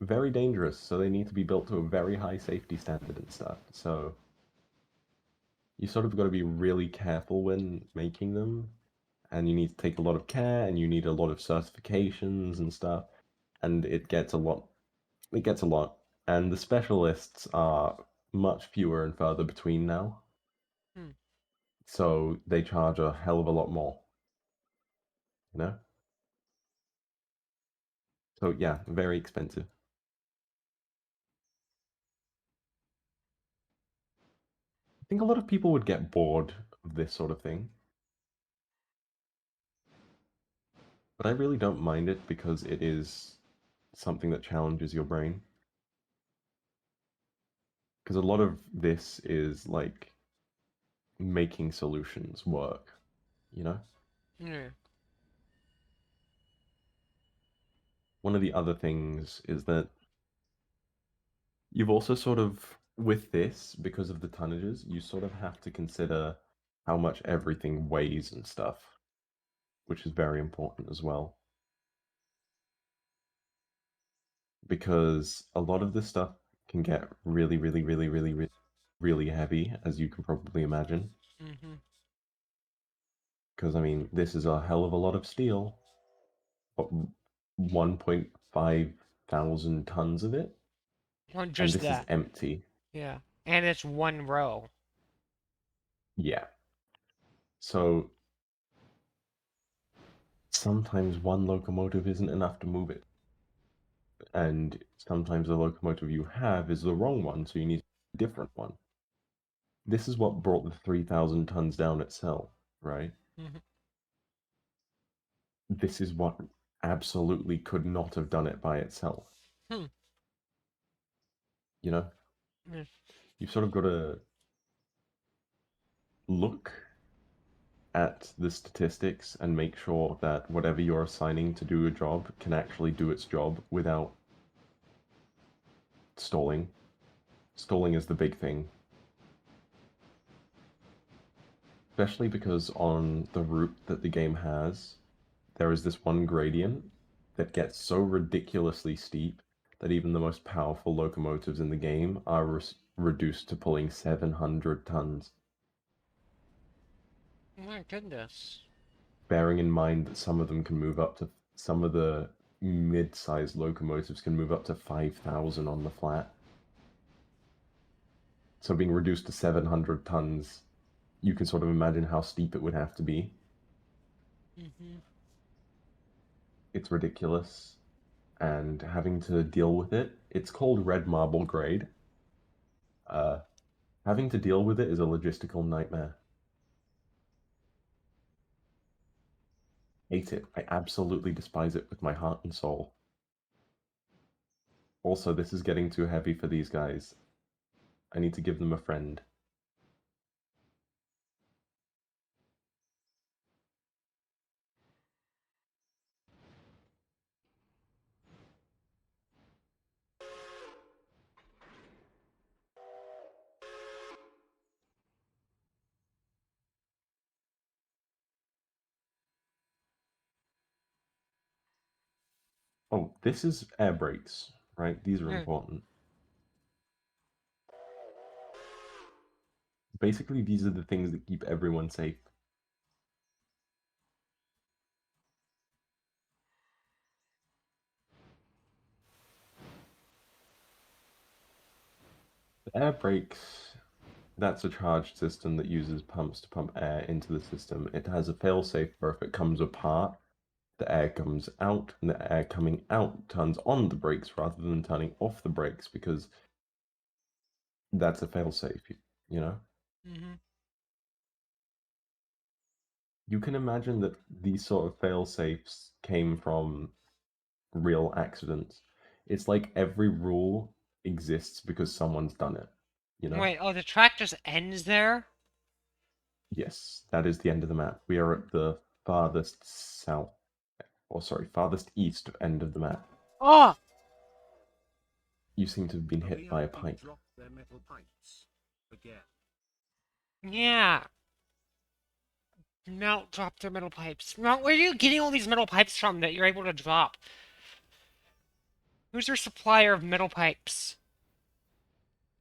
Very dangerous, so they need to be built to a very high safety standard and stuff. So you sort of got to be really careful when making them, and you need to take a lot of care, and you need a lot of certifications and stuff, and it gets a lot. It gets a lot, and the specialists are much fewer and further between now. Hmm. So they charge a hell of a lot more, you know? So yeah, very expensive. I think a lot of people would get bored of this sort of thing. But I really don't mind it because it is something that challenges your brain. Because a lot of this is like making solutions work, you know? Yeah. One of the other things is that you've also sort of, with this, because of the tonnages, you sort of have to consider how much everything weighs and stuff, which is very important as well. Because a lot of this stuff can get really, really, really, really, really, really heavy, as you can probably imagine. Mm-hmm. Because, I mean, this is a hell of a lot of steel, but 1.5 thousand tons of it, Well, and just this is that. empty. Yeah. And it's one row. Yeah. So sometimes one locomotive isn't enough to move it. And sometimes the locomotive you have is the wrong one, so you need a different one. This is what brought the 3,000 tons down itself, right? Mm-hmm. This is what absolutely could not have done it by itself. Hmm. You know? Yeah. You've sort of got to look at the statistics and make sure that whatever you're assigning to do a job can actually do its job without stalling. Stalling is the big thing. Especially because on the route that the game has, there is this one gradient that gets so ridiculously steep that even the most powerful locomotives in the game are reduced to pulling 700 tons. Oh my goodness. Bearing in mind that some of them can move up to, some of the mid-sized locomotives can move up to 5,000 on the flat. So being reduced to 700 tons, you can sort of imagine how steep it would have to be. It's ridiculous. And having to deal with it, it's called red marble grade. Having to deal with it is a logistical nightmare. Hate it. I absolutely despise it with my heart and soul. Also, this is getting too heavy for these guys. I need to give them a friend. Oh, this is air brakes, right? These are important. Basically, these are the things that keep everyone safe. The air brakes, that's a charged system that uses pumps to pump air into the system. It has a failsafe where if it comes apart, the air comes out, and the air coming out turns on the brakes rather than turning off the brakes, because that's a failsafe, you know? You can imagine that these sort of fail-safes came from real accidents. It's like every rule exists because someone's done it, you know? Wait, oh, the track just ends there? Yes, that is the end of the map. We are at the farthest south, or sorry, farthest east end of the map. Oh! You seem to have been hit by a pipe. Drop their metal pipes again. Yeah. Melt drop their metal pipes. Melt, where are you getting all these metal pipes from that you're able to drop? Who's your supplier of metal pipes?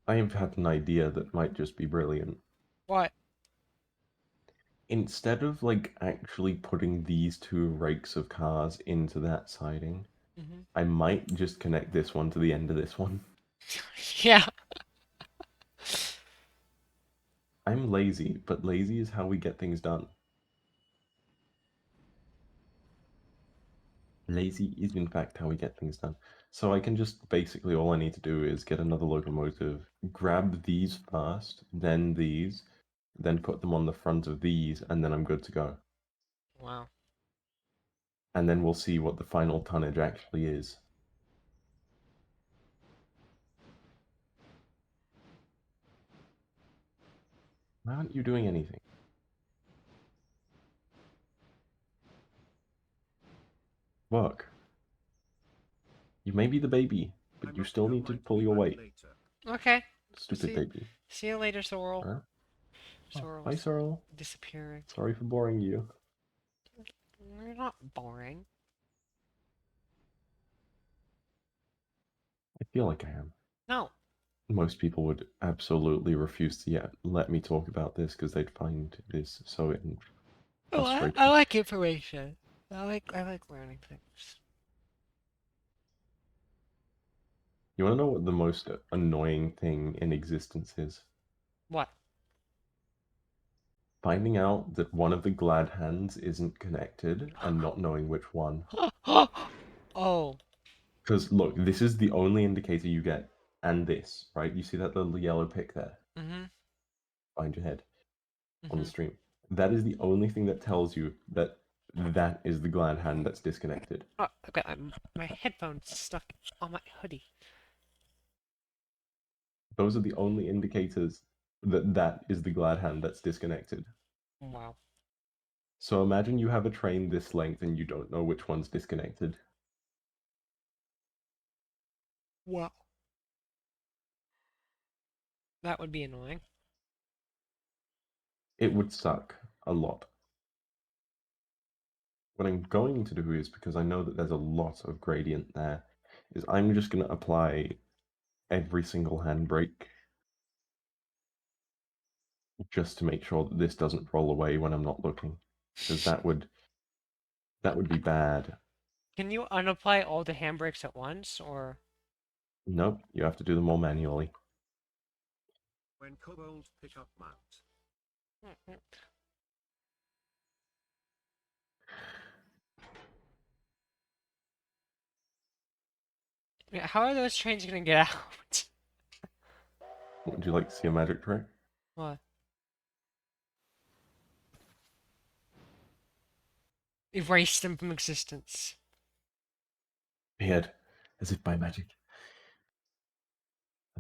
I have had an idea that might just be brilliant. What? Instead of like actually putting these two rakes of cars into that siding, I might just connect this one to the end of this one. Yeah. I'm lazy, but lazy is how we get things done. Lazy is in fact how we get things done. So I can just basically, all I need to do is get another locomotive, grab these first, then these, then put them on the front of these, and then I'm good to go. Wow. And then we'll see what the final tonnage actually is. Why aren't you doing anything? Work. You may be the baby, but you still need to pull your weight. Okay. Stupid baby. See you later, Sorrel. Huh? Sorrel's Hi, Sorrel. disappearing. Sorry for boring you. You're not boring. I feel like I am. No. Most people would absolutely refuse to let me talk about this because they'd find this so Oh, frustrating. I like information. I like learning things. You want to know what the most annoying thing in existence is? What? Finding out that one of the glad hands isn't connected and not knowing which one. Oh. Because look, this is the only indicator you get, and this, right? You see that little yellow pick there? Behind your head on the stream. That is the only thing that tells you that that is the glad hand that's disconnected. Oh, I've got my headphones stuck on my hoodie. Those are the only indicators that that is the glad hand that's disconnected. Wow. So imagine you have a train this length and you don't know which one's disconnected. Wow. That would be annoying. It would suck a lot. What I'm going to do is, because I know that there's a lot of gradient there, is I'm just going to apply every single handbrake just to make sure that this doesn't roll away when I'm not looking, because that would be bad. Can you unapply all the handbrakes at once, or? Nope, you have to do them all manually. When kobolds pick up mount. Yeah, how are those trains gonna get out? Would you like to see a magic trick? What? Erase them from existence. Appeared, as if by magic.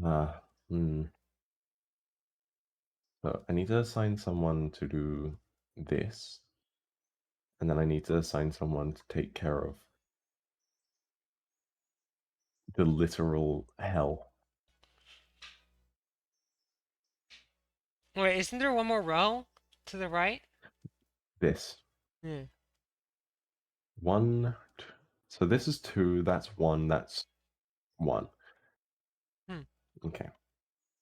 Hmm. So I need to assign someone to do this, and then I need to assign someone to take care of the literal hell. Wait, isn't there one more row to the right? This. Hmm. One. So this is 2, that's 1, that's 1. Hmm. Okay.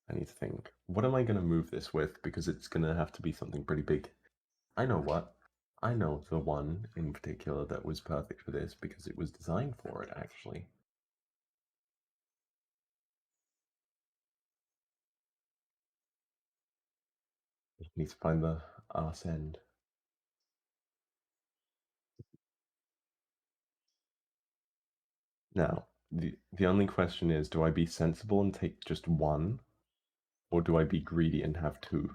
I need to think. What am I going to move this with? Because it's going to have to be something pretty big. I know what. I know the one in particular that was perfect for this because it was designed for it, actually. Just need to find the arse end. Now, the only question is, do I be sensible and take just 1? Or do I be greedy and have 2?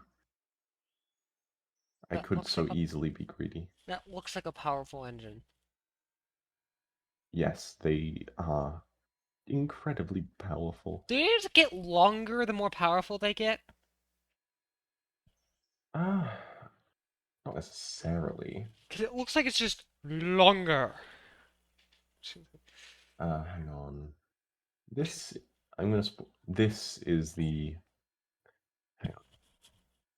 I That could looks so like a easily be greedy. that looks like a powerful engine. Yes, they are incredibly powerful. Do they just get longer the more powerful they get? Ah, not necessarily. Because it looks like it's just longer. Hang on. This, this is the, hang on.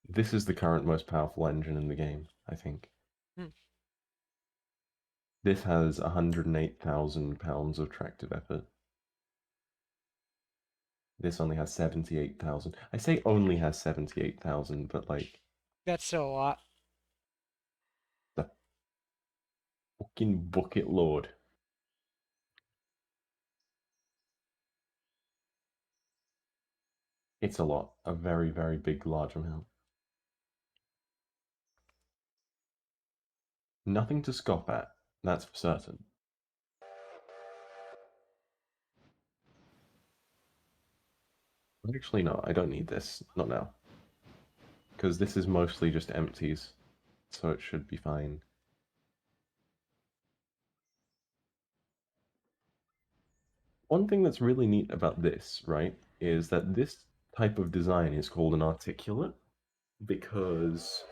This is the current most powerful engine in the game, I think. Hmm. This has 108,000 pounds of tractive effort. This only has 78,000. I say only has 78,000, but like, That's still a lot. the fucking bucket load. It's a lot. A very, very big, large amount. Nothing to scoff at, that's for certain. Actually, no, I don't need this. Not now. Because this is mostly just empties, so it should be fine. One thing that's really neat about this, right, is that this type of design is called an articulate because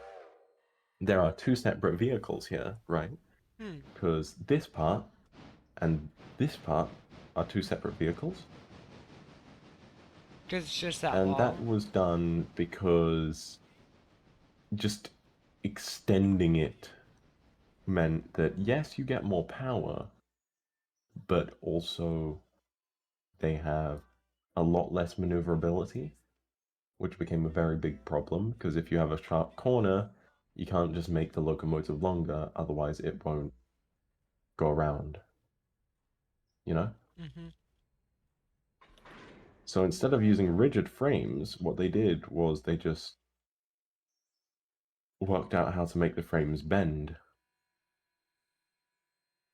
there are 2 separate vehicles here, right? Hmm. Because this part and this part are 2 separate vehicles. Because it's just that And long. that was done because just extending it meant that, yes, you get more power, but also they have a lot less maneuverability, which became a very big problem, because if you have a sharp corner, you can't just make the locomotive longer, otherwise it won't go around. You know? Mm-hmm. So instead of using rigid frames, what they did was they just worked out how to make the frames bend.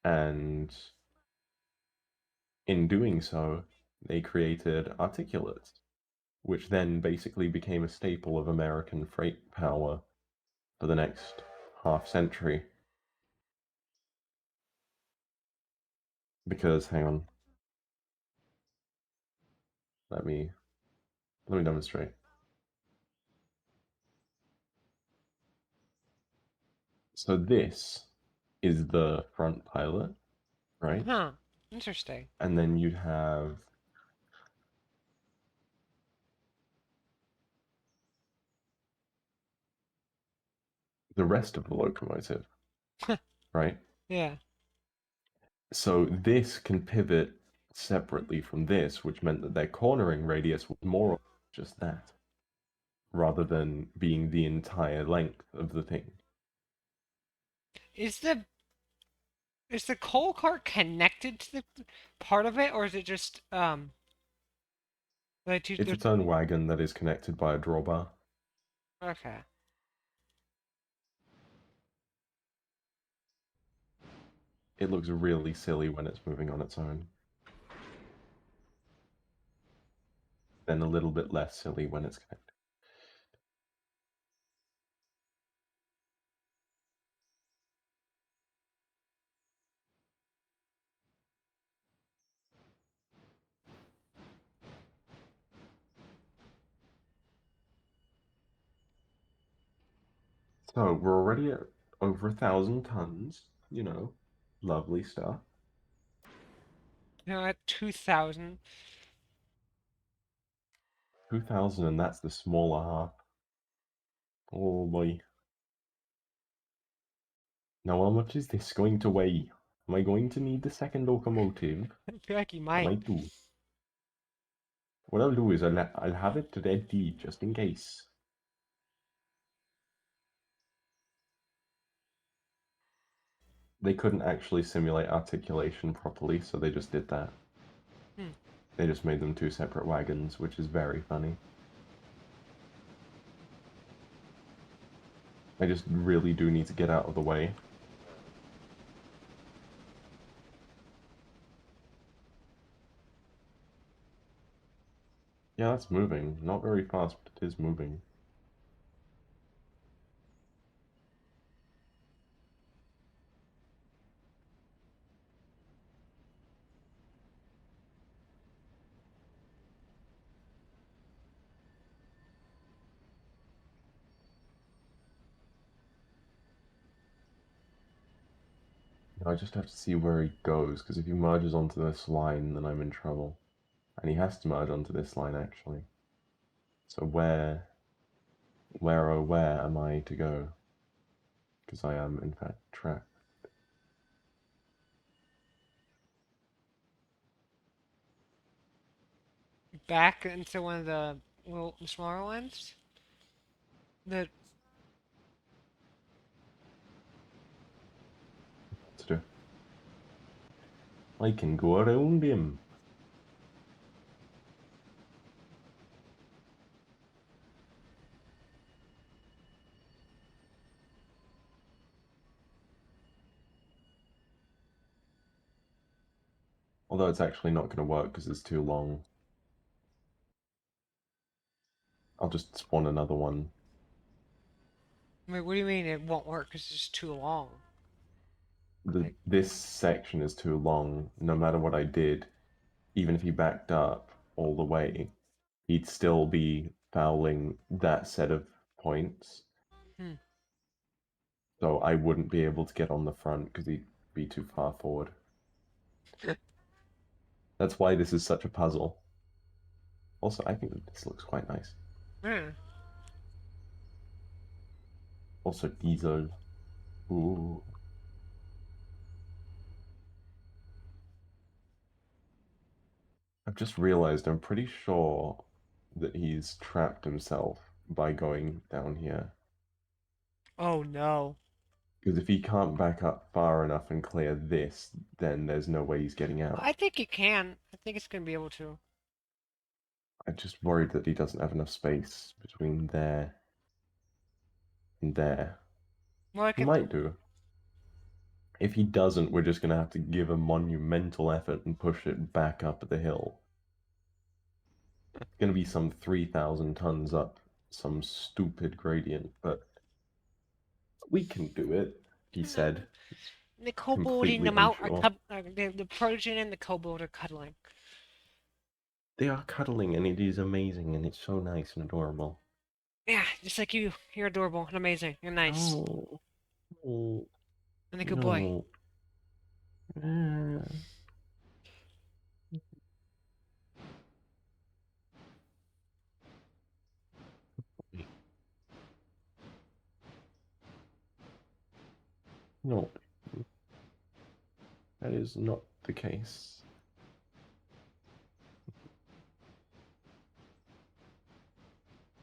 And in doing so, they created articulates, which then basically became a staple of American freight power for the next half century. Because, hang on, let me demonstrate. So this is the front pilot, right? Huh. Interesting. And then you'd have the rest of the locomotive, right? Yeah. So this can pivot separately from this, which meant that their cornering radius was more or less just that, rather than being the entire length of the thing. Is the coal cart connected to the part of it, or is it just like two? It's its own wagon that is connected by a drawbar. Okay. It looks really silly when it's moving on its own. Then a little bit less silly when it's connected. So we're already at over 1,000 tons, you know, lovely stuff. No, at 2,000. 2,000, and that's the smaller half. Oh boy. Now, how much is this going to weigh? Am I going to need the second locomotive? I feel like you I might. might do. What I'll do is I'll have it ready just in case. They couldn't actually simulate articulation properly, so they just did that. Hmm. They just made them two separate wagons, which is very funny. I just really do need to get out of the way. Yeah, that's moving. Not very fast, but it is moving. I just have to see where he goes, because if he merges onto this line, then I'm in trouble. And he has to merge onto this line, actually. So where, oh where am I to go? Because I am, in fact, trapped. Back into one of the little smaller ones. The Let's do. I can go around him. Although it's actually not going to work because it's too long. I'll just spawn another one. Wait, what do you mean it won't work? 'Cause it's just too long. This section is too long. No matter what I did, even if he backed up all the way, he'd still be fouling that set of points. Hmm. So I wouldn't be able to get on the front because he'd be too far forward. That's why this is such a puzzle. Also, I think that this looks quite nice. Yeah. Also, diesel. Ooh. I've just realized I'm pretty sure that he's trapped himself by going down here. Oh no. Because if he can't back up far enough and clear this, then there's no way he's getting out. I think it can. I think it's gonna be able to. I'm just worried that he doesn't have enough space between there and there. Well, I He can. might do. If he doesn't, we're just going to have to give a monumental effort and push it back up the hill. It's going to be some 3,000 tons up some stupid gradient, but we can do it, he said. The kobold and Completely the mount unsure. are the Protean and the kobold are cuddling. They are cuddling, and it is amazing, and it's so nice and adorable. Yeah, just like you. You're adorable and amazing and nice. Oh. Oh, And a good boy. no. Ah. No, that is not the case.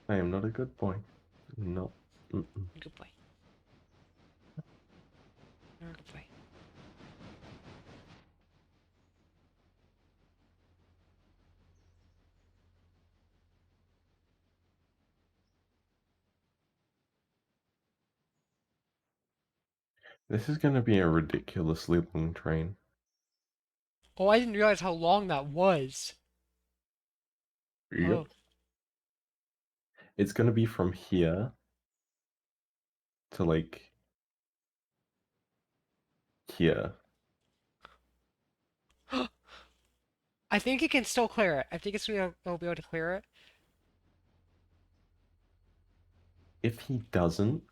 I am not a good boy. No. Mm-mm. Good boy. You're a good boy. This is going to be a ridiculously long train. Oh, I didn't realize how long that was. Yep. Oh. It's going to be from here to like here. I think it can still clear it. I think it'll be able to clear it. If he doesn't,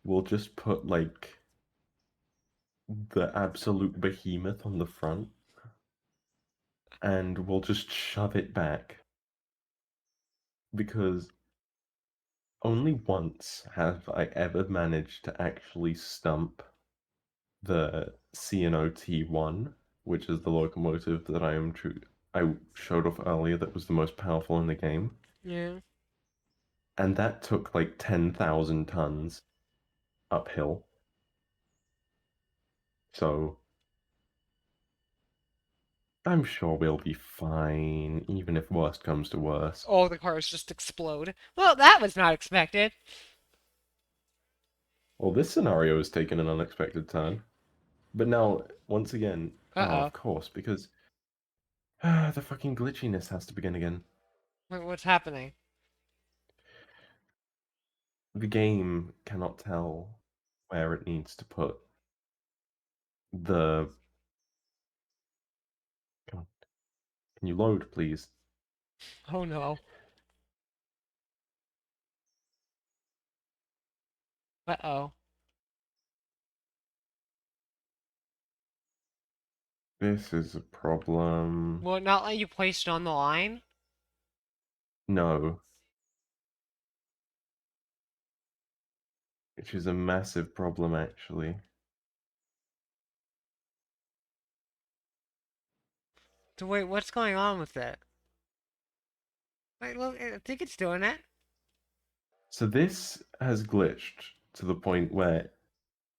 we'll just put like the absolute behemoth on the front and we'll just shove it back. Because only once have I ever managed to actually stump the CNOT1, which is the locomotive that I showed off earlier that was the most powerful in the game. Yeah. And that took like 10,000 tons uphill. So I'm sure we'll be fine, even if worst comes to worst. Oh, the cars just explode. Well, that was not expected. Well, this scenario has taken an unexpected turn. But now, once again, Uh-oh. of course, because the fucking glitchiness has to begin again. Wait, what's happening? The game cannot tell where it needs to put the... Come on. Can you load, please? Oh no. Uh-oh. This is a problem. Will it not let you place it on the line? No. Which is a massive problem, actually. So wait, what's going on with it? Wait, look, I think it's doing it. So this has glitched to the point where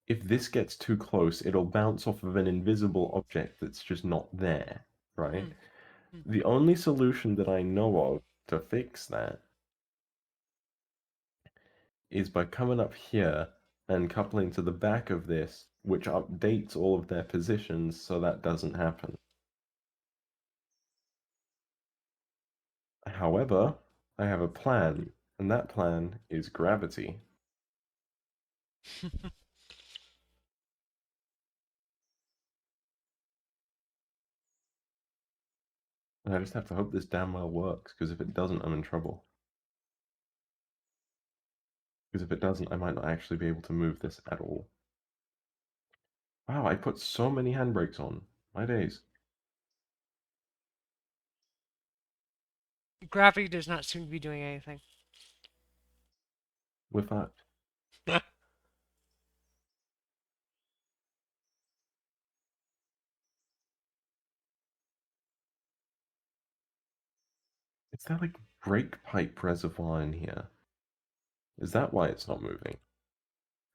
if this gets too close, it'll bounce off of an invisible object that's just not there, right? The only solution that I know of to fix that is by coming up here and coupling to the back of this, which updates all of their positions so that doesn't happen. However, I have a plan, and that plan is gravity. And I just have to hope this damn well works, because if it doesn't, I'm in trouble. Because if it doesn't, I might not actually be able to move this at all. Wow, I put so many handbrakes on. My days. Gravity does not seem to be doing anything. We're fucked. Is there like brake pipe reservoir in here? Is that why it's not moving?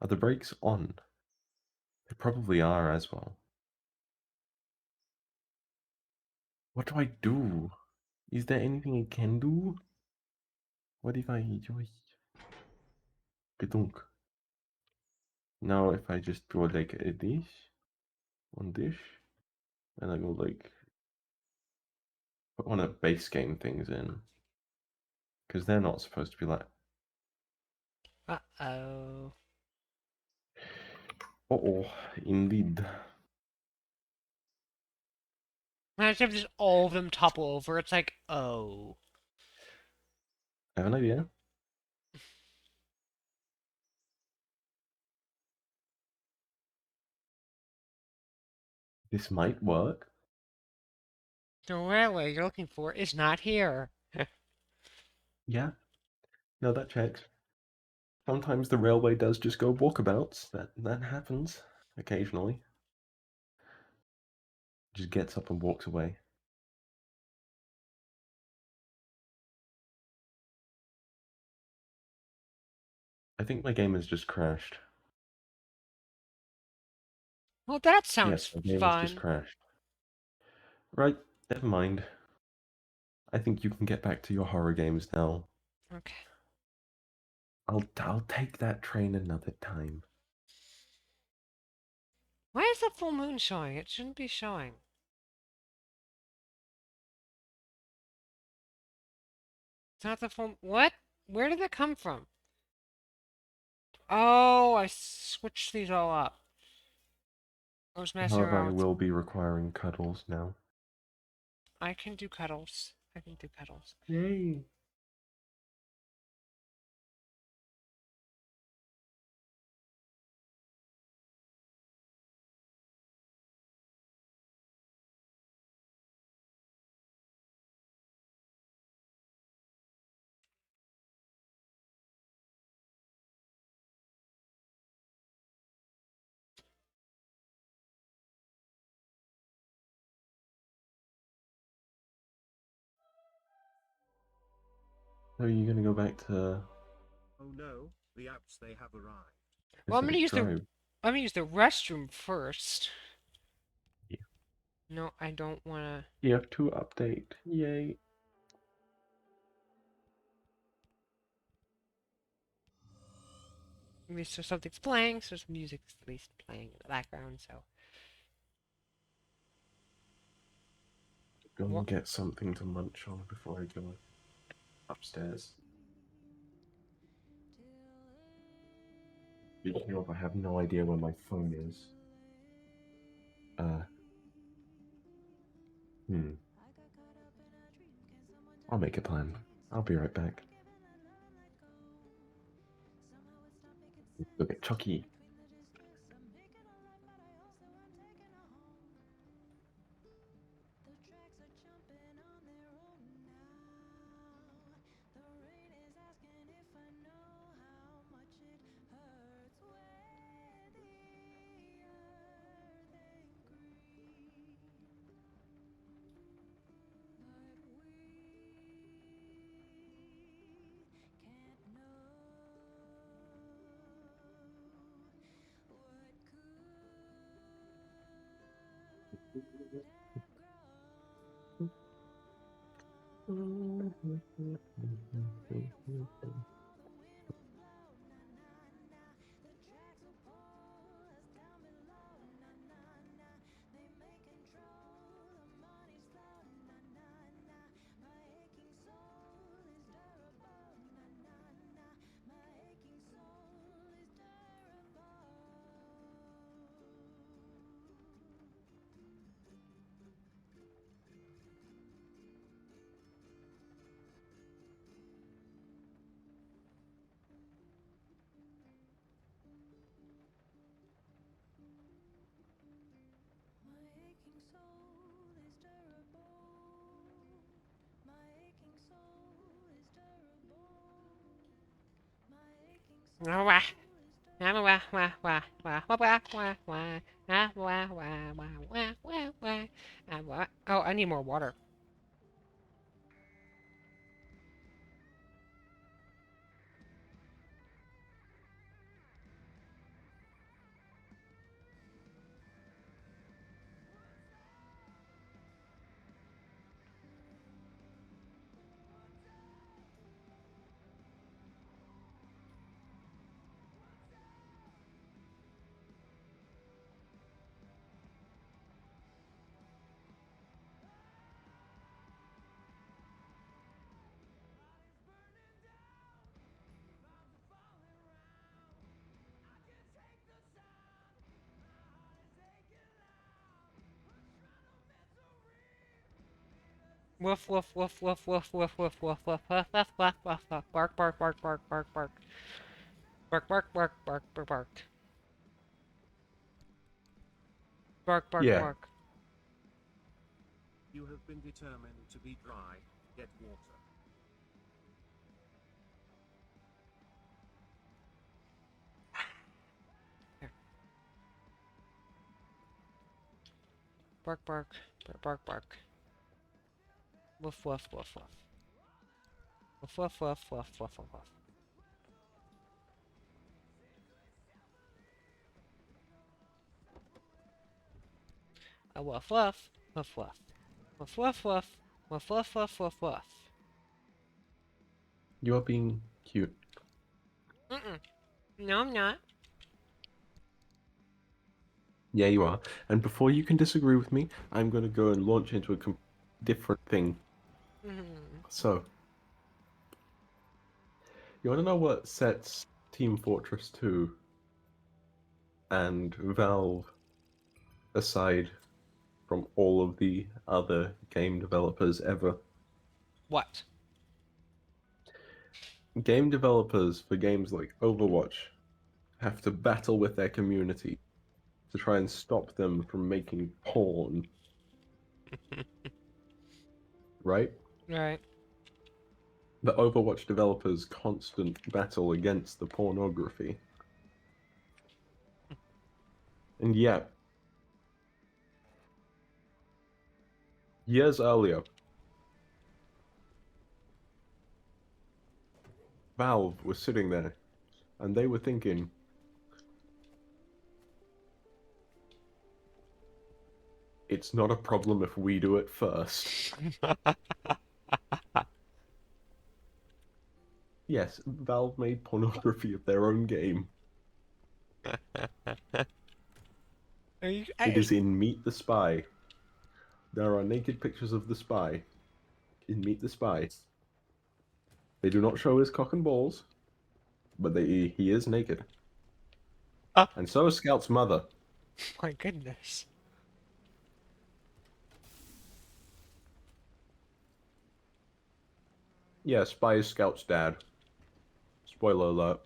Are the brakes on? They probably are as well. What do I do? Is there anything I can do? What if I do? Gedunk. Now if I just go like this, on this, and I go like put one of base game things in. Because they're not supposed to be like... Uh-oh. Uh-oh, indeed. Imagine if just all of them topple over. It's like, oh. I have an idea. This might work. The railway you're looking for is not here. Yeah. No, that checks. Sometimes the railway does just go walkabouts. That happens occasionally. Just gets up and walks away. I think my game has just crashed. Well, that sounds Yes, my game has just fun. crashed. Right, never mind. I think you can get back to your horror games now. Okay. I'll take that train another time. Why is the full moon showing? It shouldn't be showing. It's not the full... What? Where did that come from? Oh, I switched these all up. I was messing However, I around with... will be requiring cuddles now. I can do cuddles. I can do cuddles. Yay. So are you gonna go back to... Oh no, the apps they have arrived. Well, I'm gonna use Drive? I'm gonna use the restroom first. Yeah. No, I don't wanna... You have to update. Yay. At least so something's playing, so some music's at least playing in the background, so... Go What? and get something to munch on before I go upstairs. Speaking of, I have no idea where my phone is. I'll make a plan. I'll be right back. Look at Chucky. Oh, I need more water. Woof woof woof woof woof woof woof woof woof woof woof woof woof woof bark bark bark bark bark bark bark bark bark bark bark bark bark bark Yeah. bark. You have been determined to be dry. Get water. Bark, bark, bark, bark, bark. Woof, woof, woof, woof. Woof, woof, woof, woof, woof, woof, woof. A woof, woof, woof, woof. Woof, woof, woof, woof, woof, woof, woof, woof. You are being cute. Mm-mm. No, I'm not. Yeah, you are. And before you can disagree with me, I'm going to go and launch into a different thing. So, you want to know what sets Team Fortress 2 and Valve aside from all of the other game developers ever? What? Game developers for games like Overwatch have to battle with their community to try and stop them from making porn. Right? Right. The Overwatch developers' constant battle against the pornography. And yet, years earlier, Valve was sitting there and they were thinking, it's not a problem if we do it first. Yes, Valve made pornography of their own game. It is in Meet the Spy. There are naked pictures of the spy in Meet the Spy. They do not show his cock and balls, but he is naked. And so is Scout's mother. My goodness. Yeah, Spy is Scout's dad. Spoiler alert.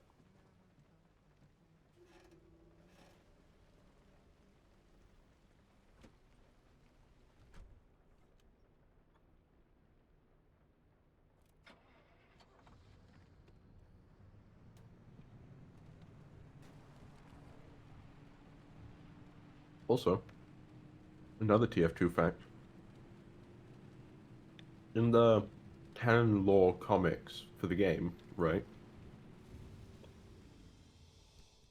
Also, another TF2 fact. In the canon lore comics for the game, right?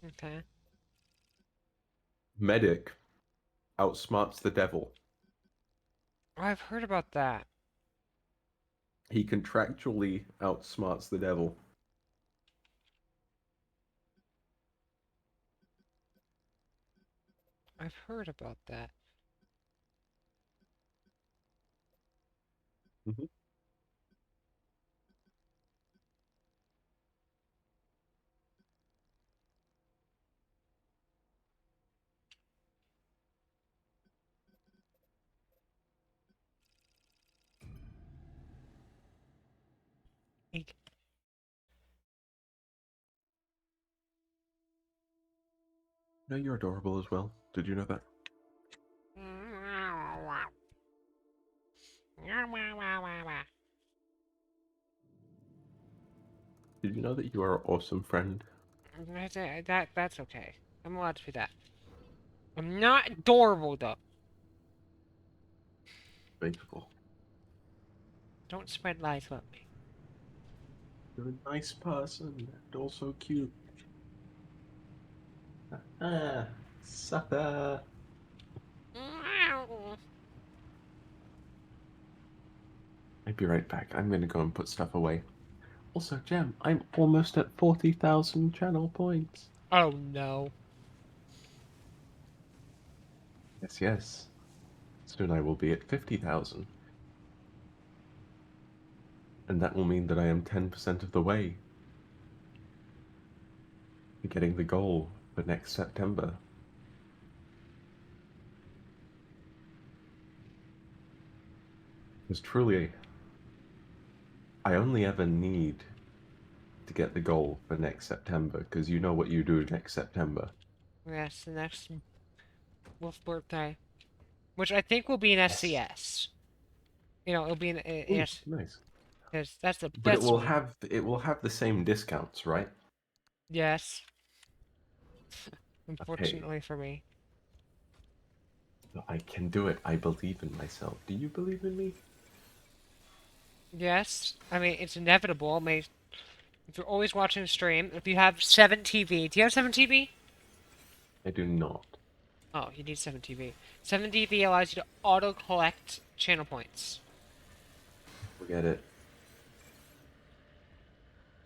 Okay. Medic outsmarts the devil. I've heard about that. He contractually outsmarts the devil. I've heard about that. Mm-hmm. No, you're adorable as well. Did you know that? Did you know that you are an awesome friend? That's okay. I'm allowed to be that. I'm not adorable though. Faithful. Don't spread lies about me. You're a nice person and also cute. Ah, sucker. I'll be right back. I'm gonna go and put stuff away. Also, Gem, I'm almost at 40,000 channel points. Oh no. Yes, yes. Soon I will be at 50,000. And that will mean that I am 10% of the way to getting the goal for next September. Because truly, I only ever need to get the goal for next September, because you know what you do next September. Yes, the next Wolf birthday. Which I think will be an SCS. You know, it'll be in yes. Nice. Yes, that's the But best way. it will have the same discounts, right? Yes. Okay. Unfortunately for me. I can do it. I believe in myself. Do you believe in me? Yes. I mean, it's inevitable. I mean, if you're always watching a stream, if you have 7 TV, do you have 7 TV? I do not. Oh, you need 7 TV. 7 TV allows you to auto collect channel points. Forget it.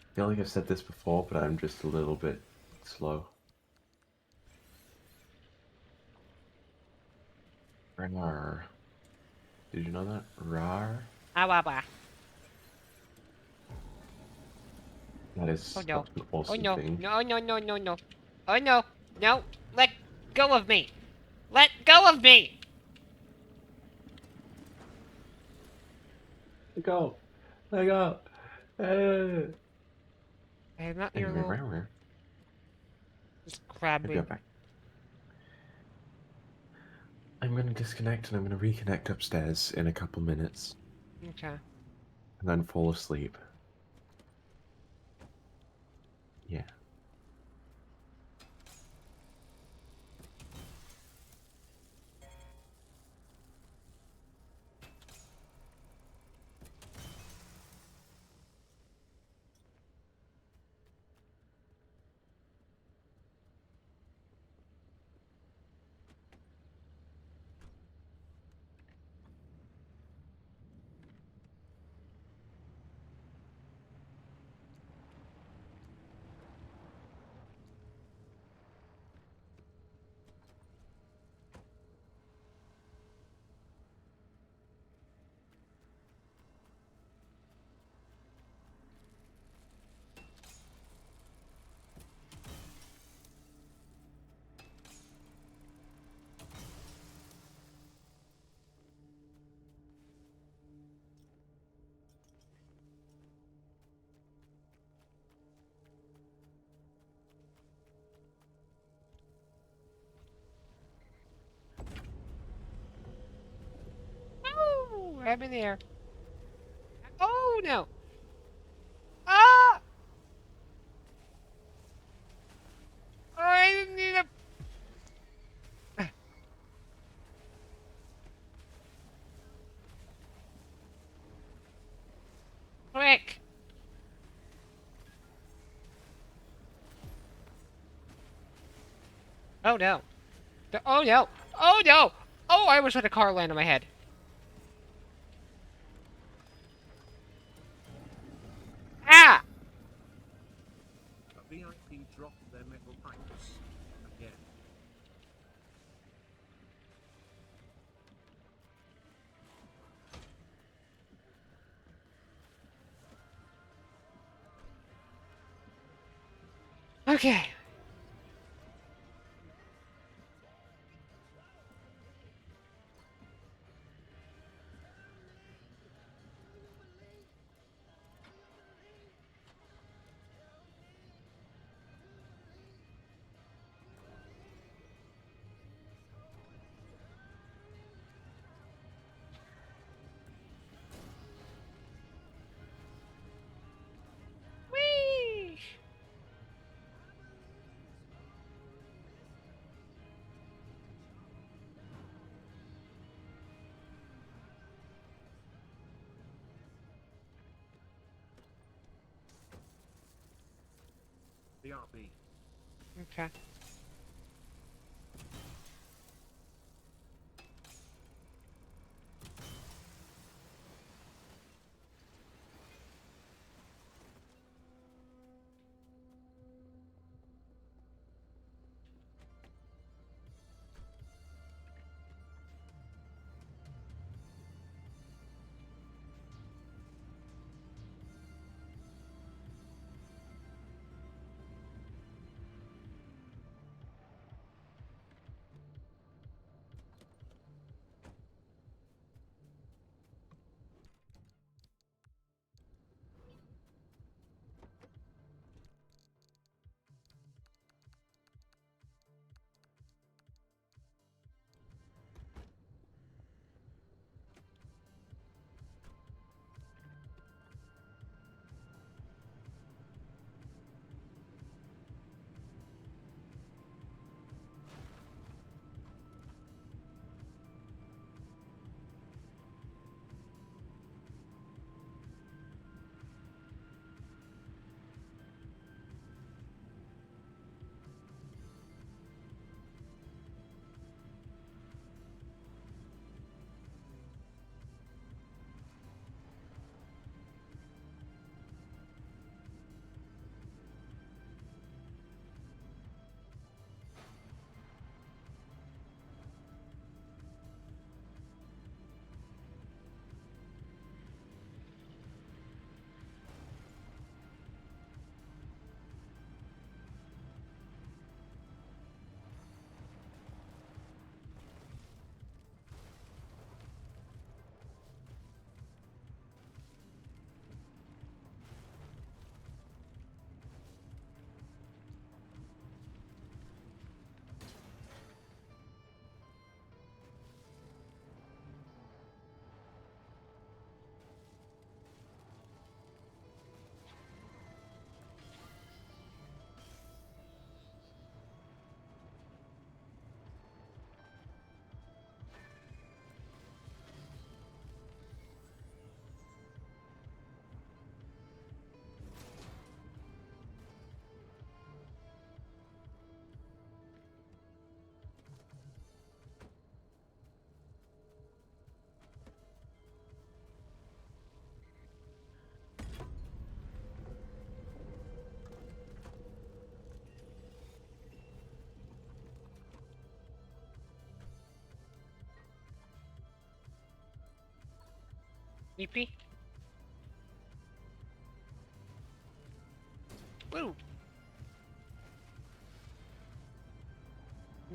I feel like I've said this before, but I'm just a little bit slow. Rar. Did you know that? Rar? Ah. That is Oh no. such an awesome Oh no. thing. No. Oh no. No. Let go of me. Let go of me. Let go. Let go. I'm not your little. Just grab Maybe me. I'm back. I'm gonna disconnect and I'm gonna reconnect upstairs in a couple minutes. Okay. And then fall asleep. Yeah. Oh, I'm in the air. Oh no. Ah! I didn't need a. Quick. Oh no. Oh no. Oh no. Oh, I almost had a car land on my head. Ah! A VIP dropped their metal pipes. Again. Okay. Whee! BRB. Okay. Eepy. Woo!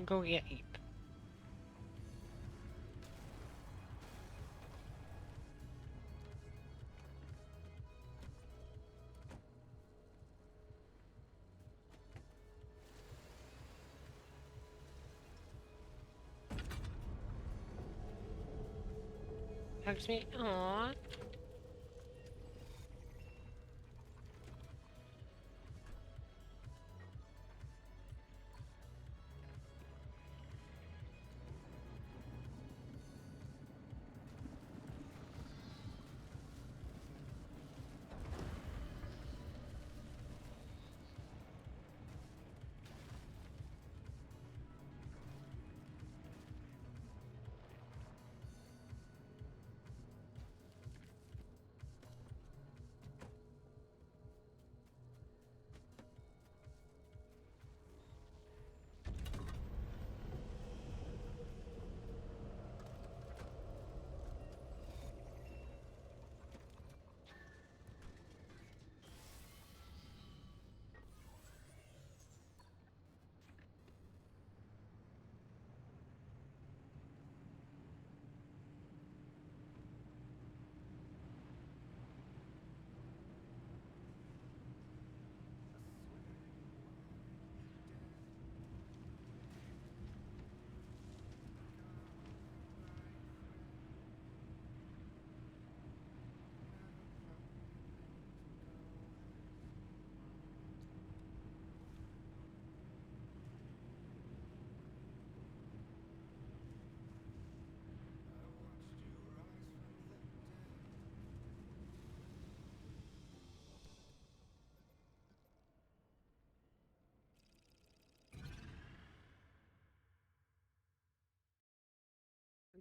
Go get Eep. Hugs me. Aww.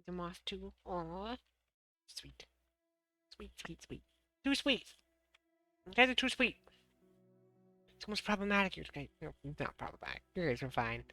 The moth too. Aww. Sweet. Sweet, sweet, sweet. Too sweet. You guys are too sweet. It's almost problematic. You guys, no, not problematic. You guys are fine.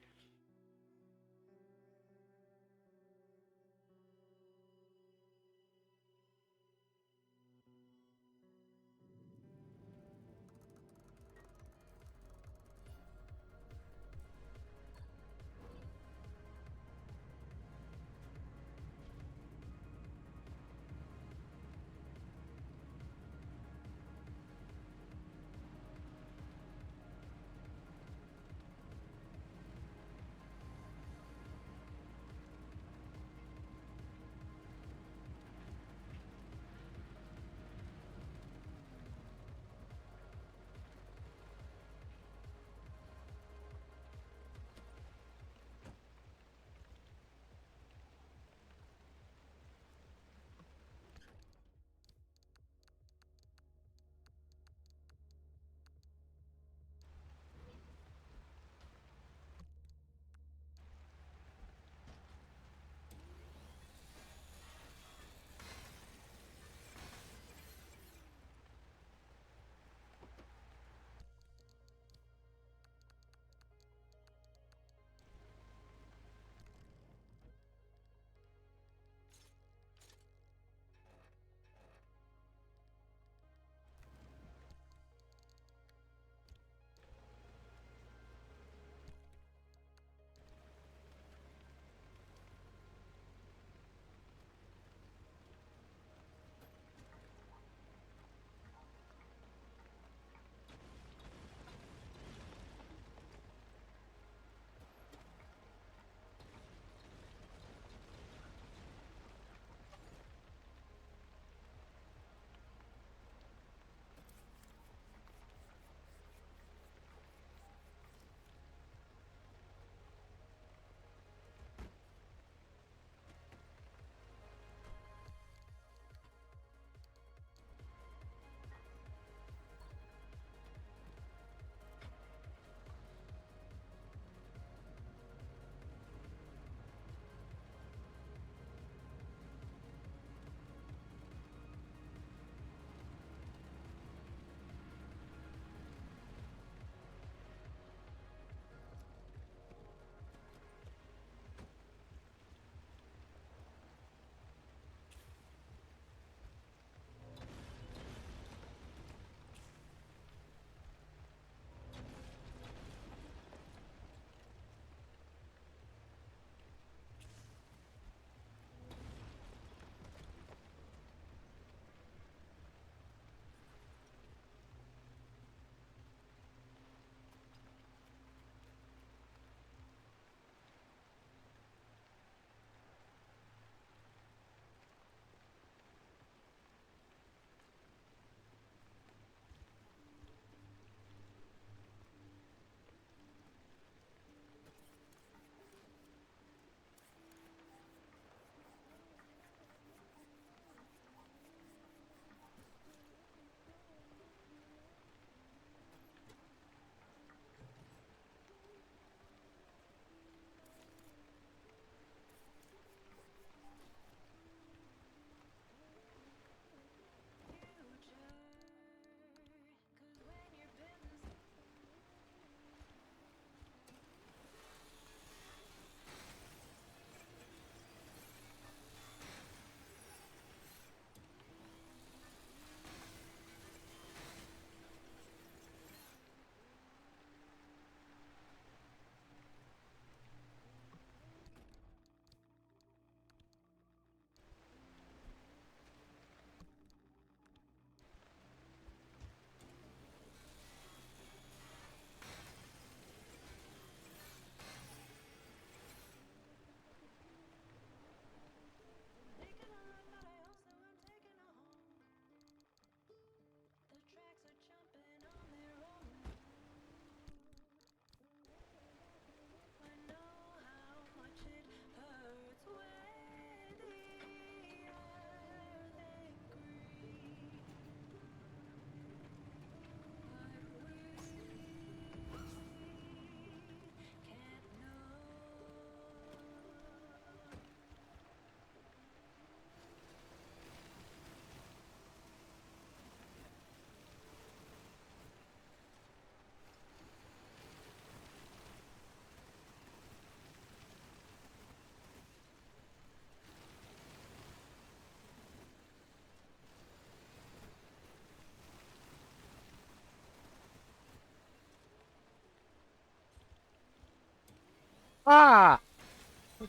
Ah!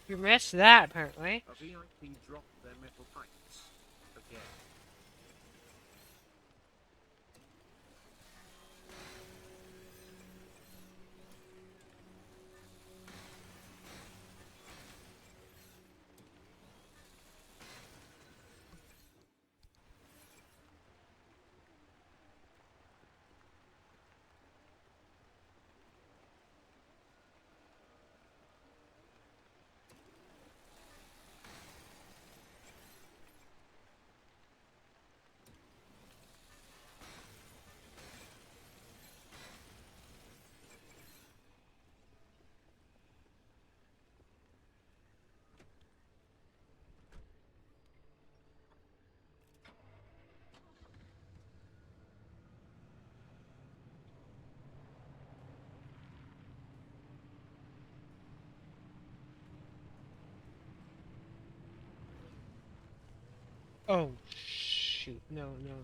You missed that, apparently. A VIP dropped their metal pipes. Again. Oh, shoot. No, no.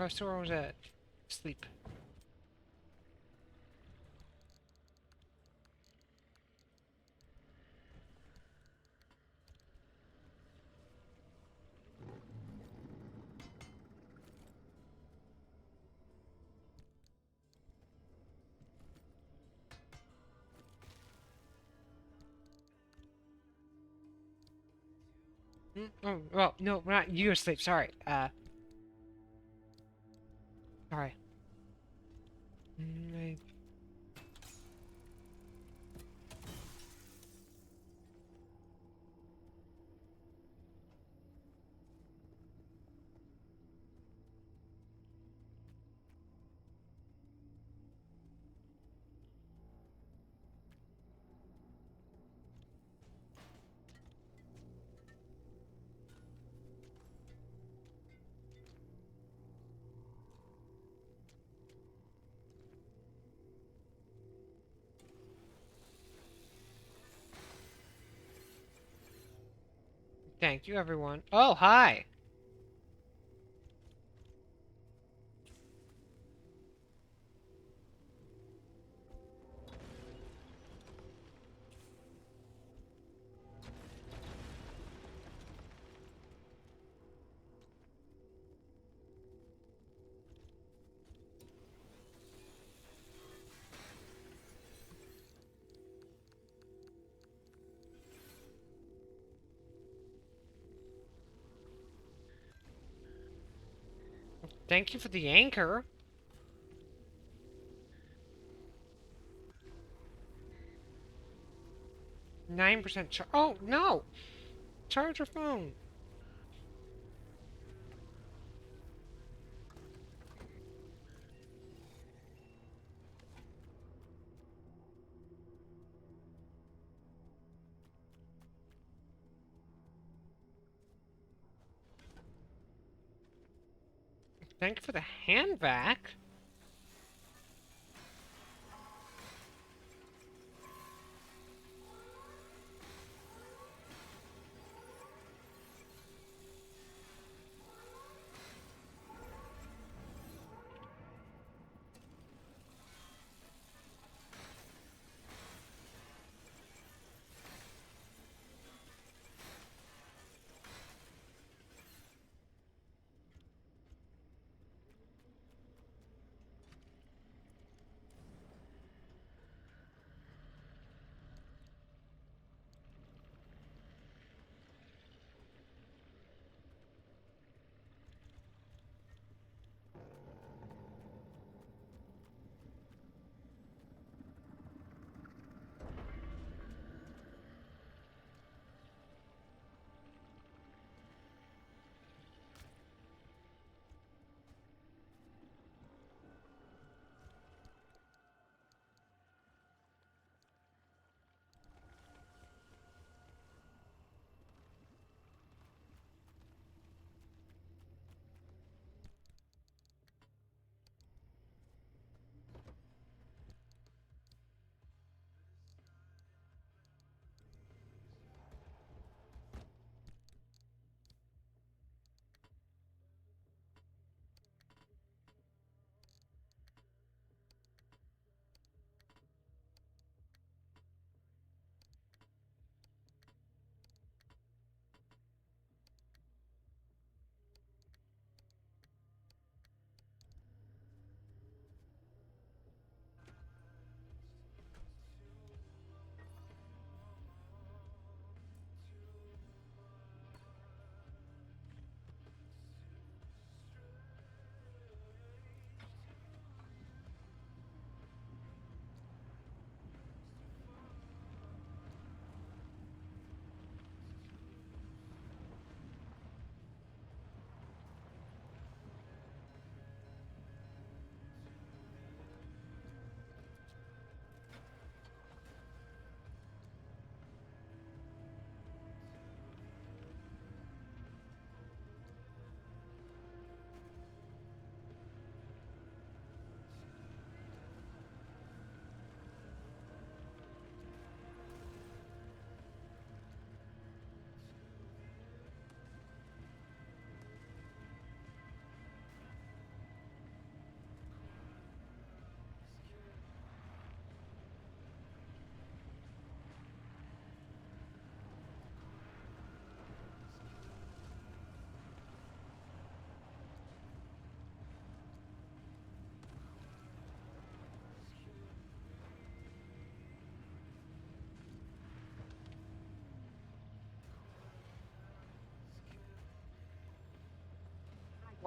Oh, so where was that? Sleep. Oh, well, no, we're not you asleep, sorry. Sorry. I... Thank you, everyone. Oh, hi! Thank you for the anchor. %9 charge. Oh, no! Charge your phone. Thank you for the hand vac.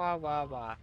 Wah, wah, wah.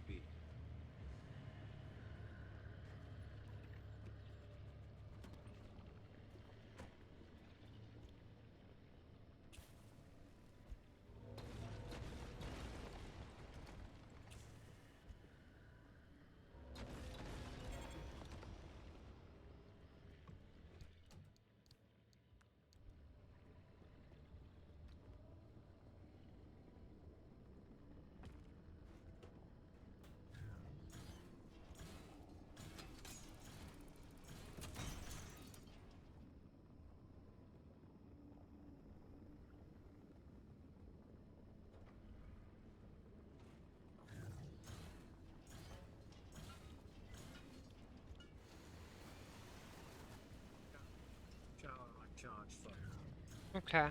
Okay.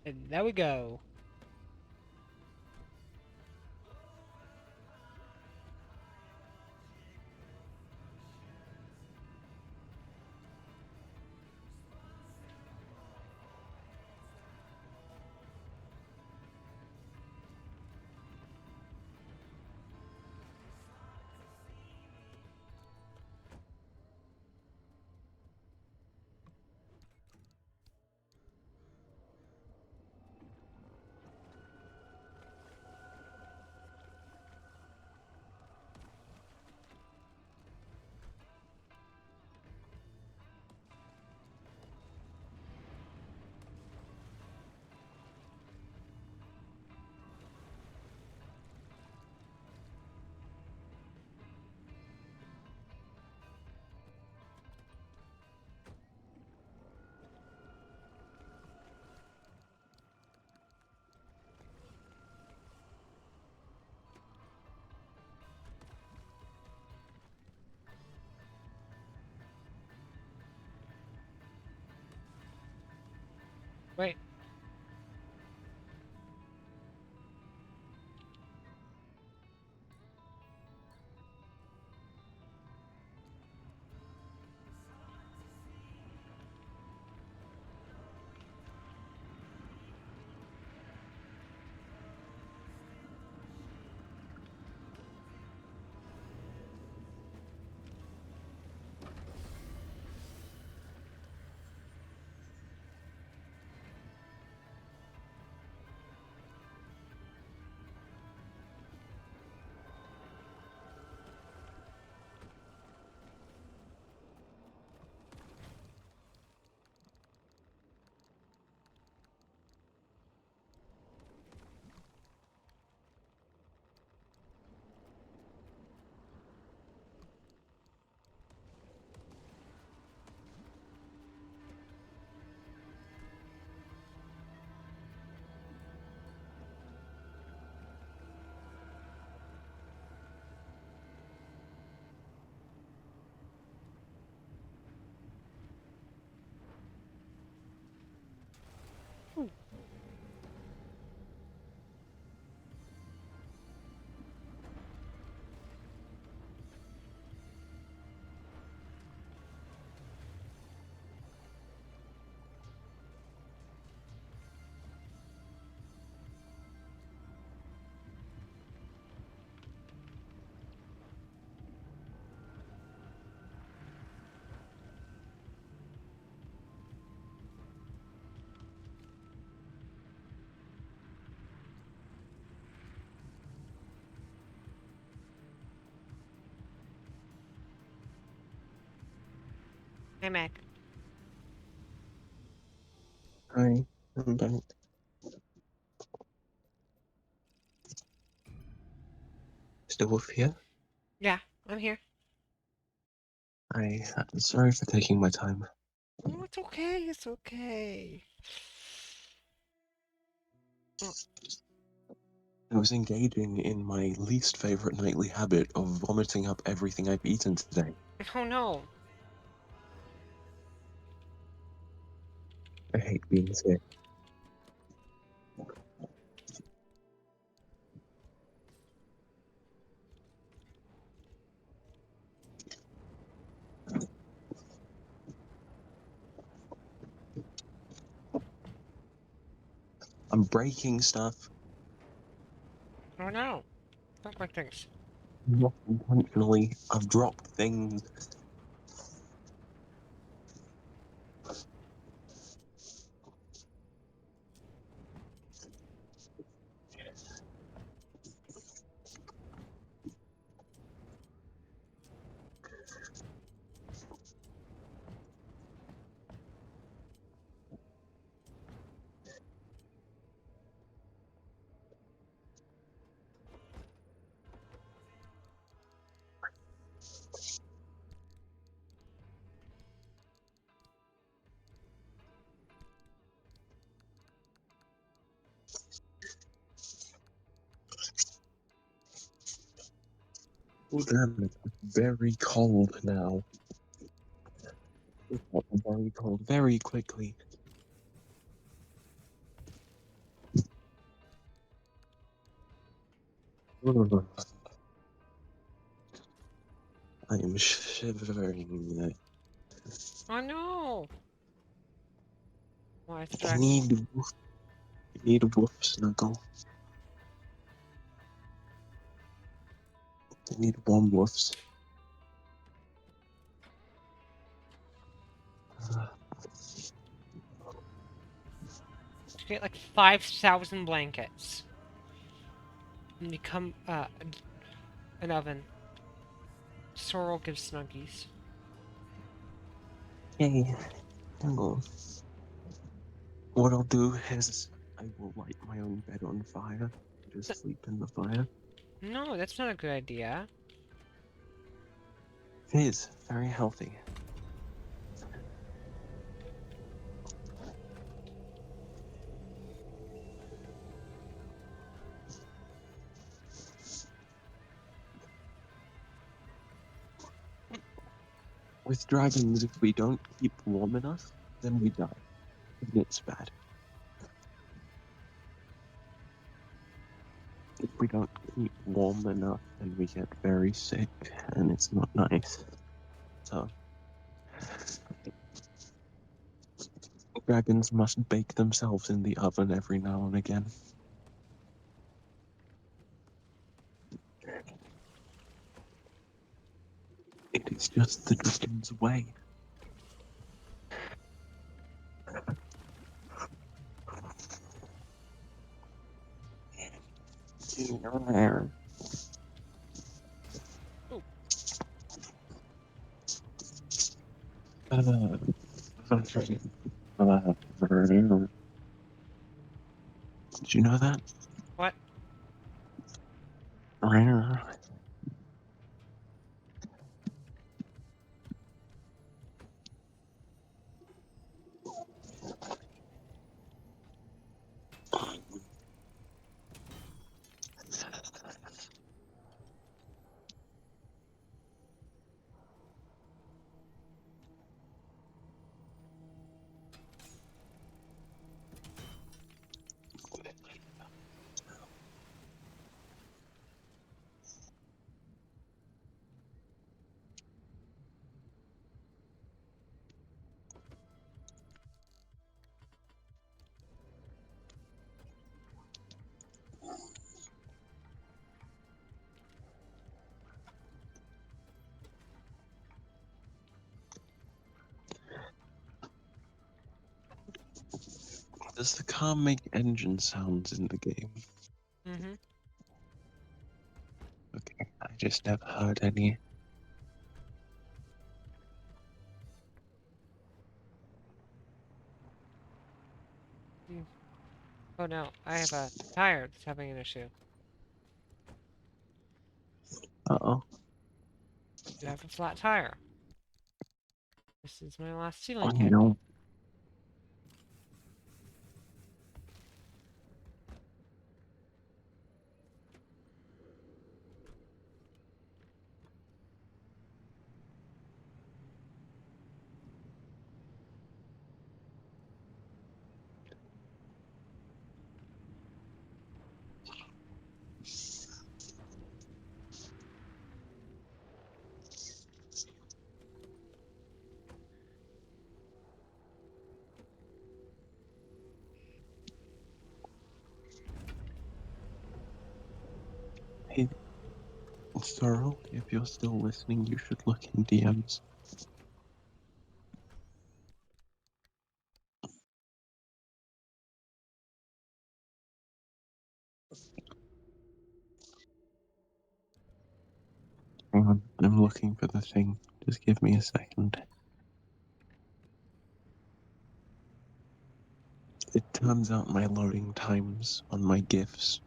And there we go. Wait. Hey, Mac. Hi, I'm back. Is the wolf here? Yeah, I'm here. I'm sorry for taking my time. Oh, it's okay. It's okay. I was engaging in my least favorite nightly habit of vomiting up everything I've eaten today. Oh no. I hate being sick. I'm breaking stuff, Oh no. Don't break things. not intentionally. I've dropped things. Oh damn it! It's very cold now. It got very cold very quickly. Ugh. I am shivering. Oh no! Why is the I dragon? need a woof snuggle. I need warm woofs. To get like 5,000 blankets. And become an oven. Sorrel gives snuggies. Yay. Oh. What I'll do is I will light my own bed on fire. Just sleep in the fire. No, that's not a good idea. It is very healthy. With dragons, if we don't keep warm enough, then we die. And it's bad. If we don't keep warm enough, then we get very sick, and it's not nice. So, dragons must bake themselves in the oven every now and again. It is just the dragon's way. Did you know that? What? Does the car make engine sounds in the game? Mm-hmm. Okay, I just never heard any. Oh no, I have a tire that's having an issue. Uh-oh. You have a flat tire. This is my last Oh ceiling kit. no. Hey, Thurl, if you're still listening, you should look in DMs. Hang on, I'm looking for the thing. Just give me a second. It turns out my loading times on my GIFs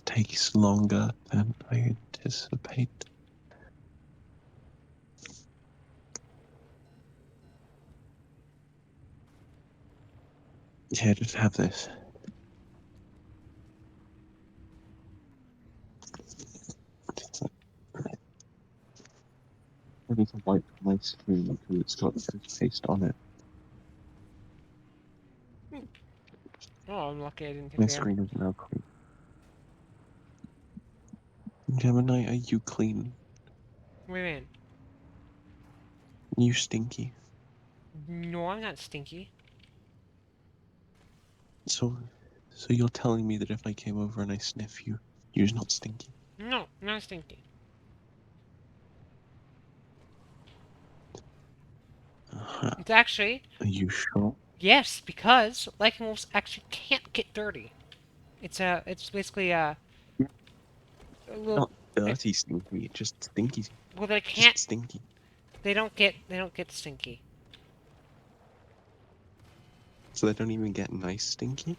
takes longer than I anticipate. Yeah, just have this. me to wipe my screen because it's got toothpaste on it. Oh, I'm lucky I didn't My think they screen is now clean. Gemini, are you clean? What do you mean? You stinky. No, I'm not stinky. So you're telling me that if I came over and I sniff you, you're not stinky? No, not stinky. It's actually... Are you sure? Yes, because lichen wolves actually can't get dirty. It's basically a little... Not dirty stinky, just stinky. Well, they Just can't... stinky. They don't get stinky. So they don't even get nice stinky?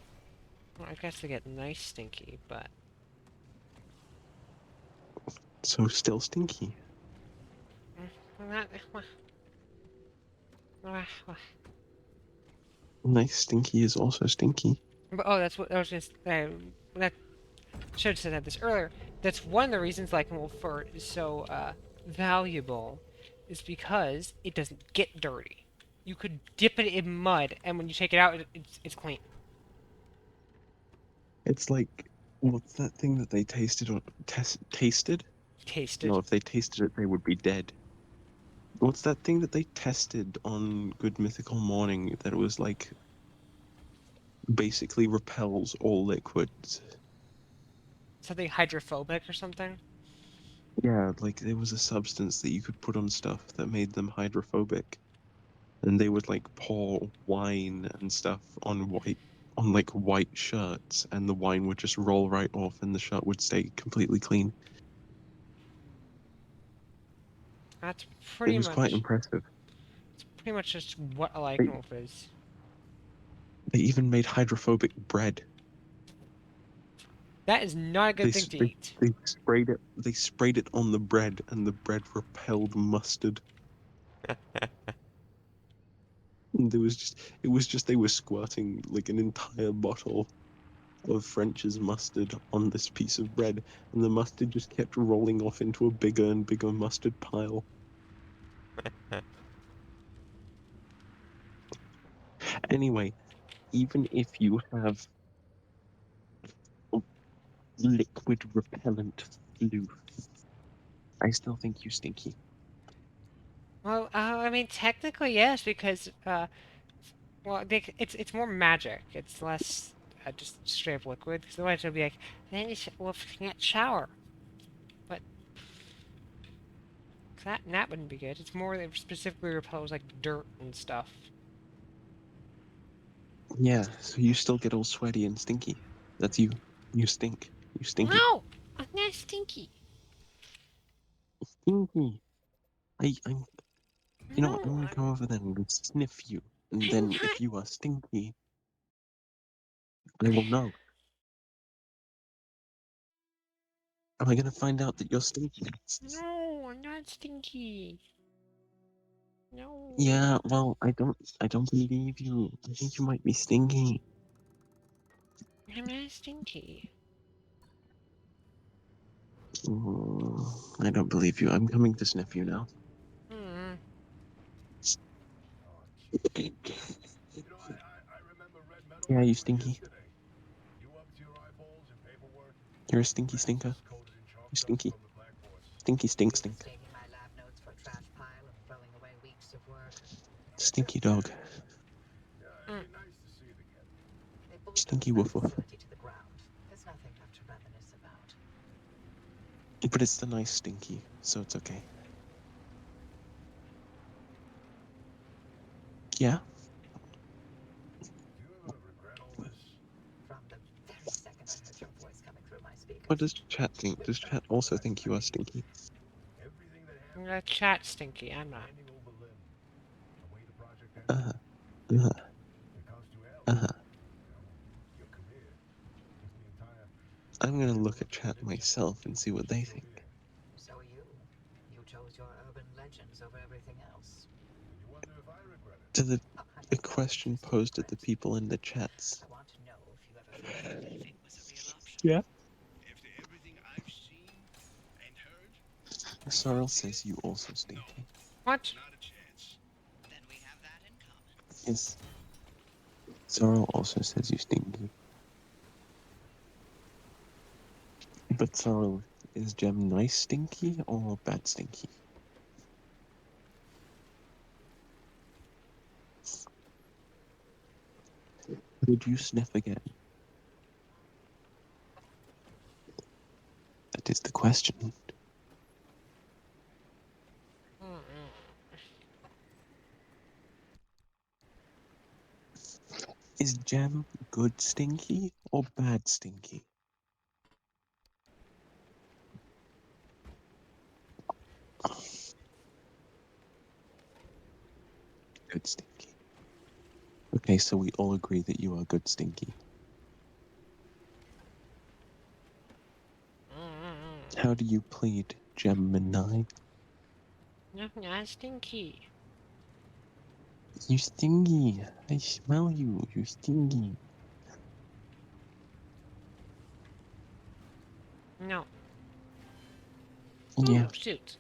Well, I guess they get nice stinky, but... So still stinky. Well, not... Nice stinky is also stinky. But, oh, that's what I was just... that should have said this earlier. That's one of the reasons lichen wolf fur is so valuable, is because it doesn't get dirty. You could dip it in mud, and when you take it out, it's clean. It's like, what's that thing that they tasted or tasted? Tasted. No, if they tasted it, they would be dead. What's that thing that they tested on Good Mythical Morning that it was like basically repels all liquids? Something hydrophobic or something? Yeah, like there was a substance that you could put on stuff that made them hydrophobic. And they would like pour wine and stuff on like white shirts, and the wine would just roll right off and the shirt would stay completely clean. That's pretty It was much... quite impressive. It's pretty much just what a lichen wolf is. They even made hydrophobic bread. That is not a good thing to eat. They sprayed it on the bread, and the bread repelled mustard. And it was just they were squirting like an entire bottle of French's mustard on this piece of bread, and the mustard just kept rolling off into a bigger and bigger mustard pile. Anyway, even if you have liquid repellent flu, I still think you stinky. Well, I mean, technically yes, because well, it's more magic. It's less just straight up liquid. Because otherwise it'll be like, then wolf can't shower. But that wouldn't be good. It's more that specifically repels like dirt and stuff. Yeah, so you still get all sweaty and stinky. That's you. You stink. You stinky. No, I'm not stinky. Stinky. I'm. You know what? I'm gonna go over there and sniff you, and then if you are stinky, I will know. Am I gonna find out that you're stinky? No, I'm not stinky. No. Yeah, well, I don't believe you. I think you might be stinky. I'm not stinky. I don't believe you. I'm coming to sniff you now. Hmm. Yeah, you stinky. You're a stinky stinker. You stinky. Stinky stink stink. Stinky dog. Stinky woof woof. But it's the nice stinky, so it's okay. Yeah? What does chat think? Does chat also think you are stinky? Chat stinky, I'm not. Uh-huh. Uh-huh. Uh-huh. I'm gonna look at chat myself and see what they think. So are you. You chose your urban legends over everything else. To the question posed at the people in the chats. I want to know if you ever thought anything was a real option. Yeah? After everything I've seen and heard, Sorrel says you also stinky. What? Not a chance. Then we have that in common. Yes. Sorrel also says you stinky. But Sorrel, is Gem nice stinky or bad stinky? Did you sniff again? That is the question. Is Gem good stinky or bad stinky? Good stinky. Okay, so we all agree that you are good stinky. How do you plead, Gemini? No, not stinky. You stingy. I smell you. You stingy. No. Yeah. Oh, shoot.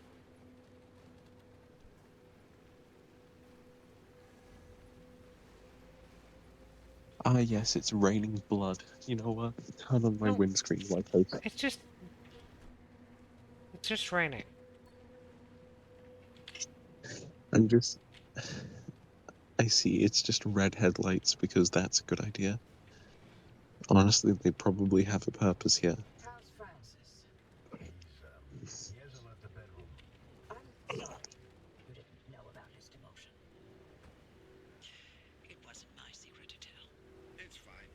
Ah, yes, it's raining blood. You know what? Turn on my No. windscreen like I It's just raining. I'm just. I see, it's just red headlights because that's a good idea. Honestly, they probably have a purpose here. How's Francis? He hasn't left the bedroom. I'm sorry. You didn't know about his demotion. It wasn't my secret to tell. It's fine.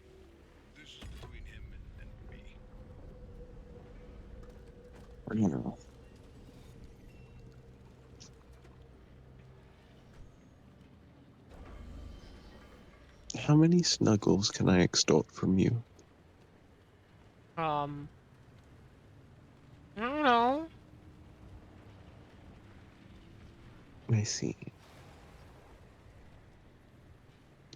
This is between him and me. How many snuggles can I extort from you? I don't know. I see.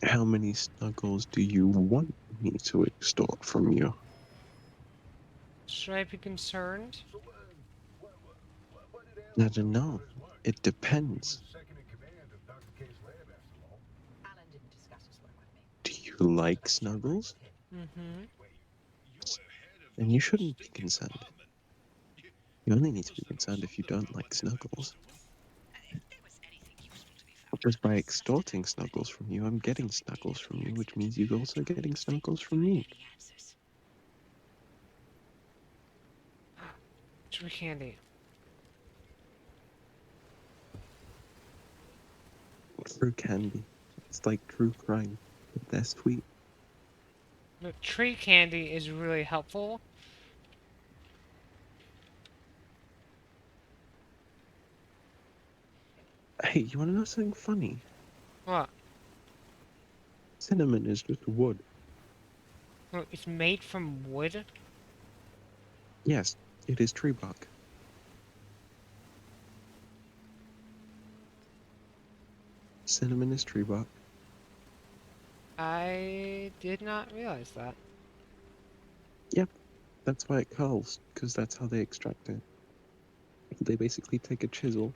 How many snuggles do you want me to extort from you? Should I be concerned? I don't know. It depends. Second in command of Dr. K's lab, after all. Alan didn't discuss his work with me. Do you like snuggles? Mm-hmm. Then you shouldn't be concerned. You only need to be concerned if you don't like snuggles. Because by extorting snuggles from you, I'm getting snuggles from you, which means you're also getting snuggles from me. True candy. True candy. It's like true crime, but they're sweet. No, tree candy is really helpful. Hey, you wanna know something funny? What? Cinnamon is just wood. No, it's made from wood? Yes, it is tree bark. Cinnamon is tree bark. I did not realize that. Yep, that's why it curls, because that's how they extract it. They basically take a chisel,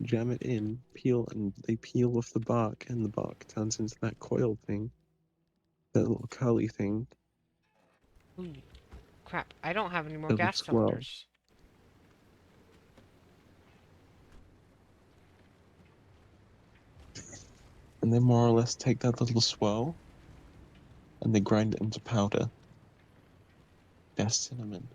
jam it in, peel, and they peel off the bark, and the bark turns into that coil thing. That little curly thing. Ooh. Crap, I don't have any more Little gas swirl. cylinders. And they more or less take that little swirl, and they grind it into powder. That's cinnamon.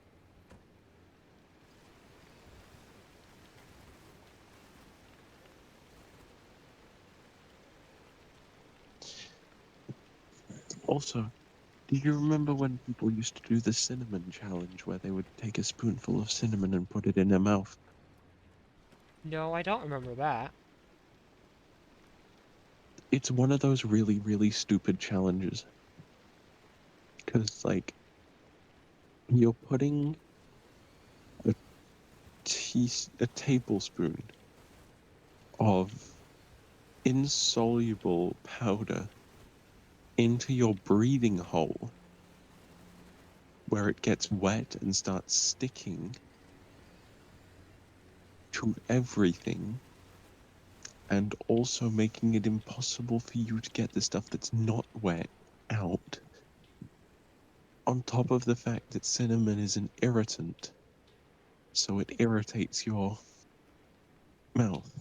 Also, do you remember when people used to do the cinnamon challenge where they would take a spoonful of cinnamon and put it in their mouth? No, I don't remember that. It's one of those really, really stupid challenges. Because, like, you're putting a tablespoon of insoluble powder into your breathing hole where it gets wet and starts sticking to everything, and also making it impossible for you to get the stuff that's not wet out. On top of the fact that cinnamon is an irritant, so it irritates your mouth.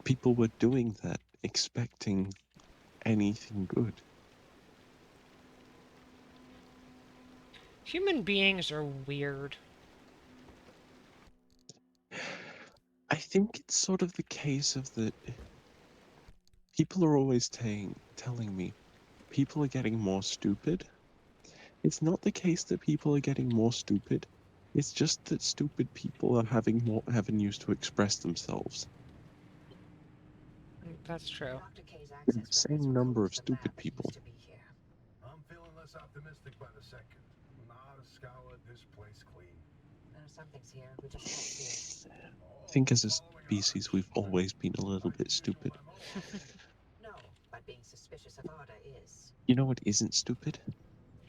People were doing that, expecting anything good. Human beings are weird. I think it's sort of the case of that people are always telling me people are getting more stupid. It's not the case that people are getting more stupid. It's just that stupid people are having more avenues to express themselves. That's true. Dr. K's The access records same number of prove the stupid lab that people. used to be here. I'm feeling less optimistic by the second. Not a scoured this place clean. Something's here. We just can't see it. I think as a species, we've always been a little bit stupid. No, but being suspicious of Arda is. You know what isn't stupid?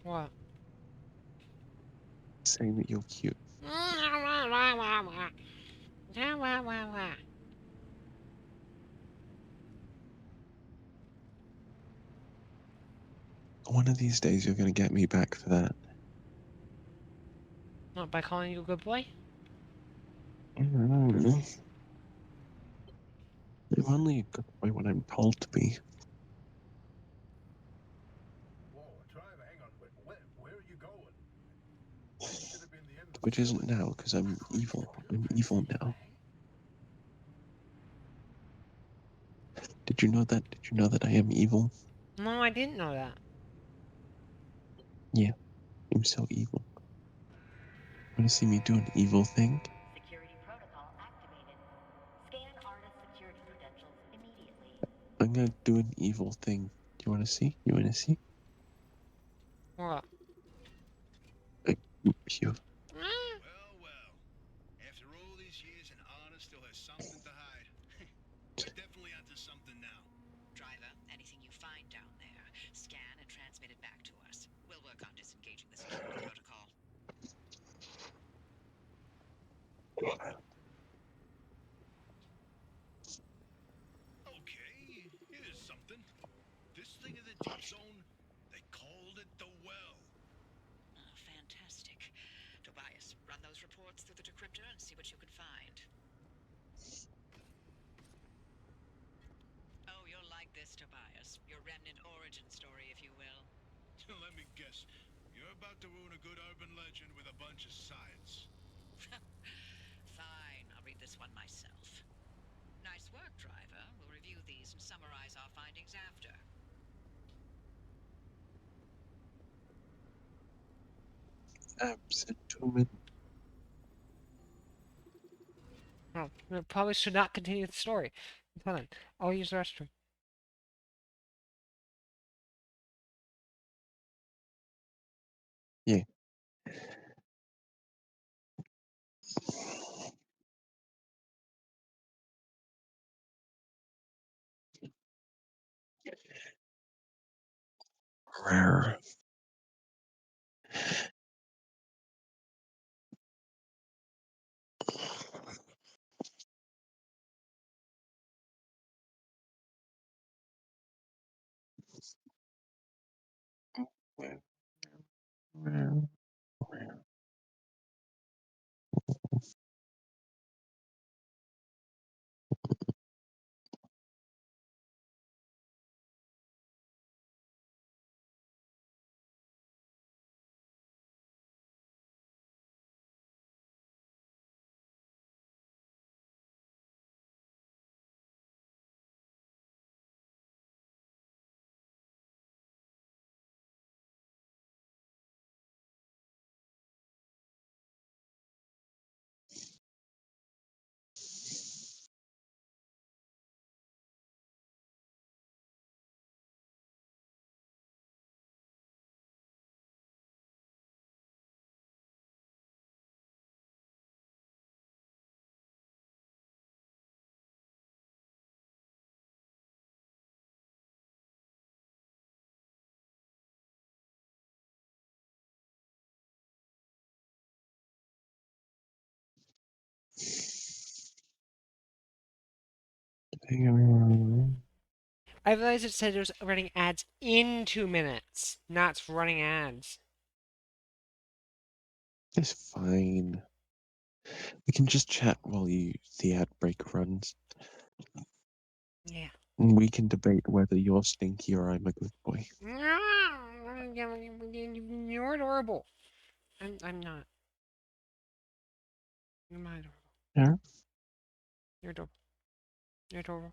What? Saying that you're cute. One of these days, you're going to get me back for that. Not by calling you a good boy? I'm only a good boy when I'm told to be. Whoa, driver, hang on. Where are you going? This should have been the end of the Which isn't now, because I'm evil. I'm evil now. Did you know that? Did you know that I am evil? No, I didn't know that. Yeah, I'm so evil. Want to see me do an evil thing? Security protocol activated. Scan Arda's security credentials immediately. I'm gonna do an evil thing. Do you want to see? You want to see? What? You. Well, well. After all these years, and Arda still has something to hide. We're definitely onto something now. Driver, anything you find down there, scan and transmit it back to us. We'll work on disengaging the security protocol. Okay, here's something. This thing in the deep zone, they called it the well. Oh, fantastic. Tobias, run those reports through the decryptor and see what you can find. Oh, you'll like this, Tobias. Your remnant origin story, if you will. Let me guess. You're about to ruin a good urban legend with a bunch of science. Fine, I'll read this one myself. Nice work, driver. We'll review these and summarize our findings after. Absent 2 minutes. Oh, we probably should not continue the story. Hold on. I'll use the restroom. Yeah. Rare. Rare. I realized it said it was running ads in 2 minutes, not running ads. It's fine. We can just chat while the ad break runs. Yeah. And we can debate whether you're stinky or I'm a good boy. You're adorable. I'm not. You're my adorable. Yeah? You're adorable. You're adorable.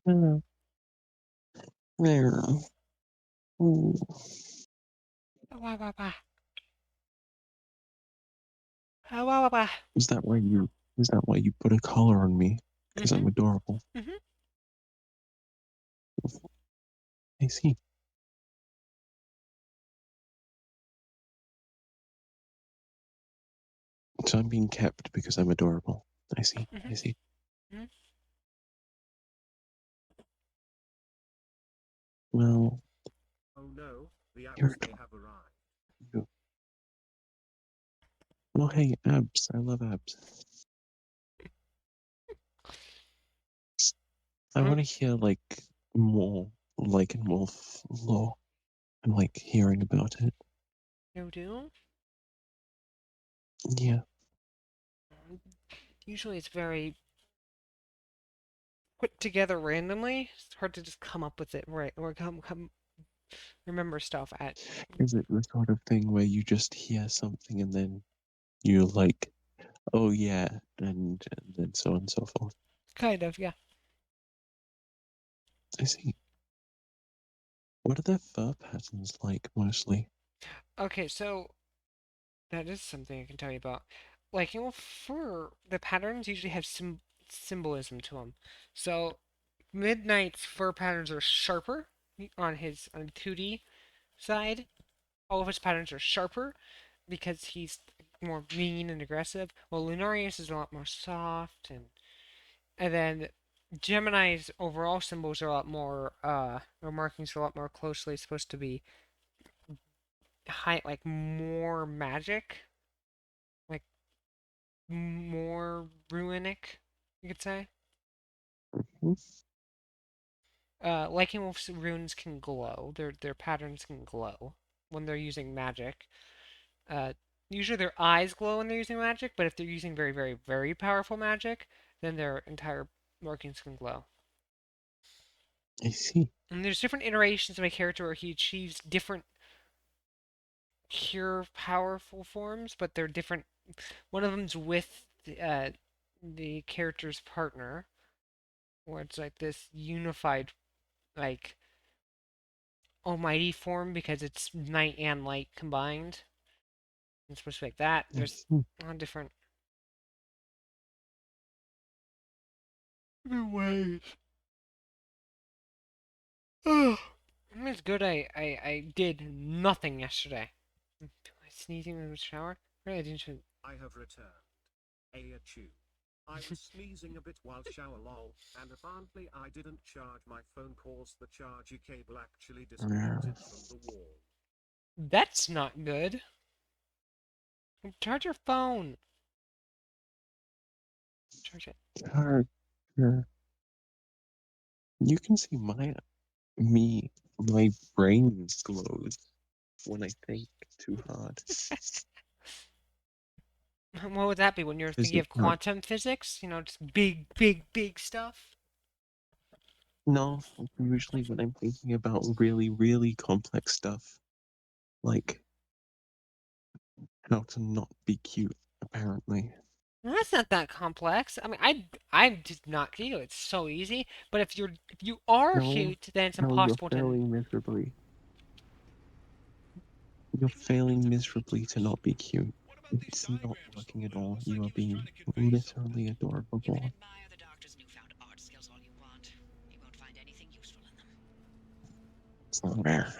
Hello. There. Ooh. Wah, wah, wah. Wah, wah, wah. Is that why you put a collar on me? Because I'm adorable. Mhm. I see. So I'm being kept because I'm adorable. I see. I see. Mhm. Well, Oh no, the You're apps may have arrived. you. Well, hey, abs. I love abs. I want to hear like more, like in Wolf lore. I'm like hearing about it. You do? Yeah. Usually it's very put together randomly. It's hard to just come up with it right or come remember stuff at. Is it the sort of thing where you just hear something and then you're like, oh yeah, and then so on and so forth? Kind of, yeah. I see. What are their fur patterns like mostly? Okay, so that is something I can tell you about. Like, fur, the patterns usually have symbolism to them. So, Midnight's fur patterns are sharper on the 2D side. All of his patterns are sharper because he's more mean and aggressive. Well, Lunarius is a lot more soft, and then Gemini's overall symbols are a lot more or markings are a lot more closely supposed to be like more magic, like more ruinic, you could say. Lycan Wolf's runes can glow. Their patterns can glow when they're using magic. Uh, Usually their eyes glow when they're using magic, but if they're using very, very, very powerful magic, then their entire markings can glow. I see. And there's different iterations of my character where he achieves different pure powerful forms, but they're different. One of them's with the character's partner, where it's like this unified, like almighty form because it's night and light combined. It's supposed to be like that. There's on different ways. It's good. I did nothing yesterday. Sneezing in the shower. Really, I didn't. I have returned. Achu. I was sneezing a bit while shower lol, and apparently I didn't charge my phone calls. The charger cable actually disconnected from the wall. That's not good. Charge your phone. Charge it. Charger. You can see my brain glows when I think too hard. What would that be when you're Is thinking it of not? quantum physics? You know, just big, big, big stuff. No, usually when I'm thinking about really, really complex stuff, like how to not be cute, apparently. Well, that's not that complex. I mean, I did not cute. It's so easy. But if you are No, cute, then it's no, you're impossible to. failing miserably. You're failing miserably to not be cute. It's not working at all. You are being literally adorable. Admire the doctor's newfound art skills all you want. You won't find anything useful in them. It's not rare.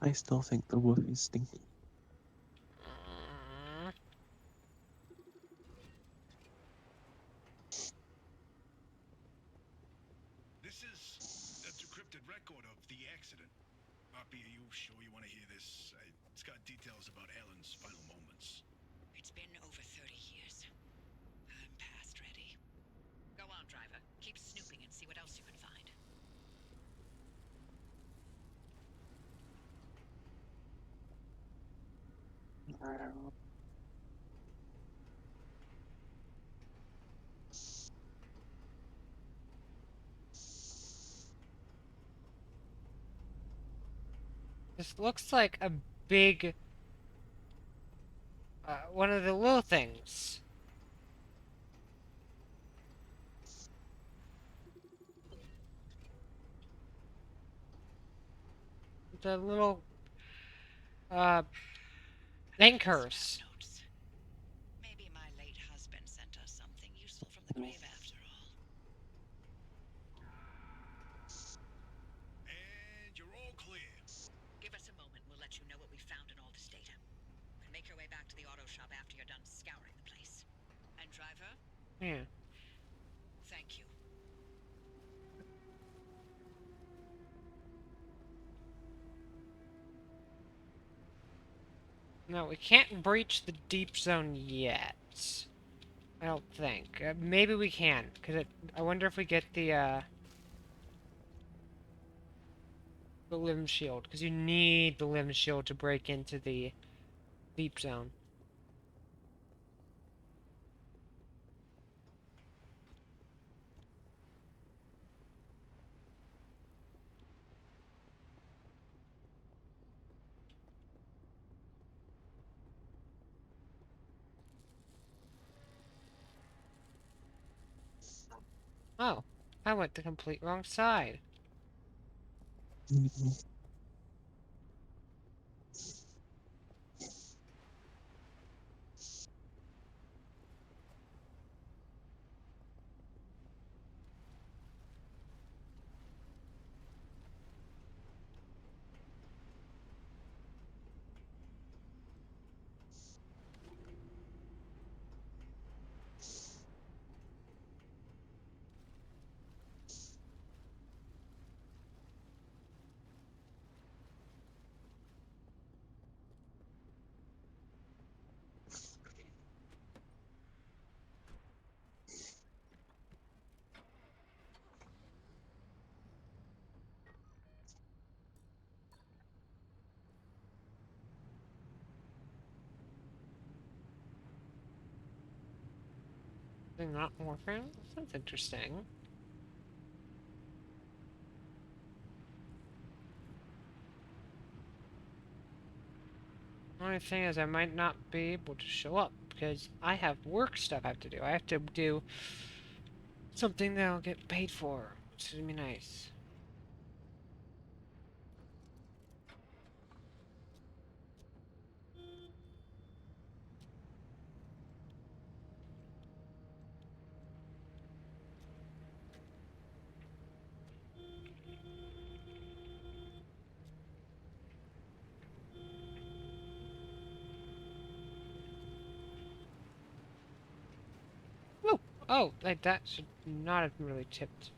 I still think the wolf is stinky. This looks like a big... one of the little things. The little... anchors. Maybe my late husband sent us something useful from the grave after all. And you're all clear. Give us a moment, we'll let you know what we found in all this data. And make your way back to the auto shop after you're done scouring the place. And driver, Yeah. thank you. No, we can't breach the deep zone yet. I don't think. Maybe we can, because I wonder if we get the limb shield, because you need the limb shield to break into the deep zone. Oh, I went the complete wrong side. They're not morphing? That's interesting. Only thing is, I might not be able to show up because I have work stuff I have to do. I have to do something that I'll get paid for, which would be nice. Woo! Oh, like that should not have really tipped.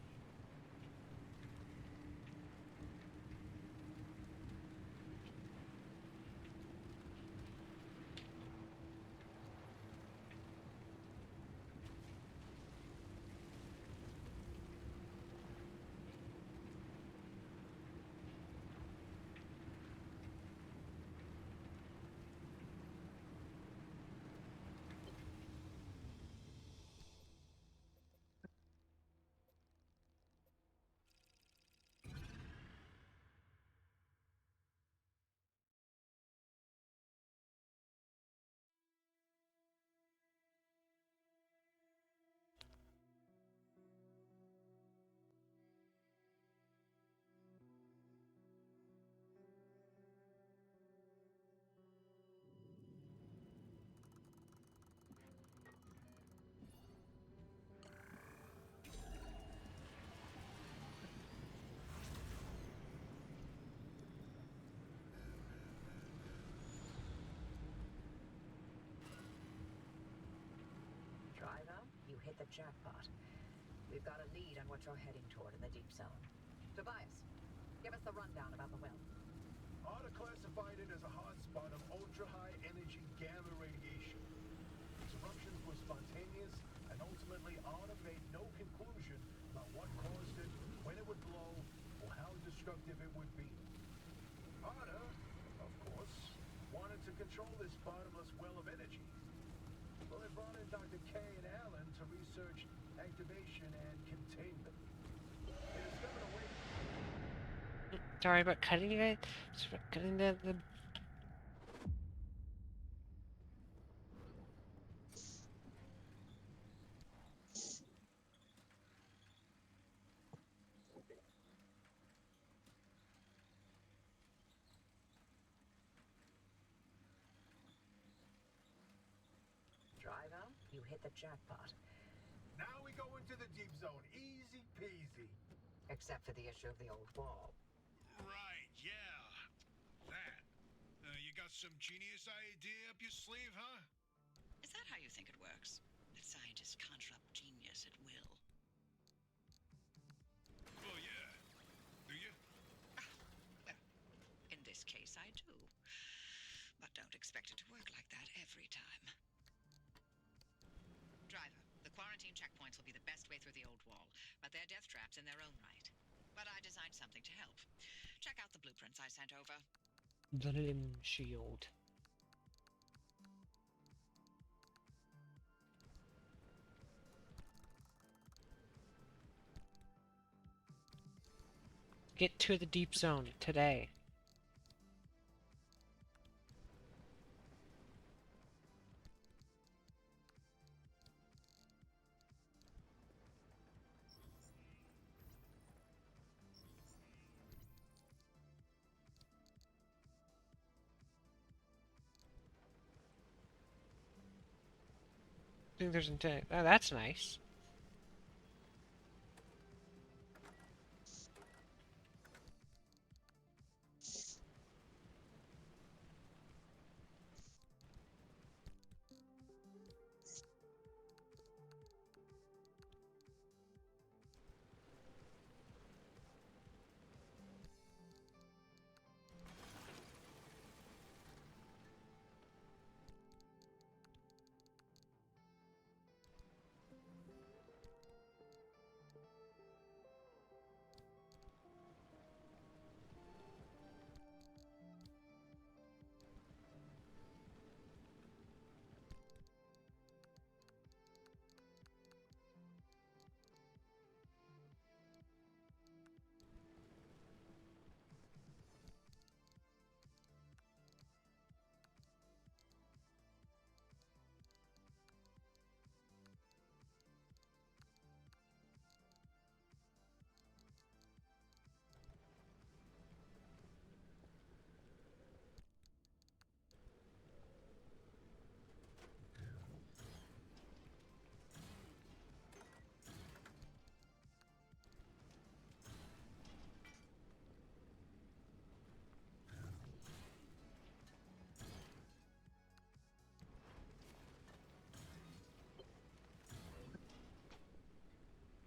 Driver, you hit the jackpot. We've got a lead on what you're heading toward in the deep zone. Tobias, give us the rundown about the well. ARDA classified it as a hotspot of ultra-high energy gamma radiation. Its eruptions were spontaneous, and ultimately ARDA made no conclusion about what caused it, when it would blow, or how destructive it would be. ARDA, of course, wanted to control this bottomless well of energy. Well, they brought in Dr. K and Alan to research activation and containment. They discovered a way. Sorry about cutting you guys. Sorry about cutting the Driver, you hit the jackpot. Now we go into the deep zone. Easy peasy. Except for the issue of the old wall. Right, yeah. That. You got some genius idea up your sleeve, huh? Is that how you think it works? That scientists conjure up genius at will? Well, yeah. Do you? Well, in this case, I do. But don't expect it to work like that every time. Driver, the quarantine checkpoints will be the best way through the old wall, but they're death traps in their own right. But I designed something to help. Check out the blueprints I sent over. the limb shield. Get to the deep zone today. I think there's intent. Oh, that's nice.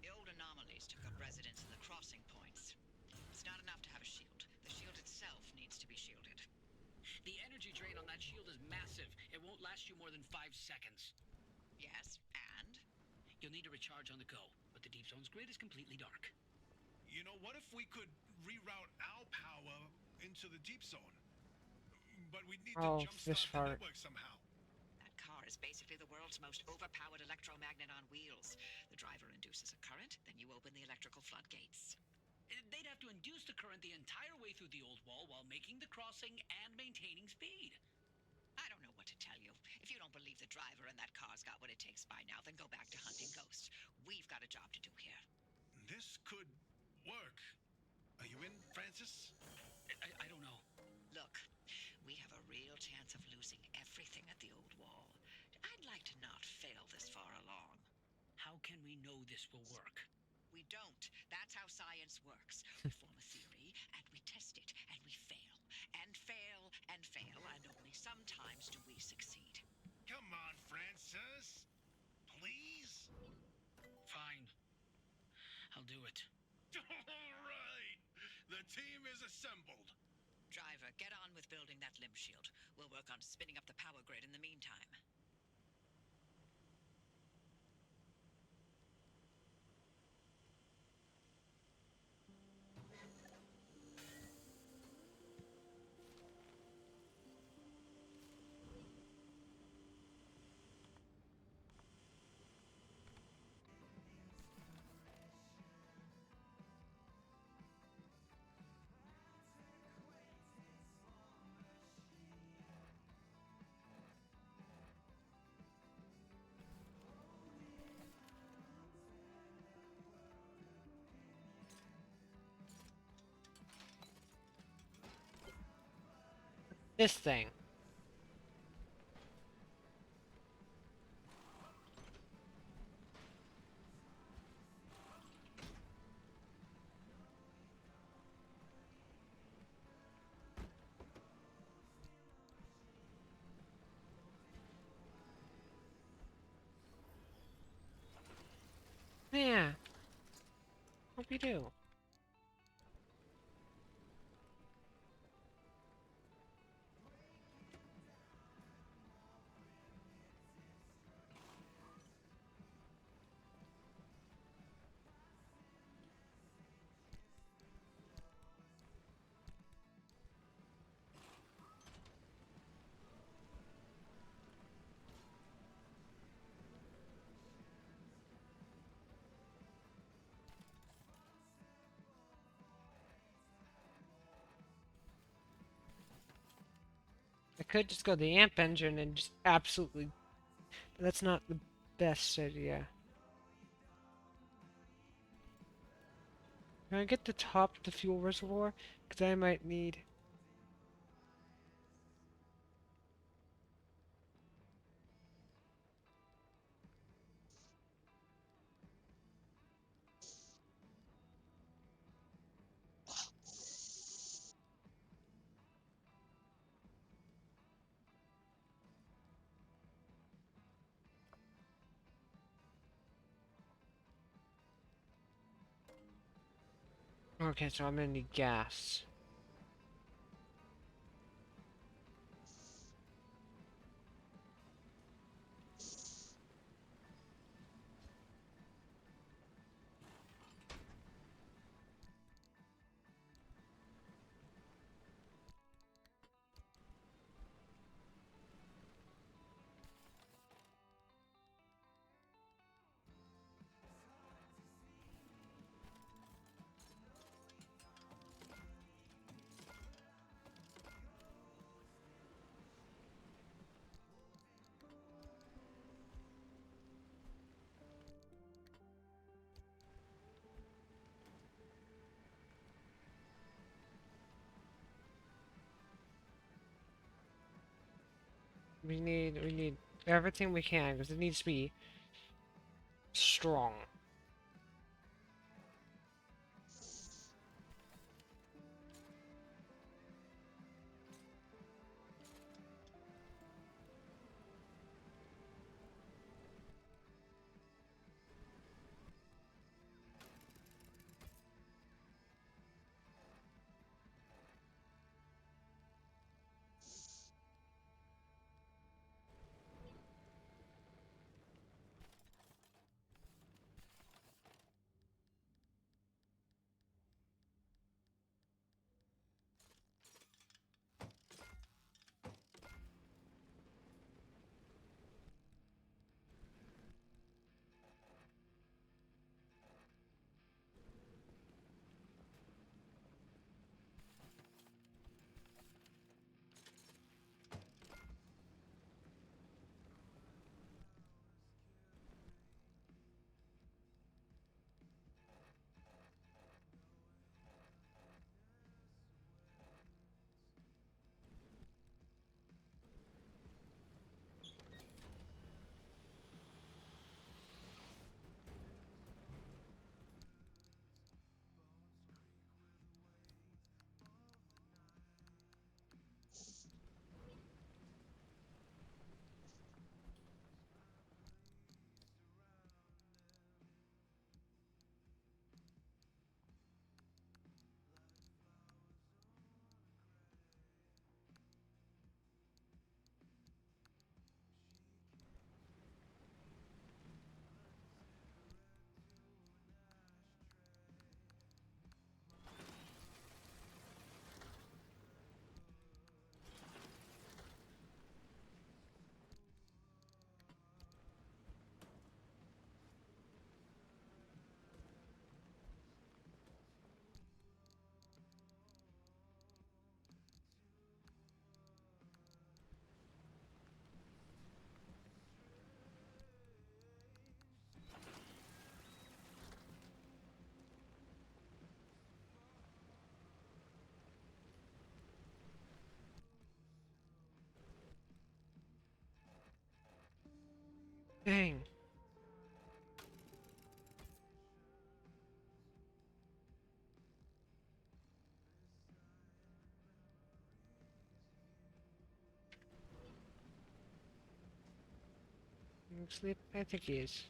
The old anomalies took up residence in the crossing points. It's not enough to have a shield. The shield itself needs to be shielded. The energy drain on that shield is massive. It won't last you more than 5 seconds. Yes, and? You'll need to recharge on the go, but the deep zone's grid is completely dark. You know, what if we could reroute our power into the deep zone? But we'd need Oh, to this jumpstart the part. network somehow. That car is basically the world's most overpowered electromagnet on wheels. The driver induces a current, then you open the electrical floodgates. They'd have to induce the current the entire way through the old wall while making the crossing and maintaining speed. I don't know what to tell you. If you don't believe the driver and that car's got what it takes by now, then go back to hunting ghosts. We've got a job to do here. This could work. Are you in, Francis? I don't know. Look, we have a real chance of losing everything at the old wall. I'd like to not fail this far along. How can we know this will work? We don't. That's how science works. We form a theory, and we test it, and we fail, and fail, and fail, and only sometimes do we succeed. Come on, Francis. Please? Fine. I'll do it. All right. The team is assembled. Driver, get on with building that limb shield. We'll work on spinning up the power grid in the meantime. This thing. Yeah. Hope you do. I could just go the amp engine and just absolutely... But that's not the best idea. Can I get the top of the fuel reservoir? Because I might need... Okay, so I'm gonna need gas. We need everything we can, because it needs to be strong. Dang. Sleep? I think he is.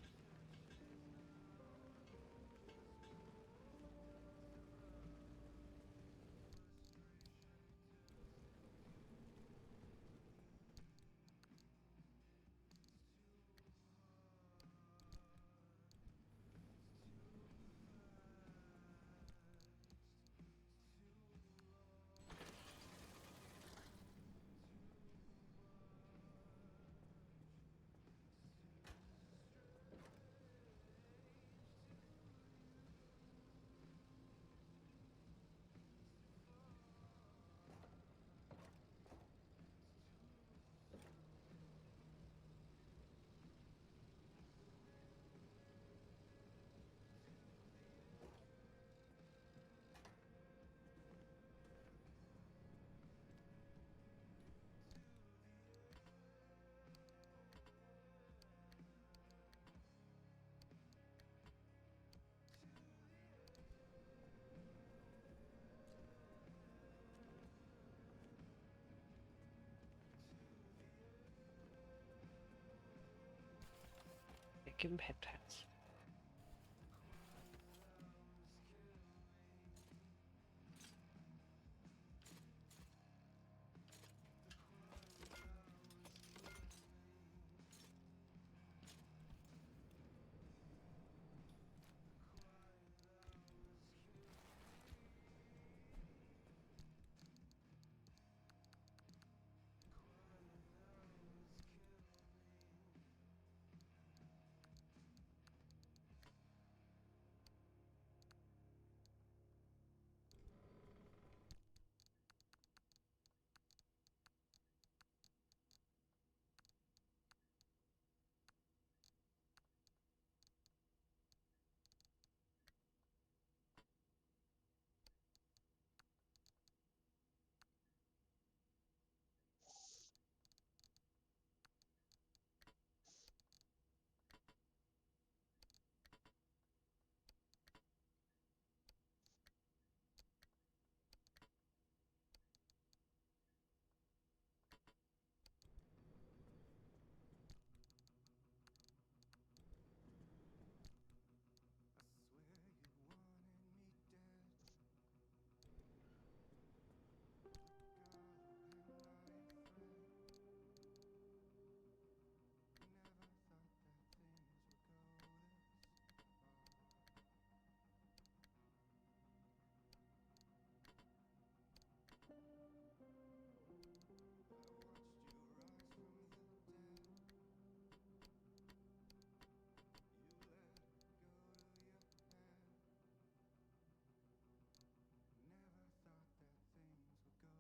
Give him head pats.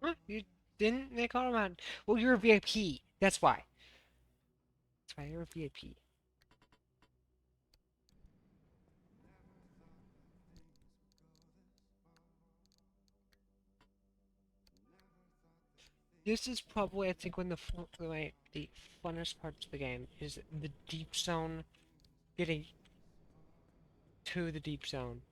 Huh? You didn't make automatic? Well, you're a VIP. That's why. That's why you're a VIP. This is probably, I think, when the funnest parts of the game is the deep zone, getting to the deep zone.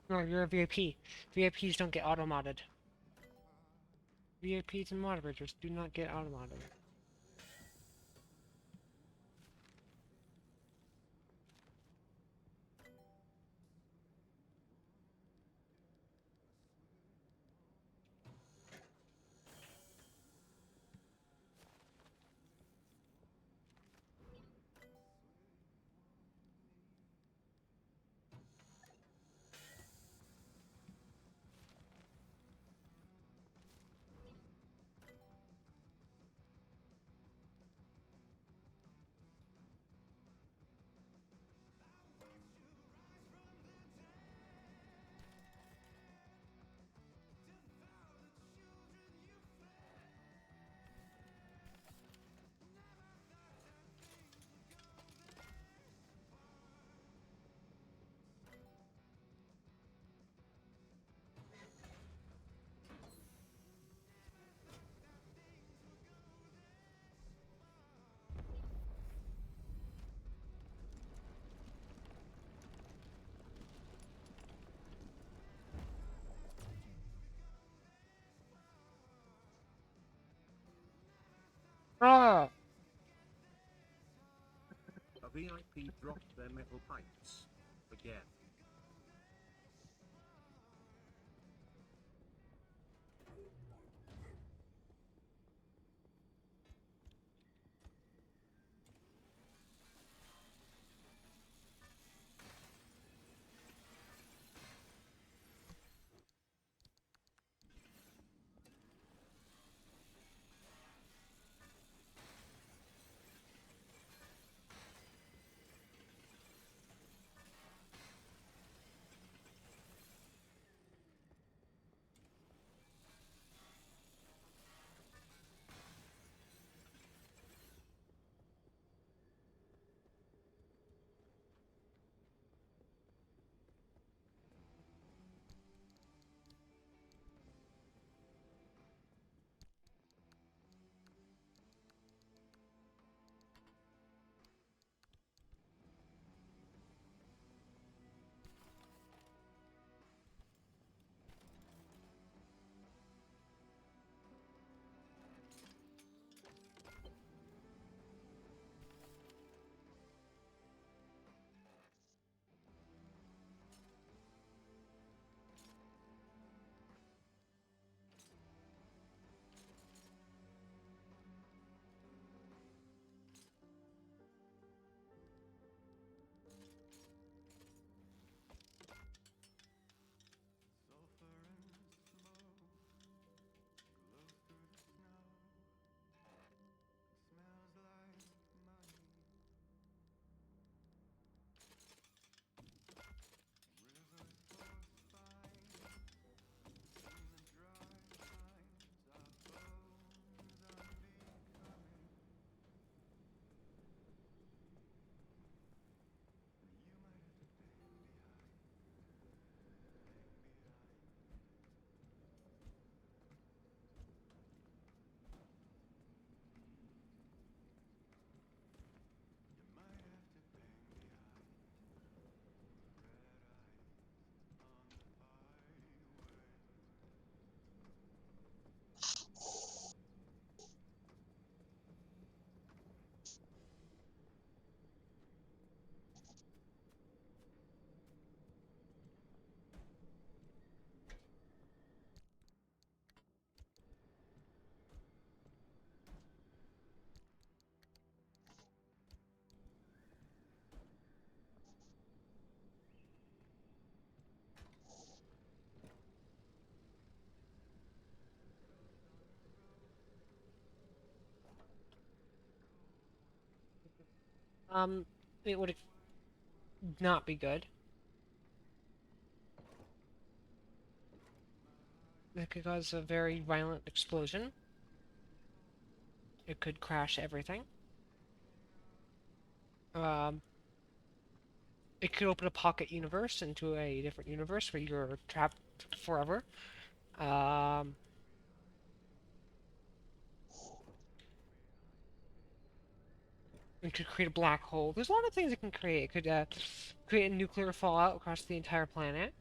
No, you're a VIP. VIPs don't get auto-modded. VIPs and moderators do not get auto-modded. Ah! A VIP dropped their metal pipes. Again. It would not be good. It could cause a very violent explosion. It could crash everything. It could open a pocket universe into a different universe where you're trapped forever. It could create a black hole. There's a lot of things it can create. It could create a nuclear fallout across the entire planet.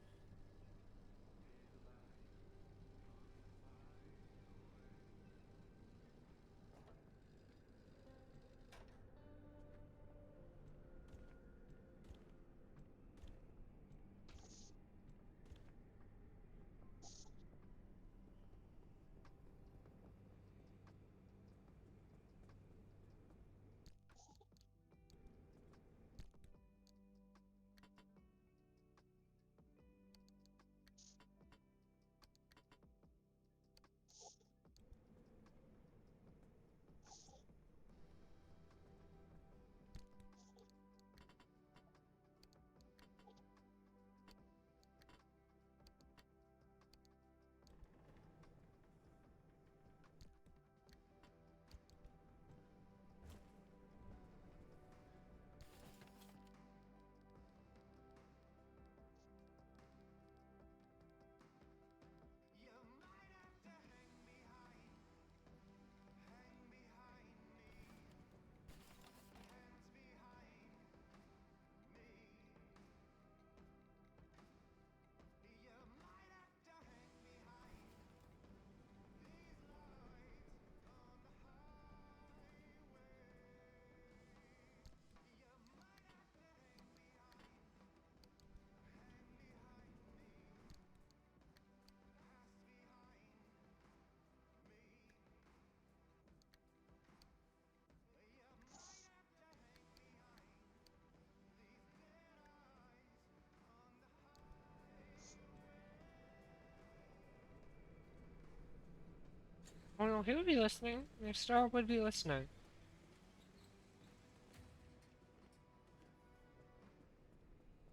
Oh no, he would be listening. If Star would be listening.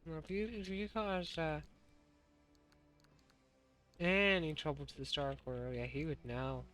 Well, if you caused any trouble to the Star Quarter, yeah, he would know.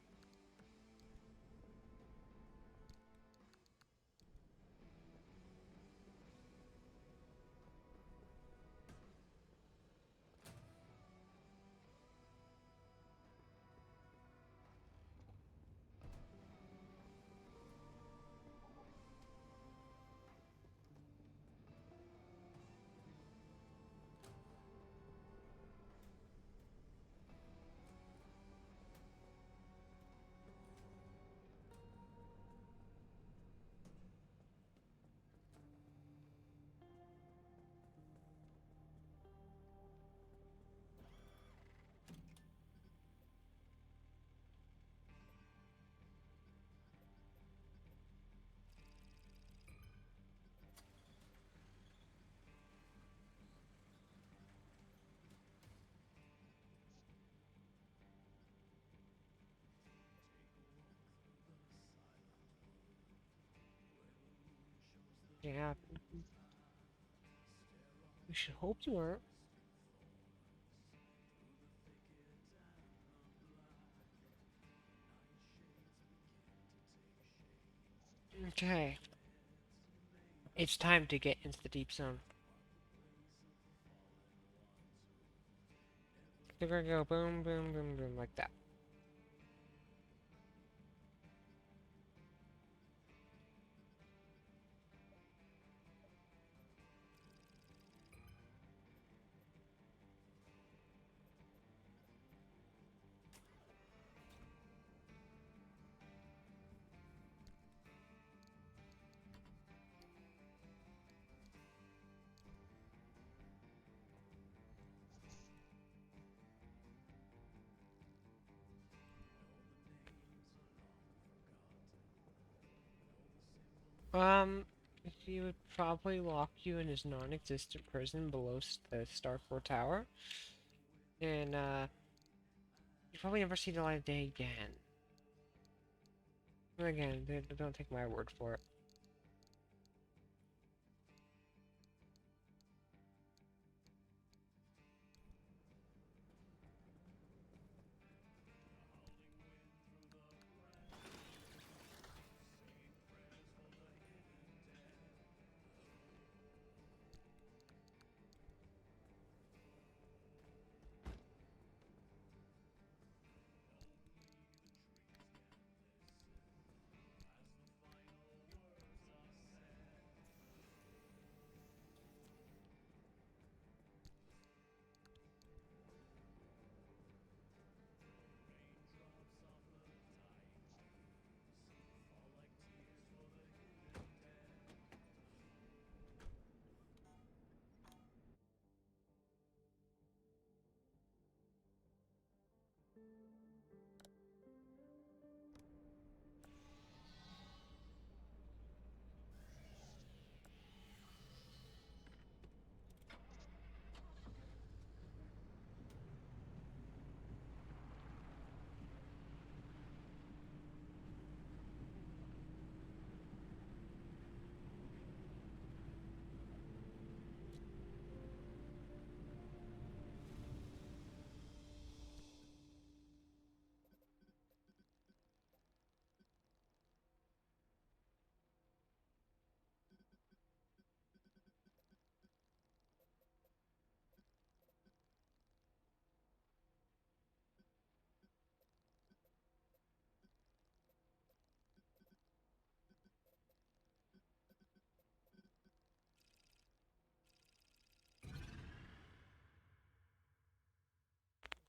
Yeah. We should hope you weren't. Okay. It's time to get into the deep zone. We're gonna go boom, boom, boom, boom, like that. He would probably lock you in his non-existent prison below the Starcore Tower. And, you probably never see the light of day again. And again, don't take my word for it.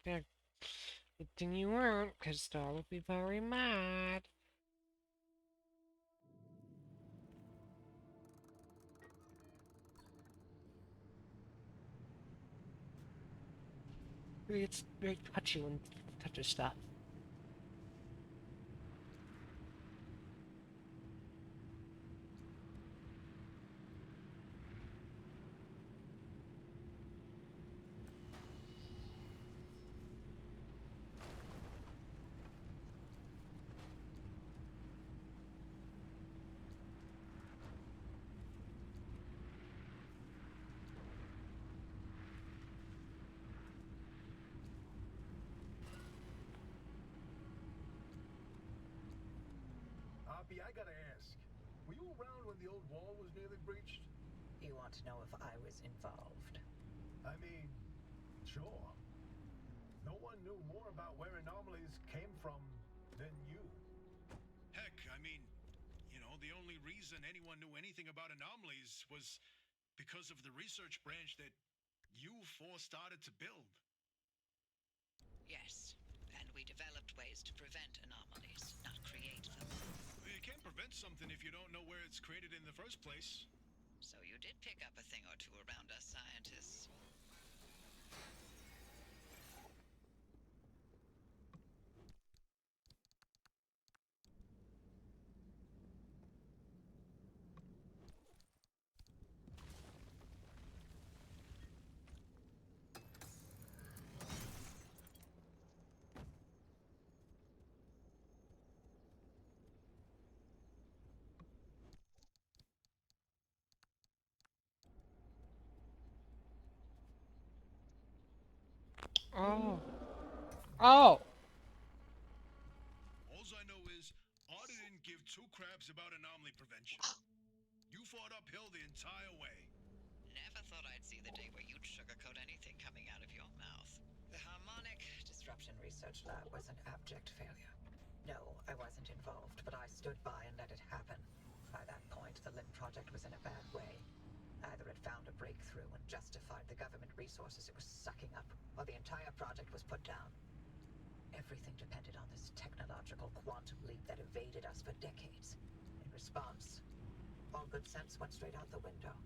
Yeah, good thing you weren't, because Star would be very mad. It's very touchy when it touches stuff. Oppie, I gotta ask. Were you around when the old wall was nearly breached? You want to know if I was involved? I mean, sure. No one knew more about where anomalies came from than you. Heck, I mean, you know, the only reason anyone knew anything about anomalies was because of the research branch that you four started to build. Yes, and we developed ways to prevent anomalies, not create them. You can't prevent something if you don't know where it's created in the first place. So you did pick up a thing or two around us scientists. Oh. Oh! Alls I know is, Arda didn't give two craps about anomaly prevention. You fought uphill the entire way. Never thought I'd see the day where you'd sugarcoat anything coming out of your mouth. The Harmonic Disruption Research Lab was an abject failure. No, I wasn't involved, but I stood by and let it happen. By that point, the LIM project was in a bad way. Either it found a breakthrough and justified the government resources it was sucking up, or the entire project was put down. Everything depended on this technological quantum leap that evaded us for decades. In response, all good sense went straight out the window.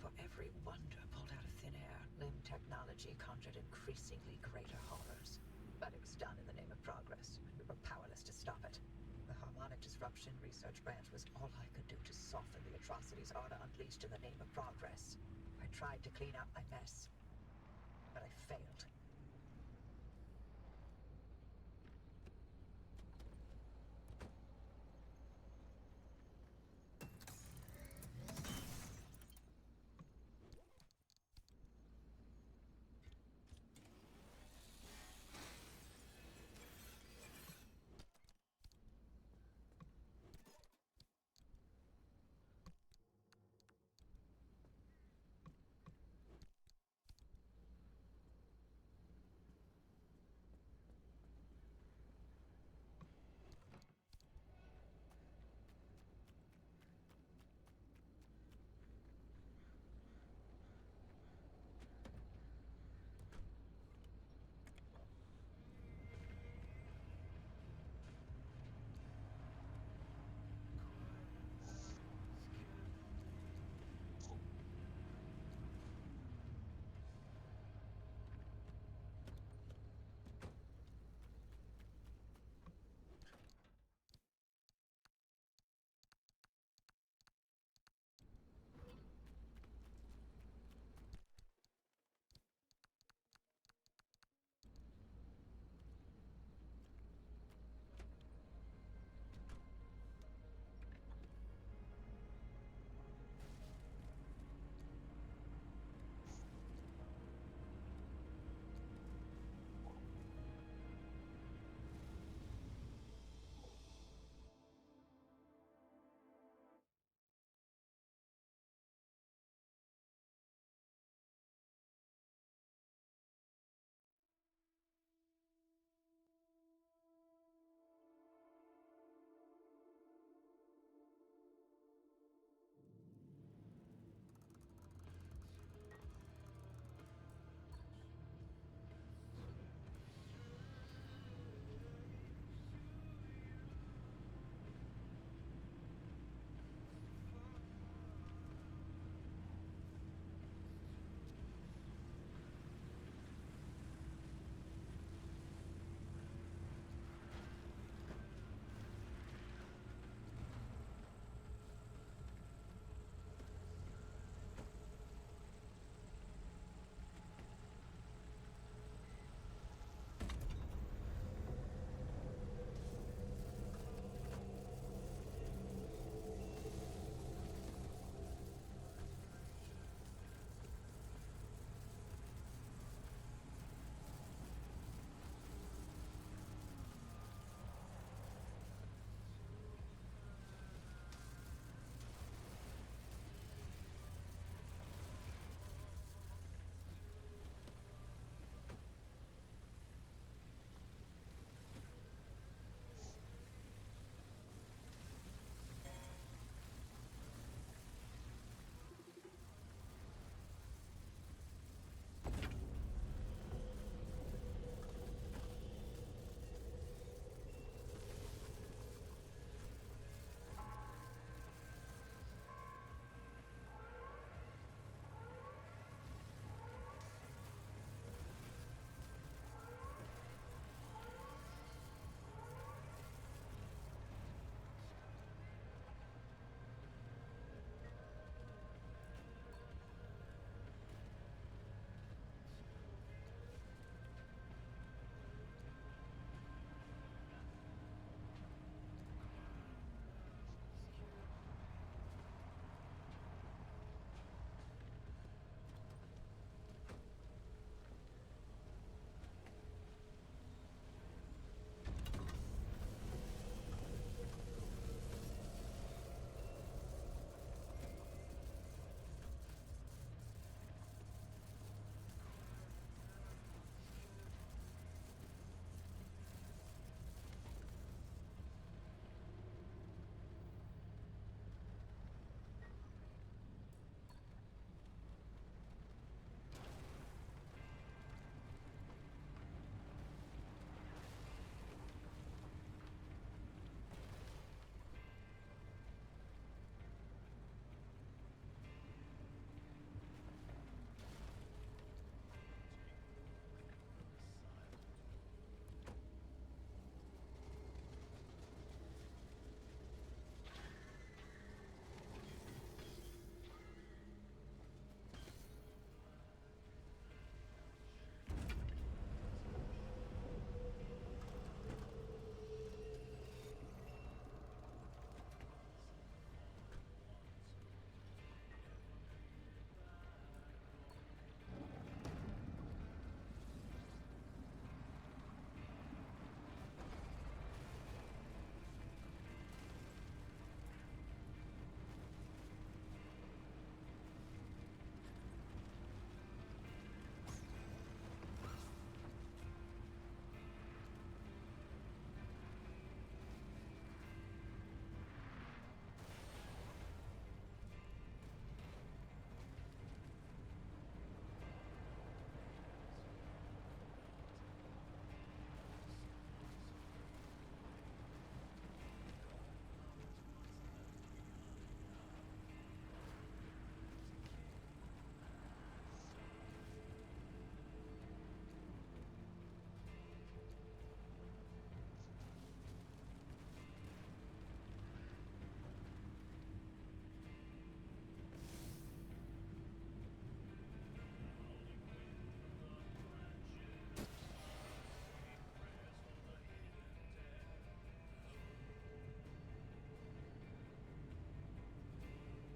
For every wonder pulled out of thin air, LIM technology conjured increasingly greater horrors. But it was done in the name of progress, and we were powerless to stop it. The Harmonic Disruption Research Branch was all I could do to soften the atrocities Arda unleashed in the name of progress. I tried to clean up my mess, but I failed.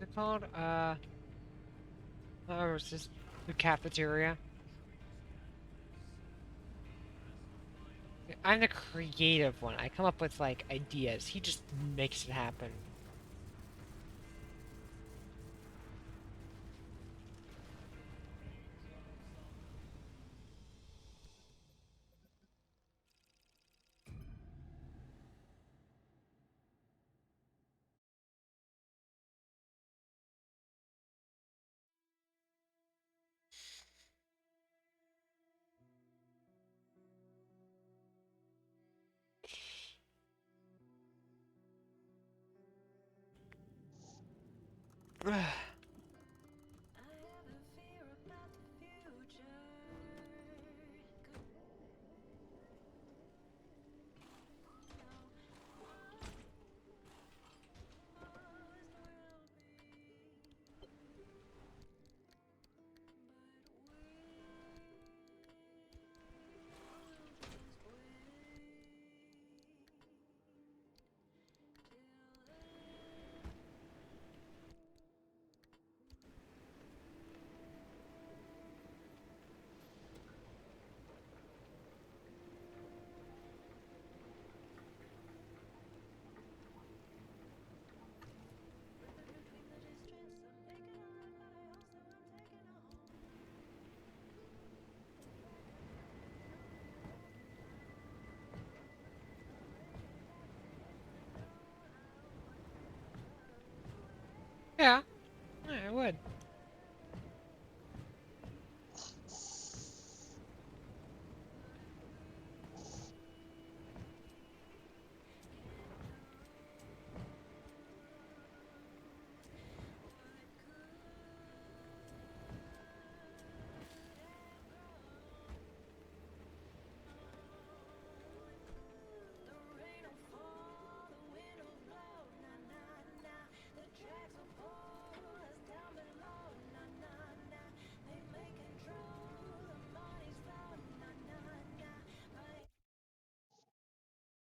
it called? Oh, it's just the cafeteria. I'm the creative one. I come up with like ideas. He just makes it happen. Yeah, I would.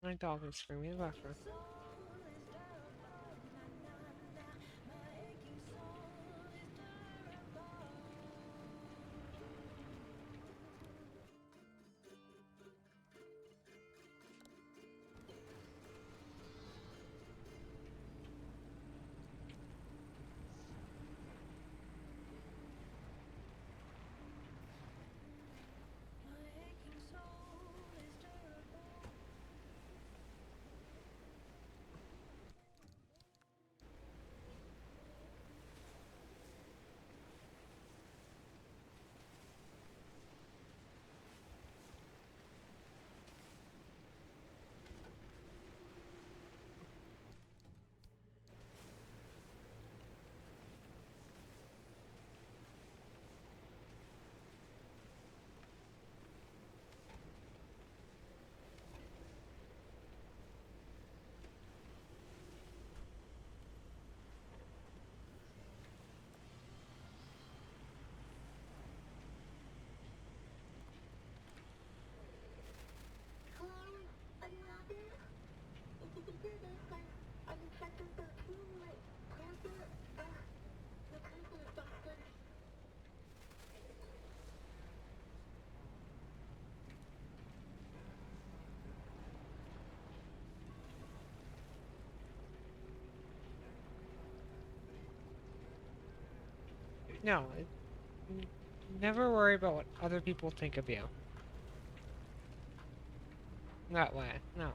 My dog is screaming in the background. No, never worry about what other people think of you. That way, no.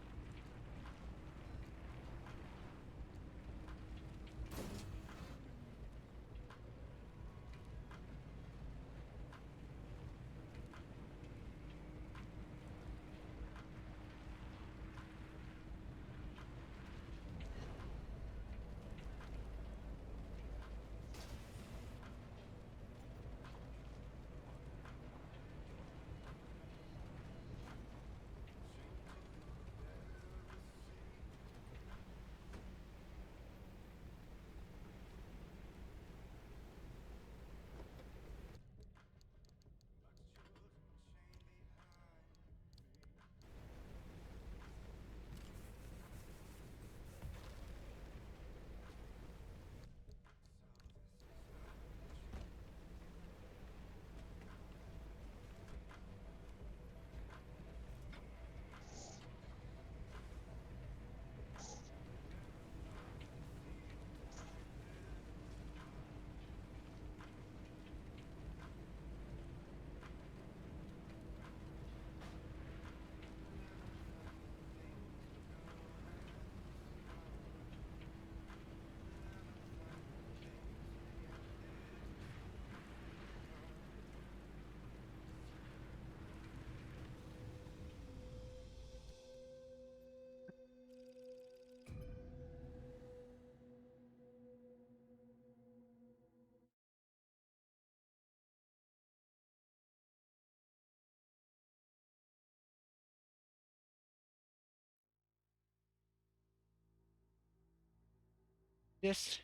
This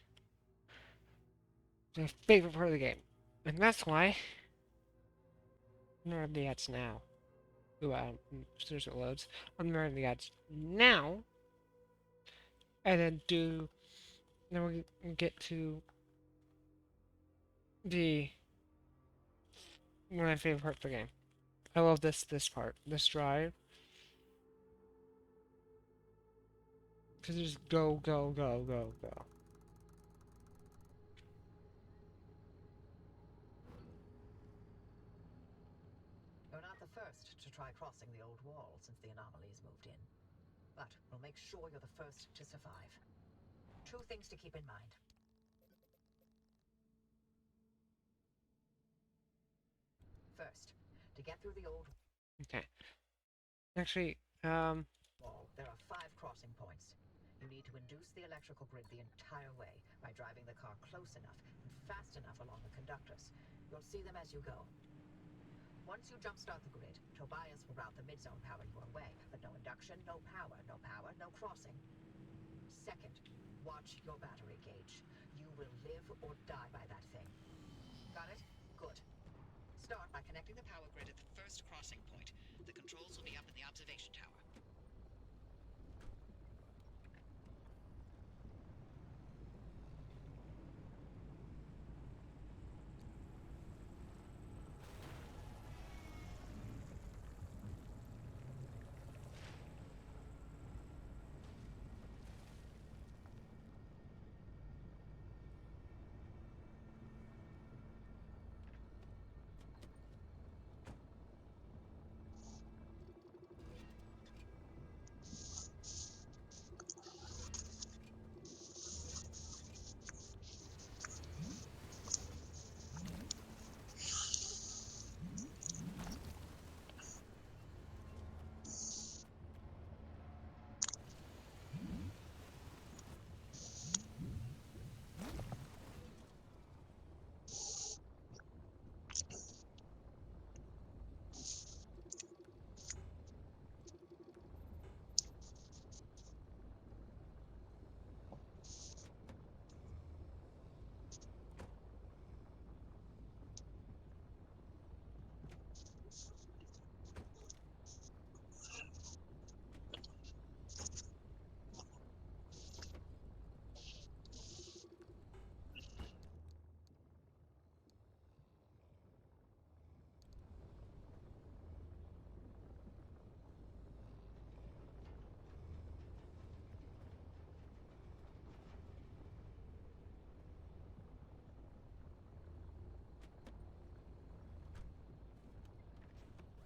is my favorite part of the game. And that's why I'm gonna run the ads now. Ooh, as soon as it loads, I'm gonna run the ads now. And then we get to the one of my favorite parts of the game. I love this part, this drive. Because just go, go, go, go, go. You're not the first to try crossing the old wall since the anomalies moved in. But we'll make sure you're the first to survive. Two things to keep in mind. First, to get through the old Okay. Actually, wall, there are 5 crossing points. You need to induce the electrical grid the entire way by driving the car close enough and fast enough along the conductors. You'll see them as you go. Once you jumpstart the grid, Tobias will route the mid-zone power your way, but no induction, no power, no crossing. Second, watch your battery gauge. You will live or die by that thing. Got it? Good. Start by connecting the power grid at the first crossing point. The controls will be up in the observation tower.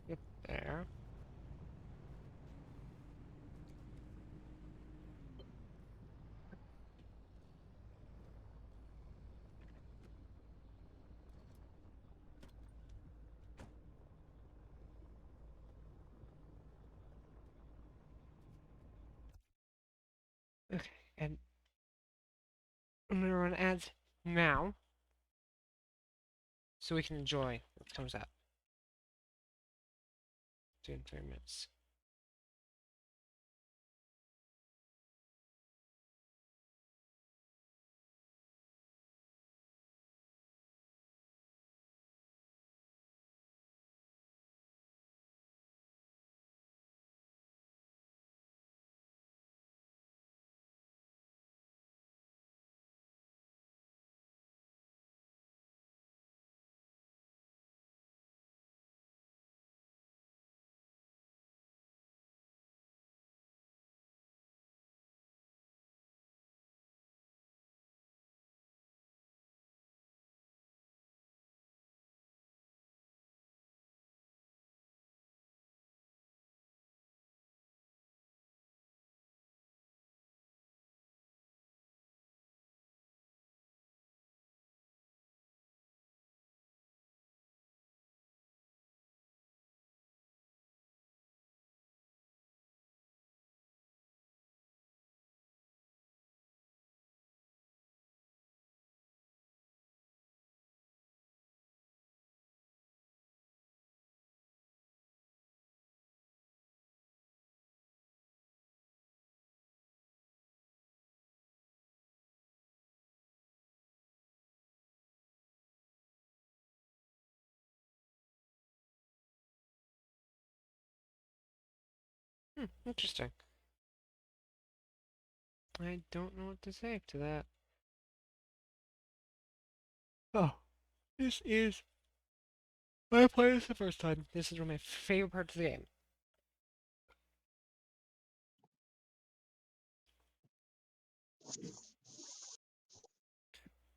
yep, there. Okay, and I'm gonna run ads now, so we can enjoy what comes up. 2 and 3 minutes. Interesting. I don't know what to say to that. Oh, this is. When I played this the first time, this is one of my favorite parts of the game.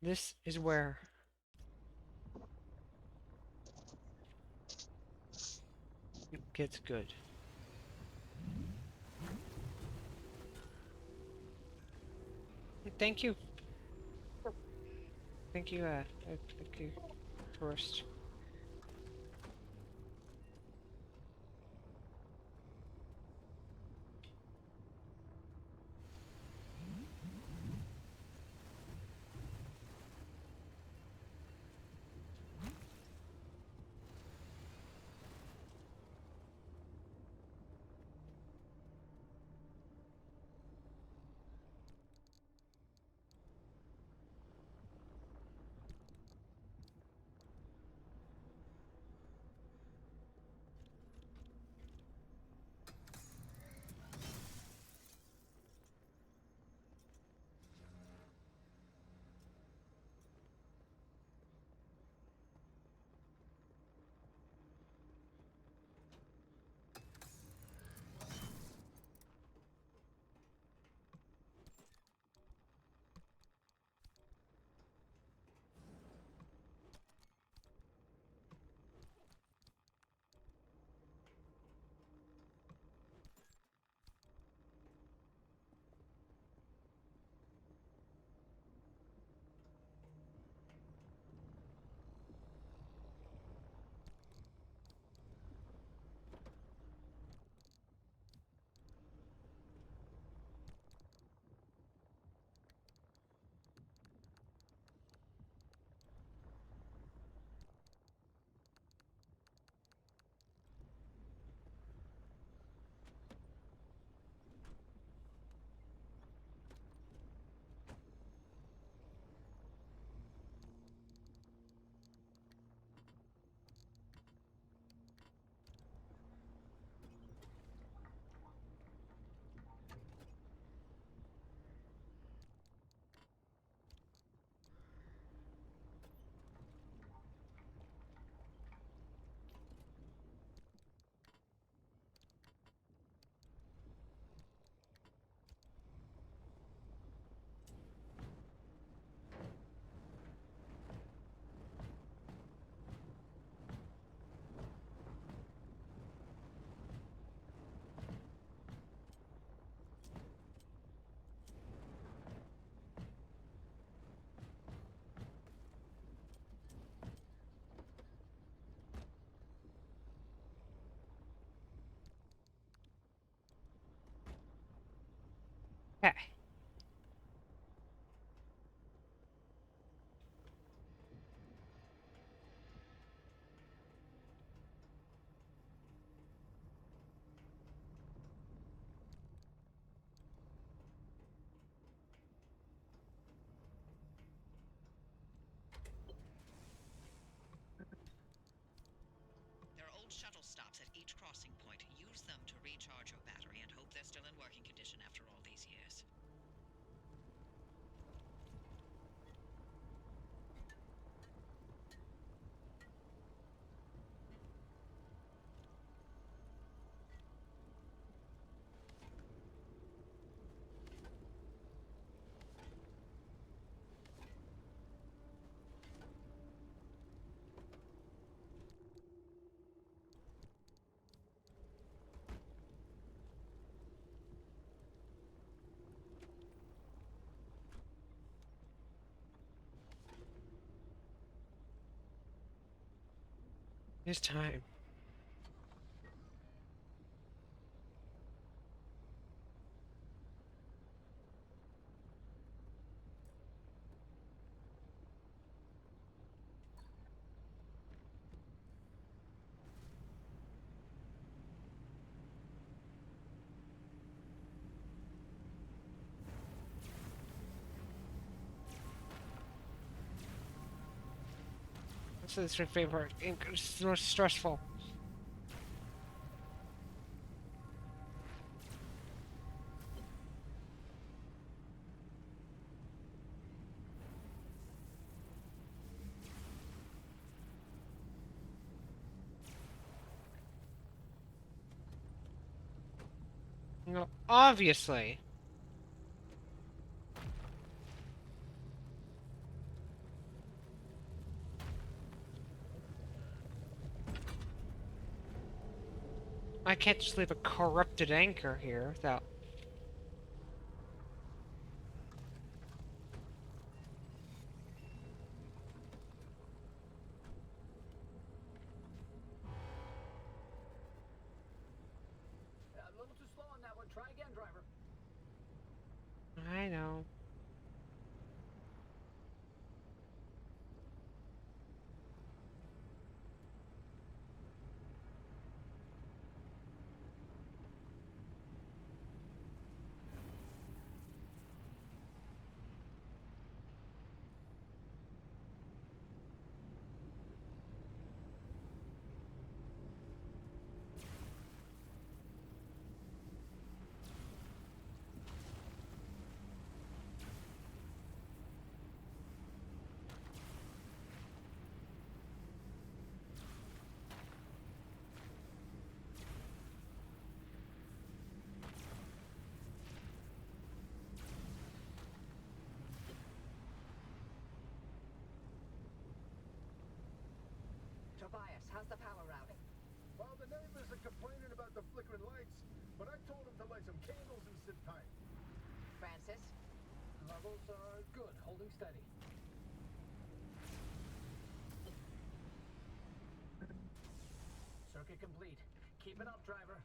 This is where it gets good. Thank you. Thank you, thank you, tourist. Okay. There are old shuttle stops at each crossing point. Use them to recharge your battery and hope they're still in working condition after all these years. It's time. This is my favorite. It's the most stressful. Well, obviously. I can't just leave a corrupted anchor here without... A little too slow on that one. Try again, driver. I know. Tobias, how's the power routing? Well, the neighbors are complaining about the flickering lights, but I told them to light some candles and sit tight. Francis? Levels are good, holding steady. Circuit complete. Keep it up, driver.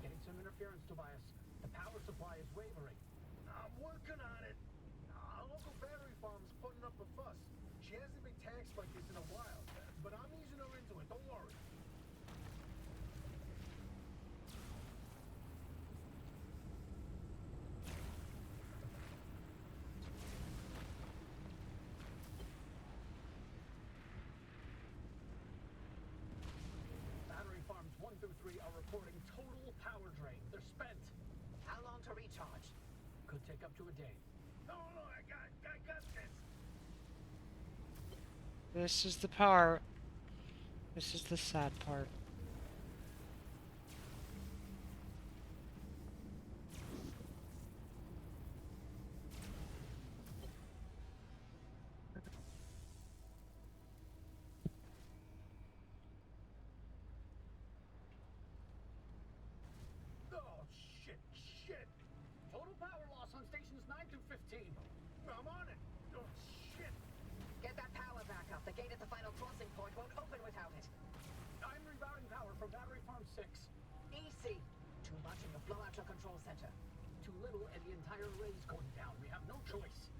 Getting some interference, Tobias. The power supply is wavering. I'm working on it. A local battery farm's putting up a fuss. She hasn't been taxed like this in a while, but I'm easing her into it, don't worry. Battery farms 1 through 3 are reporting total power drain. They're spent. How long to recharge? Could take up to a day. No, I got this. This is the part. This is the sad part. Oh, shit. Total power loss on stations 9 through 15. I'm on it. Oh, shit. Get that power back up. The gate at the final crossing point won't open without it. I'm rerouting power from Battery Farm 6. Easy. Too much and you'll blow out your control center. Too little and the entire array's going down. We have no choice.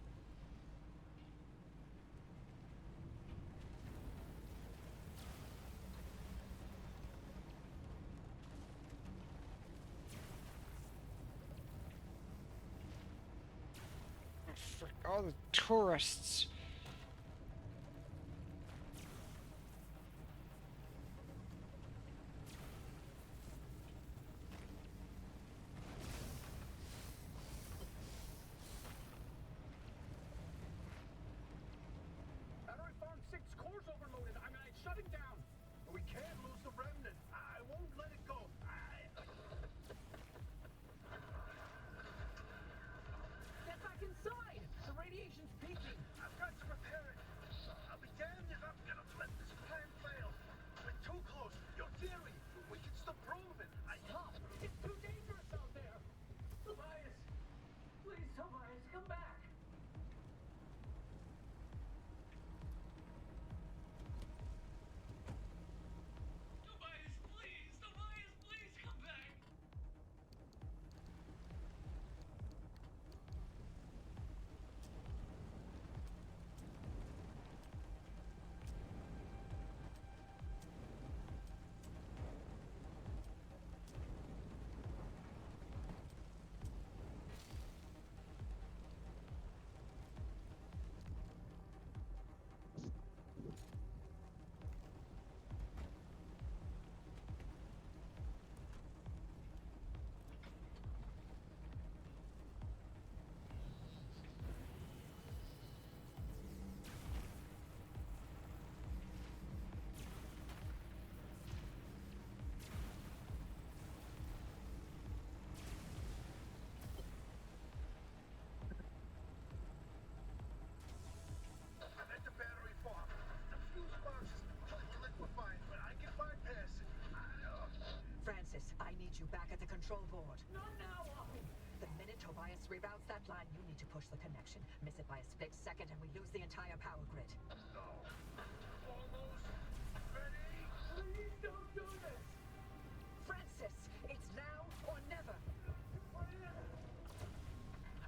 Oh, frick, all the tourists. shutting down. We can't lose the remnant. I won't let it go. Get back inside. The radiation's peaking. I've got to repair it. I'll be damned if I'm gonna let this plan fail. We're too close. Your theory. We can still prove it. Stop. It's too dangerous out there. Tobias. Please, Tobias, come back. Tobias, please. Tobias, please come back. I'm at the battery farm. The fuse box is completely liquefied, but I can bypass it. Francis, I need you back at the control board. Not now, Oppie. The minute Tobias reroutes that line, you need to push the connection. Miss it by a split second and we lose the entire power grid. No. Almost ready. Please don't do this. Francis, it's now or never.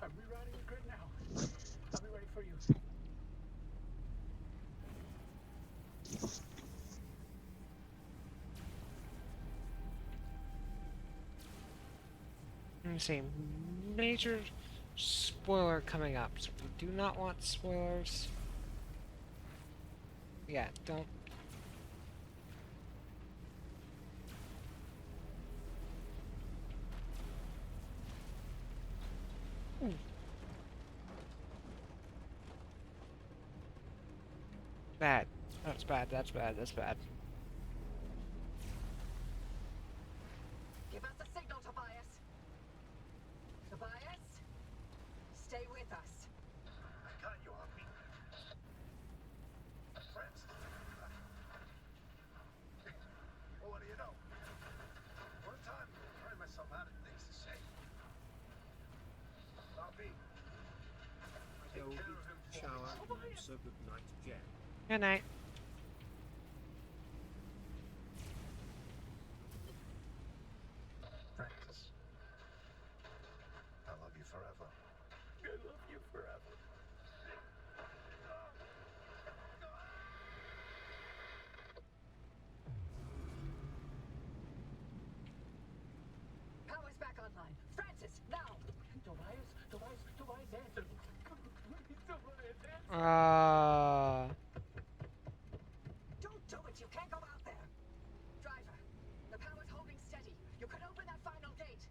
I'm rerouting the grid now. I'll be ready for you. Let me see. Major spoiler coming up. So we do not want spoilers. Yeah, don't. Ooh. Bad. That's bad. That's bad. That's bad. Give us a signal, Tobias. Tobias, stay with us. I got you, Oppie. Francis. Well, what do you know? One time, I tried myself out at things to say. Oppie. Go Take get care of him a for shower me. and so good night, Jen. Good night. Francis. I love you forever. I love you forever. Power's back online. Francis, now! Tobias, answer. Tobias, answer. Don't do it. You can't go out there. Driver, the power's holding steady. You can open that final gate.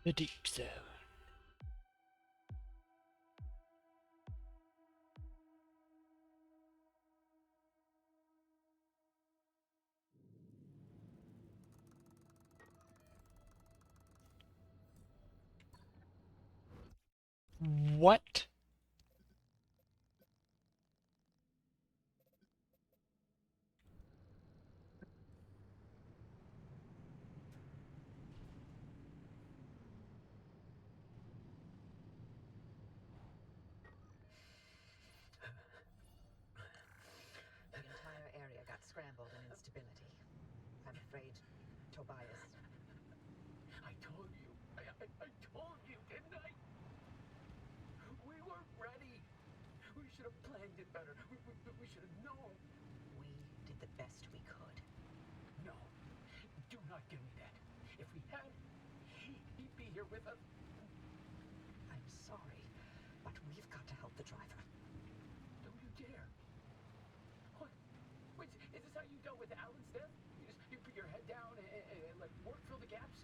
The deep zone. What? The entire area got scrambled in instability. I'm afraid Tobias. I told you. I told you, didn't I? We weren't ready. We should have planned it better. We should have known. We did the best we could. No. Do not give me that. If we had, he'd be here with us. I'm sorry, but we've got to help the driver. Don't you dare. What? Wait, is this how you dealt with Alan's death? You put your head down and let work fill the gaps?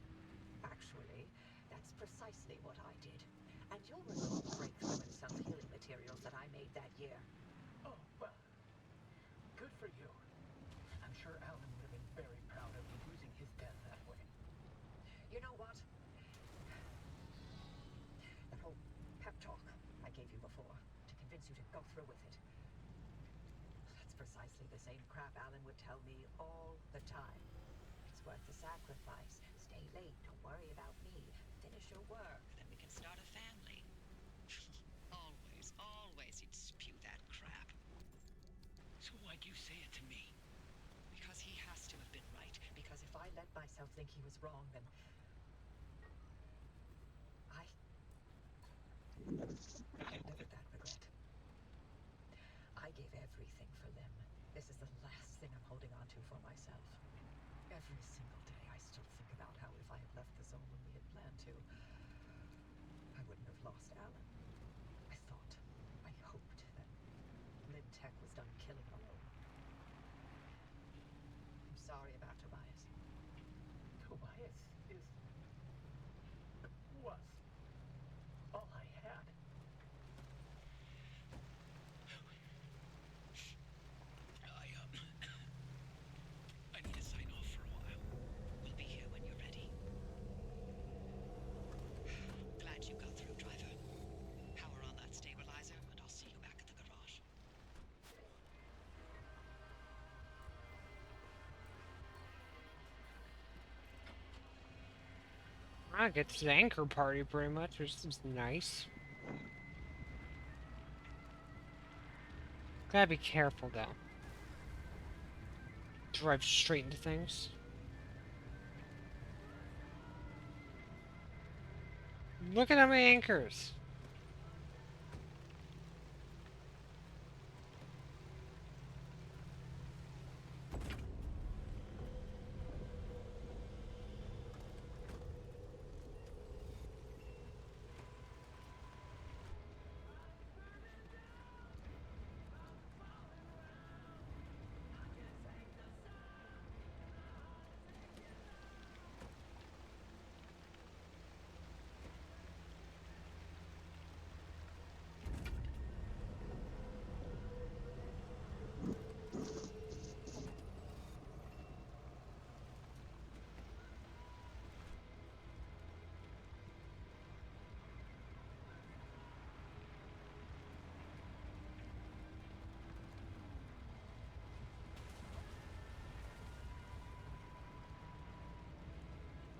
Actually, that's precisely what I did. And you'll recall the breakthrough in self-healing materials that I made that year. Oh, well, good for you. I'm sure Alan would have been very proud of you using his death that way. You know what? That whole pep talk I gave you before to convince you to go through with it. That's precisely the same crap Alan would tell me all the time. It's worth the sacrifice. Stay late, don't worry about me. Finish your work, Then we can start a family. Always he'd spew that crap. So why'd you say it to me? Because he has to have been right. because if I let myself think he was wrong, then I live with that regret. I gave everything for Lim. This is the last thing I'm holding on to for myself. Every single day I still think about how if I had left the zone when we had planned to, I wouldn't have lost Alan. I thought, I hoped that Lin Tech was done killing alone. I'm sorry about Tobias. Tobias was all I had. I need to sign off for a while. We'll be here when you're ready. Glad you got through, driver. Power on that stabilizer, and I'll see you back at the garage. I get to the anchor party pretty much, which is nice. Gotta be careful though. Drive straight into things. Look at how many anchors.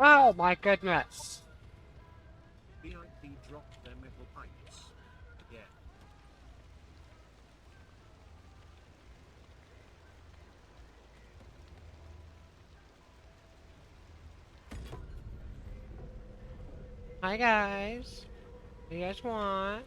Oh my goodness. VIP dropped their metal pipes. Yeah. Hi guys. What do you guys want?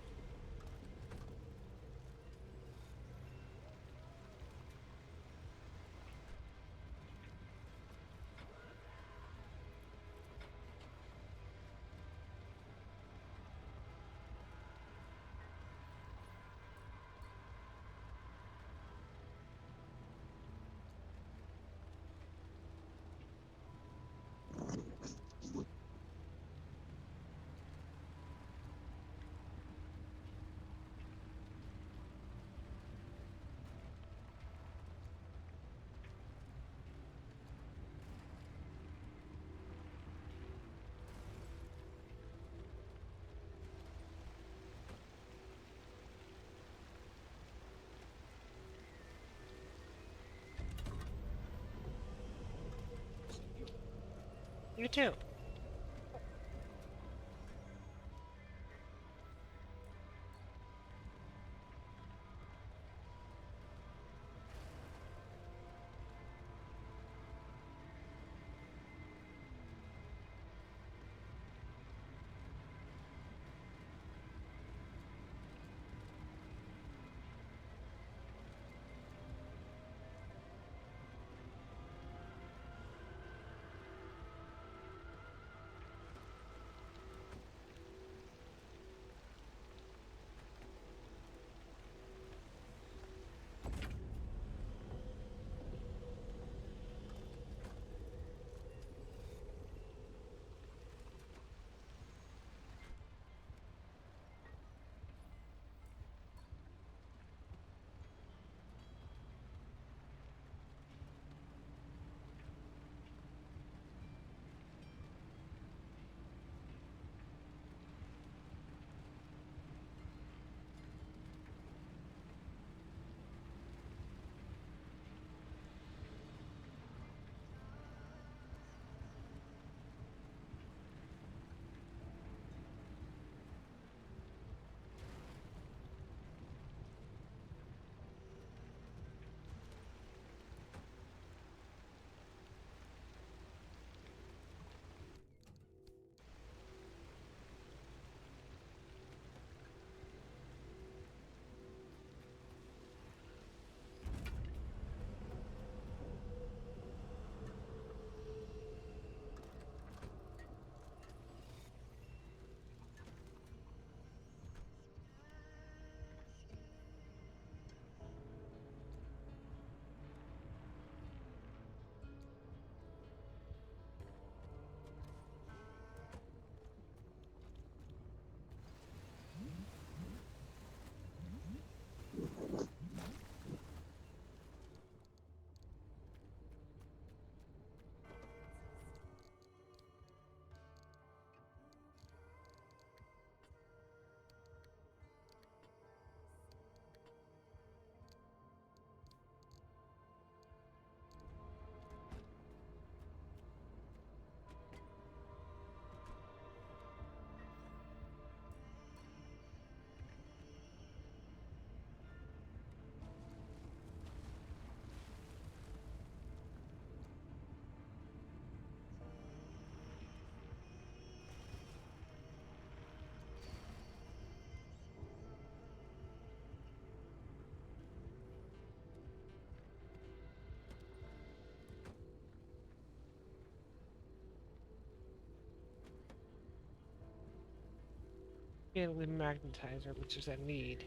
You too. And the magnetizer, which is a need.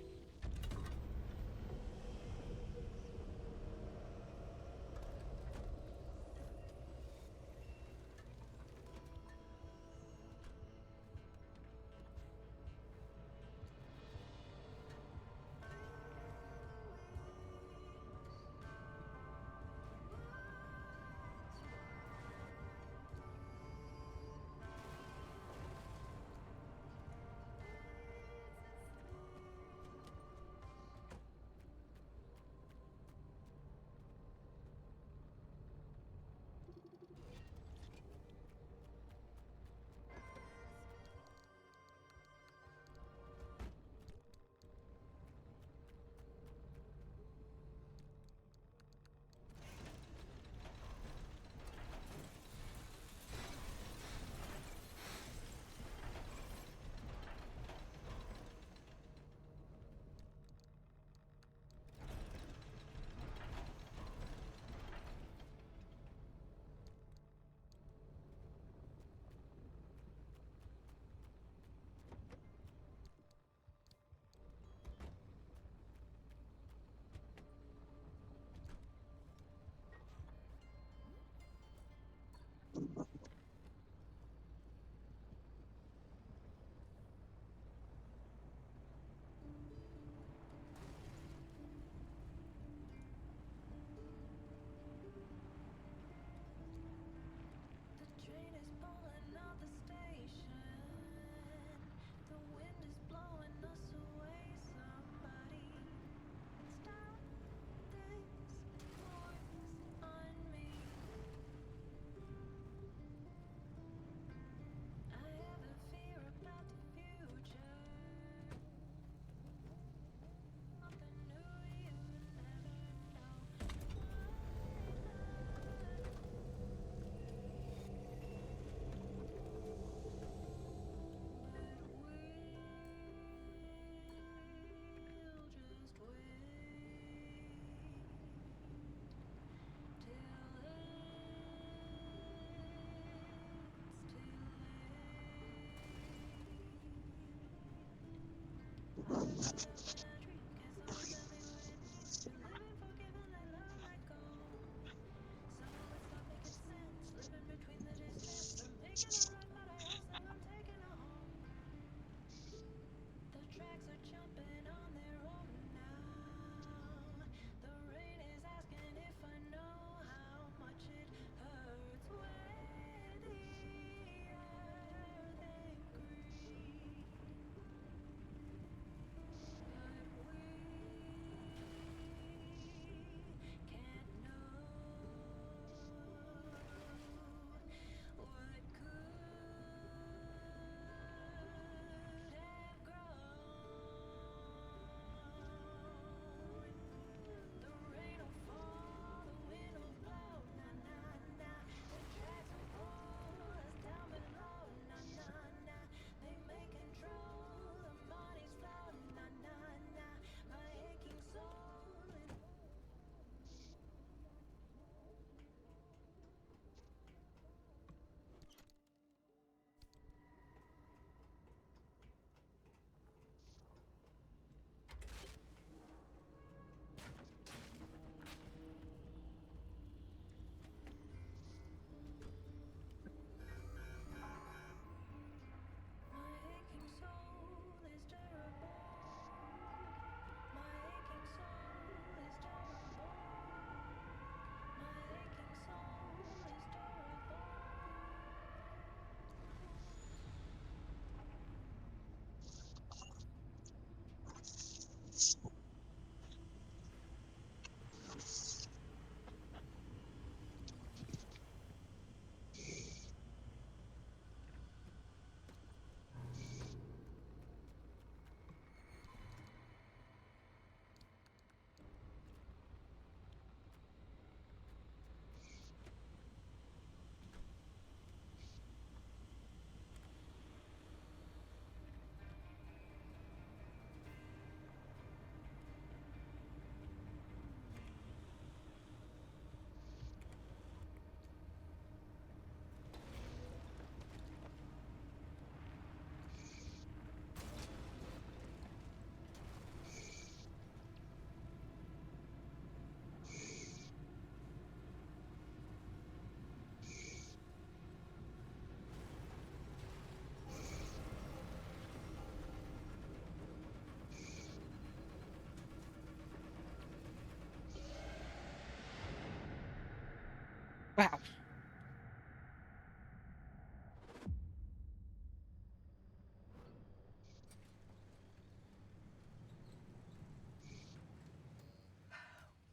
Wow.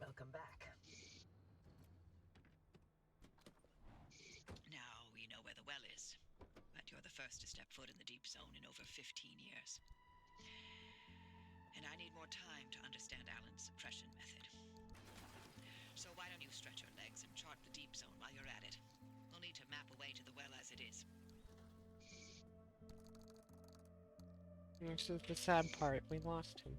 Welcome back. Now we know where the well is, but you're the first to step foot in the deep zone in over 15 years. And I need more time to understand Alan's suppression method. So why don't you stretch your legs and chart the deep zone while you're at it? We'll need to map a way to the well as it is. This is the sad part. We lost him.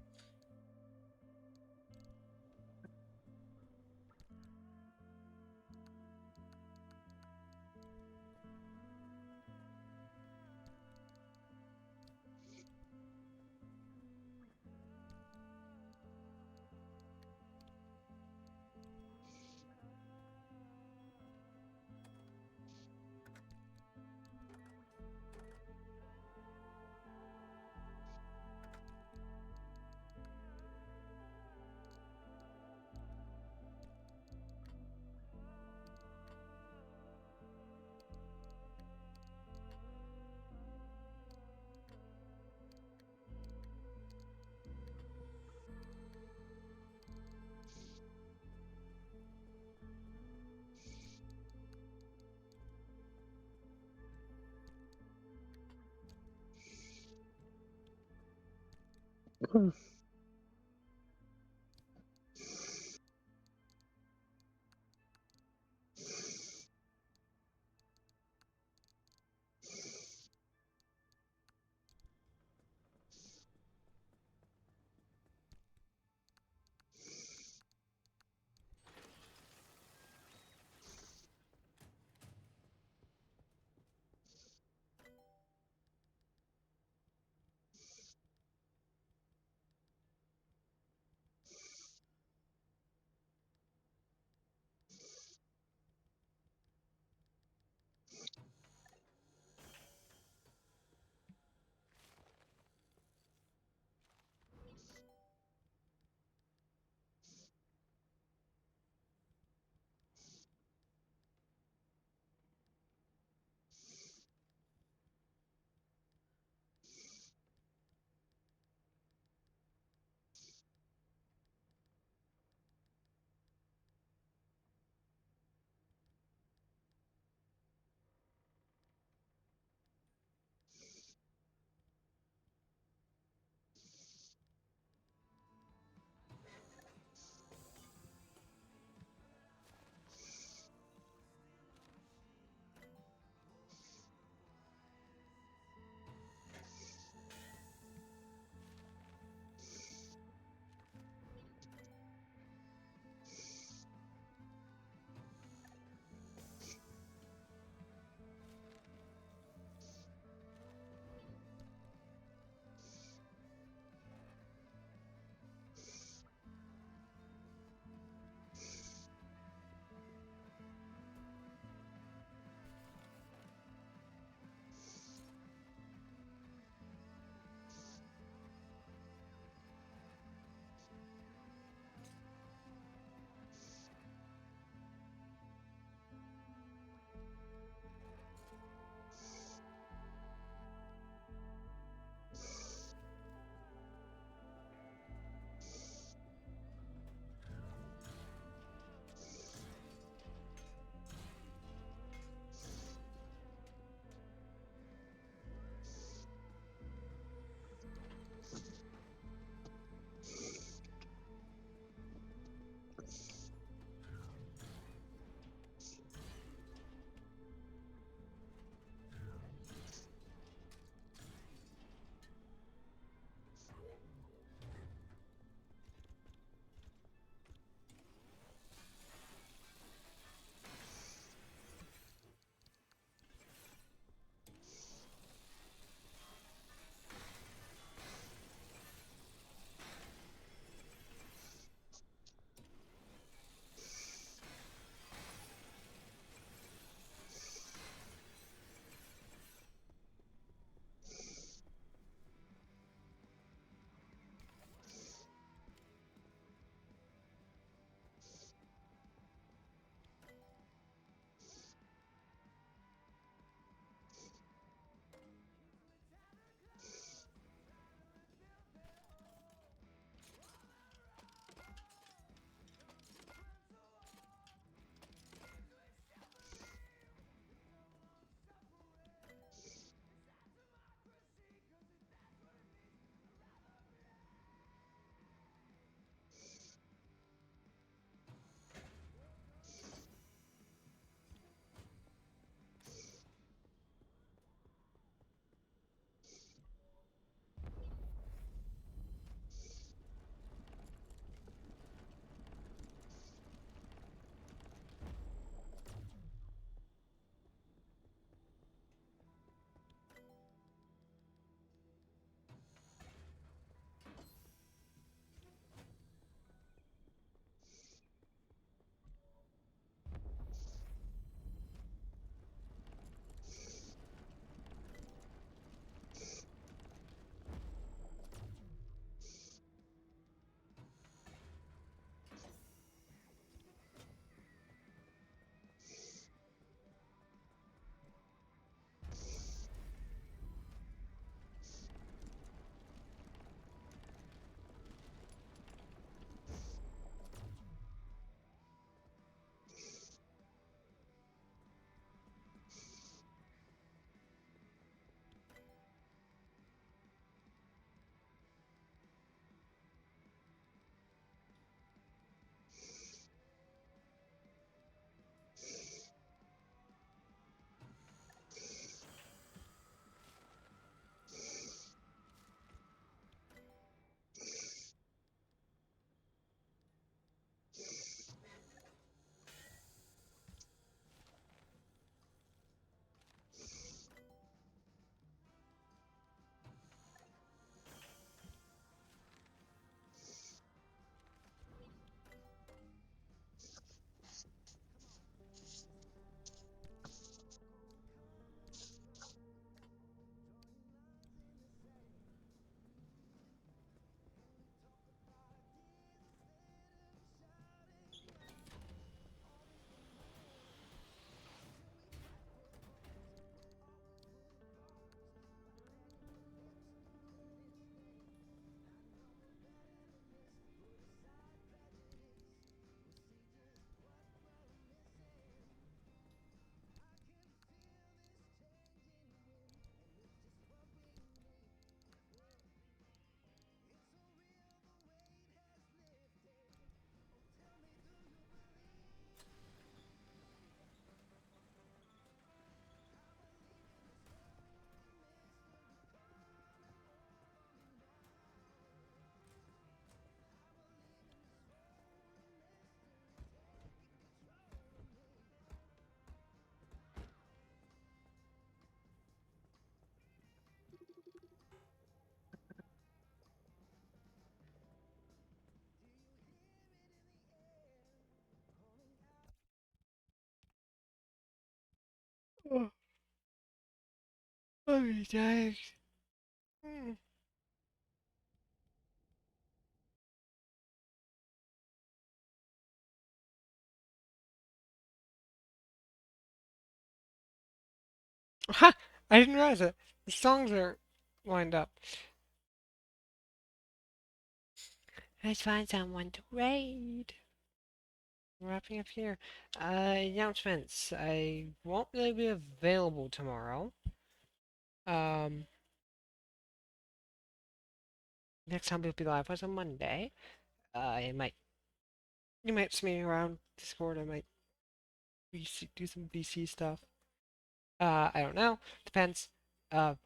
Oh, dang. Hmm. Ha! I didn't realize it. The songs are lined up. Let's find someone to raid. Wrapping up here. Announcements. I won't really be available tomorrow. Next time we'll be live was on Monday. You might see me around Discord. I might do some VC stuff. I don't know. Depends. Alright.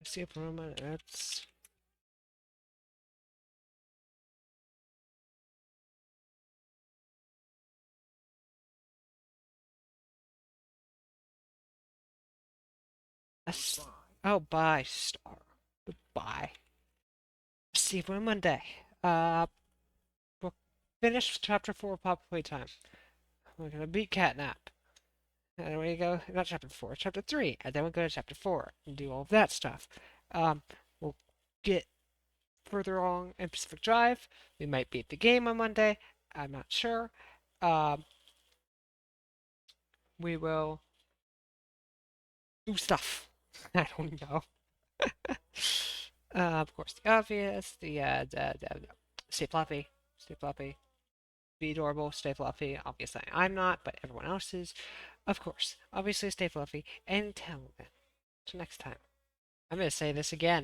See if that's oh, bye, Star. Goodbye. See you on Monday. We'll finish chapter 4 Pop Playtime. We're gonna beat Catnap. And then we go, not chapter 4, chapter 3. And then we'll go to chapter 4 and do all of that stuff. We'll get further along in Pacific Drive. We might beat the game on Monday. I'm not sure. We will do stuff. I don't know. Of course, the obvious, stay fluffy, be adorable, stay fluffy. Obviously, I'm not, but everyone else is. Of course, obviously, stay fluffy, and until next time. I'm gonna say this again.